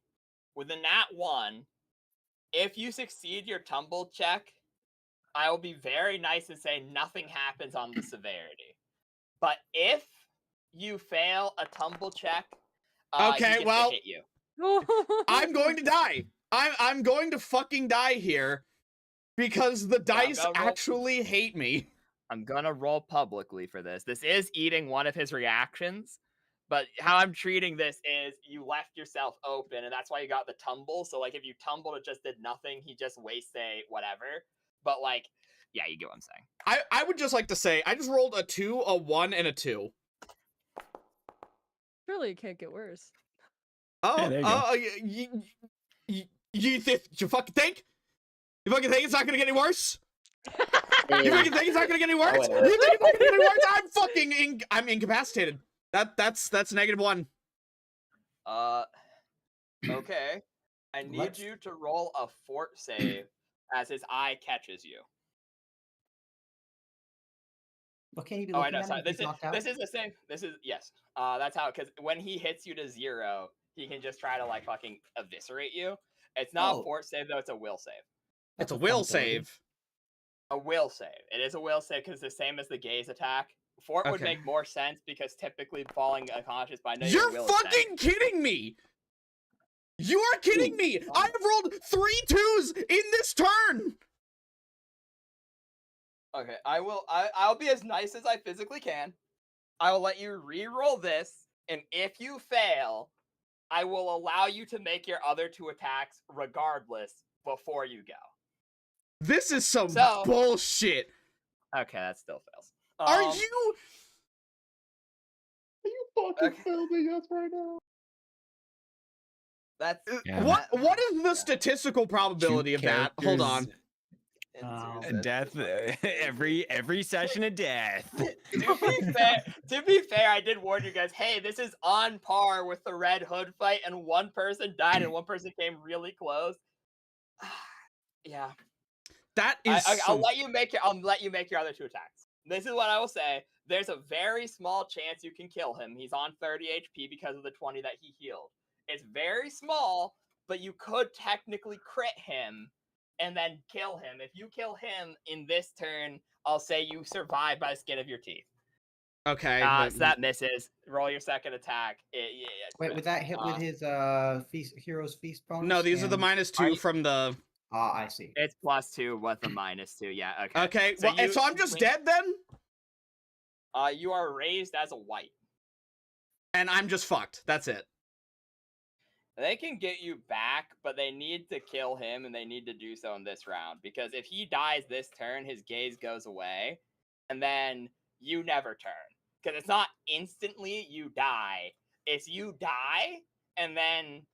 With a nat 1, if you succeed your tumble check, I will be very nice and say nothing happens on the severity. But if you fail a tumble check, okay, well, hit you. I'm going to die. I'm going to fucking die here because the dice actually hate me. I'm gonna roll publicly for this. This is eating one of his reactions, but how I'm treating this is you left yourself open, and that's why you got the tumble. So like if you tumbled, it just did nothing. He just wastes a whatever. But like, yeah, you get what I'm saying. I would just like to say I just rolled a 2, a 1, and a 2. Surely it can't get worse. You fucking think? You fucking think it's not gonna get any worse? You fucking think it's not gonna get any worse? You think it's not gonna get any worse? I'm incapacitated. That's -1. Okay. I need Let's- you to roll a fort save as his eye catches you. What can he be Oh, I looking know. at Sorry. if he's knocked out? This is the same. This is yes. That's how. Because when he hits you to 0, he can just try to like fucking eviscerate you. It's not a Oh. fort save though. It's a will save. It's That's a a will fun ability. save. A will save. It is a will save because it's the same as the gaze attack. Fort would Okay. make more sense because typically falling unconscious by no You're will fucking kidding me! You are kidding me! I have rolled 3 2s in this turn! Okay, I'll be as nice as I physically can. I will let you re-roll this, and if you fail, I will allow you to make your other 2 attacks regardless before you go. This is some So- bullshit. Okay, that still fails. Are you? Are you fucking Okay. filming us right now? That's Yeah. What is the statistical probability Shoot of that? Hold on. characters, Oh. Death. Every session of death. to be fair, I did warn you guys. Hey, this is on par with the Red Hood fight, and one person died, and one person came really close. Yeah. That is. I'll let you make your other 2 attacks. This is what I will say. There's a very small chance you can kill him. He's on 30 HP because of the 20 that he healed. It's very small, but you could technically crit him and then kill him. If you kill him in this turn, I'll say you survive by the skin of your teeth. Okay. So that misses. Roll your second attack. Wait, would that hit with his Hero's Feast bonus? No, these are the and- -2 from the. Ah, I see. It's +2 with a -2. Yeah. Okay. Okay. So So I'm just dead then, You are raised as a white. and I'm just fucked. That's it. They can get you back, but they need to kill him, and they need to do so in this round. Because if he dies this turn, his gaze goes away, and then you never turn. Because it's not instantly you die. It's you die, and then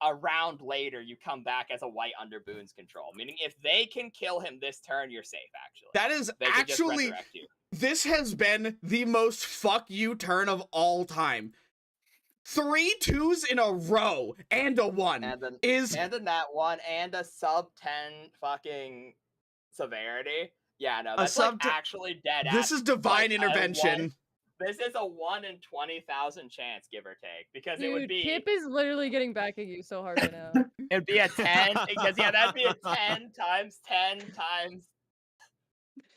a round later you come back as a white under Boone's control. Meaning if they can kill him this turn, you're safe, actually. That is They can just actually. resurrect you. This has been the most fuck you turn of all time. 3 2s in a row and a 1 And then is and a nat 1 and a sub 10 fucking severity. Yeah, no, that's like actually dead. this is divine like, intervention. This is a 1 in 20,000 chance, give or take, because it Dude, would be Kip is literally getting back at you so hard right now. it'd be a 10 because yeah, that'd be a 10 times 10 times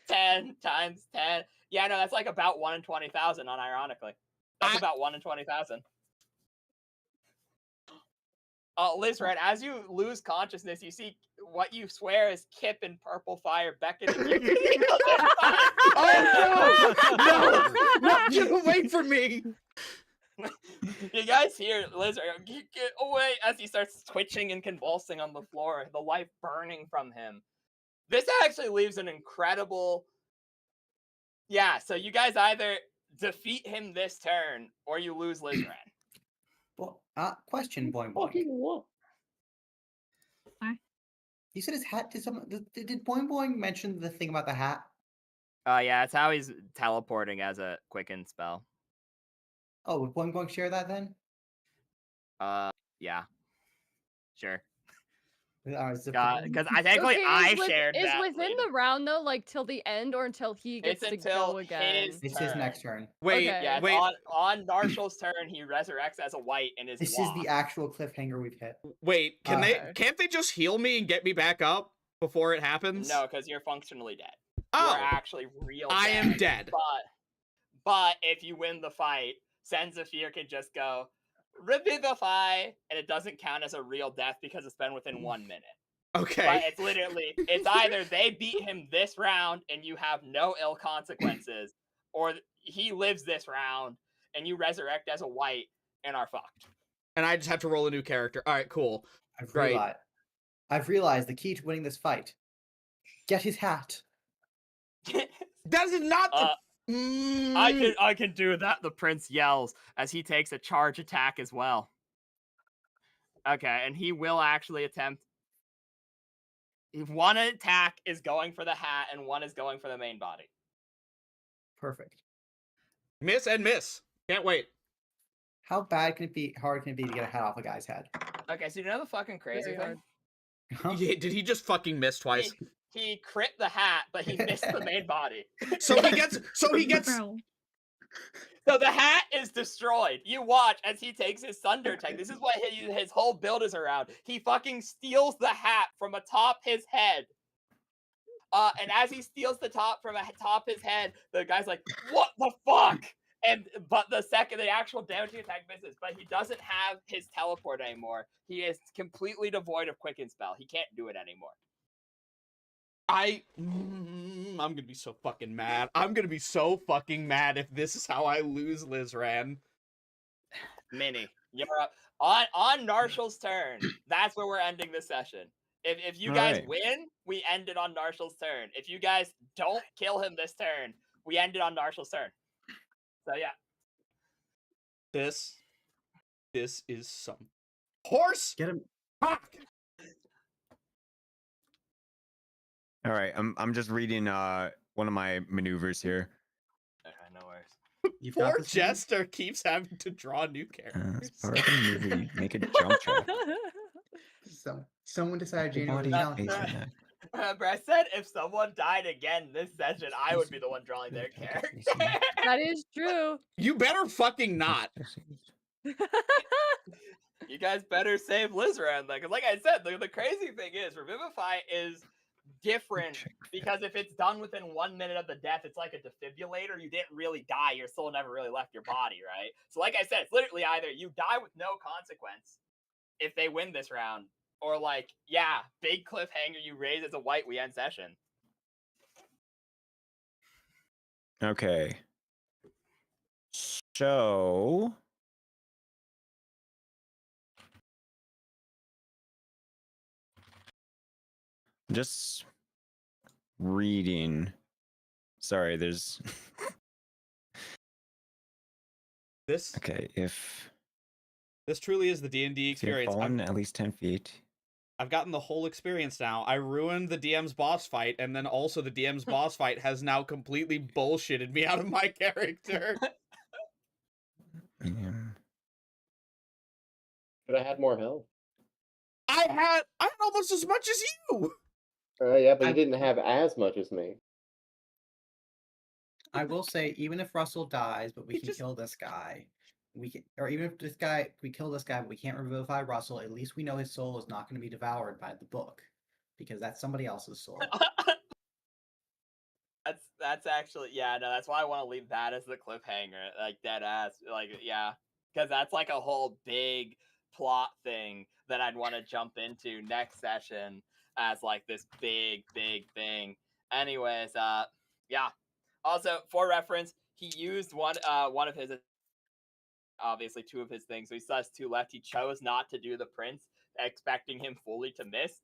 10 times 10. Yeah, no, that's like about 1 in 20,000. Unironically, that's about 1 in 20,000. Liz, right, as you lose consciousness, you see what you swear is Kip in purple fire beckoning you. Oh no! No! Get away from me! You guys hear Liz, get away, as he starts twitching and convulsing on the floor, the life burning from him. This actually leaves an incredible... Yeah, so you guys either defeat him this turn, or you lose Lizran. Well, question, Boing Boing. Fucking what? You said his hat. Did Boing Boing mention the thing about the hat? Yeah, it's how he's teleporting as a quicken spell. Oh, would Boing Boing share that then? Yeah. Sure. Because I think I shared is that. within the round though, like till the end, or until he gets It's to until go again? it's his next turn. Wait, Okay. Yeah, wait, on Narshal's turn, he resurrects as a white and is This lost. is the actual cliffhanger we've hit. wait. Okay. Can't they just heal me and get me back up before it happens? No, because you're functionally dead. Oh, You're actually real I dead. am dead. But if you win the fight, Senzafir can just go revivify, and it doesn't count as a real death because it's been within 1 minute. Okay. But it's literally, it's either they beat him this round and you have no ill consequences, or he lives this round and you resurrect as a white and are fucked. And I just have to roll a new character. All right, cool. I've realized the key to winning this fight. Get his hat. That is not the. I can do that, the prince yells as he takes a charge attack as well. Okay, and he will actually attempt. One attack is going for the hat and one is going for the main body. Perfect. Miss and miss. Can't wait. How bad can it be? Hard can it be to get a hat off a guy's head? Okay, so you know the fucking crazy Very thing? hard. Huh? Did he just fucking miss twice? He crit the hat, but he missed the main body. So he gets. Bro. So the hat is destroyed. You watch as he takes his Thunder Tank. This is what his whole build is around. He fucking steals the hat from atop his head. And as he steals the top from atop his head, the guy's like, "What the fuck?" But the actual damaging attack misses. But he doesn't have his teleport anymore. He is completely devoid of Quicken Spell. He can't do it anymore. I'm gonna be so fucking mad. I'm gonna be so fucking mad if this is how I lose Lizran. Mini, you're up on Narshal's turn. That's where we're ending the session. If you guys win, we end it on Narshal's turn. If you guys don't kill him this turn, we end it on Narshal's turn. So yeah. This is some horse. Get him. Fuck. All right, I'm just reading one of my maneuvers here. Okay, no worries. You've got Poor this, man. Jester keeps having to draw new characters. As part of the maneuver, you make a jump check. Someone decided Your January body was facing talented. that. Remember, I said if someone died again this session, I would be the one drawing their character. That is true. You better fucking not. You guys better save Lizran then, because like I said, the crazy thing is Revivify is different because if it's done within 1 minute of the death, it's like a defibrillator. You didn't really die. Your soul never really left your body, right? So like I said, it's literally either you die with no consequence if they win this round, or like, yeah, big cliffhanger, you raise as a white, we end session. Okay. So just reading. Sorry, there's This okay. If truly is the D&D you've experience. fallen at least 10 feet. I've gotten the whole experience now. I ruined the DM's boss fight, and then also the DM's boss fight has now completely bullshitted me out of my character. But I had more health. I had almost as much as you. Yeah, but you didn't have as much as me. I will say, even if Russell dies, but we He can just- kill this guy, we can, or even if this guy, we kill this guy, but we can't revivify Russell. At least we know his soul is not going to be devoured by the book, because that's somebody else's soul. That's actually, yeah, no, that's why I want to leave that as the cliffhanger, like dead ass, like, yeah, because that's like a whole big plot thing that I'd want to jump into next session as like this big thing. Anyways, yeah. Also, for reference, he used one of his, obviously 2 of his things, so he still has 2 left. He chose not to do the prince, expecting him fully to miss,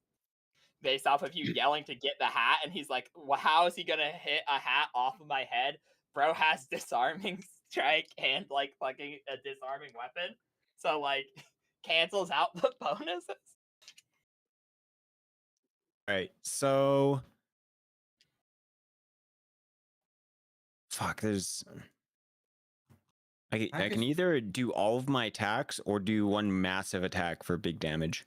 based off of you yelling to get the hat, and he's like, well, how is he gonna hit a hat off of my head? Bro has disarming strike and like fucking a disarming weapon, so like cancels out the bonuses. All right, so fuck. There's I can either do all of my attacks or do one massive attack for big damage.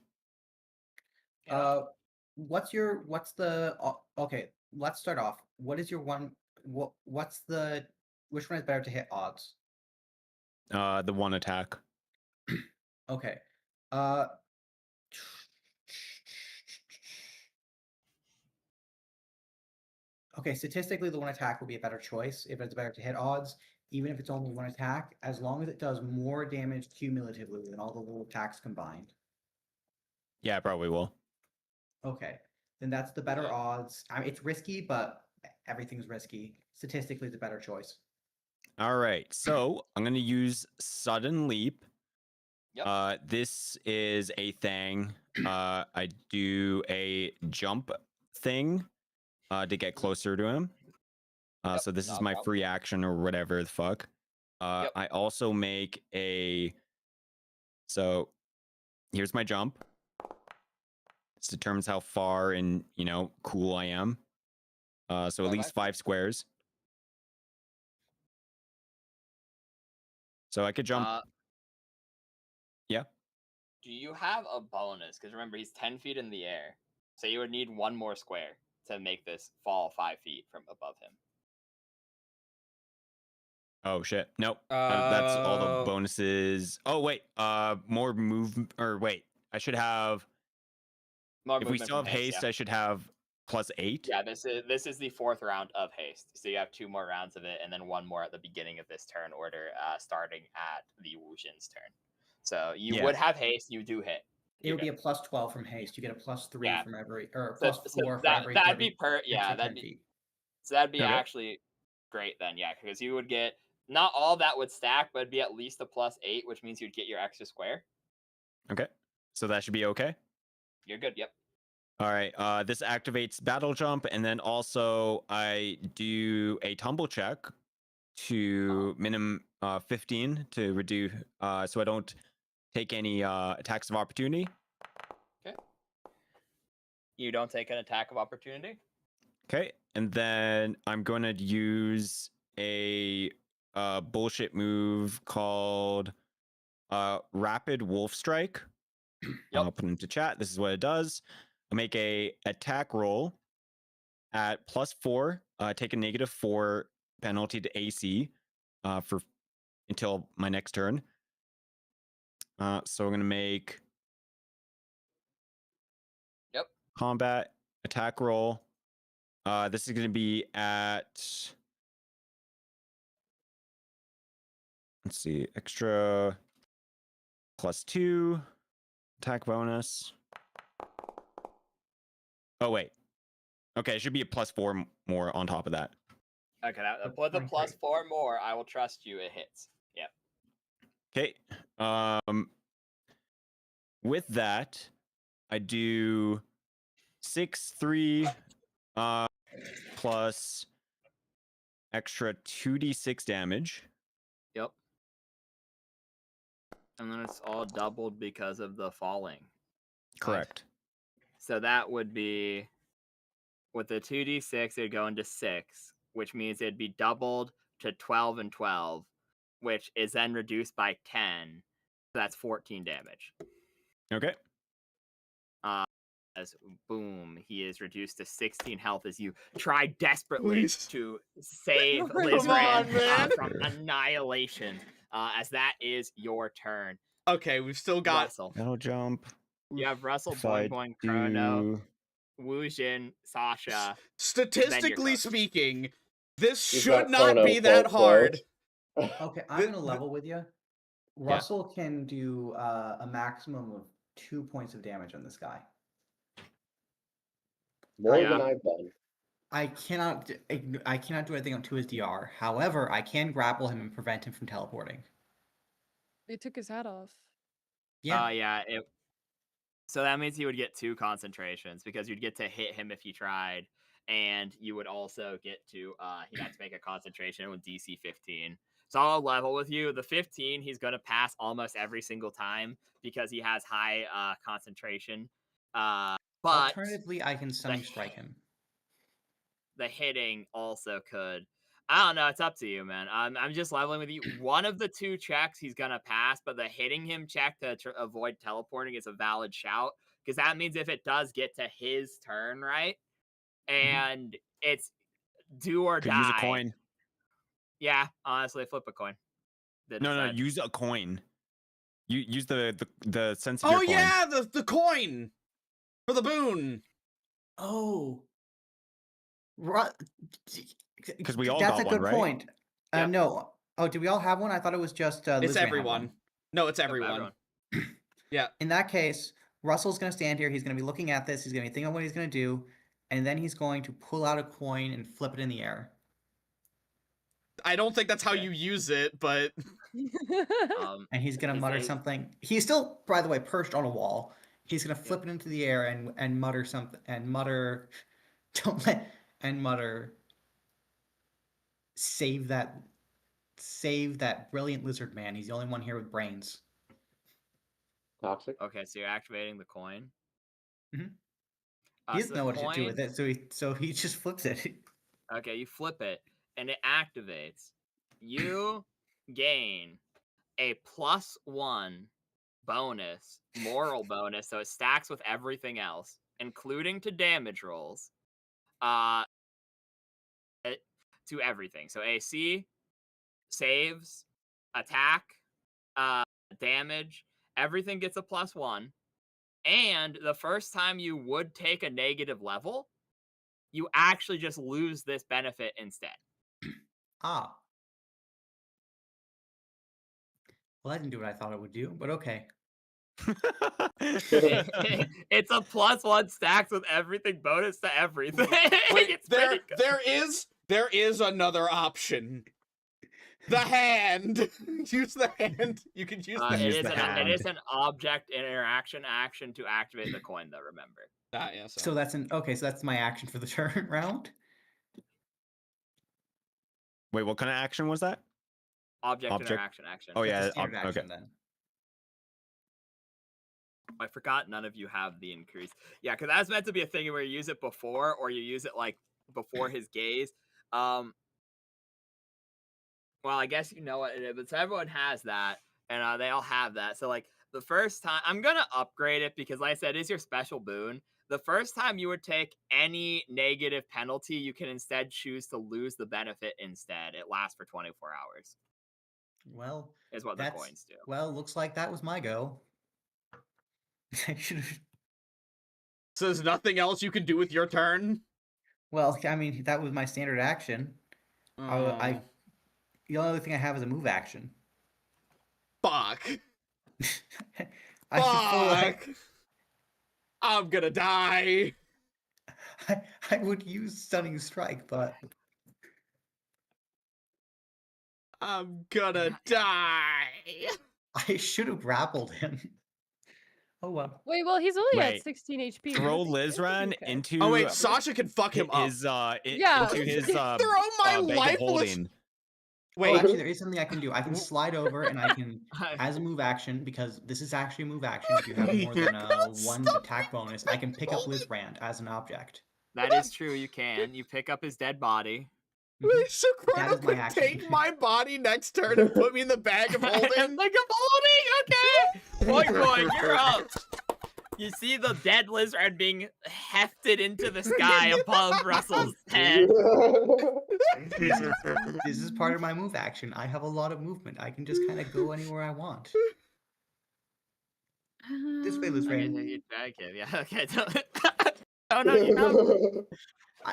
What's the okay, let's start off. What is your one which one is better to hit odds? The one attack. Okay. Okay, statistically the one attack will be a better choice if it's better to hit odds, even if it's only one attack, as long as it does more damage cumulatively than all the little attacks combined. Yeah, I probably will. Okay, then that's the better odds. I mean, it's risky, but everything's risky. Statistically, it's a better choice. All right, so I'm gonna use sudden leap. Yep. This is a thing. I do a jump thing to get closer to him. So this is my free action or whatever the fuck. I also make a. So here's my jump. This determines how far and cool I am. So at least 5 squares. So I could jump do you have a bonus? Because remember, he's 10 feet in the air. So you would need one more square to make this fall 5 feet from above him. Oh shit! Nope. That's all the bonuses. Oh wait. More move. Or wait. I should have. More if we movement still have from haste, yeah. I should have +8. Yeah, this is the 4th round of haste. So you have 2 more rounds of it, and then 1 more at the beginning of this turn order, starting at the Wu Jin's turn. So you would have haste. You do hit. It would be a +12 from haste. You get a +3 Yeah. from every, or So, +4 for every. that'd be yeah, extra that'd 10 be feet. so that'd be Okay. actually great then, yeah, because you would get not all that would stack, but it'd be at least a +8, which means you'd get your extra square. Okay. So that should be okay. You're good. Yep. All right. This activates battle jump, and then also I do a tumble check to minimum 15 to reduce, so I don't take any attacks of opportunity. Okay. You don't take an attack of opportunity. Okay, and then I'm going to use a bullshit move called Rapid Wolf Strike. I'll put it into chat. This is what it does. I make a attack roll at +4. Take a -4 penalty to AC for until my next turn. So I'm going to make combat attack roll. This is going to be at, let's see, extra +2 attack bonus. Oh wait, okay, it should be a +4 more on top of that. Okay, with the +4 more, I will trust you. It hits. Yep. Okay. With that, I do 6, 3, plus extra 2d6 damage. Yep. And then it's all doubled because of the falling. Correct. So that would be, with the 2d6, it'd go into 6, which means it'd be doubled to 12 and 12, which is then reduced by 10. So that's 14 damage. Okay. As boom, he is reduced to 16 health as you try desperately to save Lizran from annihilation. As that is your turn. Okay, we've still got Russell. Battle jump. You have Russell, Boing Boing, Chrono, Wu Jin, Sasha. Statistically speaking, this You've should got not Chrono, be that quote, hard. Okay, I'm gonna level with you. Russell can do a maximum of 2 points of damage on this guy. More than I've done. I cannot do anything to his DR. However, I can grapple him and prevent him from teleporting. They took his hat off. Yeah. So that means he would get 2 concentrations because you'd get to hit him if you tried, and you would also get to he'd have to make a concentration with DC 15. So I'll level with you. The 15 he's gonna pass almost every single time because he has high concentration. But alternatively, I can stunning strike him. The hitting also could. I don't know. It's up to you, man. I'm just leveling with you. One of the 2 checks he's gonna pass, but the hitting him check to avoid teleporting is a valid shout because that means if it does get to his turn, right, and it's do or Could die. use a coin. Yeah, honestly, flip a coin. No, use a coin. You use the sense of your coin. Yeah, the coin for the boon. Oh, because we all that's got a good one, point. Right? No. Oh, did we all have one? I thought it was just. It's everyone. No, it's everyone. Yeah. In that case, Russell's going to stand here. He's going to be looking at this. He's going to be thinking what he's going to do, and then he's going to pull out a coin and flip it in the air. I don't think that's how you use it, but. And he's going to mutter something. He's still, by the way, perched on a wall. He's going to flip it into the air and mutter something and mutter. Save that brilliant lizard man. He's the only one here with brains. Toxic. Okay, so you're activating the coin. Mm-hmm. He doesn't know what to do with it, so he just flips it. Okay, you flip it, and it activates. You gain a +1 bonus, moral bonus, so it stacks with everything else, including to damage rolls, to everything. So AC, saves, attack, damage, everything gets a +1. And the first time you would take a negative level, you actually just lose this benefit instead. Ah. Well, that didn't do what I thought it would do, but okay. It's a +1 stacks with everything bonus to everything. Wait, It's pretty good. there is another option. The hand. Use the hand. You can use the use it the hand. It is an object interaction action to activate the coin, though, remember. Yeah, So that's so that's my action for the turn round. Wait, what kind of action was that? Object interaction action. Oh That's a yeah, standard okay. action then. I forgot none of you have the increase. Yeah, because that's meant to be a thing where you use it before, or you use it like before his gaze. Well, I guess you know what it is, but so everyone has that, and they all have that. So like the first time, I'm gonna upgrade it because, like I said, it's your special boon. The first time you would take any negative penalty, you can instead choose to lose the benefit instead. It lasts for 24 hours. Well, is what the coins do. Well, looks like that was my go. I should've... So there's nothing else you can do with your turn? Well, I mean, that was my standard action. The only other thing I have is a move action. Fuck. Fuck. I'm gonna die. I would use Stunning Strike, but I'm gonna die. I should have grappled him. Oh well. Wait, well, he's only Wait, at 16 HP. Throw Lizran Okay. into. Oh wait, Sasha can fuck him up. His, Yeah. into his Throw my bag of lifeless. holding. Wait, actually, there is something I can do. I can slide over, and I can, as a move action, because this is actually a move action. If you have more than one attack bonus, I can pick up Lizrand as an object. That is true. You can. You pick up his dead body. Wait, so That Chrono is my could action. take my body next turn and put me in the bag of holding? Like a holding. Okay. Boy, you're up. You see the dead lizard being hefted into the sky above Russell's head. This is part of my move action. I have a lot of movement. I can just kind of go anywhere I want. This way, Lizrand. Yeah, okay. Oh no, you know.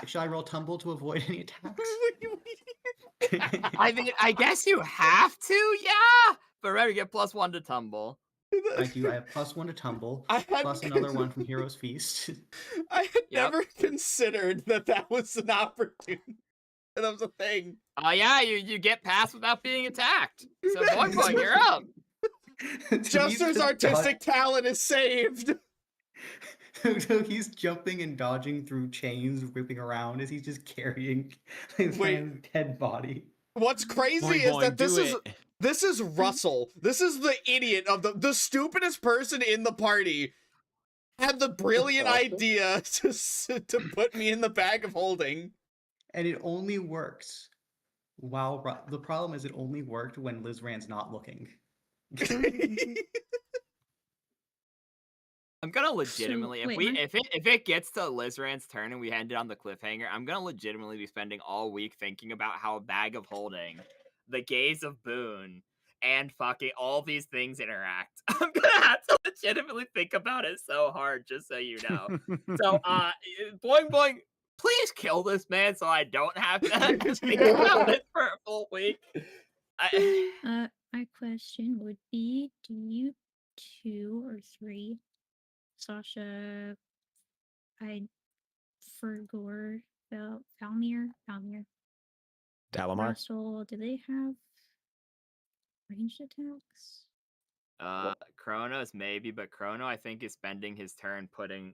Should I roll tumble to avoid any attacks? I mean, I guess you have to, yeah. But remember, you get +1 to tumble. I do. I have +1 to tumble, I had plus another one from Hero's Feast. I had never considered that was an opportunity. That was a thing. Oh yeah, you get past without being attacked. So boy, you're up. Jester's artistic talent is saved. So he's jumping and dodging through chains, whipping around as he's just carrying his dead body. What's crazy is that this is Russell. This is the idiot of the stupidest person in the party. Had the brilliant idea to put me in the bag of holding. And it only works while the problem is it only worked when Lizrand's not looking. I'm gonna legitimately, So, if it gets to Lizrand's turn and we end it on the cliffhanger, I'm gonna legitimately be spending all week thinking about how a bag of holding, the gaze of Boone, and fucking all these things interact. I'm gonna have to legitimately think about it so hard, just so you know. So, Boing Boing, please kill this man so I don't have to think about it for a full week. My question would be: do you 2 or 3? Sasha, Fergor, Valmir, Dalamar. Russell, do they have ranged attacks? Chronos maybe, but Chrono I think is spending his turn putting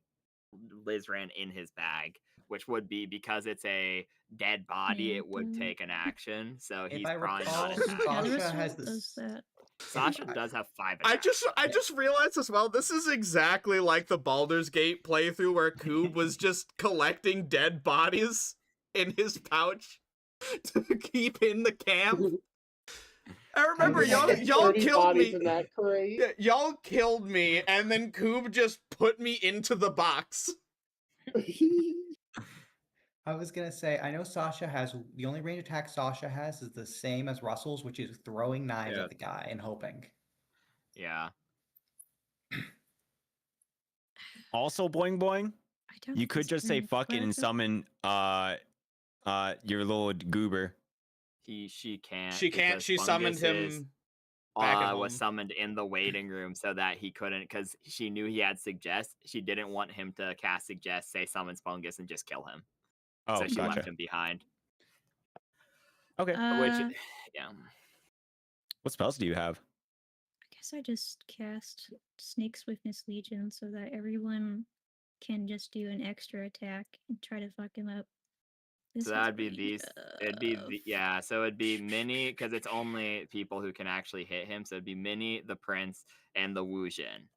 Lizran in his bag, which would be because it's a dead body. Yeah, it would take an action, so he's If I probably recall, not attacking. Yeah, Sasha Russell has does this. that. Sasha does have 5 attacks. I just realized as well, this is exactly like the Baldur's Gate playthrough where Koob was just collecting dead bodies in his pouch to keep in the camp. I remember y'all 30 killed bodies me. in that crate. Yeah, y'all killed me, and then Coob just put me into the box. I was gonna say, I know Sasha has the only range attack Sasha has is the same as Russell's, which is throwing knives at the guy and hoping. Yeah. Also, Boing Boing, I don't you think could it's just say turn. fuck it What and is it? summon your little goober. She can't. She can't. because She summoned Fungus him back at was home. summoned in the waiting room so that he couldn't, because she knew he had suggest. She didn't want him to cast suggest, say summons Fungus, and just kill him. Oh, So she gotcha. left him behind. Okay. Which, yeah. What spells do you have? I guess I just cast Snake Swiftness Legion so that everyone can just do an extra attack and try to fuck him up. This So has that'd be range these. It'd be of- yeah. So it'd be Minnie, because it's only people who can actually hit him. So it'd be Minnie, the Prince, and the Wujin.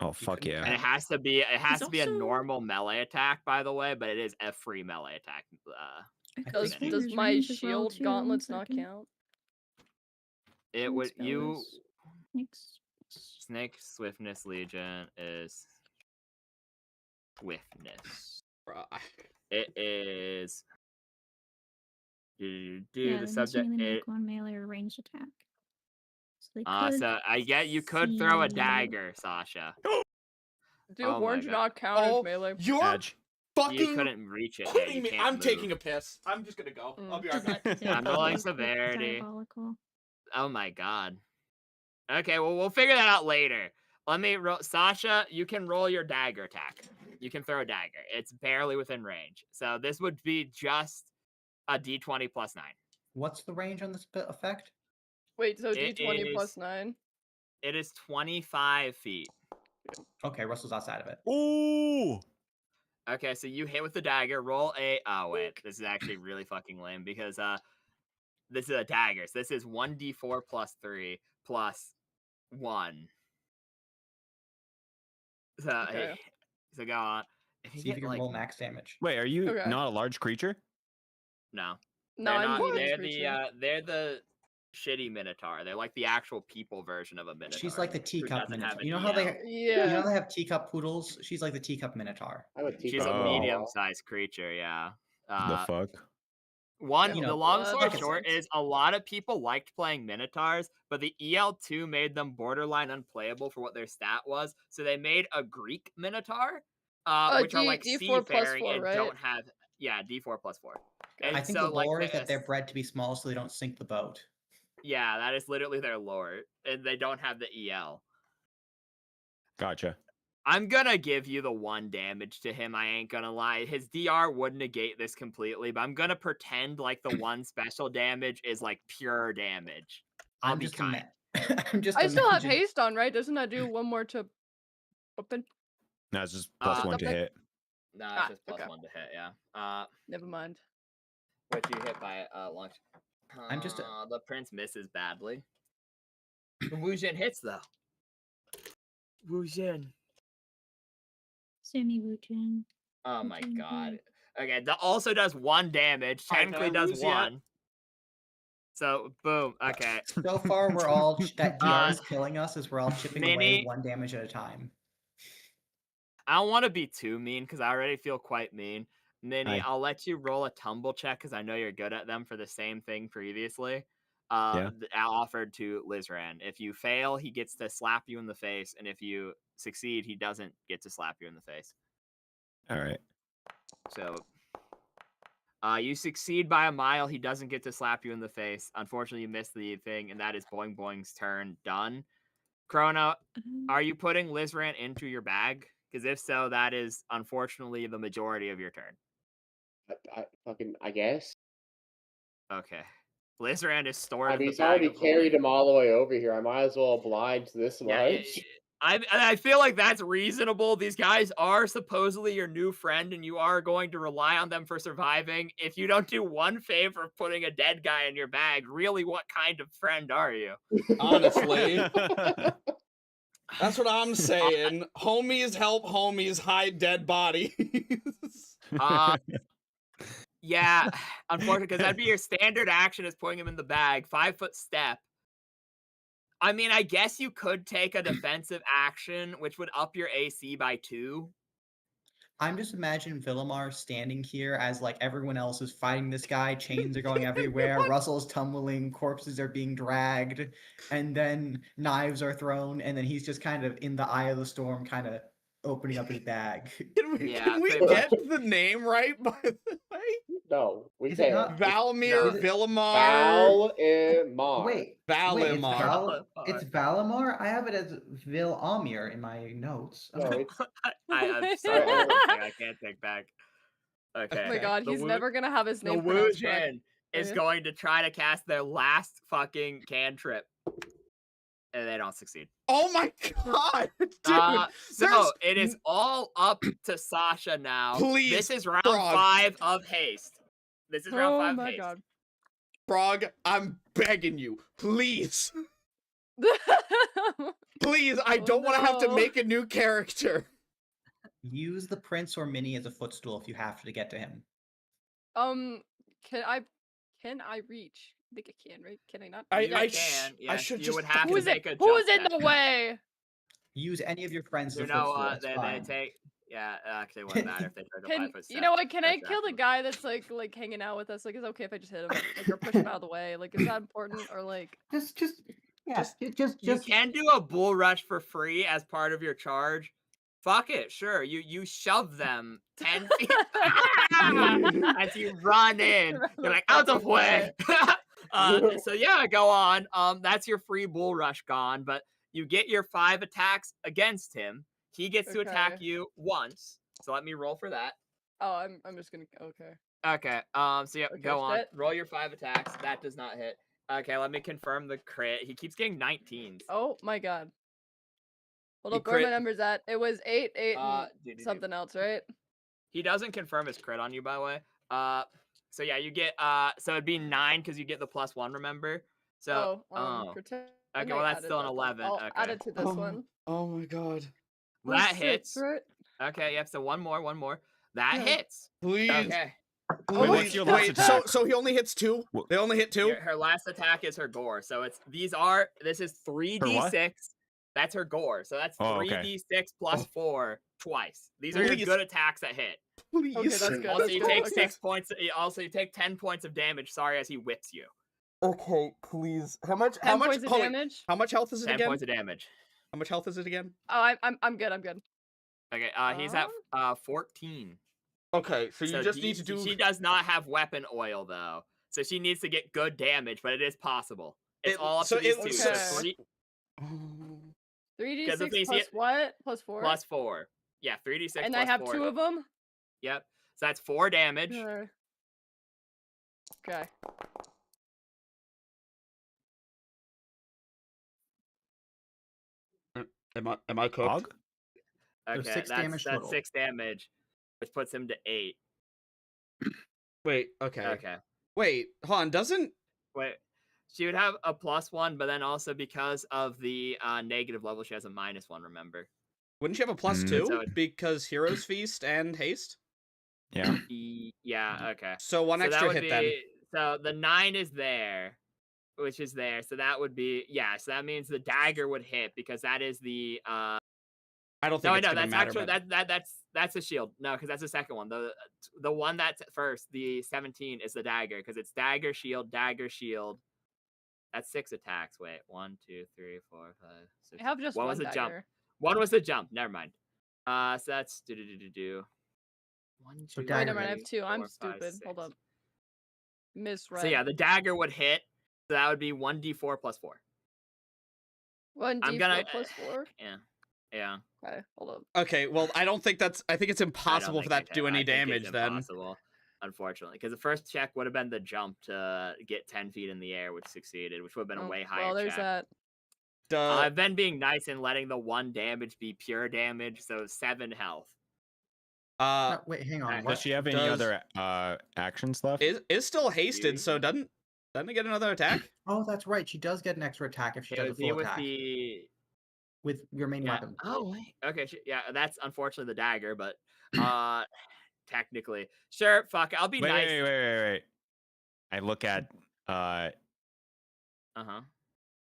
Oh, fuck couldn't yeah. And it has to be. It has It's to be a also- normal melee attack, by the way. But it is a free melee attack. I I Does think think does there's my range as well, shield too. gauntlets One not second. count? It What would spell you. is Snake's- Snake Swiftness Legion is swiftness. It is. Yeah, The they must subject. only It, make one melee or ranged attack. So they could so I get you could throw a see- dagger, Sasha. Do Oh my horns God. not count Oh, as melee? you're Edge. You fucking couldn't reach it. Yeah, kidding you me. can't I'm move. taking a piss. I'm just gonna go. I'll be right back. I'm rolling It's severity. diabolical. Oh my god. Okay, well we'll figure that out later. Let me roll. Sasha, you can roll your dagger attack. You can throw a dagger. It's barely within range. So this would be just a d20 plus 9. What's the range on this effect? Wait, so It d20 plus is- 9? It is 25 feet. Okay, Russell's outside of it. Ooh. Okay, so you hit with the dagger. Roll a. Oh wait, this is actually really fucking lame because this is a dagger. So this is 1d4 plus 3 plus 1. So Okay. so go on. If you See if you get can like roll max damage. Wait, are you Okay. not a large creature? no, No, they're I'm not. a They're creature. they're the shitty minotaur. They're like the actual people version of a minotaur. She's like the who teacup doesn't have minotaur. an You know how they EL. you Yeah. know they have teacup poodles? She's like the teacup minotaur. I'm a She's teacup a Oh. doll. medium-sized creature. Yeah. The fuck? One, You the know, long that story makes short sense. is a lot of people liked playing Minotaurs, but the EL2 made them borderline unplayable for what their stat was. So they made a Greek Minotaur, which are like D4 plus seafaring 4, and right? don't have, yeah, D4 plus 4. And I think so, the lore like, is that they're bred to be small so they don't sink the boat. yeah, that is literally their lore, and they don't have the EL. Gotcha. I'm gonna give you the 1 damage to him. I ain't gonna lie. His DR would negate this completely, but I'm gonna pretend like the 1 special damage is like pure damage. I'll I'm be just kind. I'm just I still have imagining- haste on, right? Doesn't that do one more to open? No, it's just plus one to okay. hit. Nah, Ah, it's just plus okay. 1 to hit, yeah. Never mind. Which you hit by launch. I'm just the prince misses badly. The Wujin hits though. Wujin. Semi Wujin. Oh my Wujin god. good. Okay, that also does 1 damage. Alright, can Technically I does lose yet? 1. So boom. Okay. So far, we're all that DR is Uh, killing us as we're all chipping away Minnie- 1 damage at a time. I don't want to be too mean because I already feel quite mean. Minnie, Aye. I'll let you roll a tumble check because I know you're good at them for the same thing previously. Yeah. Offered to Lizran. If you fail, he gets to slap you in the face, and if you succeed, he doesn't get to slap you in the face. All right. So, you succeed by a mile. He doesn't get to slap you in the face. Unfortunately, you missed the thing, and that is Boing Boing's turn. Done. Chrono, are you putting Lizran into your bag? Because if so, that is unfortunately the majority of your turn. I guess. Okay. Lizran is stored I in mean, the he's bag already of holding. carried him all the way over here. I might as well oblige this Yeah, much. I feel like that's reasonable. These guys are supposedly your new friend, and you are going to rely on them for surviving. If you don't do one favor of putting a dead guy in your bag, really, what kind of friend are you? Honestly. That's what I'm saying. Homies help homies hide dead bodies. Yeah, unfortunately, because that'd be your standard action is putting him in the bag. 5-foot step. I mean, I guess you could take a defensive action, which would up your AC by 2. I'm just imagining Villamar standing here as like everyone else is fighting this guy. Chains are going everywhere. Russell's tumbling. Corpses are being dragged, and then knives are thrown, and then he's just kind of in the eye of the storm, kind of opening up his bag. Can we get the name right, by the way? No, we Is it can't. not- Valmir, No. Villamar. Valimar. Wait, Valimar. it's Valimar. I have it as Vil'Amir in my notes. No, it's I'm sorry. I can't take back. Okay. Oh my god, The he's Wu- never gonna have his The name Wu pronounced correct. Jin is Okay. going to try to cast their last fucking cantrip. And they don't succeed. Oh my god, dude! So there's- it is all up to Sasha now. Please, This is round Frog. 5 of haste. This is round Oh 5 of my haste. god. Frog, I'm begging you, please, please. I Oh, don't want to have to no. make a new character. Use the prince or Minnie as a footstool if you have to get to him. Can I reach? I think I can, right? Can I not? I You I can, I yes, should you just would have fucking- to Who's make a it? Who's jump in the check. way? Use any of your friends as You a know, footstool. It's they fine. take. Yeah, actually, it wouldn't matter if they tried to 5 foot You know what? Can I step kill the back. guy that's like hanging out with us? Like, is it okay if I just hit him? Like, or push him out of the way? Like, is that important or like? Just You can do a bull rush for free as part of your charge. Fuck it, sure. You shove them 10 feet as you run in. You're like, out of way. So yeah, go on. That's your free bull rush gone, but you get your 5 attacks against him. He gets to attack Okay. you once. So let me roll for that. Oh, I'm just gonna. Okay. Okay. So yeah, Okay, go on. shit. Roll your 5 attacks. That does not hit. Okay, let me confirm the crit. He keeps getting 19s. Oh my god. Hold You up, where are my crit- numbers at? It was 8, 8, and do. something else, right? He doesn't confirm his crit on you, by the way. So yeah, you get so it'd be 9 because you get the +1. Remember? So pretend okay, I well that's added still an that then. 11. I'll Okay, add it to this one. Oh my god, that Six, hits. right? Okay, yep. So one more. That Yeah. hits. please. Okay. Oh Wait, my what's your God. last Wait, attack? so he only hits 2? Wh- They only hit 2? Her last attack is her gore. So it's this is 3d6. That's her gore. So that's Oh, okay. 3d6 plus 4 twice. These are your Please. good attacks that hit. Please. Okay, that's good. Also, that's you good, take okay. 6 points. Also, you take 10 points of damage. Sorry, as he whips you. Okay, please. How much? 10 points of oh, wait, damage. how much health is it 10 again? points of damage. How much health is it again? Oh, I'm good. I'm good. Okay, he's at 14. Okay, so you So just need to do. She does not have weapon oil though, so she needs to get good damage, but it is possible. It's It- all up so to these it- two. so- So 3 Oh. 'Cause if 3d6 they see plus it- what? Plus 4? plus 4. Yeah, 3d6 and plus I have 4. 2 of them? Yep. So that's 4 damage. Okay. Am I cooked? Dog? Okay, 6 damage that's total. 6 damage, which puts him to 8. Wait. Okay. Okay. Wait. Han doesn't. Wait. She would have a +1, but then also because of the negative level, she has a -1. Remember? Wouldn't she have a plus Mm. 2 So it- because Hero's Feast and Haste? Yeah. Yeah. Okay. So one So that extra would hit then. be- So the 9 is there, which is there. So that would be So that means the dagger would hit because that is the. I don't think No, it's no, gonna that's matter. actually but- that's the shield. No, because that's the second one. The one that's first, the 17, is the dagger because it's dagger shield. That's 6 attacks. Wait, 1, 2, 3, 4, 5, 6. I have just What one was the jump? dagger. One was the jump. Never mind. So that's do. 1, 2, So Wait, dagger never mind. I have 3, 2. I'm 4, 5, stupid. Hold 6. up. Misread. So yeah, the dagger would hit. So that would be 1d4 plus 4. 1d4 I'm gonna- plus 4? Yeah. Okay, hold up. Okay. Well, I don't think that's. I think it's I don't impossible for think that it to do hit. any I think damage it's then. impossible, unfortunately, because the first check would have been the jump to get 10 feet in the air, which succeeded, which would have been a Oh, way higher well, there's check. that. Duh. I've been being nice and letting the 1 damage be pure damage, so 7 health. No, wait, hang on. Does What? Does she have any does- other actions left? Is still hasted, You- so doesn't it get another attack? Oh, that's right. She does get an extra attack if she It does a would be full with attack with your main yeah. weapon. Oh wait. Okay. Yeah, that's unfortunately the dagger, but technically, sure. Fuck. I'll be Wait, nice. wait. I look at Uh huh.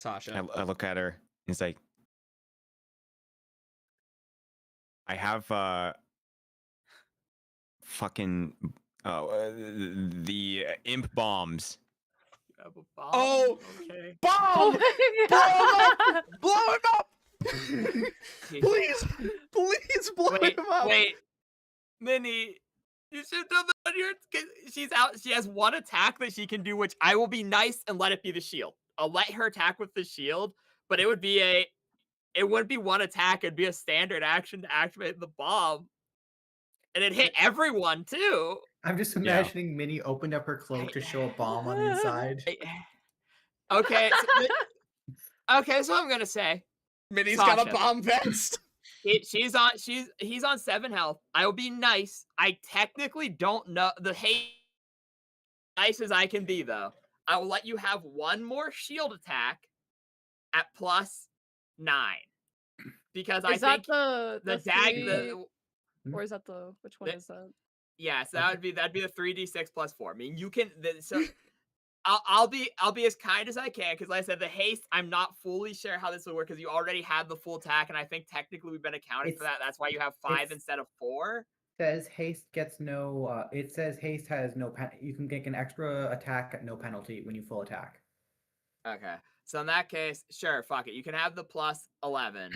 Tasha. I look at her. It's like, I have fucking the imp bombs. You have a bomb? Oh, okay. Bomb! Blow him up! Please, please blow him up. Wait, Minnie, you should have done that on your. She's out. She has one attack that she can do, which I will be nice and let it be the shield. I'll let her attack with the shield, but it would be a. It wouldn't be one attack. It'd be a standard action to activate the bomb, and it hit everyone too. I'm just imagining Minnie opened up her cloak to show a bomb on the inside. Okay. Okay, so I'm gonna say. Minnie's got a bomb vest. He's on 7 health. I will be nice. I technically don't know the hate. Nice as I can be, though. I will let you have one more shield attack at +9 because I think the dag. Or is that the which one is that? Yeah, so that'd be the 3d6 + 4. I mean, you can. So I'll be as kind as I can because, like I said, the haste. I'm not fully sure how this will work because you already had the full attack, and I think technically we've been accounting for that. That's why you have 5 instead of 4. Says haste gets no. It says haste has no. You can get an extra attack at no penalty when you full attack. Okay, so in that case, sure, fuck it. You can have the +11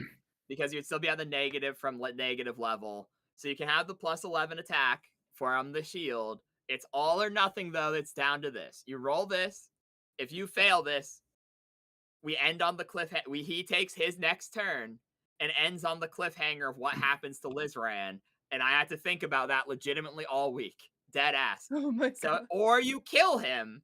because you'd still be on the negative from negative level. So you can have the +11 attack from the shield. It's all or nothing, though. It's down to this. You roll this. If you fail this, we end on the cliffhanger. He takes his next turn and ends on the cliffhanger of what happens to Lizran. And I had to think about that legitimately all week. Dead ass. Oh my god. Or you kill him,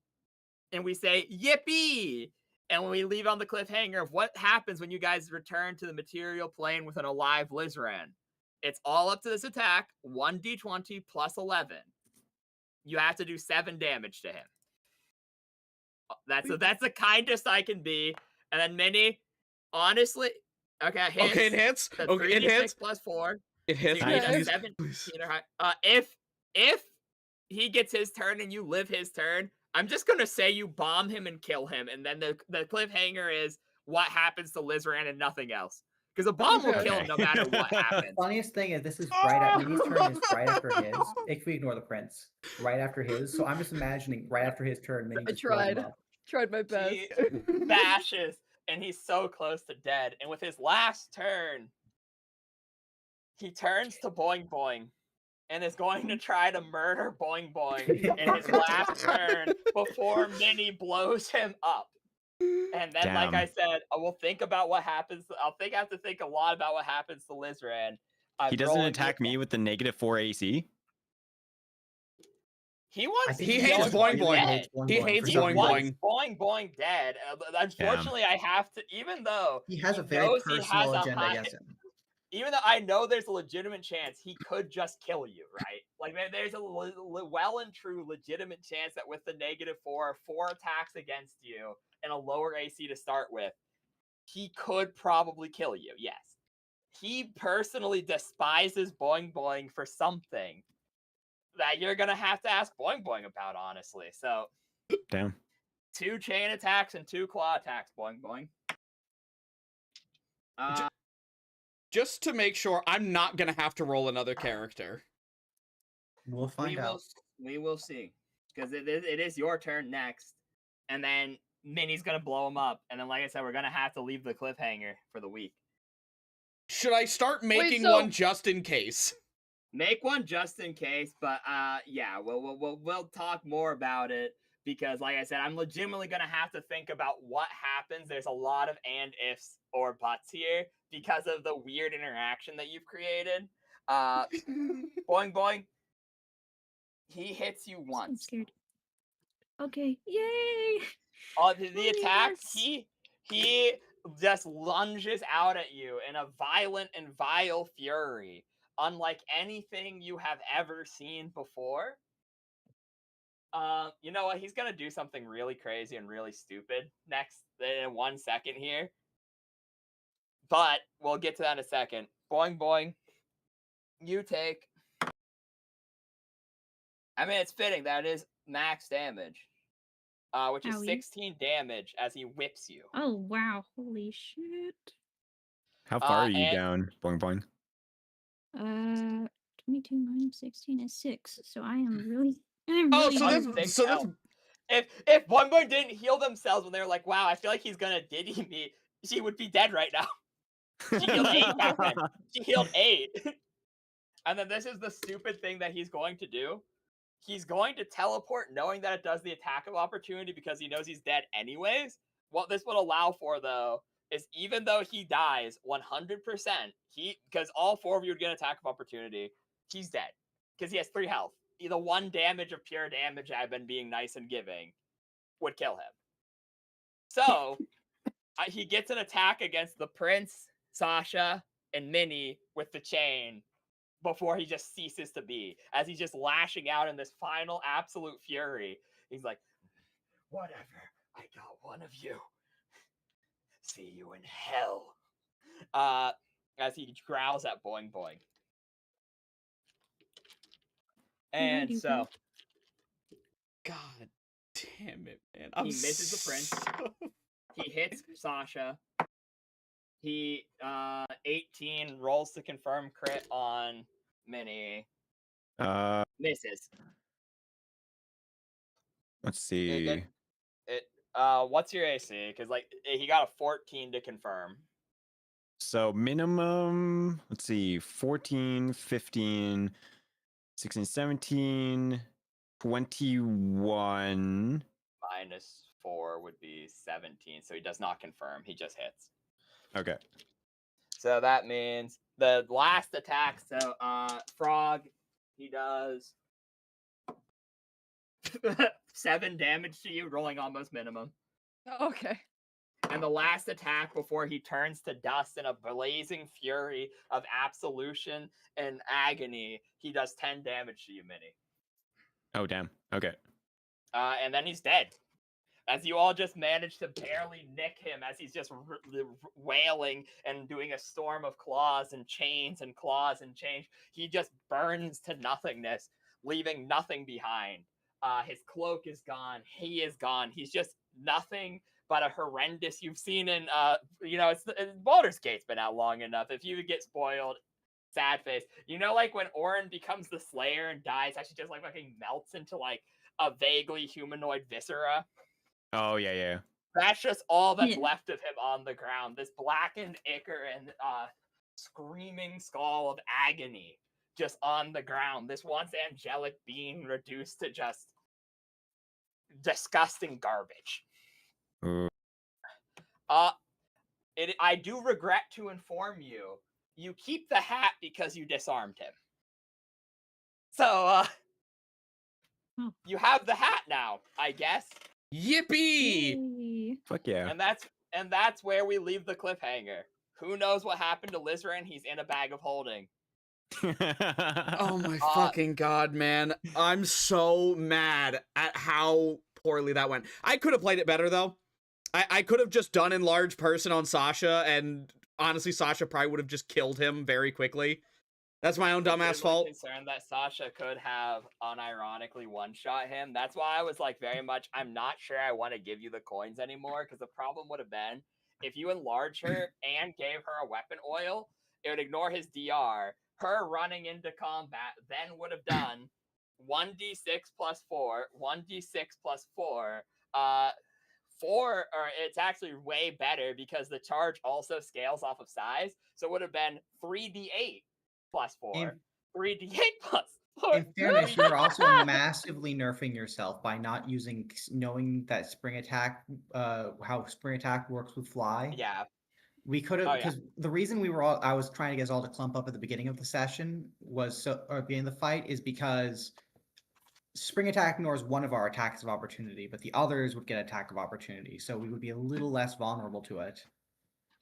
and we say, yippee! And we leave on the cliffhanger of what happens when you guys return to the material plane with an alive Lizran. It's all up to this attack. 1d20 + 11. You have to do 7 damage to him. That's the kindest I can be. And then Minnie, honestly, okay, hits. Okay, it hits. Okay, it hits. + 4. It hits. So you need 17 or high. If he gets his turn and you live his turn, I'm just gonna say you bomb him and kill him, and then the cliffhanger is what happens to Lizran and nothing else. Because a bomb will kill him no matter what happens. Funniest thing is this is right at Minnie's turn is right after his. If we ignore the prince, right after his. So I'm just imagining right after his turn, Minnie just blows him up. Tried my best. He bashes, and he's so close to dead. And with his last turn, he turns to Boing Boing and is going to try to murder Boing Boing in his last turn before Minnie blows him up. And then, like I said, I will think about what happens. I have to think a lot about what happens to Lizran. He doesn't attack me with the -4 AC. He wants. He hates Boing Boing. He hates Boing Boing. Boing Boing dead. Unfortunately, I have to. Even though he has a very personal agenda against him. Even though I know there's a legitimate chance he could just kill you, right? Like there's a well and true legitimate chance that with the -4, 4 attacks against you and a lower AC to start with, he could probably kill you. Yes, he personally despises Boing Boing for something that you're gonna have to ask Boing Boing about, honestly. So, damn. 2 chain attacks and 2 claw attacks, Boing Boing. Just to make sure, I'm not gonna have to roll another character. We'll find out. We will see, because it is your turn next, and then Minnie's gonna blow him up, and then, like I said, we're gonna have to leave the cliffhanger for the week. Should I start making one just in case? Make one just in case, but yeah, we'll talk more about it because, like I said, I'm legitimately gonna have to think about what happens. There's a lot of and ifs or buts here because of the weird interaction that you've created. Boing Boing, he hits you once. I'm scared. Okay, yay! The attack, yes. he just lunges out at you in a violent and vile fury, unlike anything you have ever seen before. You know what? He's gonna do something really crazy and really stupid next in 1 second here. But we'll get to that in a second. Boing Boing, you take. I mean, it's fitting that is max damage. which is Owie. 16 damage as he whips you. Oh wow! Holy shit! How far are you and- down? Boing boing. 22 minus 16 is 6. So I am really. I'm Oh, really so hurt. this, so this. If Boing Boing didn't heal themselves when they were like, wow, I feel like he's gonna Diddy me, she would be dead right now. She healed 8 back then. She healed 8. And then this is the stupid thing that he's going to do. He's going to teleport knowing that it does the attack of opportunity because he knows he's dead anyways. What this would allow for, though, is even though he dies 100%, because all 4 of you would get an attack of opportunity, he's dead. Because he has 3 health. The 1 damage of pure damage I've been being nice and giving would kill him. So, he gets an attack against the Prince, Sasha, and Minnie with the chain before he just ceases to be. As he's just lashing out in this final absolute fury. He's like, whatever, I got one of you. See you in hell. As he growls at Boing Boing. And Alrighty, so, God damn it, man! He misses the prince. He hits Sasha. He 18 rolls to confirm crit on Minnie. Misses. Let's see. What's your AC? Because like he got a 14 to confirm. So minimum, let's see, 14, 15, 16, 17, 21. Minus 4 would be 17. So he does not confirm. He just hits. Okay. So that means the last attack. So Frog, he does 7 damage to you, rolling almost minimum. Okay. And the last attack before he turns to dust in a blazing fury of absolution and agony, he does 10 damage to you, Minnie. Oh, damn. Okay. And then he's dead. As you all just manage to barely nick him as he's just wailing and doing a storm of claws and chains and claws and chains. He just burns to nothingness, leaving nothing behind. His cloak is gone. He is gone. He's just nothing but a horrendous. You've seen in, Baldur's Gate's been out long enough. If you get spoiled, sad face. You know, like when Orin becomes the Slayer and dies, actually just like fucking melts into like a vaguely humanoid viscera. Oh, yeah, yeah. That's just all that's Yeah. left of him on the ground. This blackened ichor and screaming skull of agony just on the ground. This once angelic being reduced to just disgusting garbage. Ooh. I do regret to inform you, you keep the hat because you disarmed him. So, you have the hat now, I guess. Yippee! Yay. Fuck yeah. And that's where we leave the cliffhanger. Who knows what happened to Lizarin? He's in a bag of holding. Oh my fucking god, man. I'm so mad at how poorly that went. I could have played it better, though. I could have just done enlarged person on Sasha, and honestly, Sasha probably would have just killed him very quickly. That's my own dumbass fault. Concerned that Sasha could have unironically one-shot him. That's why I was like very much, I'm not sure I want to give you the coins anymore, because the problem would have been, if you enlarge her and gave her a weapon oil, it would ignore his DR. Her running into combat then would have done 1d6 plus 4, 1d6 plus 4, 4, or it's actually way better because the charge also scales off of size, so it would have been 3d8 plus 4, 3d8 plus 4. In fairness, you're also massively nerfing yourself by not knowing that spring attack, how spring attack works with fly. Yeah. We could have, because the reason I was trying to get us all to clump up at the beginning of the session or beginning of the fight is because spring attack ignores one of our attacks of opportunity, but the others would get attack of opportunity, so we would be a little less vulnerable to it.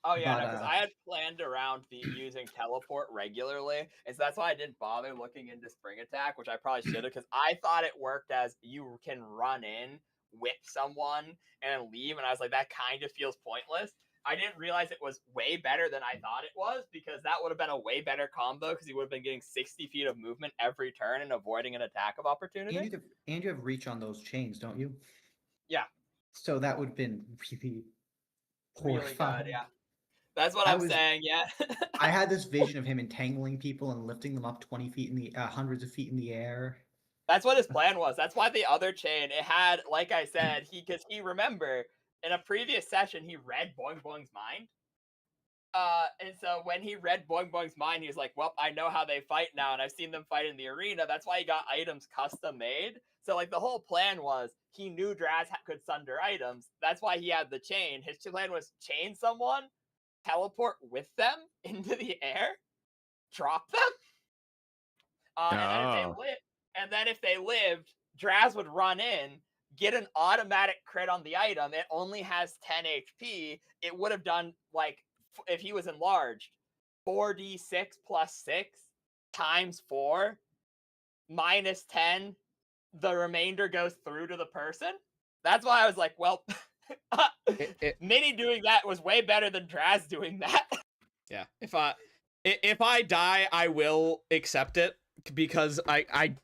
Oh yeah, because I had planned around using teleport regularly, and so that's why I didn't bother looking into spring attack, which I probably should have, because I thought it worked as you can run in, whip someone, and leave, and I was like, that kind of feels pointless. I didn't realize it was way better than I thought it was, because that would have been a way better combo, because he would have been getting 60 feet of movement every turn and avoiding an attack of opportunity. And you have reach on those chains, don't you? Yeah. So that would have been really Really horrifying. good, yeah. That's what I'm saying, yeah. I had this vision of him entangling people and lifting them up 20 feet in the hundreds of feet in the air. That's what his plan was. That's why the other chain, it had, like I said, because he remember in a previous session he read Boing Boing's mind. And so when he read Boing Boing's mind, he was like, well, I know how they fight now, and I've seen them fight in the arena. That's why he got items custom made. So, like, the whole plan was he knew Draz could sunder items. That's why he had the chain. His plan was chain someone, teleport with them into the air, drop them, and then if they lived, Draz would run in, get an automatic crit on the item. It only has 10 HP. It would have done, like, if he was enlarged, 4d6 plus 6 times 4 minus 10. The remainder goes through to the person. That's why I was like, well, Mini doing that was way better than Draz doing that. Yeah, if I die, I will accept it because I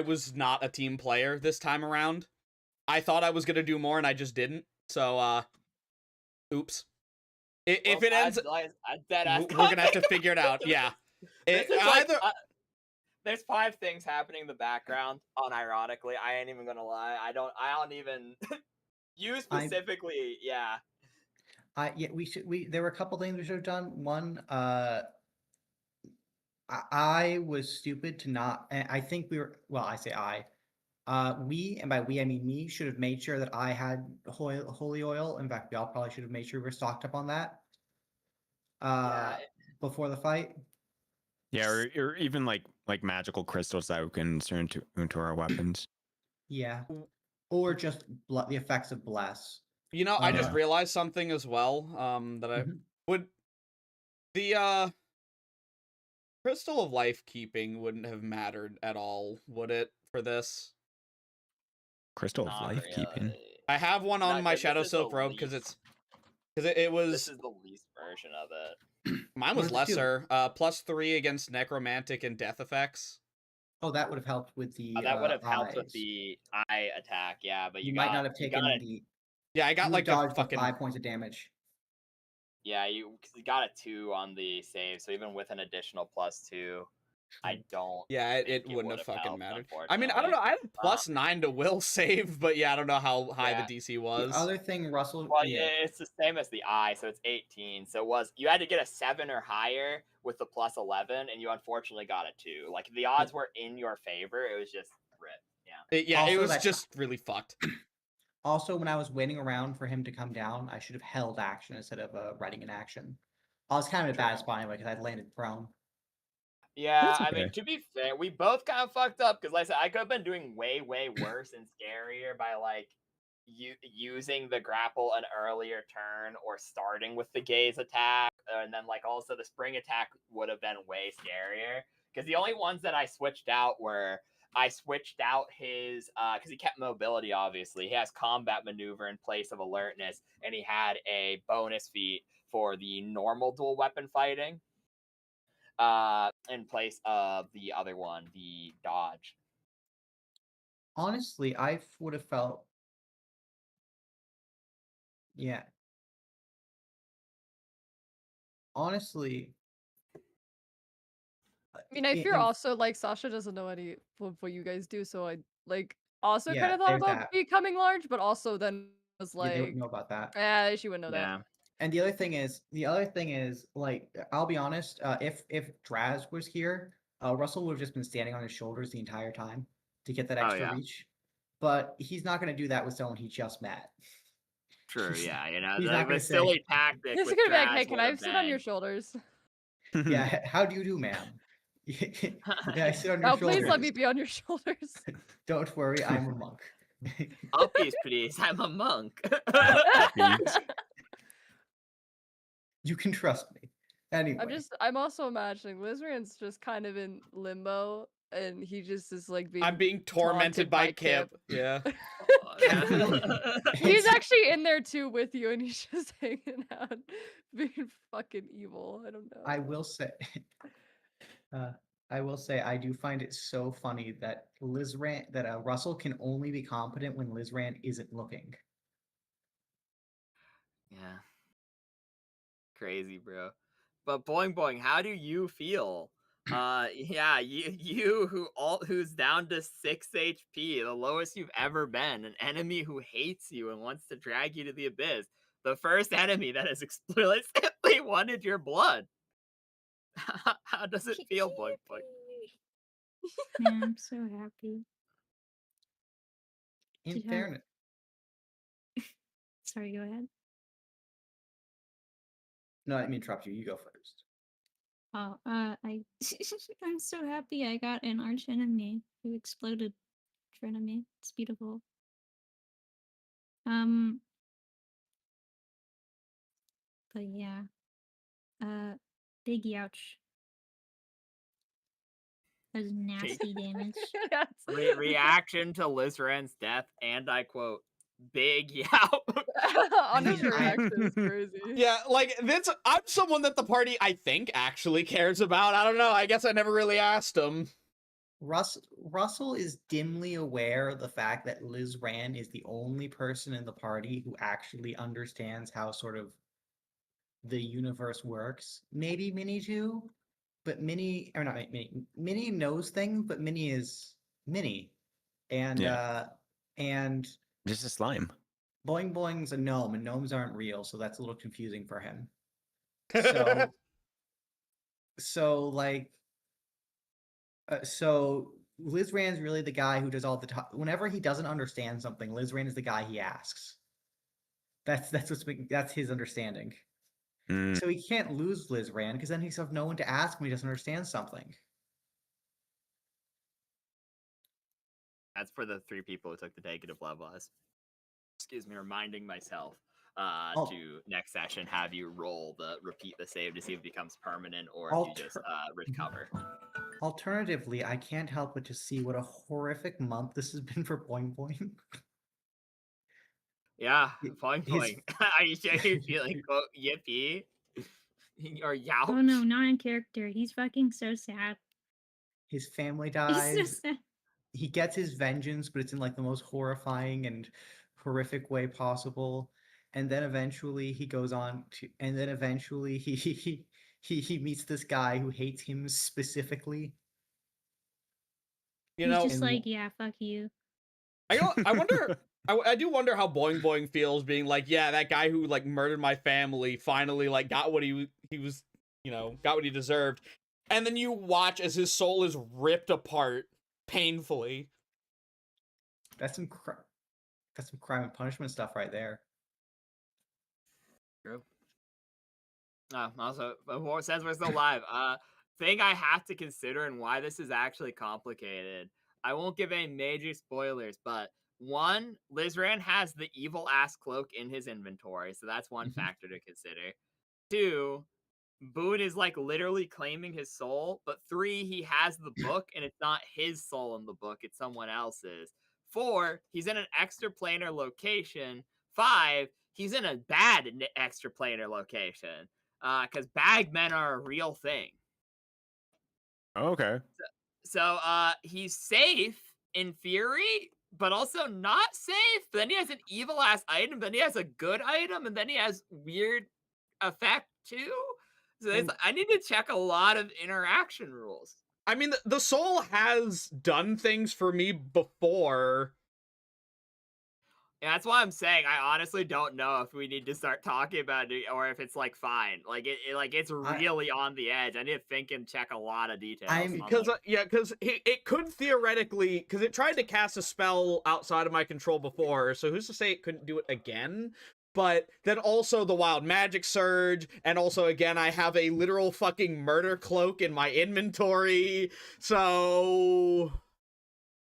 was not a team player this time around. I thought I was gonna do more and I just didn't. So, oops. If it ends, we're gonna have to figure it out. Yeah. There's 5 things happening in the background. Unironically, I ain't even gonna lie. I don't even. You specifically, yeah. There were a couple things we should have done. One, I was stupid to not. I think we were. Well, I say I. We, and by we I mean me, should have made sure that I had holy oil. In fact, we all probably should have made sure we were stocked up on that. Before the fight. Yeah, or even like magical crystals that we can insert into our weapons. Yeah, or just the effects of bless. You know, I just realized something as well. That I would the crystal of life keeping wouldn't have mattered at all, would it, for this? Crystal of life keeping. I have one on my Shadow Silk robe because it was. This is the least version of it. Mine was lesser. +3 against necromantic and death effects. Oh, that would have helped with the. That would have helped with the eye attack, yeah. But you might not have taken the. Yeah, I got like a fucking 5 points of damage. Yeah, you got a 2 on the save, so even with an additional +2, I don't. Yeah, it wouldn't have fucking mattered. I mean, I don't know. I had +9 to will save, but yeah, I don't know how high the DC was. The other thing, Russell. Well, yeah, it's the same as the eye, so it's 18. So you had to get a 7 or higher with the +11, and you unfortunately got a 2. Like the odds were in your favor. It was just rip. Yeah. It was just really fucked. Also, when I was waiting around for him to come down, I should have held action instead of writing an action. I was kind of in a bad spot anyway because I'd landed prone. Yeah, I mean, to be fair, we both kind of fucked up because, like I said, I could have been doing way, way worse and scarier by, like, using the grapple an earlier turn or starting with the gaze attack. And then, like, also the spring attack would have been way scarier. Because the only ones that I switched out were, I switched out his, because he kept mobility, obviously. He has combat maneuver in place of alertness, and he had a bonus feat for the normal dual weapon fighting. In place of the other one, the dodge. Honestly, I would have felt. Yeah. Honestly. I mean, I fear also, like, Sasha doesn't know any of what you guys do, so I, like, also kind of thought about becoming large, but also then was like. They wouldn't know about that. Yeah, she wouldn't know that. And the other thing is, like, I'll be honest, if Draz was here, Russell would have just been standing on his shoulders the entire time to get that extra reach. But he's not going to do that with someone he just met. True, yeah, you know, like the silly tactic. He's gonna be like, hey, can I sit on your shoulders? Yeah, how do you do, ma'am? Can I sit on your shoulders? Please let me be on your shoulders. Don't worry, I'm a monk. Oh, please, I'm a monk. You can trust me. Anyway. I'm also imagining Lizran's just kind of in limbo, and he just is like being. I'm being tormented by Kip. Yeah. He's actually in there too with you, and he's just hanging out, being fucking evil. I don't know. I will say, I do find it so funny that Russell can only be competent when Lizran isn't looking. Yeah. Crazy, bro. But Boing Boing, how do you feel? Yeah, who's down to 6 HP, the lowest you've ever been, an enemy who hates you and wants to drag you to the abyss. The first enemy that has explicitly wanted your blood. How does it feel, Boing Boing? Man, I'm so happy. In Yeah. fairness, Sorry, go ahead. no, I didn't mean to interrupt you. You go first. Oh, I'm so happy I got an arch enemy who exploded in front of me. It's beautiful. But yeah. Big youch. That was nasty damage. Reaction to Lizran's death, and I quote, big yow. Honest reaction is crazy. Yeah, like that's I'm someone that the party I think actually cares about. I don't know. I guess I never really asked him. Russell is dimly aware of the fact that Liz Rand is the only person in the party who actually understands how sort of the universe works. Maybe Minnie too, but Minnie, or not Minnie, Minnie knows things, but Minnie is Minnie. And and just a slime. Boing Boing's a gnome, and gnomes aren't real, so that's a little confusing for him. So Liz Rand's really the guy who does all the time. Whenever he doesn't understand something, Liz Rand is the guy he asks. That's his understanding. So he can't lose Liz Rand because then he's have no one to ask when he doesn't understand something. That's for the 3 people who took the negative love loss. Excuse me, reminding myself to next session have you repeat the save to see if it becomes permanent or if you just recover. Alternatively, I can't help but to see what a horrific month this has been for Boing Boing. Yeah, Boing Boing. Are you sure you're feeling quote yippee? Or youch? Oh no, not in character. He's fucking so sad. His family He's dies. so sad. He gets his vengeance, but it's in like the most horrifying and horrific way possible. And then eventually he goes on to, and then eventually he meets this guy who hates him specifically. You know, he's just like, yeah, fuck you. I wonder. I do wonder how Boing Boing feels being like, yeah, that guy who like murdered my family finally like got what he was, you know, got what he deserved. And then you watch as his soul is ripped apart painfully. That's some crime and punishment stuff right there. True. Also, since we're still live, thing I have to consider and why this is actually complicated. I won't give any major spoilers, but 1, Lizran has the evil ass cloak in his inventory, so that's one factor to consider. 2, Boone is like literally claiming his soul, but 3, he has the book and it's not his soul in the book, it's someone else's. 4, he's in an extraplanar location. 5, he's in a bad extraplanar location. Because bagmen are a real thing. Okay. So he's safe in theory, but also not safe. But then he has an evil ass item, then he has a good item, and then he has weird effect too. So I need to check a lot of interaction rules. I mean, the soul has done things for me before. Yeah, that's why I'm saying I honestly don't know if we need to start talking about it or if it's like fine. Like it's really on the edge. I need to think and check a lot of details. Because it could theoretically, because it tried to cast a spell outside of my control before, so who's to say it couldn't do it again? But then also the wild magic surge, and also again I have a literal fucking murder cloak in my inventory, so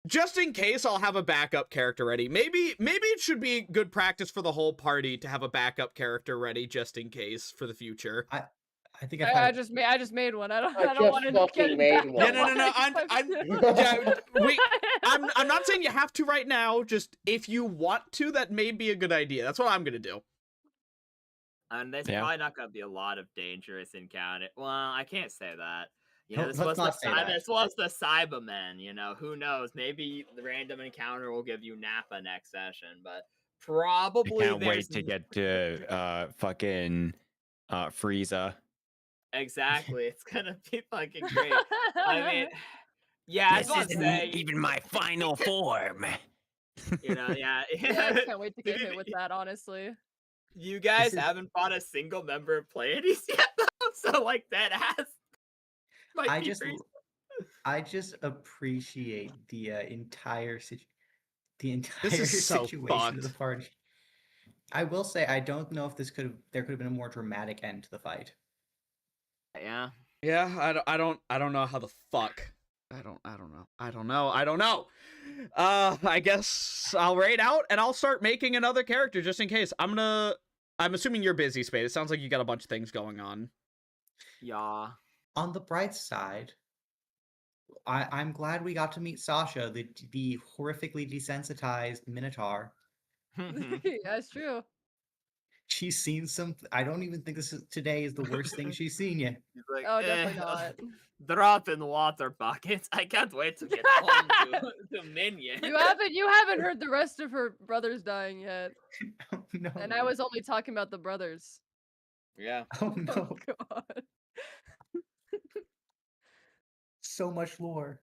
just in case, I'll have a backup character ready. Maybe it should be good practice for the whole party to have a backup character ready just in case for the future. I think I just made one. I don't want to fucking made one. Yeah, no. I'm not saying you have to right now. Just if you want to, that may be a good idea. That's what I'm gonna do. And there's probably not gonna be a lot of dangerous encounter. Well, I can't say that. You know, this was the Cybermen, you know, who knows? Maybe the random encounter will give you Nappa next session, but probably I can't wait to get to fucking Frieza. Exactly, it's gonna be fucking great. I mean, yeah, I was about to say, even my final form. you know, yeah. Yeah, I can't wait to get hit with that, honestly. You guys is- haven't fought a single member of Pleiades yet, though, so like that has. might I be just crazy. I just appreciate the entire is so situation of the fucked. party. I will say I don't know if there could have been a more dramatic end to the fight. Yeah. Yeah, I don't know how the fuck. I don't know. I guess I'll raid out and I'll start making another character just in case. I'm assuming you're busy, Spade. It sounds like you got a bunch of things going on. Yeah. On the bright side, I'm glad we got to meet Sasha, the horrifically desensitized Minotaur. Yeah, it's true. She's seen some. I don't even think today is the worst thing she's seen yet. He's like, Oh, definitely not. Drop in water buckets. I can't wait to get home to Minion. You haven't heard the rest of her brothers dying yet. Oh, no. And I was only talking about the brothers. Yeah. Oh no. Oh, God. So much lore.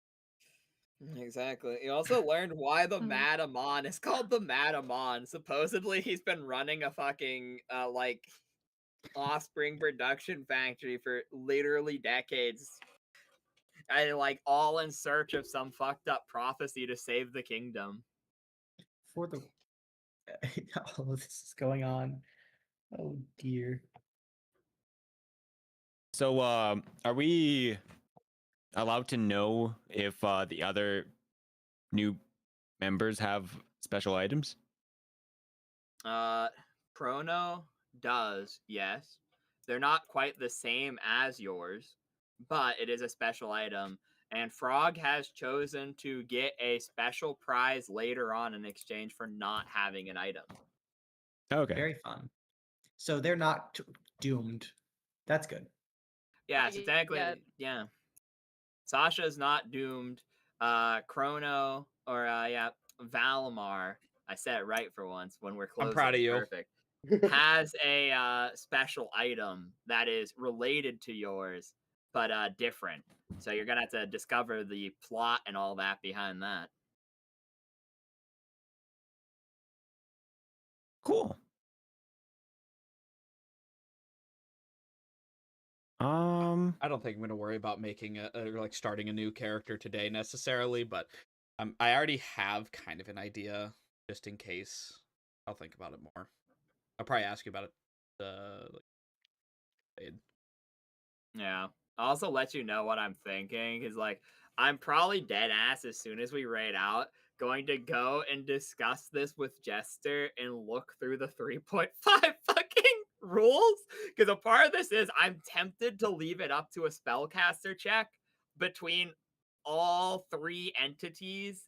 Exactly. You also learned why the Madamon is called the Madamon. Supposedly, he's been running a fucking like offspring production factory for literally decades. And like all in search of some fucked up prophecy to save the kingdom. For the all of this is going on. Oh dear. So, are we allowed to know if the other new members have special items? Chrono does, yes. They're not quite the same as yours, but it is a special item. And Frog has chosen to get a special prize later on in exchange for not having an item. Okay. Very fun. So they're not doomed. That's good. Yeah, so technically, yeah. Sasha's not doomed. Chrono, or Valimar, I said it right for once when we're closing. I'm proud of you. Perfect. Has a special item that is related to yours, but different. So you're gonna have to discover the plot and all that behind that. Cool. I don't think I'm gonna worry about making like starting a new character today necessarily, but I already have kind of an idea just in case. I'll think about it more. I'll probably ask you about it. Yeah. I'll also let you know what I'm thinking, because like I'm probably dead ass as soon as we raid out going to go and discuss this with Jester and look through the 3.5 fucking rules, because a part of this is I'm tempted to leave it up to a spellcaster check between all three entities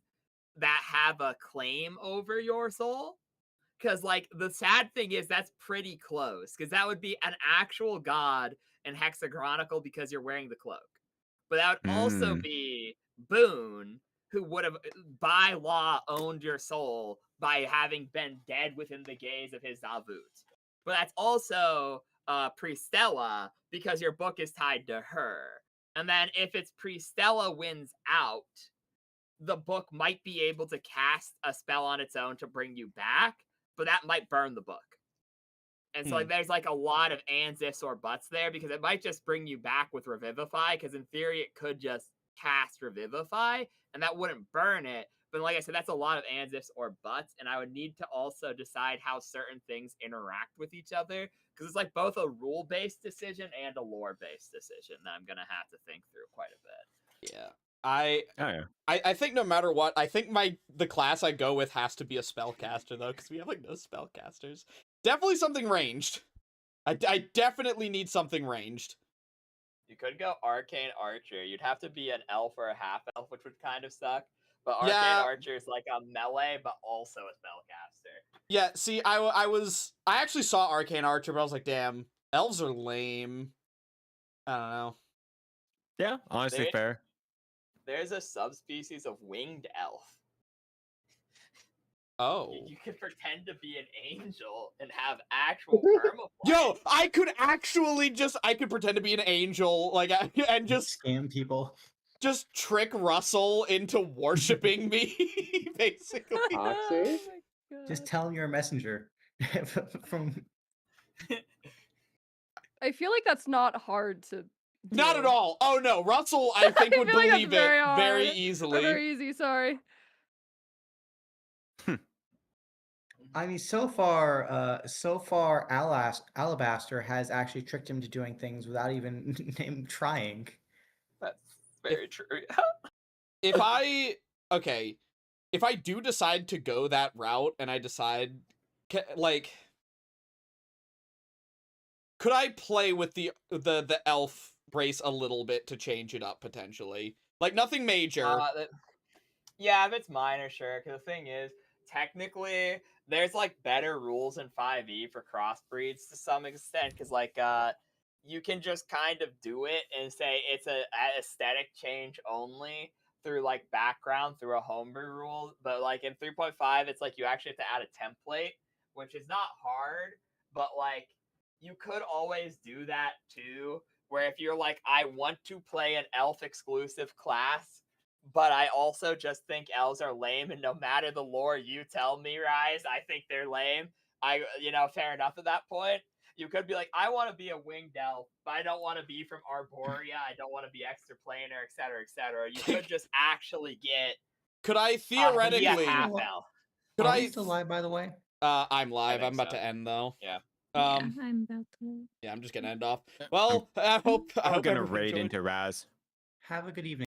that have a claim over your soul. Because like the sad thing is that's pretty close, because that would be an actual god in Hexagronical because you're wearing the cloak, but that would also be Boone, who would have by law owned your soul by having been dead within the gaze of his Zavut. But that's also Priestella, because your book is tied to her. And then if it's Priestella wins out, the book might be able to cast a spell on its own to bring you back, but that might burn the book. And so like there's like a lot of ands, ifs, or buts there, because it might just bring you back with Revivify, because in theory it could just cast Revivify, and that wouldn't burn it. But like I said, that's a lot of ands, ifs, or buts, and I would need to also decide how certain things interact with each other, because it's like both a rule-based decision and a lore-based decision that I'm gonna have to think through quite a bit. Yeah. I think no matter what, I think the class I go with has to be a spellcaster though, because we have like no spellcasters. Definitely something ranged. I definitely need something ranged. You could go Arcane Archer. You'd have to be an elf or a half elf, which would kind of suck. But Arcane Archer is like a melee, but also a spellcaster. Yeah, see, I actually saw Arcane Archer, but I was like, damn, elves are lame. I don't know. Yeah, honestly, fair. There's a subspecies of winged elf. Oh. You can pretend to be an angel and have actual perma. Yo, I could pretend to be an angel, like, and just scam people. Just trick Russell into worshiping me, basically. Oxy? Just tell him you're a messenger from. I feel like that's not hard to. Not at all. Oh no, Russell, I think would feel like believe that's it very hard. easily. Very easy. Sorry. I mean, so far, Alabaster has actually tricked him to doing things without even him trying. That's very true. If I do decide to go that route, and I decide, like, could I play with the elf brace a little bit to change it up potentially? Like nothing major. Yeah, if it's minor, sure. Because the thing is, technically, there's like better rules in 5e for crossbreeds to some extent. Because like, you can just kind of do it and say it's a aesthetic change only through like background through a homebrew rule. But like in 3.5, it's like you actually have to add a template, which is not hard, but like you could always do that too. Where if you're like, I want to play an elf exclusive class, but I also just think elves are lame, and no matter the lore you tell me, Rise, I think they're lame. Fair enough at that point. You could be like, I want to be a winged elf, but I don't want to be from Arborea. I don't want to be extraplanar, etc., etc. You could just actually get. Could I theoretically? Half elf. Could Are we still live, by the way? I'm live. I'm about to end though. Yeah. I'm about to. Yeah, I'm just gonna end off. Well, I hope I'm gonna everyone raid enjoyed. into Raz. Have a good evening.